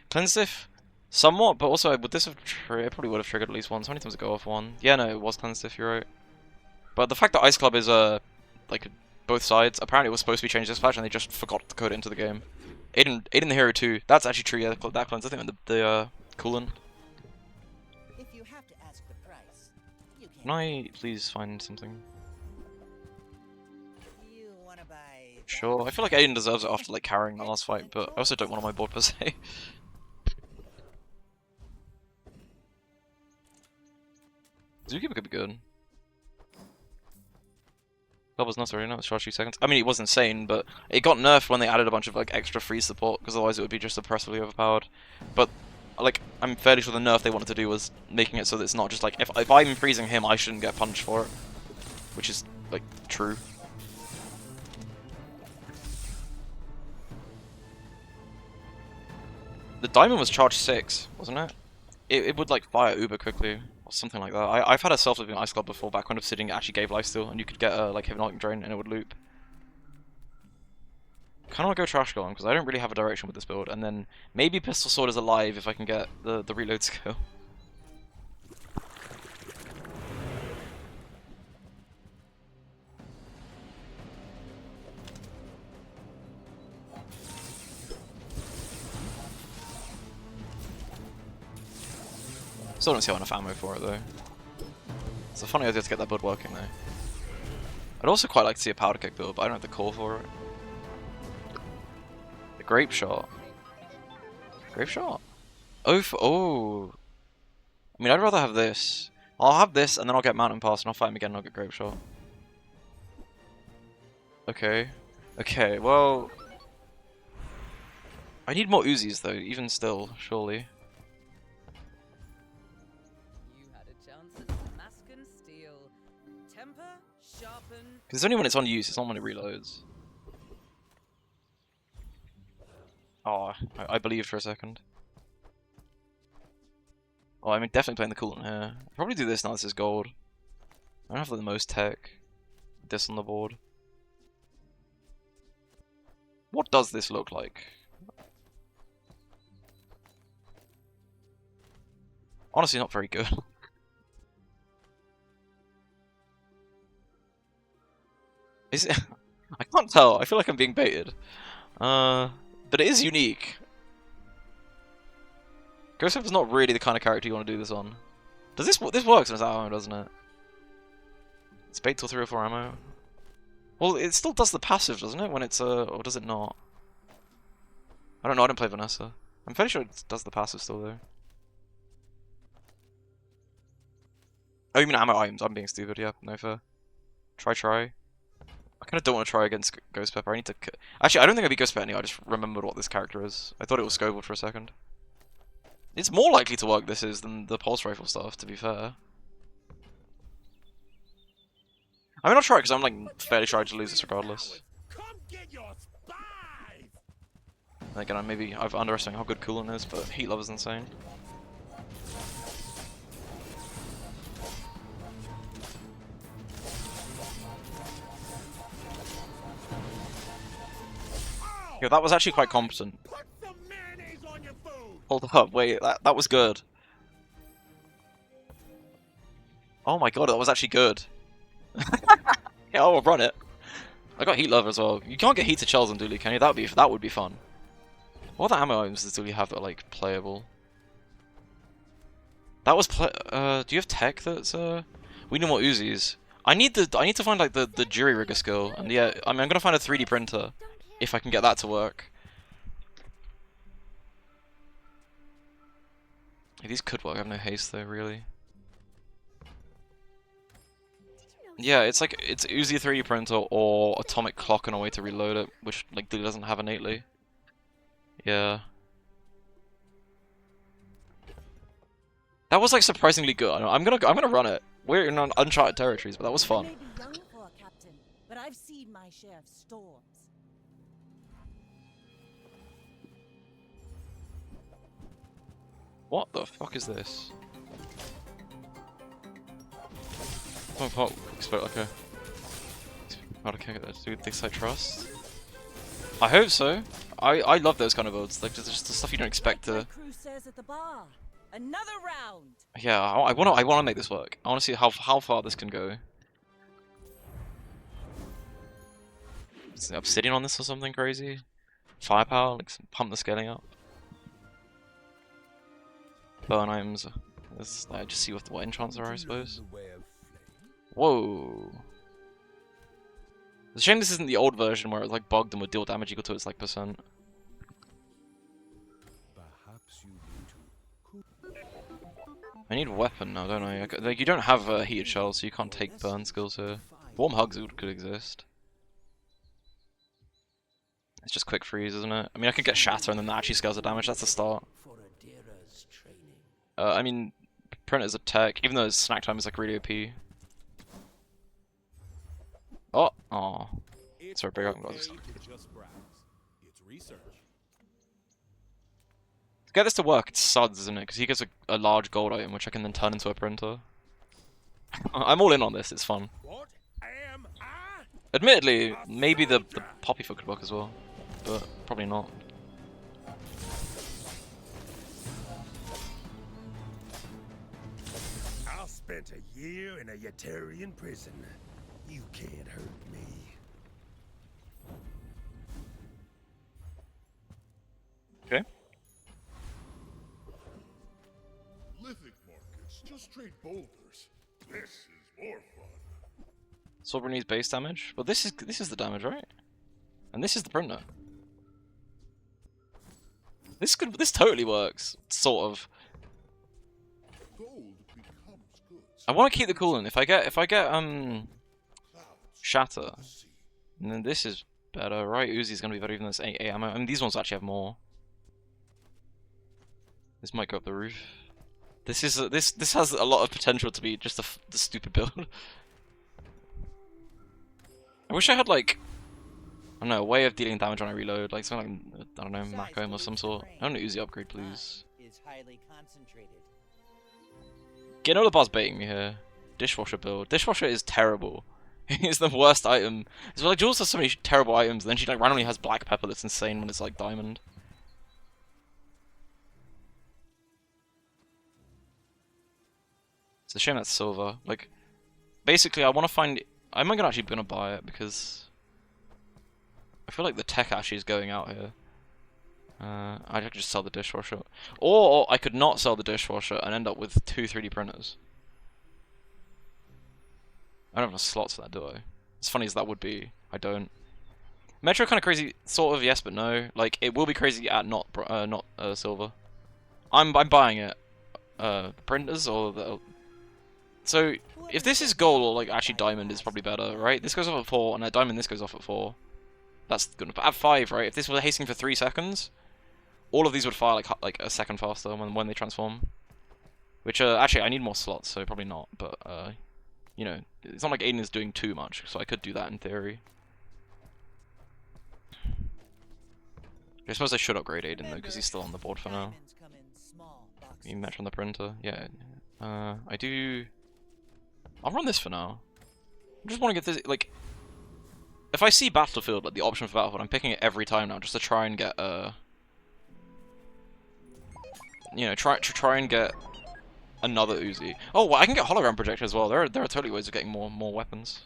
[SPEAKER 1] cleansed if somewhat, but also would this have it probably would have triggered at least once. How many times did it go off one? Yeah, no, it was cleansed if, you're right. But the fact that Ice Club is, like, both sides, apparently it was supposed to be changed this patch and they just forgot to code it into the game. Aiden the Hero 2, that's actually true, yeah, that cleanse, I think, the coolant.
[SPEAKER 7] If you have to ask the price, you
[SPEAKER 1] Can I please find something?
[SPEAKER 7] You wanna buy
[SPEAKER 1] Sure, I feel like Aiden deserves it after, like, carrying the last fight, but I also don't want on my board per se. Zookeeper could be good. That was not really short 2 seconds. I mean, it was insane, but it got nerfed when they added a bunch of like extra freeze support, because otherwise it would be just oppressively overpowered. But like, I'm fairly sure the nerf they wanted to do was making it so that it's not just like if I'm freezing him, I shouldn't get punished for it, which is like true. The diamond was charge 6, wasn't it? It would like fire uber quickly. Something like that. I've had a self-living Ice Club before, back when Obsidian actually gave lifesteal, and you could get a like Hypnotic Drain and it would loop. Kinda wanna go Trash Golem, because I don't really have a direction with this build, and then maybe Pistol Sword is alive if I can get the reload skill. Still don't see enough ammo for it though. It's a funny idea to get that build working though. I'd also quite like to see a powder keg build, but I don't have the core for it. The grape shot. Grape shot? Oh, oh. I mean, I'd rather have this. I'll have this, and then I'll get Mountain Pass, and I'll fight him again, and I'll get Grape Shot. Okay. Okay, well... I need more Uzis, though, even still, surely.
[SPEAKER 4] You had a chance at Damascus steel. Temper, sharpen.
[SPEAKER 1] Because it's only when it's on use, it's not when it reloads. Oh, I believed for a second. Oh, I'm definitely playing the coolant here. I'll probably do this now, this is gold. I don't have the most tech. This on the board. What does this look like? Honestly, not very good. Is it? I can't tell. I feel like I'm being baited. But it is unique. Ghost Pepper's not really the kind of character you want to do this on. Does this works on his ammo, doesn't it? It's bait till 3 or 4 ammo. Well, it still does the passive, doesn't it? When it's or does it not? I don't know. I don't play Vanessa. I'm fairly sure it does the passive still though. Oh, you mean ammo items? I'm being stupid. Yeah, no fair. Try. I kind of don't want to try against Ghost Pepper. I need to. Actually, I don't think I'd be Ghost Pepper anyway. I just remembered what this character is. I thought it was Scobled for a second. It's more likely to work, this is, than the pulse rifle stuff, to be fair. I mean, I'll try it because I'm like fairly sure to lose this regardless.
[SPEAKER 2] Come get your spies!
[SPEAKER 1] And again, I've underestimated how good coolant is, but heat love is insane. Yo, that was actually quite competent.
[SPEAKER 2] Put some mayonnaise on your food!
[SPEAKER 1] Hold up, wait, that was good. Oh my god, that was actually good. Yeah, I'll run it. I got heat love as well. You can't get heated shells on Dooley, can you? That would be fun. What other ammo items does Dooley have that are like playable? That was do you have tech that's we need more Uzis. I need to find like the jury rigger skill, and yeah, I mean I'm gonna find a 3D printer if I can get that to work. These could work. I have no haste though, really. Yeah, it's Uzi 3D printer or atomic clock and a way to reload it, which like Dooley doesn't have innately. Yeah. That was like surprisingly good. I'm gonna run it. We're in uncharted territories, but that was fun.
[SPEAKER 3] I may be young for a captain, but I've seen my share of storms.
[SPEAKER 1] What the fuck is this? Oh, pop explode like a. How to do this I trust? I hope so. I love those kind of builds. Like just the stuff you don't expect to.
[SPEAKER 3] Crew says at the bar. Another round.
[SPEAKER 1] Yeah, I wanna make this work. I wanna see how far this can go. Is it obsidian on this or something crazy? Firepower, like pump the scaling up. Burn items. I just see what enchants are, I suppose. Whoa. It's a shame this isn't the old version where it was like bugged and would deal damage equal to its like percent. I need a weapon now, don't I? Like you don't have a heated shell, so you can't take burn skills here. Warm hugs could exist. It's just quick freeze, isn't it? I mean, I could get shatter and then that actually scales the damage. That's the start. I mean, printer's a tech, even though his snack time is like really OP. Oh, sorry, big up. To get this to work, it's suds, isn't it? Because he gets a large gold item, which I can then turn into a printer. I'm all in on this. It's fun.
[SPEAKER 2] What am I?
[SPEAKER 1] Admittedly, maybe the poppy foot could work as well, but probably not.
[SPEAKER 2] I spent a year in a Yetarian prison. You can't hurt me.
[SPEAKER 1] Okay.
[SPEAKER 2] Lithic markets, just straight boulders. This is
[SPEAKER 1] Sword needs base damage. Well, this is the damage, right? And this is the printer. This totally works, sort of. I want to keep the coolant. If I get shatter, and then this is better, right? Uzi's gonna be better even this 8 ammo. I mean, these ones actually have more. This might go up the roof. This has a lot of potential to be just the stupid build. I wish I had like, I don't know, a way of dealing damage when I reload, like something like, I don't know, Macom or some sort. I don't know, Uzi upgrade, please.
[SPEAKER 7] Is highly concentrated.
[SPEAKER 1] Get another boss baiting me here. Dishwasher build. Dishwasher is terrible. It's the worst item. It's like Jules has so many terrible items, and then she like randomly has black pepper that's insane when it's like diamond. It's a shame that's silver. Like, basically, I want to find. I'm actually gonna buy it because I feel like the tech actually is going out here. I could just sell the dishwasher, or I could not sell the dishwasher and end up with 2 3D printers. I don't have enough slots for that, do I? As funny as that would be, I don't. Metro kind of crazy, sort of, yes but no. Like, it will be crazy at not silver. I'm buying it. Printers or the. So if this is gold or like actually diamond is probably better, right? This goes off at 4, and at diamond this goes off at 4. That's good. But at 5, right? If this was hastening for 3 seconds, all of these would fire like a second faster when they transform. Which actually I need more slots, so probably not. But you know, it's not like Aiden is doing too much, so I could do that in theory. I suppose I should upgrade Aiden though, because he's still on the board for now. You match on the printer, yeah. I do. I'll run this for now. I just want to get this, like, if I see Battlefield, like the option for Battlefield, I'm picking it every time now just to try and get you know, try and get another Uzi. Oh, well, I can get hologram projector as well. There are totally ways of getting more weapons.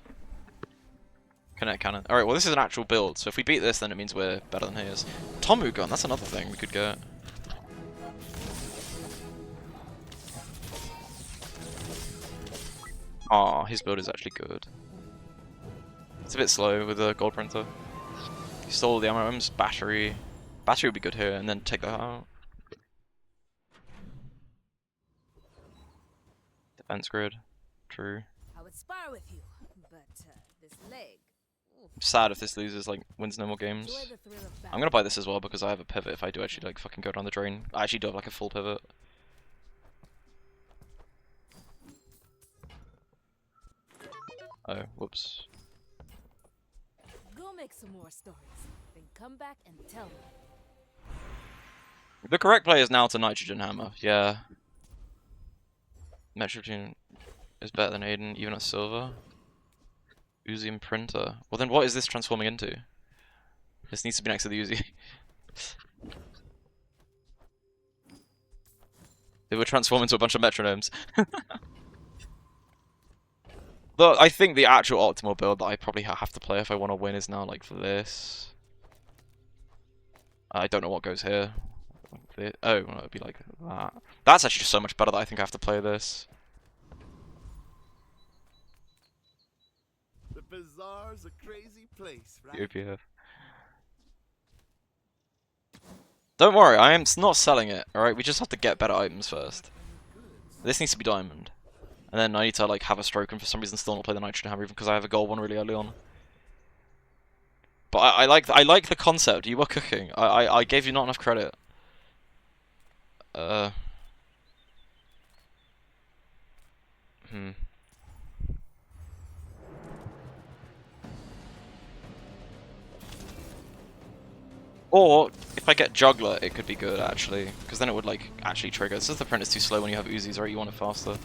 [SPEAKER 1] Kinetic cannon. All right, well this is an actual build, so if we beat this, then it means we're better than he is. Tomu gun, that's another thing we could get. Aw, his build is actually good. It's a bit slow with the gold printer. He stole the ammo items, battery. Battery would be good here, and then take that out. Defense grid. True.
[SPEAKER 5] I would spar with you, but this leg.
[SPEAKER 1] I'm sad if this loses, like, wins no more games. I'm gonna buy this as well because I have a pivot if I do actually, like, fucking go down the drain. I actually do have, like, a full pivot. Oh, whoops.
[SPEAKER 5] Go make some more stories, then come back and tell me.
[SPEAKER 1] The correct play is now to Nitrogen Hammer, yeah. Metrogen is better than Aiden, even at silver. Uzi and printer. Well then what is this transforming into? This needs to be next to the Uzi. It would transform into a bunch of metronomes. Though I think the actual optimal build that I probably have to play if I want to win is now like for this. I don't know what goes here. Oh, well, it'd be like that. That's actually just so much better that I think I have to play this.
[SPEAKER 2] The bazaar's a crazy place, right?
[SPEAKER 1] UPF. Don't worry, I am not selling it, alright? We just have to get better items first. This needs to be diamond. And then I need to like have a stroke and for some reason still not play the nitrogen hammer even because I have a gold one really early on. But I like the concept. You were cooking. I gave you not enough credit. Or if I get juggler, it could be good actually, because then it would like actually trigger. It's just the print is too slow when you have Uzis, right? You want it faster.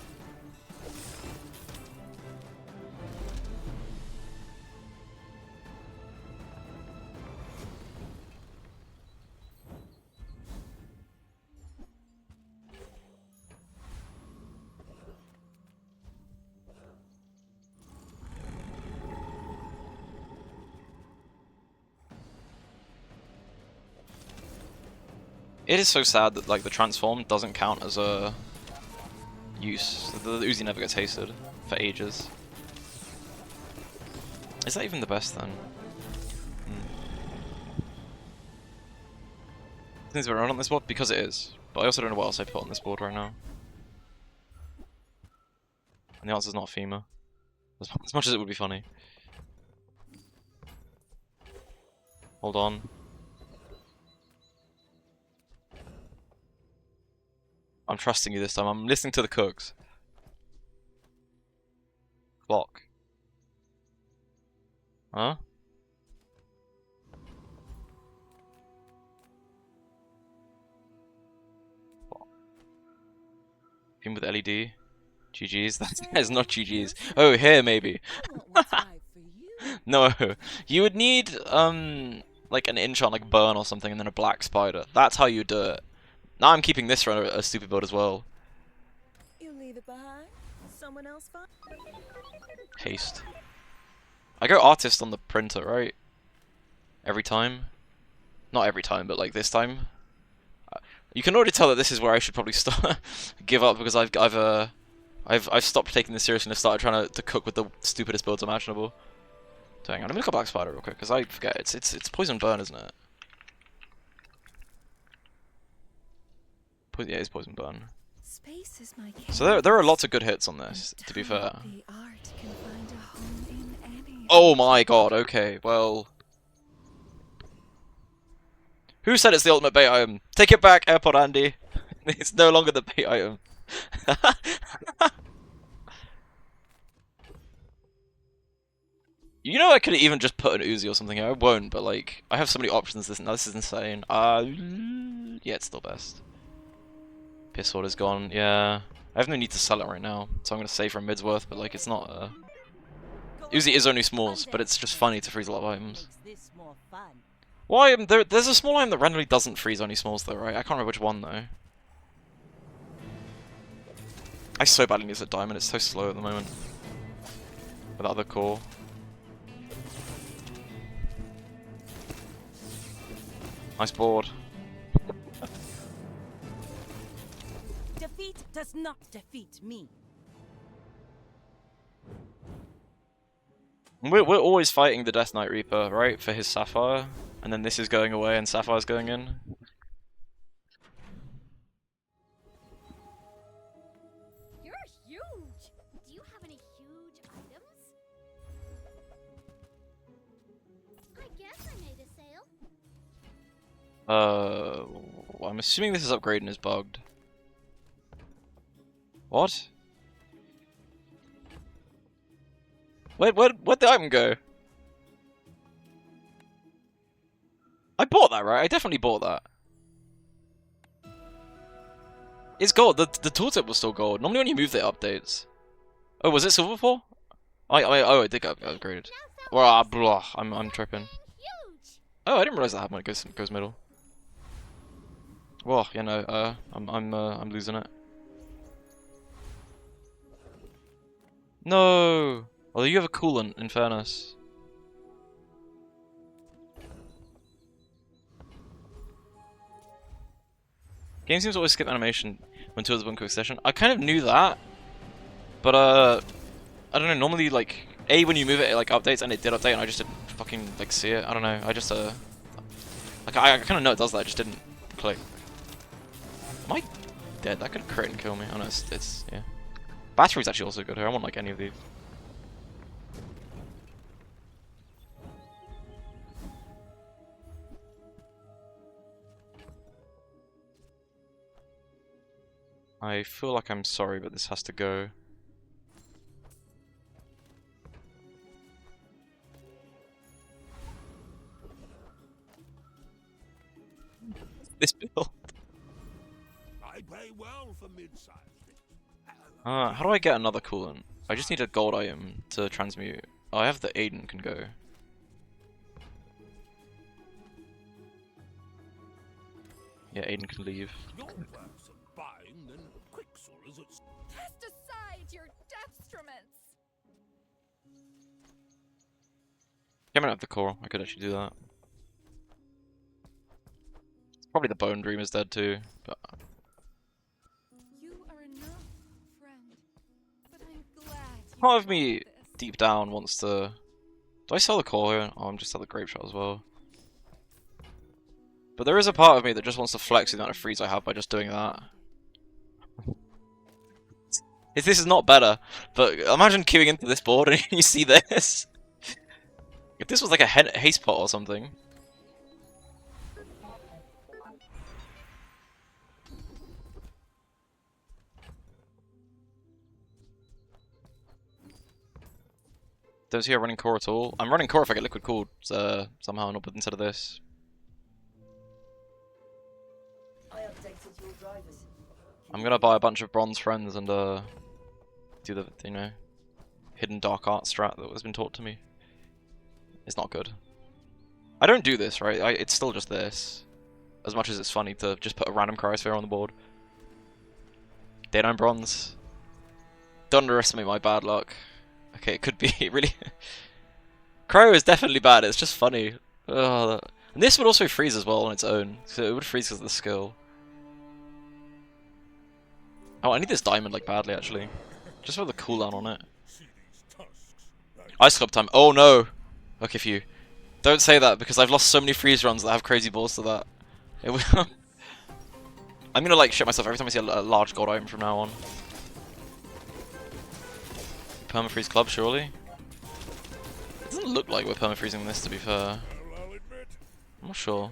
[SPEAKER 1] It is so sad that like the transform doesn't count as a use. The Uzi never gets hasted for ages. Is that even the best then? Things are around on this board because it is, but I also don't know what else I put on this board right now. And the answer's not FEMA, as much as it would be funny. Hold on. I'm trusting you this time. I'm listening to the cooks. Clock. Huh? Team with LED. GG's? That is not GG's. Oh, here maybe. No. You would need, like an enchant like burn or something and then a black spider. That's how you do it. Now I'm keeping this for a stupid build as well.
[SPEAKER 3] You leave it behind. Someone else find.
[SPEAKER 1] Haste. I go artist on the printer, right? Every time. Not every time, but like this time. You can already tell that this is where I should probably start give up because I've stopped taking this seriously and I've started trying to cook with the stupidest builds imaginable. So hang on, let me look at Black Spider real quick because I forget it's poison burn, isn't it? Yeah, it's poison burn.
[SPEAKER 3] Space is my
[SPEAKER 1] So there are lots of good hits on this, to be fair. Oh my god, okay, well... Who said it's the ultimate bait item? Take it back, AirPod Andy. It's no longer the bait item. You know I could even just put an Uzi or something here. I won't, but like, I have so many options. This is insane. Yeah, it's still best. Piss Sword is gone, yeah. I have no need to sell it right now, so I'm gonna save for mid's worth, but like, it's not, Uzi is only smalls, but it's just funny to freeze a lot of items. Why? There's a small item that randomly doesn't freeze only smalls though, right? I can't remember which one though. I so badly need a diamond, it's so slow at the moment. With that other core. Nice board.
[SPEAKER 4] Defeat does not defeat me.
[SPEAKER 1] We're always fighting the Death Knight Reaper, right? For his Sapphire. And then this is going away and Sapphire's going in.
[SPEAKER 6] You're huge! Do you have any huge items? I guess I made a sale.
[SPEAKER 1] I'm assuming this is upgraded and is bugged. What? Where'd the item go? I bought that, right? I definitely bought that. It's gold. The tooltip was still gold. Normally when you move, it updates. Oh, was it silver before? Oh, it did get upgraded. Well, blah. I'm tripping. Oh, I didn't realize that happened when it goes middle. Well, you know, I'm losing it. No. Although you have a coolant, in fairness. Game seems to always skip animation when two of one quick session. I kind of knew that, but I don't know. Normally, like when you move it, it like updates, and it did update, and I just didn't fucking like see it. I don't know. I just like I kind of know it does that. I just didn't click. Am I dead? That could crit and kill me. Oh no, it's yeah. Battery's actually also good here. I want like any of these. I feel like I'm sorry, but this has to go. This build.
[SPEAKER 2] I pay well for mid-sized things.
[SPEAKER 1] How do I get another coolant? I just need a gold item to transmute. Oh, I have the Aiden can go. Yeah, Aiden can leave.
[SPEAKER 2] You're worse at buying than Quixel is at...
[SPEAKER 8] Cast aside your deathstruments!
[SPEAKER 1] Yeah, I don't have the core. I could actually do that. Probably the Bone Dream is dead too, but...
[SPEAKER 8] You are enough, friend. But I'm glad
[SPEAKER 1] Part of me, deep down, wants to Do I sell the core here? Oh, I'm just sell the grape shot as well. But there is a part of me that just wants to flex the amount of freeze I have by just doing that. If this is not better, but imagine queuing into this board and you see this. If this was like a haste pot or something. Don't see her running core at all. I'm running core if I get liquid cooled somehow, not instead of this. I'm gonna buy a bunch of bronze friends and do the, you know, hidden dark art strat that has been taught to me. It's not good. I don't do this, right? It's still just this. As much as it's funny to just put a random cryosphere on the board. Day 9 bronze. Don't underestimate my bad luck. Okay, it could be, really. Cryo is definitely bad, it's just funny. Ugh. And this would also freeze as well on its own, so it would freeze because of the skill. Oh, I need this diamond like badly actually. Just for the cooldown on it. Ice Club time. Oh no! Okay, for you. Don't say that because I've lost so many freeze runs that have crazy balls to that. It will I'm gonna like shit myself every time I see a large gold item from now on. Permafreeze club, surely? It doesn't look like we're permafreezing this, to be fair. I'm not sure.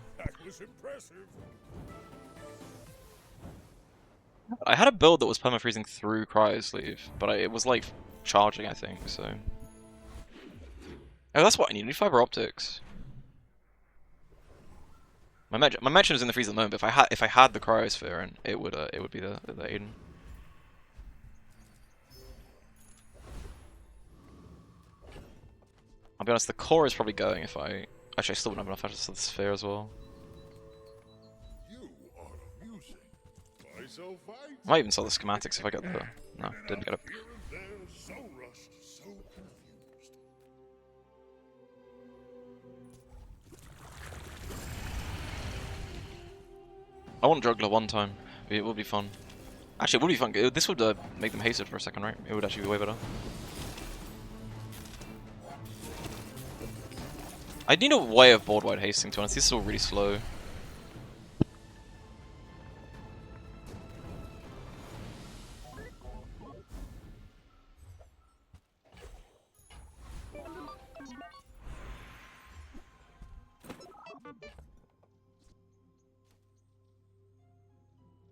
[SPEAKER 1] I had a build that was permafreezing through Cryosleeve, but it was like charging, I think, so... Oh, that's what I need fiber optics. My Metron is in the freeze at the moment, but if I had the Cryosphere, and it would be the Aiden. I'll be honest, the core is probably going if I... Actually, I still wouldn't have enough access to the sphere as well.
[SPEAKER 2] You are amusing. Why so fight?
[SPEAKER 1] I might even sell the schematics if I get the... No, didn't get it.
[SPEAKER 2] Here and there, so rushed, so confused.
[SPEAKER 1] I want Juggler one time. It would be fun. Actually, it would be fun. This would make them hasted for a second, right? It would actually be way better. I need a way of board-wide hasting, to be honest. This is all really slow.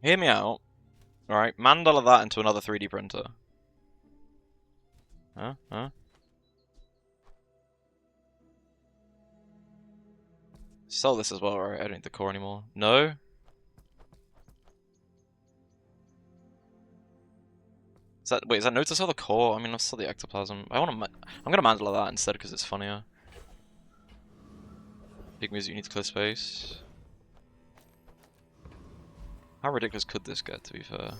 [SPEAKER 1] Hear me out. Alright, mandala that into another 3D printer. Huh? Sell this as well, right? I don't need the core anymore. No? Wait, is that no to sell the core? I mean, I'll sell the ectoplasm. I'm gonna mandala that instead because it's funnier. Big music, you need to clear space. How ridiculous could this get, to be fair?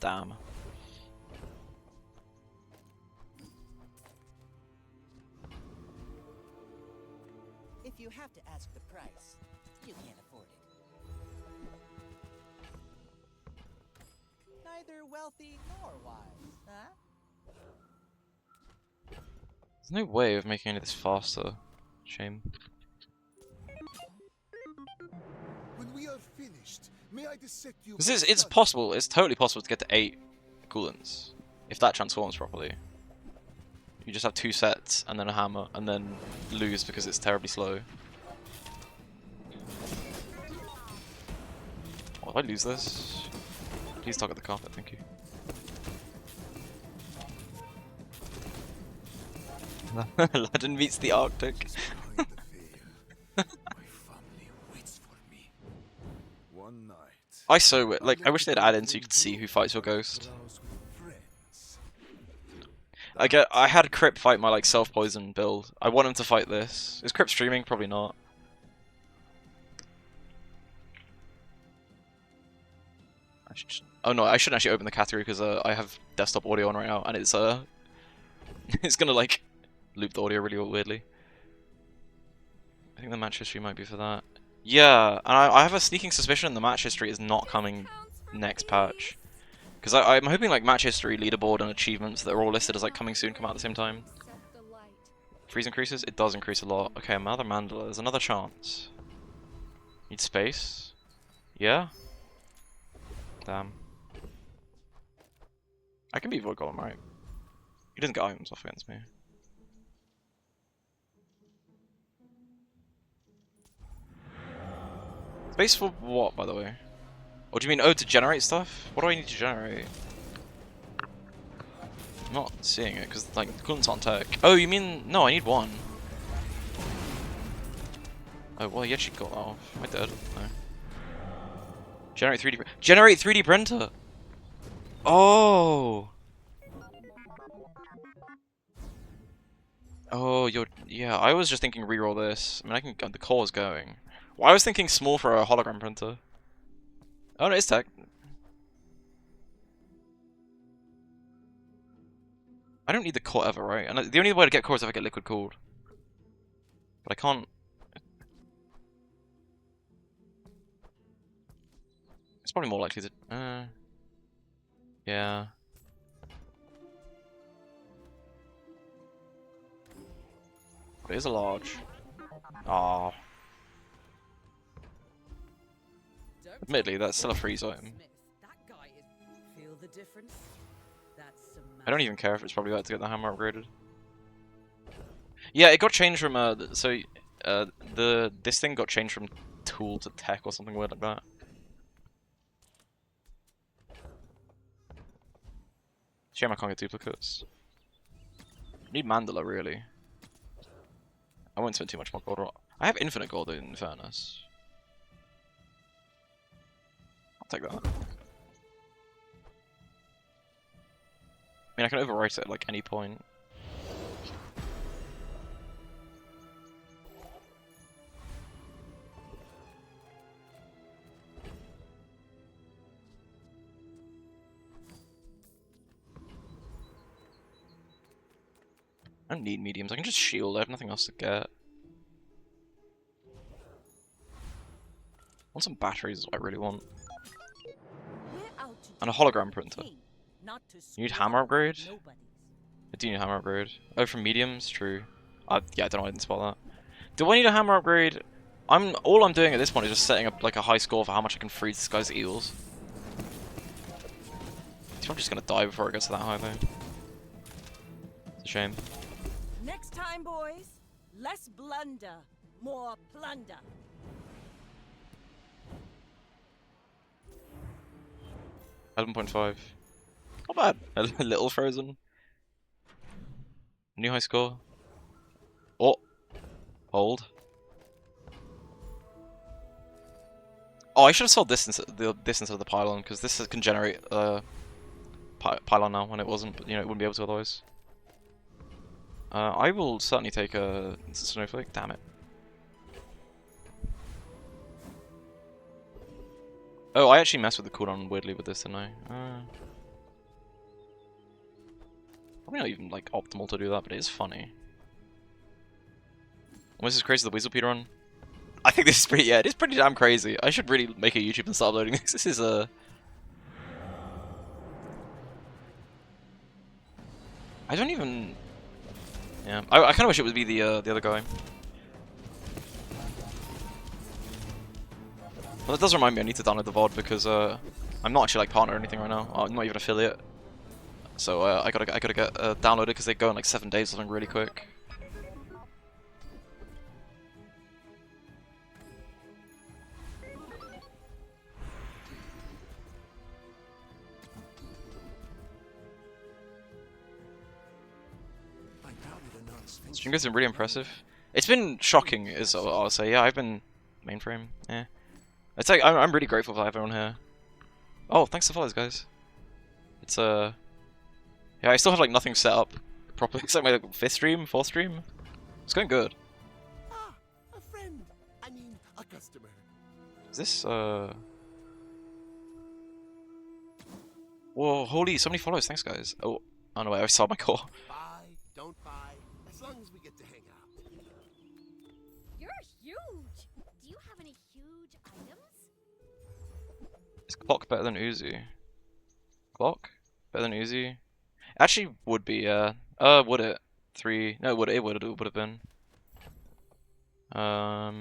[SPEAKER 1] Damn.
[SPEAKER 7] If you have to ask the price, you can't afford it. Neither wealthy nor wise, huh?
[SPEAKER 1] There's no way of making any of this faster. Shame.
[SPEAKER 2] When we are finished, may I dissect you?
[SPEAKER 1] It's possible, it's totally possible to get to 8 coolants. If that transforms properly. You just have 2 sets, and then a hammer, and then lose because it's terribly slow. Oh, if I lose this? Please target the carpet, thank you. Legend meets the Arctic. I wish they'd add in so you could see who fights your ghost. I had Crip fight my like self-poison build. I want him to fight this. Is Crip streaming? Probably not. Oh no, I shouldn't actually open the category because I have desktop audio on right now, and it's it's gonna like loop the audio really weirdly. I think the match history might be for that. Yeah, and I have a sneaking suspicion the match history is not coming next patch. Because I'm hoping like match history, leaderboard, and achievements that are all listed as like coming soon come out at the same time. Freeze increases? It does increase a lot. Okay, another mandala. There's another chance. Need space? Yeah? Damn. I can be Void Golem, right? He doesn't get items off against me. Space for what, by the way? Or do you mean, oh, to generate stuff? What do I need to generate? I'm not seeing it, because, like, the coolants aren't tech. Oh, you mean... No, I need one. Oh, well, he actually got that off. Am I dead? No. Generate 3D... Generate 3D printer! Oh! Oh, you're... Yeah, I was just thinking reroll this. I mean, I can... The core is going. Well, I was thinking small for a hologram printer. Oh, no, it's tech. I don't need the core ever, right? And the only way to get core is if I get liquid cooled. But I can't... It's probably more likely to... yeah. But it is a large. Ah. Admittedly, that's still a freeze item.
[SPEAKER 4] Feel the difference? That's some
[SPEAKER 1] I don't even care if it's probably better to get the hammer upgraded. Yeah, it got changed from this thing got changed from tool to tech or something weird like that. Shame I can't get duplicates. Need mandala really. I won't spend too much more gold. I have infinite gold in fairness. I'll take that. I mean, I can overwrite it at like any point. I don't need mediums, I can just shield, I have nothing else to get. I want some batteries is what I really want. And a hologram printer. You need hammer upgrade? I do need a hammer upgrade. Oh, from mediums? True. Yeah, I don't know why I didn't spot that. Do I need a hammer upgrade? All I'm doing at this point is just setting up like a high score for how much I can freeze this guy's eels. I'm just gonna die before it gets to that high though. It's a shame.
[SPEAKER 3] Next time, boys, less blunder, more plunder.
[SPEAKER 1] 11.5. Not bad. A little frozen. New high score. Oh. Hold. Oh, I should have sold this instead of the pylon, because this can generate pylon now when it wasn't, but you know, it wouldn't be able to otherwise. I will certainly take a snowflake. Damn it. Oh, I actually messed with the cooldown weirdly with this, didn't I? Probably not even like optimal to do that, but it is funny. This is crazy, the Weaselpeter run. I think this is pretty, yeah, it is pretty damn crazy. I should really make a YouTube and start uploading this. This is a... I don't even... Yeah, I kind of wish it would be the other guy. Well, it does remind me I need to download the VOD because I'm not actually like partner or anything right now. I'm not even affiliate. So I gotta get downloaded because they go in like 7 days or something really quick. Stream goes been really impressive. It's been shocking, is what I'll say. Yeah, I've been mainframe. Yeah, it's like I'm really grateful for everyone here. Oh, thanks for follows, guys. It's yeah, I still have like nothing set up properly. It's like my 5th stream, 4th stream. It's going good.
[SPEAKER 13] Ah, a friend. I mean, a customer.
[SPEAKER 1] Is this Whoa, holy, so many follows. Thanks, guys. Oh no, wait, I saw my core.
[SPEAKER 13] Buy, don't buy, as long as we get to hang out.
[SPEAKER 6] You're huge. Do you have any huge items?
[SPEAKER 1] Is Clock better than Uzi? Clock? Better than Uzi? Actually, would be, would it? 3. No, it would have been. Oh,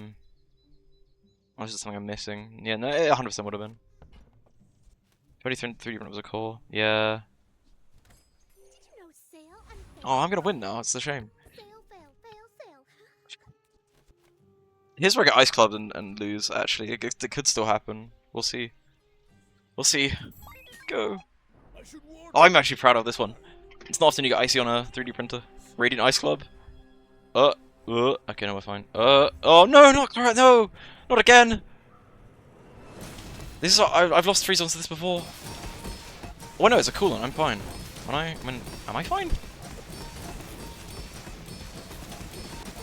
[SPEAKER 1] this is something I'm missing. Yeah, no, it 100% would have been. 23 different was a core. Yeah.
[SPEAKER 6] Did you know sail and fail?
[SPEAKER 1] Oh, I'm gonna win now. It's a shame.
[SPEAKER 6] Sail, fail, fail, sail.
[SPEAKER 1] Here's where I get Ice Club and lose, actually. It could still happen. We'll see. We'll see. Go. Oh, I'm actually proud of this one. It's not often you get Icy on a 3D printer. Radiant Ice Club. Okay, no, we're fine. Oh no, not correct, no! Not again! This is, I've lost 3 zones to this before. Oh no, it's a cool one, I'm fine. Am I fine?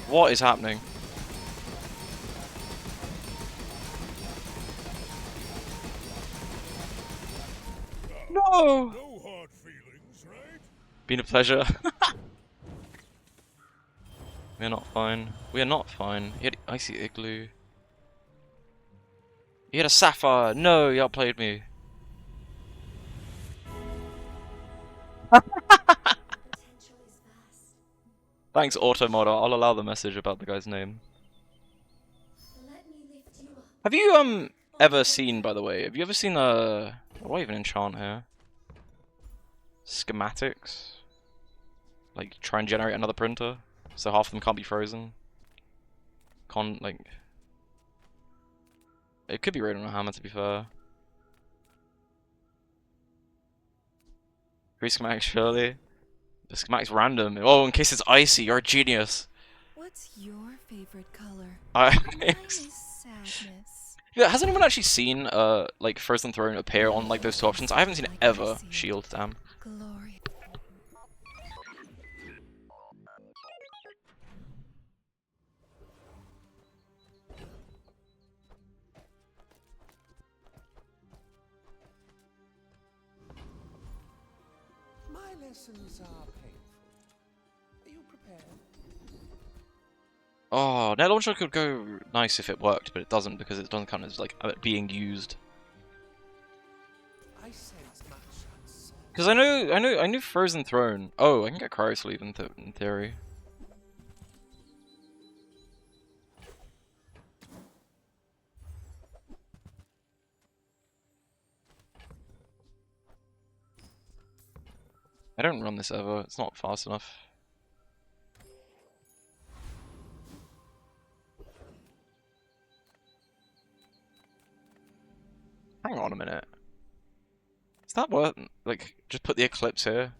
[SPEAKER 1] What is happening? No!
[SPEAKER 2] No hard feelings, right?
[SPEAKER 1] Been a pleasure. We are not fine. We are not fine. He had Icy Igloo. He had a Sapphire! No, you outplayed me. Thanks, Automodder. I'll allow the message about the guy's name. Have you ever seen, by the way, have you ever seen what do I even enchant here? Schematics? Like try and generate another printer, so half of them can't be frozen. It could be Raid on a Hammer, to be fair. 3 schematics, surely. The schematic's random. Oh, in case it's icy, you're a genius.
[SPEAKER 3] What's your favorite color?
[SPEAKER 1] Mine
[SPEAKER 3] is sadness.
[SPEAKER 1] Yeah, has anyone actually seen like Frozen Throne appear on like those 2 options? I haven't seen it ever. Shield, damn.
[SPEAKER 3] Glory.
[SPEAKER 13] My lessons are painful. Are you prepared?
[SPEAKER 1] Oh, net launcher could go nice if it worked, but it doesn't because it doesn't count as like being used.
[SPEAKER 13] I sense much uncertainty.
[SPEAKER 1] Because I knew Frozen Throne. Oh, I can get Cryo Sleeve in theory. I don't run this ever. It's not fast enough. Hang on a minute. Is that worth, like, just put the Eclipse here?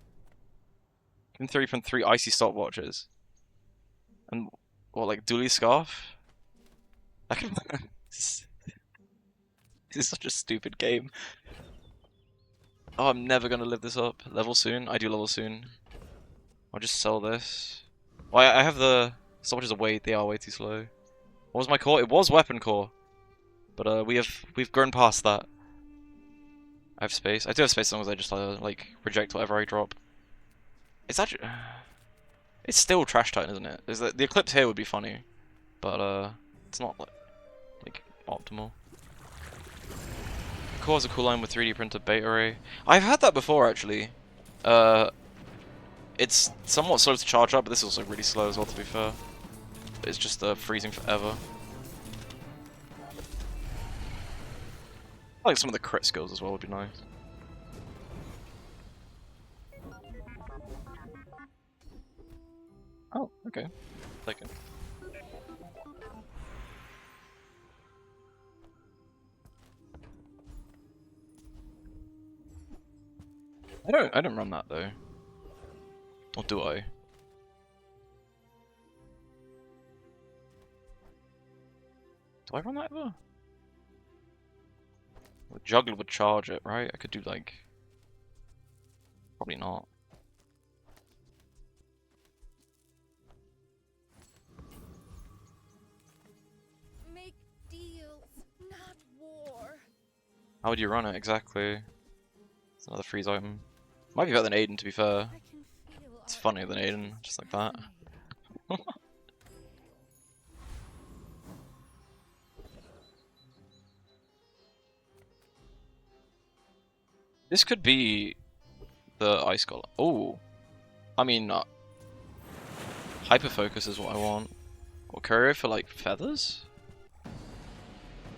[SPEAKER 1] In 3.3 Icy stopwatches. And, what, like, Dually Scarf? I can... This is such a stupid game. Oh, I'm never gonna live this up. Level soon? I do level soon. I'll just sell this. Well, I have the stopwatches are they are way too slow. What was my core? It was weapon core. But we've grown past that. I have space. I do have space as long as I just like reject whatever I drop. It's actually it's still Trash Titan, isn't it? The Eclipse here would be funny, but it's not like optimal. Core's a cool line with 3D printed beta array. I've had that before actually. It's somewhat slow to charge up, but this is also really slow as well, to be fair. It's just freezing forever. I like some of the crit skills as well would be nice. Oh, okay. Taken. I don't run that though. Or do I? Do I run that ever? Well, Juggler would charge it, right? I could do like... Probably not.
[SPEAKER 8] Make deals, not war.
[SPEAKER 1] How would you run it exactly? It's another freeze item. Might be better than Aiden, to be fair. It's funnier than Aiden, just like that. This could be the Ice Golem. Oh, I mean, Hyper focus is what I want. Or courier for like feathers?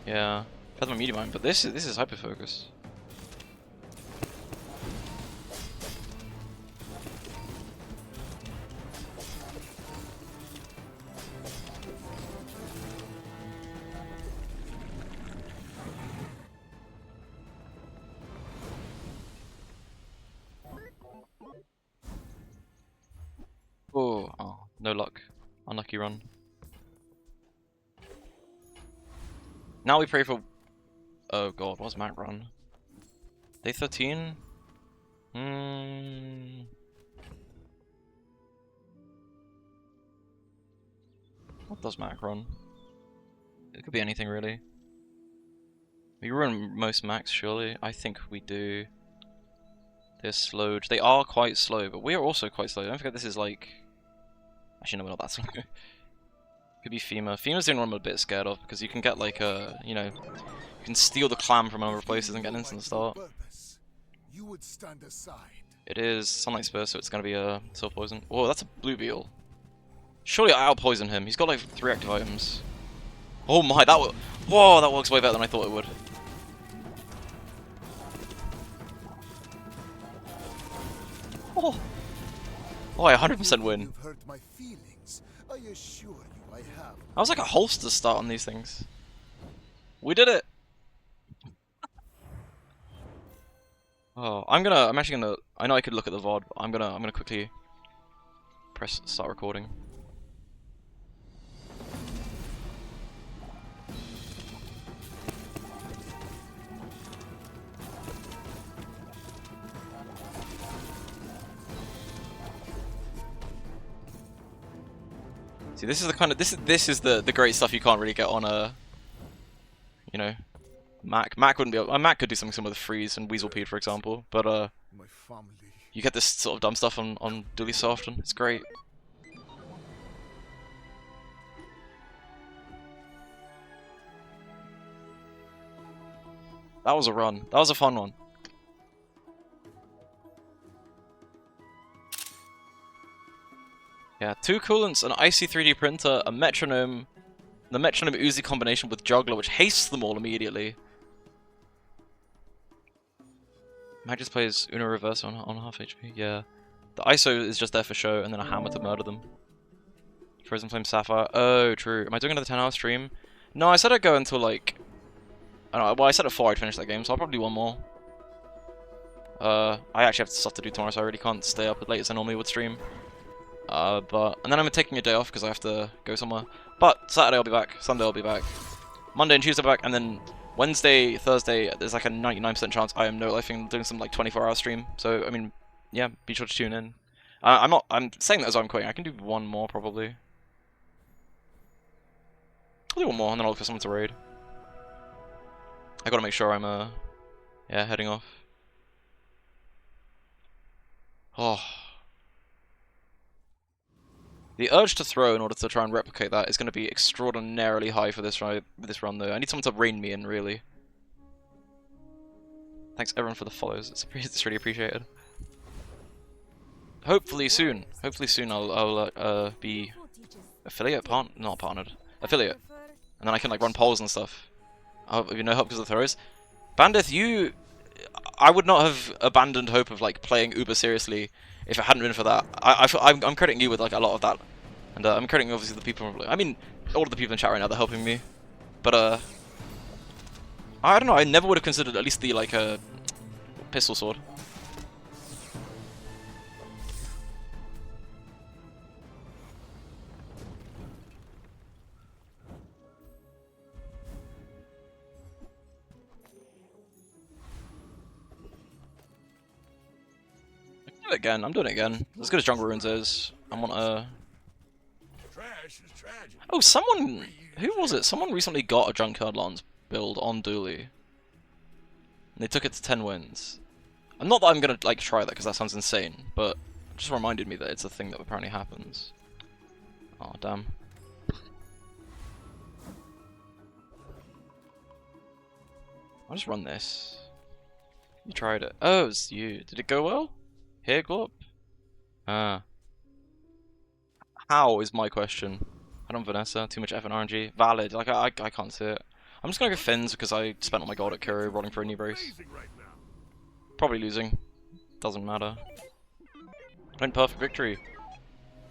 [SPEAKER 1] Yeah. Feather medium mine, but this is hyper focus. Oh, no luck. Unlucky run. Now we pray for... Oh god, what's Mac run? Day 13? What does Mac run? It could be anything really. We run most Macs surely. I think we do. They're slowed. They are quite slow, but we are also quite slow. Don't forget this is like... Actually no, we're not that slow. Could be FEMA. FEMA's the only one I'm a bit scared of because you can get like a, you know, you can steal the clam from a number of places and get an instant start.
[SPEAKER 2] You would stand aside.
[SPEAKER 1] It is Sunlight Spur, so it's gonna be a Soul Poison. Whoa, that's a blue beetle. Surely I out-poison him. He's got like 3 active items. Oh my, whoa, that works way better than I thought it would. Oh, I 100% win.
[SPEAKER 2] You've hurt my feelings. I assure you I have.
[SPEAKER 1] I was like a holster start on these things. We did it. Oh, I'm actually gonna. I know I could look at the VOD, but I'm gonna quickly press start recording. See, this is the kind of this is the great stuff you can't really get on a, you know, Mac. Mac wouldn't be able, Mac could do something similar with Freeze and Weaselpede, for example, but
[SPEAKER 2] My family.
[SPEAKER 1] you get this sort of dumb stuff on Dually so often. It's great. That was a run. That was a fun one. Yeah, 2 coolants, an icy 3D printer, a metronome, the metronome Uzi combination with juggler, which hastes them all immediately. Mag just plays Uno reverse on half HP. Yeah, the ISO is just there for show, and then a hammer to murder them. Frozen Flame Sapphire. Oh, true. Am I doing another 10-hour stream? No, I said I'd go until like, I don't know. Well, I said at 4 I'd finish that game, so I'll probably do one more. I actually have stuff to do tomorrow, so I really can't stay up as late as I normally would stream. And then I'm taking a day off because I have to go somewhere. But Saturday I'll be back, Sunday I'll be back, Monday and Tuesday I'll be back, and then Wednesday, Thursday, there's like a 99% chance I am no-lifing, doing some like 24-hour stream. So I mean, yeah, be sure to tune in. I'm saying that as I'm quitting. I can do one more probably. I'll do one more and then I'll look for someone to raid. I gotta make sure I'm yeah, heading off. Oh. The urge to throw in order to try and replicate that is going to be extraordinarily high for this run though. I need someone to rein me in, really. Thanks everyone for the follows. It's really appreciated. Hopefully soon I'll be affiliate not partnered, affiliate, and then I can like run polls and stuff. If you know help because of the throws. Bandith, I would not have abandoned hope of like playing uber seriously if it hadn't been for that. I'm crediting you with like a lot of that, and I'm crediting obviously the people. I mean, all of the people in chat right now, they're helping me. But I don't know. I never would have considered at least the like pistol sword. Again, I'm doing it again. As good as Jungle Ruins is, I want a... Oh, someone... Who was it? Someone recently got a Junkyard Lance build on Dually. And they took it to 10 wins. And not that I'm gonna, like, try that, because that sounds insane, but it just reminded me that it's a thing that apparently happens. Oh, damn. I'll just run this. You tried it. Oh, it's you. Did it go well? Here, Glop? Ah. How is my question. I don't Vanessa, too much F and RNG. Valid, like I can't see it. I'm just gonna go Finns because I spent all my gold at Curio rolling for a knee brace. Probably losing. Doesn't matter. Went perfect victory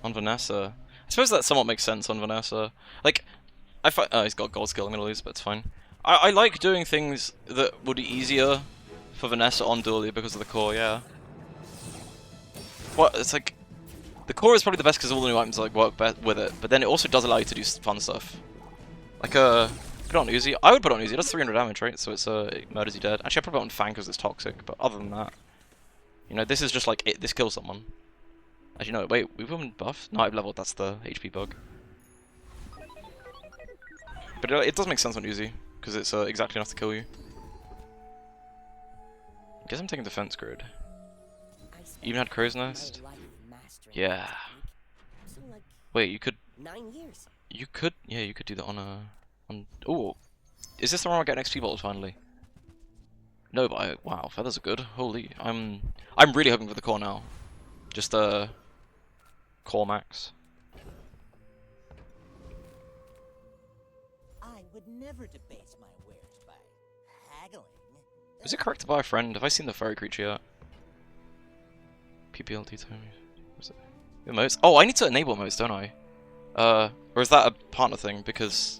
[SPEAKER 1] on Vanessa. I suppose that somewhat makes sense on Vanessa. Like, oh, he's got gold skill, I'm gonna lose, but it's fine. I like doing things that would be easier for Vanessa on Duelia because of the core, yeah. Well, it's like, the core is probably the best because all the new items like work with it, but then it also does allow you to do fun stuff. Like, put it on Uzi. I would put it on Uzi, it does 300 damage, right? So it's, it murders you dead. Actually, I'd put it on Fang because it's toxic, but other than that, you know, this is just like, this kills someone. As you know, wait, we've been buffed? No, I've leveled, that's the HP bug. But it does make sense on Uzi, because it's exactly enough to kill you. I guess I'm taking defense grid. You even had Crow's Nest? Yeah. Wait, you could...
[SPEAKER 10] 9 years.
[SPEAKER 1] You could... Yeah, you could do that on a... Ooh. Is this the one where I get an XP bolt finally? No, but wow, feathers are good. Holy... I'm really hoping for the core now. Just, core max.
[SPEAKER 7] I would never debase my wares by haggling.
[SPEAKER 1] Is it correct to buy a friend? Have I seen the furry creature yet? PPLT time. Was it? Emotes? Oh, I need to enable emotes, don't I? Or is that a partner thing? Because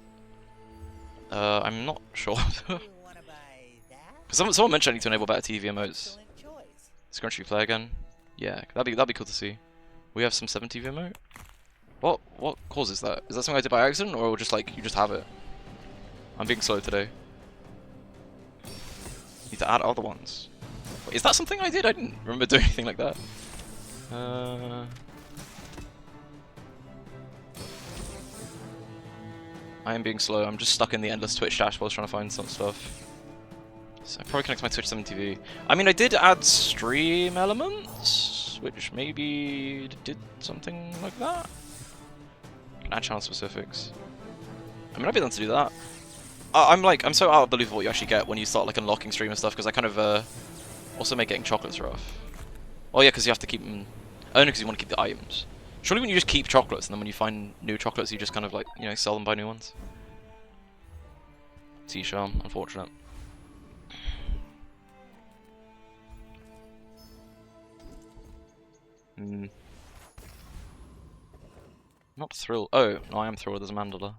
[SPEAKER 1] I'm not sure. Because someone mentioned I need to enable better TV emotes. Scrunch you play again? Yeah, that'd be cool to see. We have some 7 TV emote. What causes that? Is that something I did by accident, or just like you just have it? I'm being slow today. Need to add other ones. Wait, is that something I did? I didn't remember doing anything like that. I am being slow. I'm just stuck in the endless Twitch dashboards trying to find some stuff. So I probably connect to my Twitch 7 TV. I mean, I did add stream elements, which maybe did something like that. Can add channel specifics. I mean, I'd be done to do that. I'm so out of the loop of what you actually get when you start like unlocking stream and stuff, because I kind of also make getting chocolates rough. Oh yeah, because you have to keep them. Only because you want to keep the items. Surely when you just keep chocolates, and then when you find new chocolates, you just kind of like, you know, sell them, buy new ones. T-Charm, unfortunate. Not thrilled. Oh, no, I am thrilled as a mandala.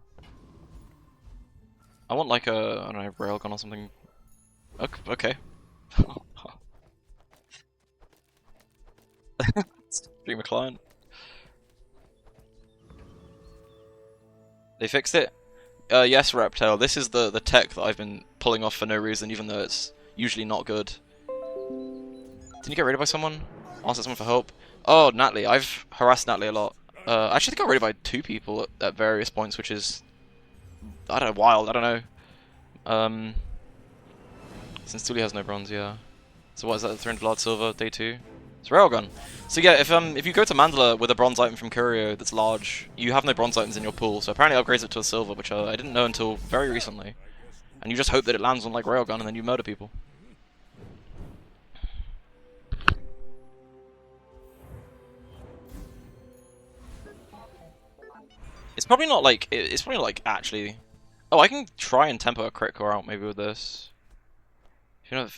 [SPEAKER 1] I want like a, I don't know, railgun or something. Okay. Stream a client. They fixed it? Yes, Reptile. This is the tech that I've been pulling off for no reason, even though it's usually not good. Didn't you get raided by someone? Ask someone for help? Oh, Natalie. I've harassed Natalie a lot. I actually got raided by 2 people at various points, which is, I don't know, wild. I don't know. Since Tuli has no bronze, yeah. So what is that? 300 blood silver, day 2. It's railgun. So yeah, if you go to Mandala with a bronze item from Curio that's large, you have no bronze items in your pool. So apparently upgrades it to a silver, which I didn't know until very recently. And you just hope that it lands on like railgun, and then you murder people. It's probably not like it's probably like actually. Oh, I can try and tempo a crit core out maybe with this. If you know,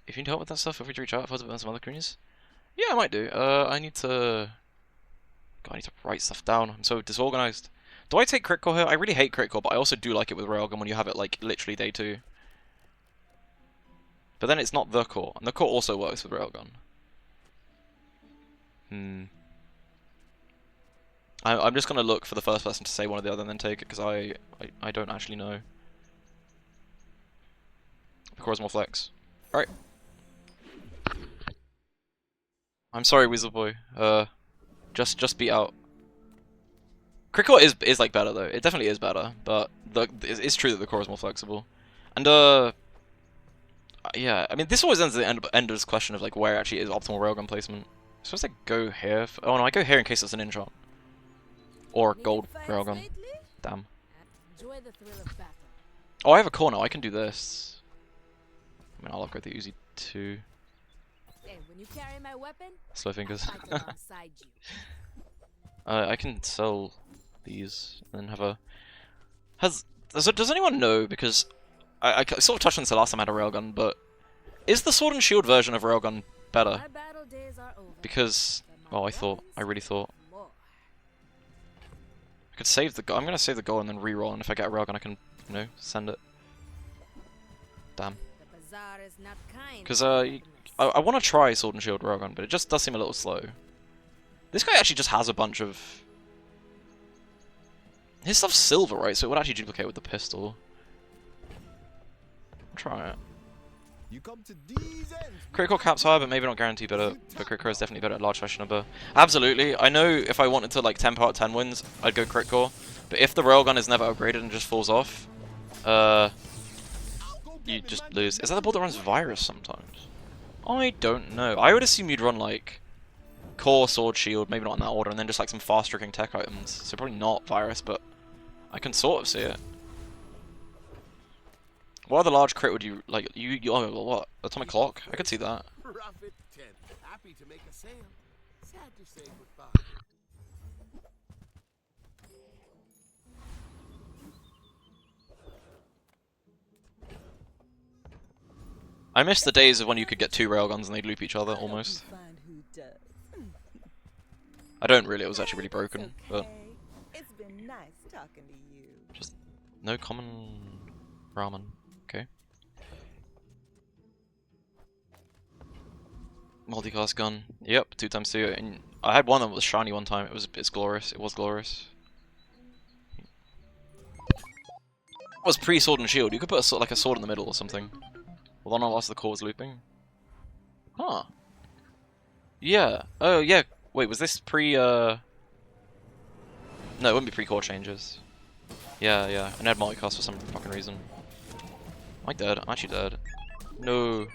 [SPEAKER 1] if you need help with that stuff, feel free to reach out. If I was some other communities. Yeah, I might do. I need to. God, I need to write stuff down. I'm so disorganized. Do I take crit core here? I really hate crit core, but I also do like it with railgun when you have it like literally day 2. But then it's not the core, and the core also works with railgun. I'm just gonna look for the first person to say one or the other and then take it, because I don't actually know. The core is more flex. Alright. I'm sorry, Weasel Boy. Just beat out. Crit core is like better though. It definitely is better, but it's true that the core is more flexible. And yeah, I mean this always ends at the end of this question of like where actually is optimal railgun placement. Suppose I go here. Oh no, I go here in case it's an in-shot. Or gold railgun. Damn. Oh, I have a core now. I can do this. I mean, I'll upgrade the Uzi too.
[SPEAKER 5] Hey, when you carry my weapon,
[SPEAKER 1] Slow fingers. I can sell these and have a... Does anyone know, because I sort of touched on this the last time I had a railgun, but is the Sword and Shield version of railgun better?
[SPEAKER 5] My battle days are over.
[SPEAKER 1] Because, well, I really thought. I could save the goal. I'm gonna save the goal and then reroll, and if I get a railgun I can, you know, send it. Damn.
[SPEAKER 5] The bazaar is not kind.
[SPEAKER 1] Because I want to try Sword and Shield railgun, but it just does seem a little slow. This guy actually just has a bunch of... His stuff's silver, right? So it would actually duplicate with the pistol. I'll try it.
[SPEAKER 2] You come to these ends.
[SPEAKER 1] Critical cap's higher, but maybe not guaranteed better. But critical is definitely better at large fashion number. Absolutely. I know if I wanted to like 10 part 10 wins, I'd go critical. But if the railgun is never upgraded and just falls off, you just lose. Is that the build that runs virus sometimes? I don't know. I would assume you'd run like core, sword, shield, maybe not in that order, and then just like some fast tricking tech items. So probably not virus, but I can sort of see it. What other large crit would you like? Oh, what? Atomic Clock? I could see that.
[SPEAKER 2] Profit 10. Happy to make a sale. Sad to say goodbye.
[SPEAKER 1] I miss the days of when you could get 2 railguns and they'd loop each other almost.
[SPEAKER 3] Find who does.
[SPEAKER 1] I don't really. It was actually really broken,
[SPEAKER 3] It's
[SPEAKER 1] but
[SPEAKER 3] okay. It's been nice talking to you.
[SPEAKER 1] just no common ramen. Okay. Multicast gun. Yep, 2x2. And I had one that was shiny one time. It's glorious. It was glorious. It was pre-sword and shield. You could put like a sword in the middle or something. Well, not whilst the core was looping. Huh. Yeah. Oh yeah. Wait, was this pre? No, it wouldn't be pre-core changes. Yeah, yeah. And I had multicast for some fucking reason. Am I dead? I'm actually dead. No.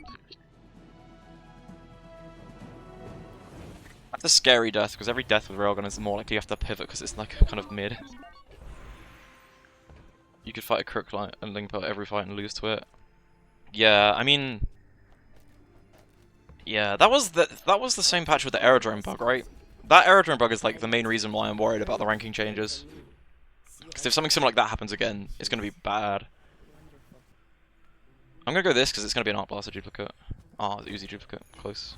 [SPEAKER 1] That's a scary death, because every death with railgun is more likely you have to pivot because it's like kind of mid. You could fight a crook and link out every fight and lose to it. Yeah, I mean, yeah, that was the same patch with the aerodrome bug, right? That aerodrome bug is like the main reason why I'm worried about the ranking changes. Because if something similar like that happens again, it's gonna be bad. I'm gonna go this because it's gonna be an Arc Blaster duplicate. Oh, Uzi duplicate, close.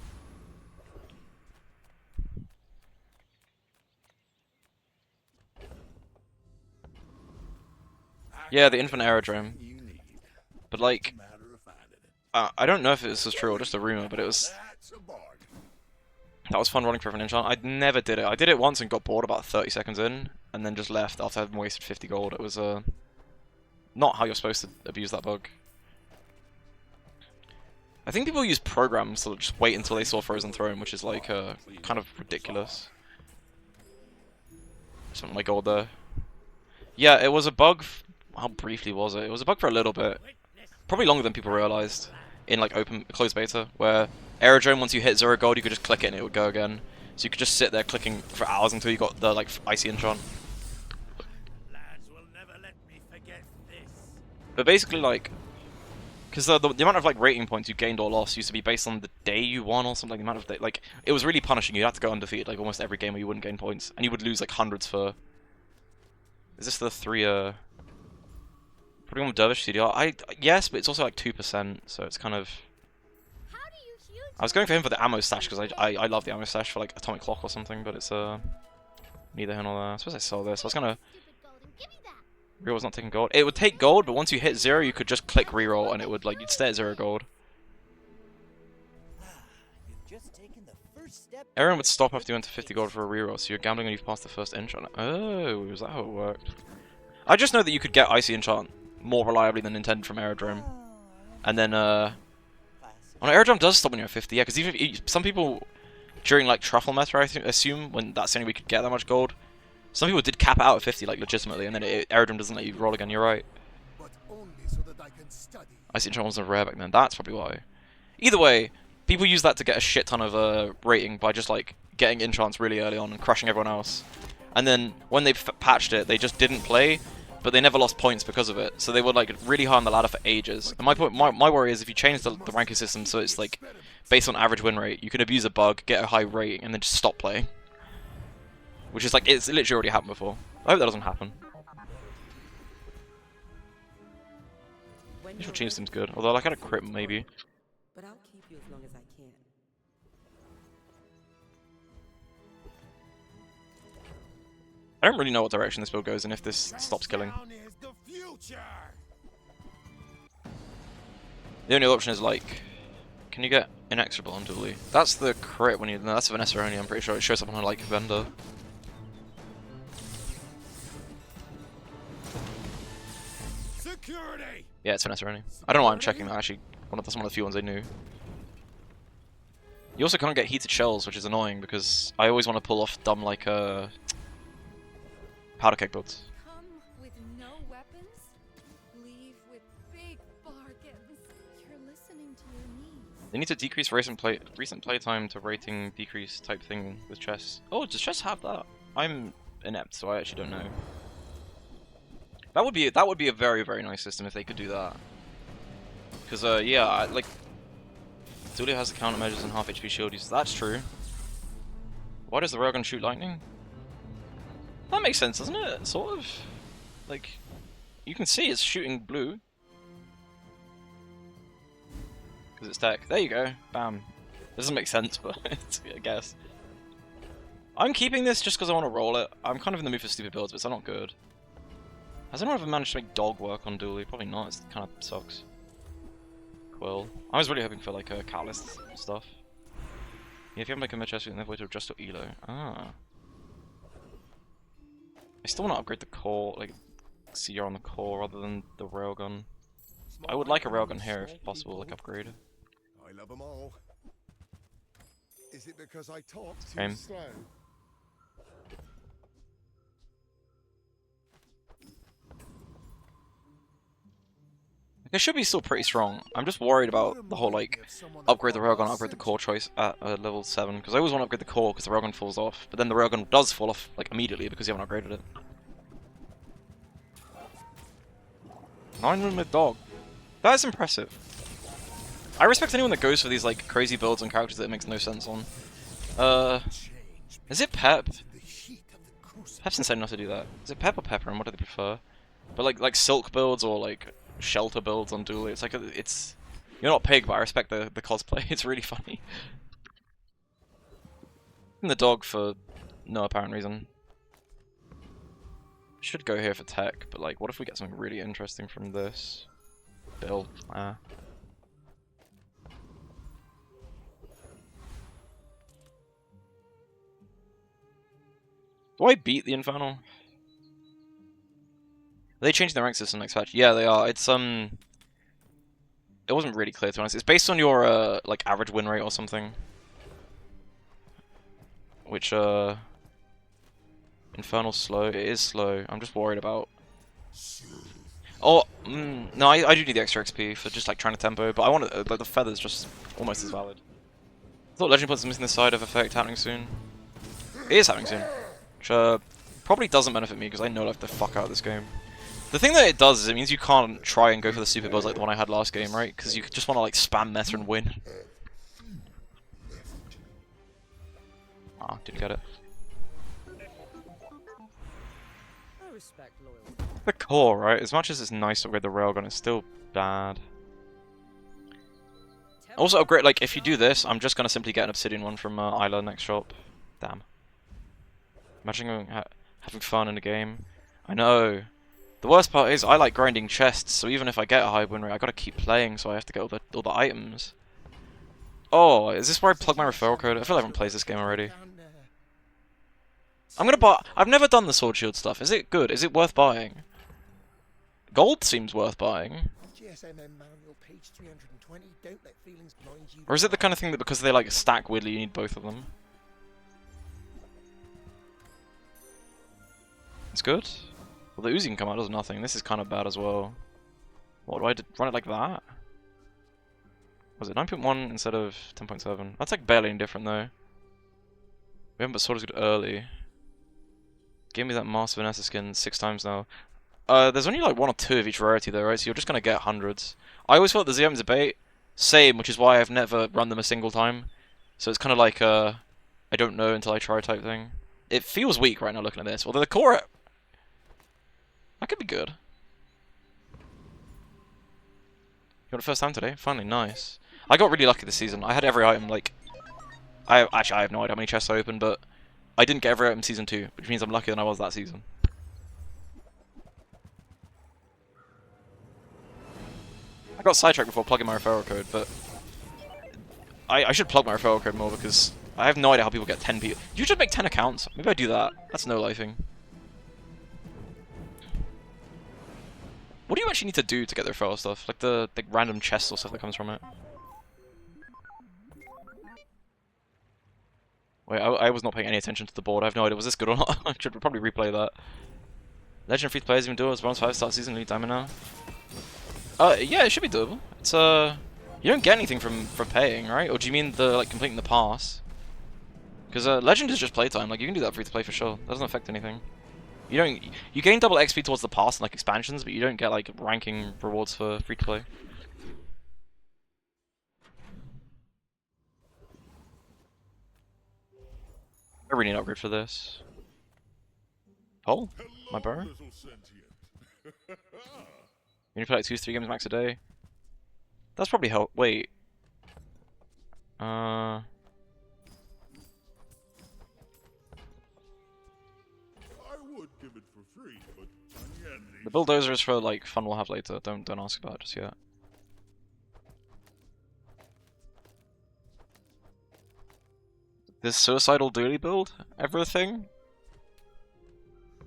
[SPEAKER 1] Yeah, the infinite aerodrome. But like, I don't know if this is true or just a rumor, but it was... That was fun running for an enchant. I never did it. I did it once and got bored about 30 seconds in, and then just left after having wasted 50 gold. It was not how you're supposed to abuse that bug. I think people use programs to just wait until they saw Frozen Throne, which is like kind of ridiculous. Something like gold there. Yeah, it was a bug. How briefly was it? It was a bug for a little bit. Probably longer than people realized in like closed beta, where aerodrome, once you hit 0 gold, you could just click it and it would go again. So you could just sit there clicking for hours until you got the like icy enchant.
[SPEAKER 2] Lads will never let me forget this.
[SPEAKER 1] But basically, like, because the amount of like rating points you gained or lost used to be based on the day you won or something. The amount of like it was really punishing. You had to go undefeated like almost every game where you wouldn't gain points, and you would lose like hundreds for. Is this the 3? Putting on Dervish CDR? Yes, but it's also like 2%, so it's kind of. I was going for him for the ammo stash because I love the ammo stash for like Atomic Clock or something, but it's neither here nor there. I suppose I saw this. I was gonna. Reroll was not taking gold. It would take gold, but once you hit 0, you could just click reroll and it would like you'd stay at 0 gold. Aaron would stop after you went to 50 gold for a reroll, so you're gambling when you've passed the first enchant. Oh, is that how it worked? I just know that you could get icy enchant more reliably than intended from aerodrome, and then aerodrome does stop when you're at 50. Yeah, because even if, some people during like truffle meta, I assume when that's the only way we could get that much gold. Some people did cap out at 50 like legitimately, and then aerodrome doesn't let you roll again. You're right.
[SPEAKER 2] But only so that I can study.
[SPEAKER 1] Icy enchant wasn't rare back then. That's probably why. Either way, people use that to get a shit ton of rating by just like getting enchants really early on and crushing everyone else. And then when they patched it, they just didn't play. But they never lost points because of it, so they were like really high on the ladder for ages. And my worry is if you change the ranking system so it's like based on average win rate, you can abuse a bug, get a high rating, and then just stop playing. which is like, it's literally already happened before. I hope that doesn't happen. Initial change seems good, although like I had a crit maybe.
[SPEAKER 10] But I'll keep you as long as I can.
[SPEAKER 1] I don't really know what direction this build goes and if this stops killing. The only option is like, can you get inexorable on dually? That's the crit when you, no, that's Vanessa only, I'm pretty sure it shows up on her like vendor.
[SPEAKER 2] Security.
[SPEAKER 1] Yeah, it's Vanessa only. I don't know why I'm checking that, actually, that's one of the few ones I knew. You also can't get heated shells, which is annoying because I always want to pull off dumb like powder keg builds.
[SPEAKER 8] Come with no weapons, leave with big bargains. You're listening to your needs.
[SPEAKER 1] They need to decrease recent playtime to rating decrease type thing with chess. Oh, does chess have that? I'm inept, so I actually don't know. That would be a very, very nice system if they could do that. Because yeah, like Dually has the countermeasures and half HP shield use. That's true. Why does the railgun shoot lightning? That makes sense, doesn't it? Sort of. Like, you can see it's shooting blue. Because it's tech. There you go. Bam. Doesn't make sense, but I guess. I'm keeping this just because I want to roll it. I'm kind of in the mood for stupid builds, but it's not good. Has anyone ever managed to make dog work on Dually? Probably not. It kind of sucks. Quill. I was really hoping for like a catalyst stuff. Yeah, if you have like a mid-chest, you can never way to adjust your elo. Ah. I still want to upgrade the core, like CR on the core rather than the railgun. I would like a railgun here if possible, like upgrade.
[SPEAKER 2] I love them all. Is it because I talk too
[SPEAKER 1] Same.
[SPEAKER 2] slow?
[SPEAKER 1] It should be still pretty strong. I'm just worried about the whole like upgrade the railgun, upgrade the core choice at level 7 because I always want to upgrade the core because the railgun falls off, but then the railgun does fall off like immediately because you haven't upgraded it. 9 with dog. That is impressive. I respect anyone that goes for these like crazy builds on characters that it makes no sense on. Is it Pep? Pep's insane enough to do that. Is it Pep or Pepper and what do they prefer? But like silk builds or like shelter builds on Dually, it's like it's you're not Pig, but I respect the cosplay. It's really funny. And the dog for no apparent reason. Should go here for tech, but like, what if we get something really interesting from this build? Do I beat the Infernal? Are they changing the rank system next patch? Yeah, they are. It's it wasn't really clear to be honest. It's based on your like average win rate or something. Which Infernal's slow. It is slow. I'm just worried about. Oh, no, I do need the extra XP for just like trying to tempo, but I want like the feather's just almost as valid. I thought Legend Points was missing the side of effect happening soon. It is happening soon, which probably doesn't benefit me because I know the fuck out of this game. The thing that it does is it means you can't try and go for the super builds like the one I had last game, right? Because you just want to like spam meta and win. Ah, didn't get it.
[SPEAKER 4] I respect loyalty.
[SPEAKER 1] The core, right? As much as it's nice to upgrade the railgun, it's still bad. Also upgrade, like, if you do this, I'm just gonna simply get an obsidian one from Isla next shop. Damn. Imagine having fun in a game. I know. The worst part is I like grinding chests, so even if I get a high win rate, I gotta keep playing, so I have to get all the items. Oh, is this where I plug my referral code? I feel like everyone plays this game already. I'm gonna buy. I've never done the sword shield stuff. Is it good? Is it worth buying? Gold seems worth buying. Or is it the kind of thing that because they like stack weirdly, you need both of them? It's good. Well, the Uzi can come out does nothing. This is kind of bad as well. What do I do? Run it like that? Was it 9.1 instead of 10.7? That's like barely indifferent though. We haven't but sword is good early. Give me that Master Vanessa skin 6 times now. There's only like 1 or 2 of each rarity though, right? So you're just gonna get hundreds. I always thought the ZM's a bait. Same, which is why I've never run them a single time. So it's kind of like I don't know until I try type thing. it feels weak right now looking at this. Although the core, that could be good. You got it first time today? Finally, nice. I got really lucky this season. I had every item, like... I have no idea how many chests I opened, but I didn't get every item season 2, which means I'm luckier than I was that season. I got sidetracked before plugging my referral code, but... I should plug my referral code more, because I have no idea how people get 10 people. You should make 10 accounts. Maybe I do that. That's no-lifing. What do you actually need to do to get the referral stuff? Like the random chests or stuff that comes from it? Wait, I was not paying any attention to the board. I have no idea. Was this good or not? I should probably replay that. Legend free players even do it as bronze 5 start season, Elite Diamond now. Yeah, it should be doable. It's you don't get anything from paying, right? Or do you mean the completing the pass? Because Legend is just playtime. Like you can do that free to play for sure. That doesn't affect anything. You gain double XP towards the pass and like expansions, but you don't get like ranking rewards for free to play. I really need an upgrade for this. Oh, my burrow? You need to play like 2-3 games max a day. That's probably help. Wait.
[SPEAKER 2] I would give it for free, but
[SPEAKER 1] The bulldozer is for like fun we'll have later. Don't ask about it just yet. This suicidal dually build ever a thing?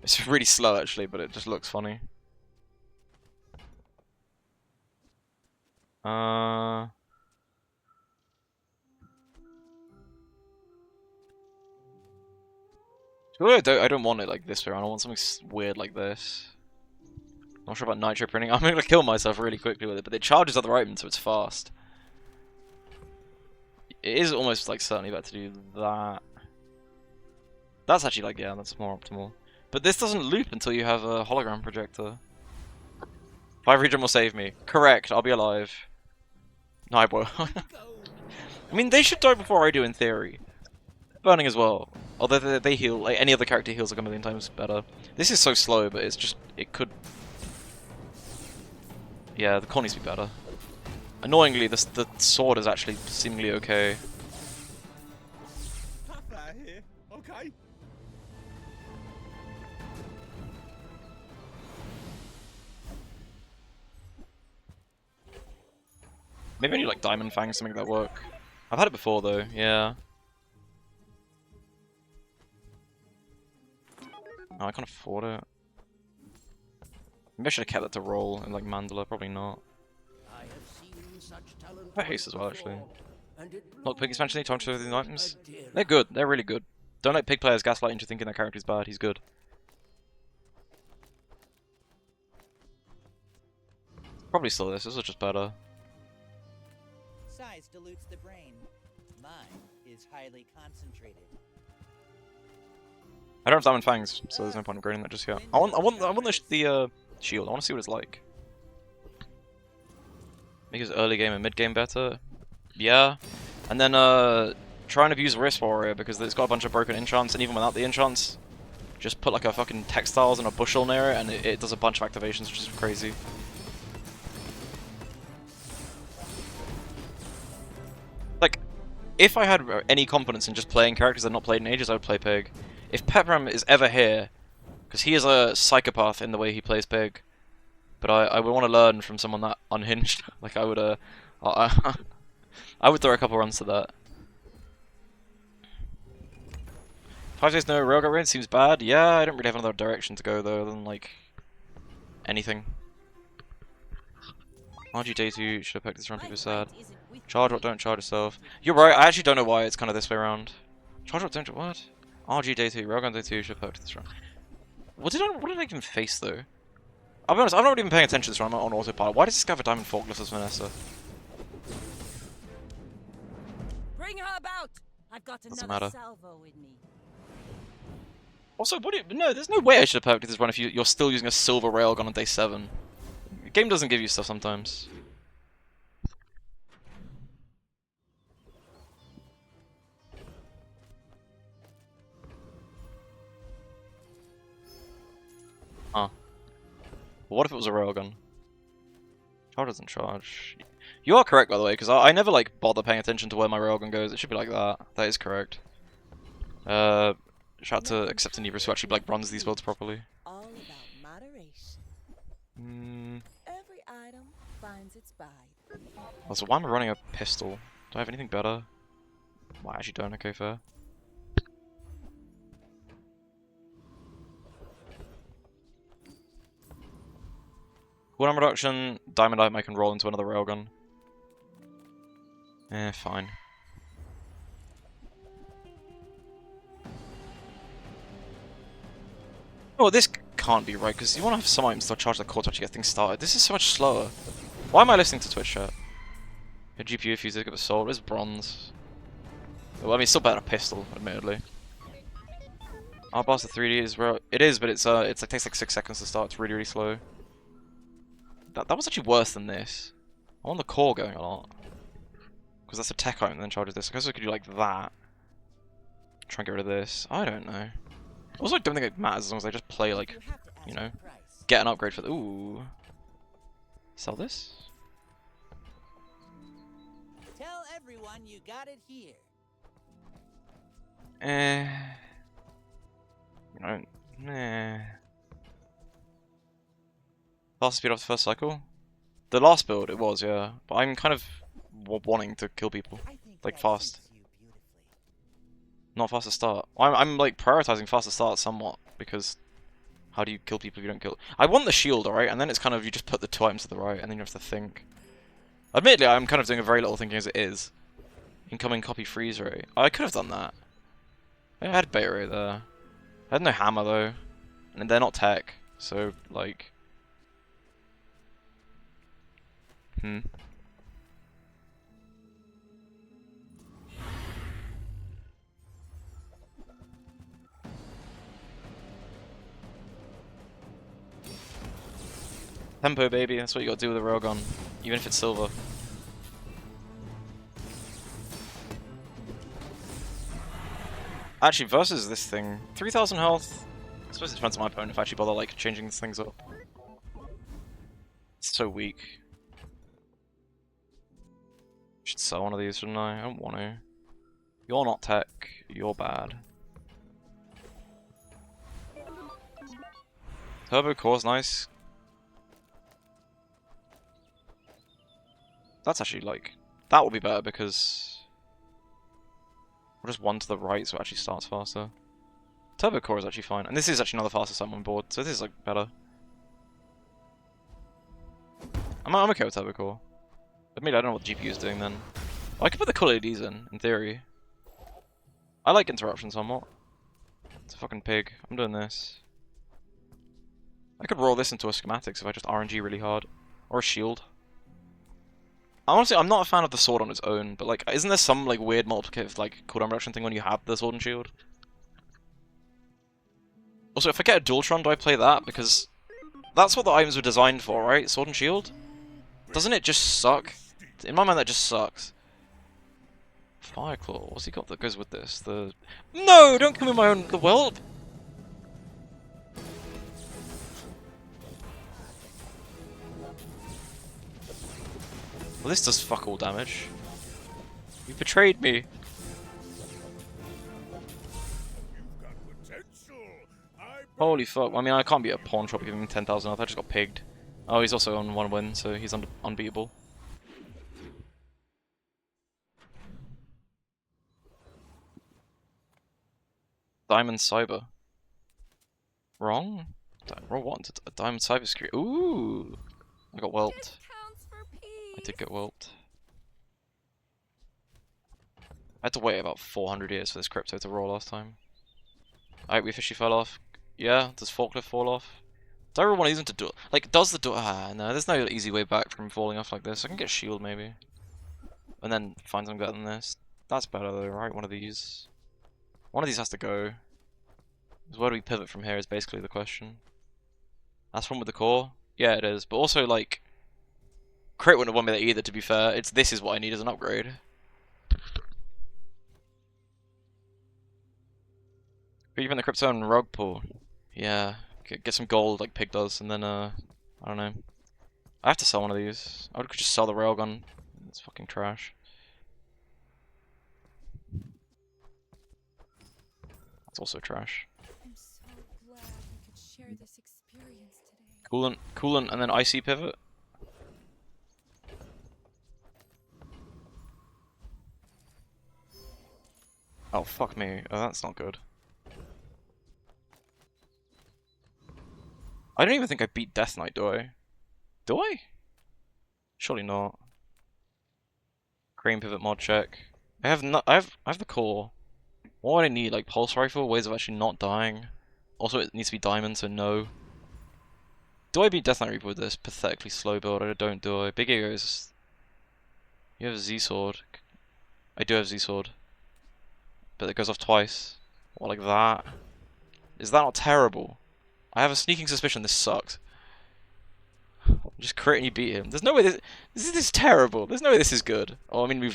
[SPEAKER 1] It's really slow actually, but it just looks funny. Really, I don't want it like this way around. I want something weird like this. Not sure about nitro printing. I'm gonna kill myself really quickly with it, but it charges other items, so it's fast. It is almost like certainly better to do that. That's actually like, yeah, that's more optimal. But this doesn't loop until you have a hologram projector. 5 regen will save me. Correct, I'll be alive. No, I won't. I mean, they should die before I do in theory. Burning as well. Although they heal, like any other character heals like a million times better. This is so slow, but it's just, it could... Yeah, the core needs to be better. Annoyingly, the sword is actually seemingly okay.
[SPEAKER 2] here. Okay.
[SPEAKER 1] Maybe I need like Diamond Fangs to make that work. I've had it before though, yeah. No, I can't afford it. Maybe I should have kept that to roll in like Mandala, probably not.
[SPEAKER 13] I have seen such talent
[SPEAKER 1] I haste as well actually.
[SPEAKER 13] and it
[SPEAKER 1] Not pig expansion, need to talk the items.
[SPEAKER 13] dear.
[SPEAKER 1] They're good, they're really good. Don't let pig players gaslight into thinking their character's bad, he's good. Probably still this is just better.
[SPEAKER 7] Size dilutes the brain. Mine is highly concentrated.
[SPEAKER 1] I don't have Diamond Fangs, so there's no point in upgrading that just yet. I want the shield. I want to see what it's like. Make his early game and mid game better. Yeah, and then try and abuse Wrist Warrior because it's got a bunch of broken enchants, and even without the enchants, just put like a fucking textiles and a bushel near it, and it does a bunch of activations, which is crazy. Like, if I had any confidence in just playing characters I've not played in ages, I would play Pig. If Pepram is ever here, because he is a psychopath in the way he plays Pig, but I would want to learn from someone that unhinged. Like I would I would throw a couple runs to that. 5 days no railgun raid seems bad. Yeah, I don't really have another direction to go though, other than like anything. RG Day 2 should have picked this round. People are sad. Charge what? Don't charge yourself. You're right. I actually don't know why it's kind of this way around. Charge what? Don't what? RG Day 2, Railgun Day 2 should have poked this round. What did I even face though? I'll be honest, I'm not even paying attention to this round, I'm on autopilot. Why does this guy have a diamond forklift as Vanessa?
[SPEAKER 4] Bring her about! I've got
[SPEAKER 1] Doesn't
[SPEAKER 4] another
[SPEAKER 1] matter.
[SPEAKER 4] salvo in me.
[SPEAKER 1] Also, no, there's no way I should have poked this run if you're still using a silver railgun on day 7. The game doesn't give you stuff sometimes. Huh. What if it was a railgun? How doesn't charge? You are correct, by the way, because I never like bother paying attention to where my railgun goes. It should be like that. That is correct. Shout out to Acceptanibus who actually like runs these builds properly.
[SPEAKER 3] All about moderation.
[SPEAKER 1] Hmm.
[SPEAKER 3] Every item finds its buyer.
[SPEAKER 1] Also, why am I running a pistol? Do I have anything better? Well, I actually don't. Okay, fair. Cooldown reduction, diamond item I can roll into another railgun. Fine. Oh, this can't be right, because you want to have some items to charge the core to actually get things started. This is so much slower. Why am I listening to Twitch chat? A GPU fuse of assault is bronze. Well, I mean, it's still better than a pistol, admittedly. Our boss at 3D is where it is, but it's like takes like 6 seconds to start. It's really slow. That was actually worse than this. I want the core going a lot, because that's a tech item and then charges this. I guess I could do like that. Try and get rid of this. I don't know. Also, I don't think it matters as long as I just play like, you know, get an upgrade for the. Ooh. Sell this.
[SPEAKER 7] Tell everyone you got it here. Faster speed off the first cycle? The last build, it was, yeah. But I'm kind of wanting to kill people. Like, fast. Not fast to start. I'm like, prioritizing fast to start somewhat, because how do you kill people if you don't kill? I want the shield, alright? And then it's kind of, you just put the 2 items to the right, and then you have to think. Admittedly, I'm kind of doing a very little thinking as it is. Incoming copy freeze rate. I could have done that. I had bait rate there. I had no hammer, though. And they're not tech, so, like... Tempo, baby. That's what you gotta do with a railgun. Even if it's silver. Actually, versus this thing, 3,000 health. I suppose it depends on my opponent if I actually bother like changing these things up. It's so weak. Should sell one of these, shouldn't I? I don't want to. You're not tech. You're bad. Turbo core's nice. That's actually like that will be better because we'll just 1 to the right so it actually starts faster. Turbo core is actually fine, and this is actually not the fastest I'm on board, so this is like better. I'm okay with turbo core. Admittedly, I don't know what the GPU is doing then. I could put the cool LEDs in theory. I like interruption somewhat. It's a fucking pig. I'm doing this. I could roll this into a schematics if I just RNG really hard. Or a shield. Honestly, I'm not a fan of the sword on its own, but like, isn't there some like weird multiplicative like cooldown reduction thing when you have the sword and shield? Also, if I get a Dualtron, do I play that? Because that's what the items were designed for, right? Sword and shield? Doesn't it just suck? In my mind, that just sucks. Fireclaw, what's he got that goes with this? The... No! Don't kill me my own... The whelp! Well, this does fuck all damage. You betrayed me. Holy fuck. I mean, I can't be a pawn shop giving him 10,000 health. I just got pigged. Oh, he's also on 1 win, so he's unbeatable. Diamond Cyber. Wrong? Roll what? A Diamond Cyber Security. Ooh! I got whelped. I did get whelped. I had to wait about 400 years for this crypto to roll last time. Alright, we officially fell off. Yeah, does forklift fall off? Do I really want to use them to do it? Like, does the door? Ah, no, there's no easy way back from falling off like this. I can get shield maybe. And then find something better than this. That's better though, right? One of these. One of these has to go. Because where do we pivot from here is basically the question. That's one with the core? Yeah, it is. But also, like, crit wouldn't have won me that either, to be fair. This is what I need as an upgrade. But even the crypto and rug pool. Yeah. Get some gold like Pig does, and then I don't know. I have to sell one of these. I could just sell the railgun. It's fucking trash. It's also trash.
[SPEAKER 8] I'm so glad we could share this experience today.
[SPEAKER 7] Coolant, and then icy pivot. Oh fuck me! Oh, that's not good. I don't even think I beat Death Knight, do I? Do I? Surely not. Crane pivot mod check. I have the core. What would I need? Like pulse rifle, ways of actually not dying. Also, it needs to be diamond, so no. Do I beat Death Knight Reaper with this pathetically slow build? I don't, do I? Big Ego's. You have a Z sword. I do have Z sword, but it goes off twice. Or like that. Is that not terrible? I have a sneaking suspicion this sucks. Just crit and you beat him. There's no way this is terrible. There's no way this is good. Oh, I mean move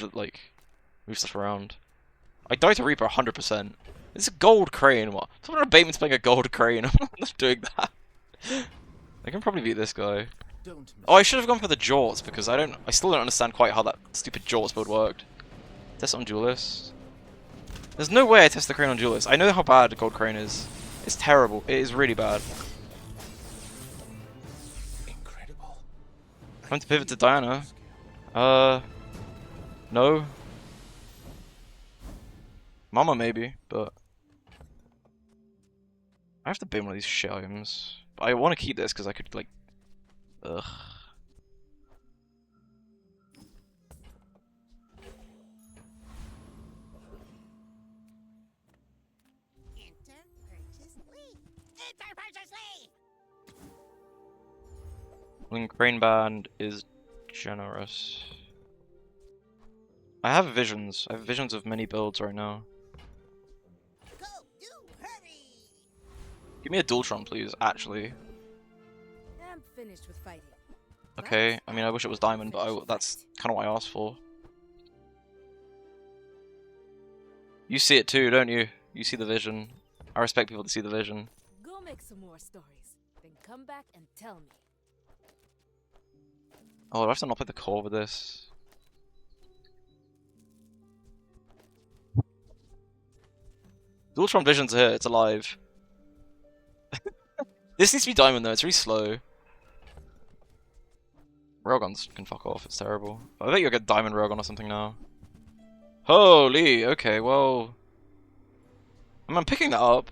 [SPEAKER 7] stuff around. I die to Reaper 100%. It's a gold crane. What? Someone on Bateman's playing a gold crane. I'm not doing that. I can probably beat this guy. Oh, I should have gone for the Jorts because I still don't understand quite how that stupid Jorts build worked. Test on Duelist. There's no way I test the crane on Duelist. I know how bad gold crane is. It's terrible. It is really bad.
[SPEAKER 2] Incredible.
[SPEAKER 7] I'm to pivot to Diana. No. Mama maybe, but I have to bin one of these shit items. But I want to keep this because I could like, ugh.
[SPEAKER 6] Enter purchase lead. Enter purchase lead.
[SPEAKER 7] When Crane Band is generous. I have visions. I have visions of many builds right now.
[SPEAKER 6] Go, do, hurry.
[SPEAKER 7] Give me a Dualtron, please. Actually.
[SPEAKER 5] I'm finished with fighting.
[SPEAKER 7] Okay. I mean, I wish it was diamond, but that's kind of what I asked for. You see it too, don't you? You see the vision. I respect people to see the vision.
[SPEAKER 5] Go make some more stories, then come back and tell me.
[SPEAKER 7] Oh, do I have to not play the core with this? Dualtron Vision's here, it's alive. This needs to be diamond though, it's really slow. Railguns can fuck off, it's terrible. I bet you'll get diamond railgun or something now. Holy, okay, well... I'm picking that up.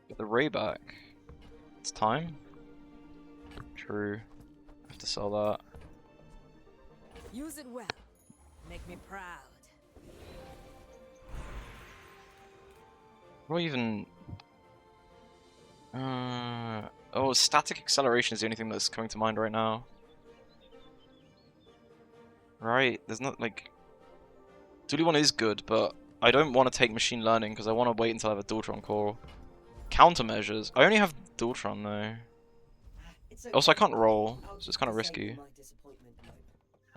[SPEAKER 7] Get the Ray back. It's time. True. I have to sell that.
[SPEAKER 4] Use it well. Make me proud.
[SPEAKER 7] What even... Oh, static acceleration is the only thing that's coming to mind right now. Right, there's not like... Dually 1 is good, but I don't want to take machine learning because I want to wait until I have a Dualtron core. Countermeasures. I only have Dualtron though. Also, I can't roll, so it's kind of risky.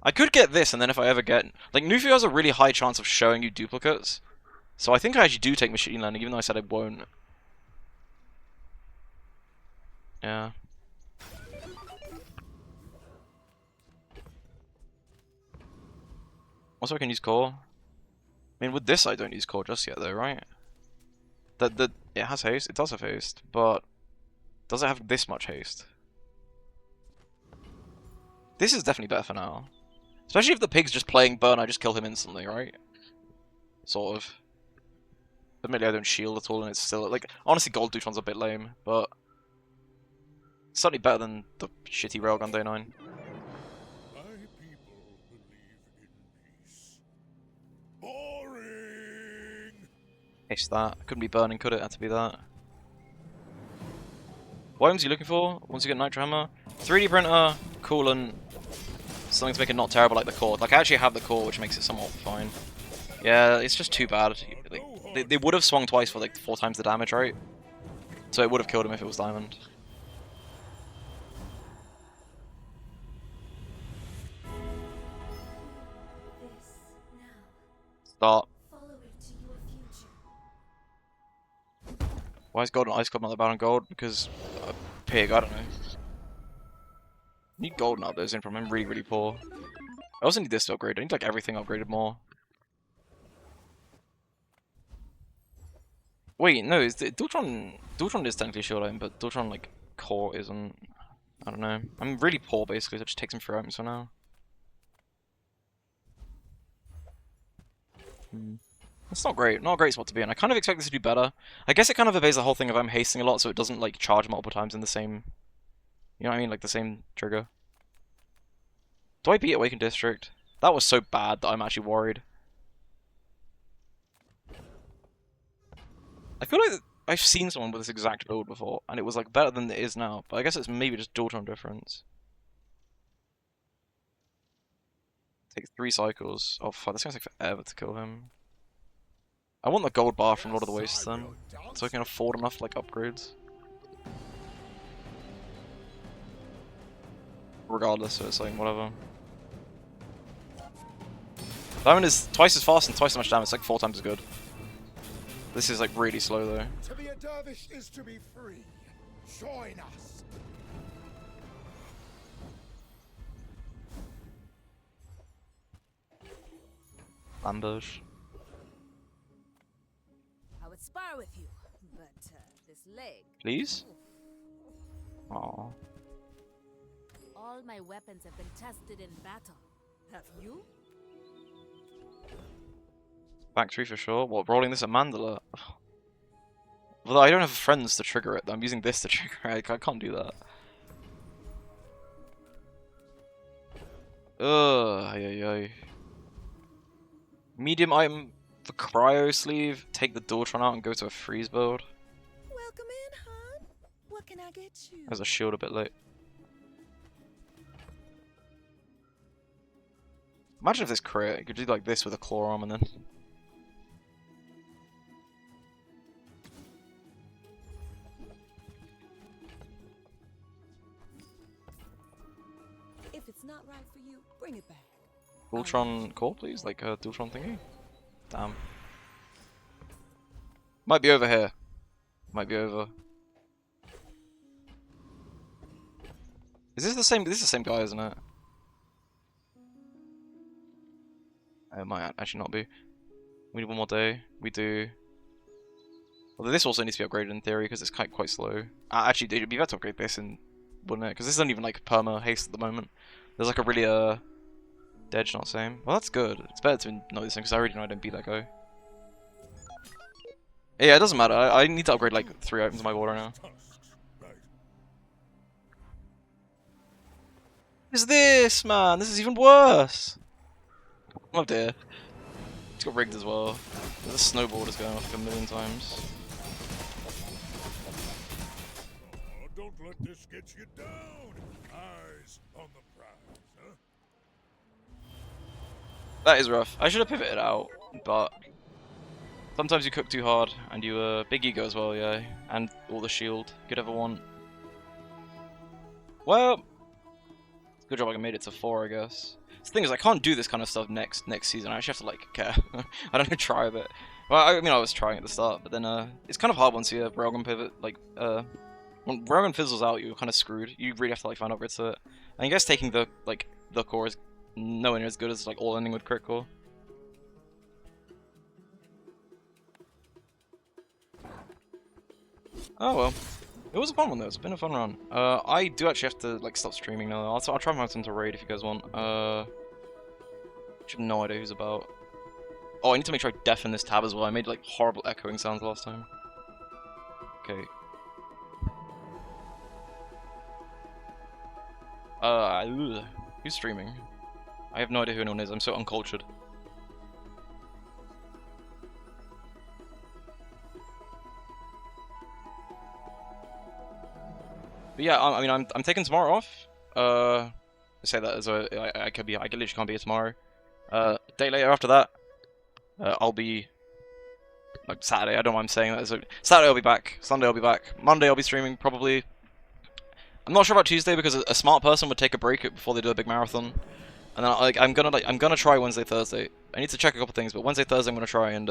[SPEAKER 7] I could get this, and then if I ever get... Like, Nufio has a really high chance of showing you duplicates. So I think I actually do take machine learning, even though I said I won't. Yeah. Also, I can use core. I mean, with this, I don't use core just yet, though, right? It has haste. It does have haste, but does it have this much haste? This is definitely better for now. Especially if the pig's just playing burn, I just kill him instantly, right? Sort of. Admittedly, I don't shield at all, and it's still like honestly, gold Dualtron's a bit lame, but it's certainly better than the shitty railgun day 9.
[SPEAKER 2] My people believe in peace. Boring.
[SPEAKER 7] It's that. Couldn't be burning, could it? Had to be that. What items are you looking for once you get Nitro Hammer? 3D printer, coolant, something to make it not terrible like the core. Like I actually have the core, which makes it somewhat fine. Yeah, it's just too bad. Like, they would have swung twice for like 4 times the damage, right? So it would have killed him if it was diamond. Start.
[SPEAKER 6] Follow it to your future.
[SPEAKER 7] Why is Golden Ice Club not about on gold? Because pig, I don't know. Need gold nowadays in from. I'm really, really poor. I also need this to upgrade. I need like everything upgraded more. Wait, no, is the Dualtron is technically shield item, but Dualtron like core isn't. I don't know. I'm really poor basically, so it just takes some free items for now. It's not great. Not a great spot to be in. I kind of expect this to do better. I guess it kind of obeys the whole thing of I'm hasting a lot, so it doesn't like charge multiple times in the same. You know what I mean? Like the same trigger. Do I beat Awakened District? That was so bad that I'm actually worried. I feel like I've seen someone with this exact build before, and it was like better than it is now. But I guess it's maybe just Dualtron difference. Take 3 cycles. Oh fuck, that's gonna take forever to kill him. I want the gold bar from Lord of the Wastes then, so I can afford enough like upgrades. Regardless, so it's like whatever. Diamond is twice as fast and twice as much damage. It's like 4 times as good. This is like really slow though.
[SPEAKER 2] To be a dervish is to be free. Join us.
[SPEAKER 7] Ambush.
[SPEAKER 5] I would spar with you, but this leg.
[SPEAKER 7] Please? Aww.
[SPEAKER 5] All my weapons have been tested in battle. Have you?
[SPEAKER 7] Back 3 for sure. What, rolling this at Mandala? Well, I don't have friends to trigger it. I'm using this to trigger it. I can't do that. Ugh, ay. Medium item for cryo sleeve. Take the Dualtron out and go to a freeze build.
[SPEAKER 3] Welcome in, hon. What can I get you?
[SPEAKER 7] As a shield a bit late. Imagine if this crit, you could do like this with a claw arm and then.
[SPEAKER 3] If it's not right for you, bring it back.
[SPEAKER 7] Dualtron core, please? Like a Dualtron thingy? Damn. Might be over here. Might be over. Is this the same? This is the same guy, isn't it? It might actually not be. We need one more day. We do. Although this also needs to be upgraded in theory because it's quite slow. Actually, it'd be better to upgrade this, wouldn't it? Because this isn't even like perma haste at the moment. There's like a really Dedge not same. Well, that's good. It's better to know this thing because I already know I don't beat that guy. Yeah, it doesn't matter. I need to upgrade like 3 items in my water now. What is this, man? This is even worse. Oh dear. It's got rigged as well. The snowboard is going off like a million times.
[SPEAKER 2] Oh, don't let this get you down. Eyes on the prize, huh?
[SPEAKER 7] That is rough. I should have pivoted out, but sometimes you cook too hard, and you big ego as well, yeah, and all the shield you could ever want. Well, good job I made it to 4, I guess. The thing is, I can't do this kind of stuff next season. I actually have to like care. I don't know, try a bit. Well, I mean, I was trying at the start, but then it's kind of hard once you Railgun pivot. Like when Railgun fizzles out, you're kind of screwed. You really have to like find upgrades to it. And I guess taking the core is nowhere near as good as like all ending with crit core. Oh well. It was a fun one though, it's been a fun run. I do actually have to like stop streaming now. I'll try and find some to raid if you guys want. I have no idea who's about. Oh, I need to make sure I deafen this tab as well. I made like horrible echoing sounds last time. Okay. Who's streaming? I have no idea who anyone is, I'm so uncultured. But yeah, I mean, I'm taking tomorrow off. I say that as I literally can't be here tomorrow. A day later after that, I'll be like Saturday. I don't know why I'm saying that. So Saturday I'll be back. Sunday I'll be back. Monday I'll be streaming probably. I'm not sure about Tuesday because a smart person would take a break before they do a big marathon. And then I'm gonna try Wednesday, Thursday. I need to check a couple things, but Wednesday, Thursday I'm gonna try and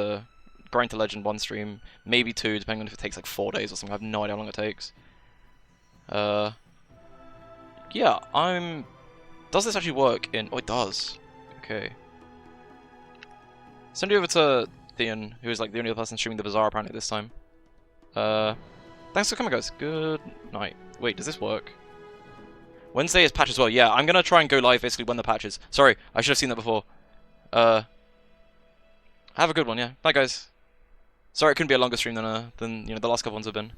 [SPEAKER 7] grind to Legend one stream, maybe two, depending on if it takes like 4 days or something. I have no idea how long it takes. Yeah, Does this actually work in? Oh, it does. Okay. Send you over to Theon, who is like the only other person streaming the Bazaar apparently this time. Thanks for coming, guys. Good night. Wait, does this work? Wednesday is patch as well. Yeah, I'm gonna try and go live basically when the patch is. Sorry, I should have seen that before. Have a good one, yeah. Bye, guys. Sorry, it couldn't be a longer stream than the last couple ones have been.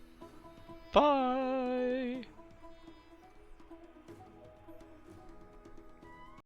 [SPEAKER 7] Bye.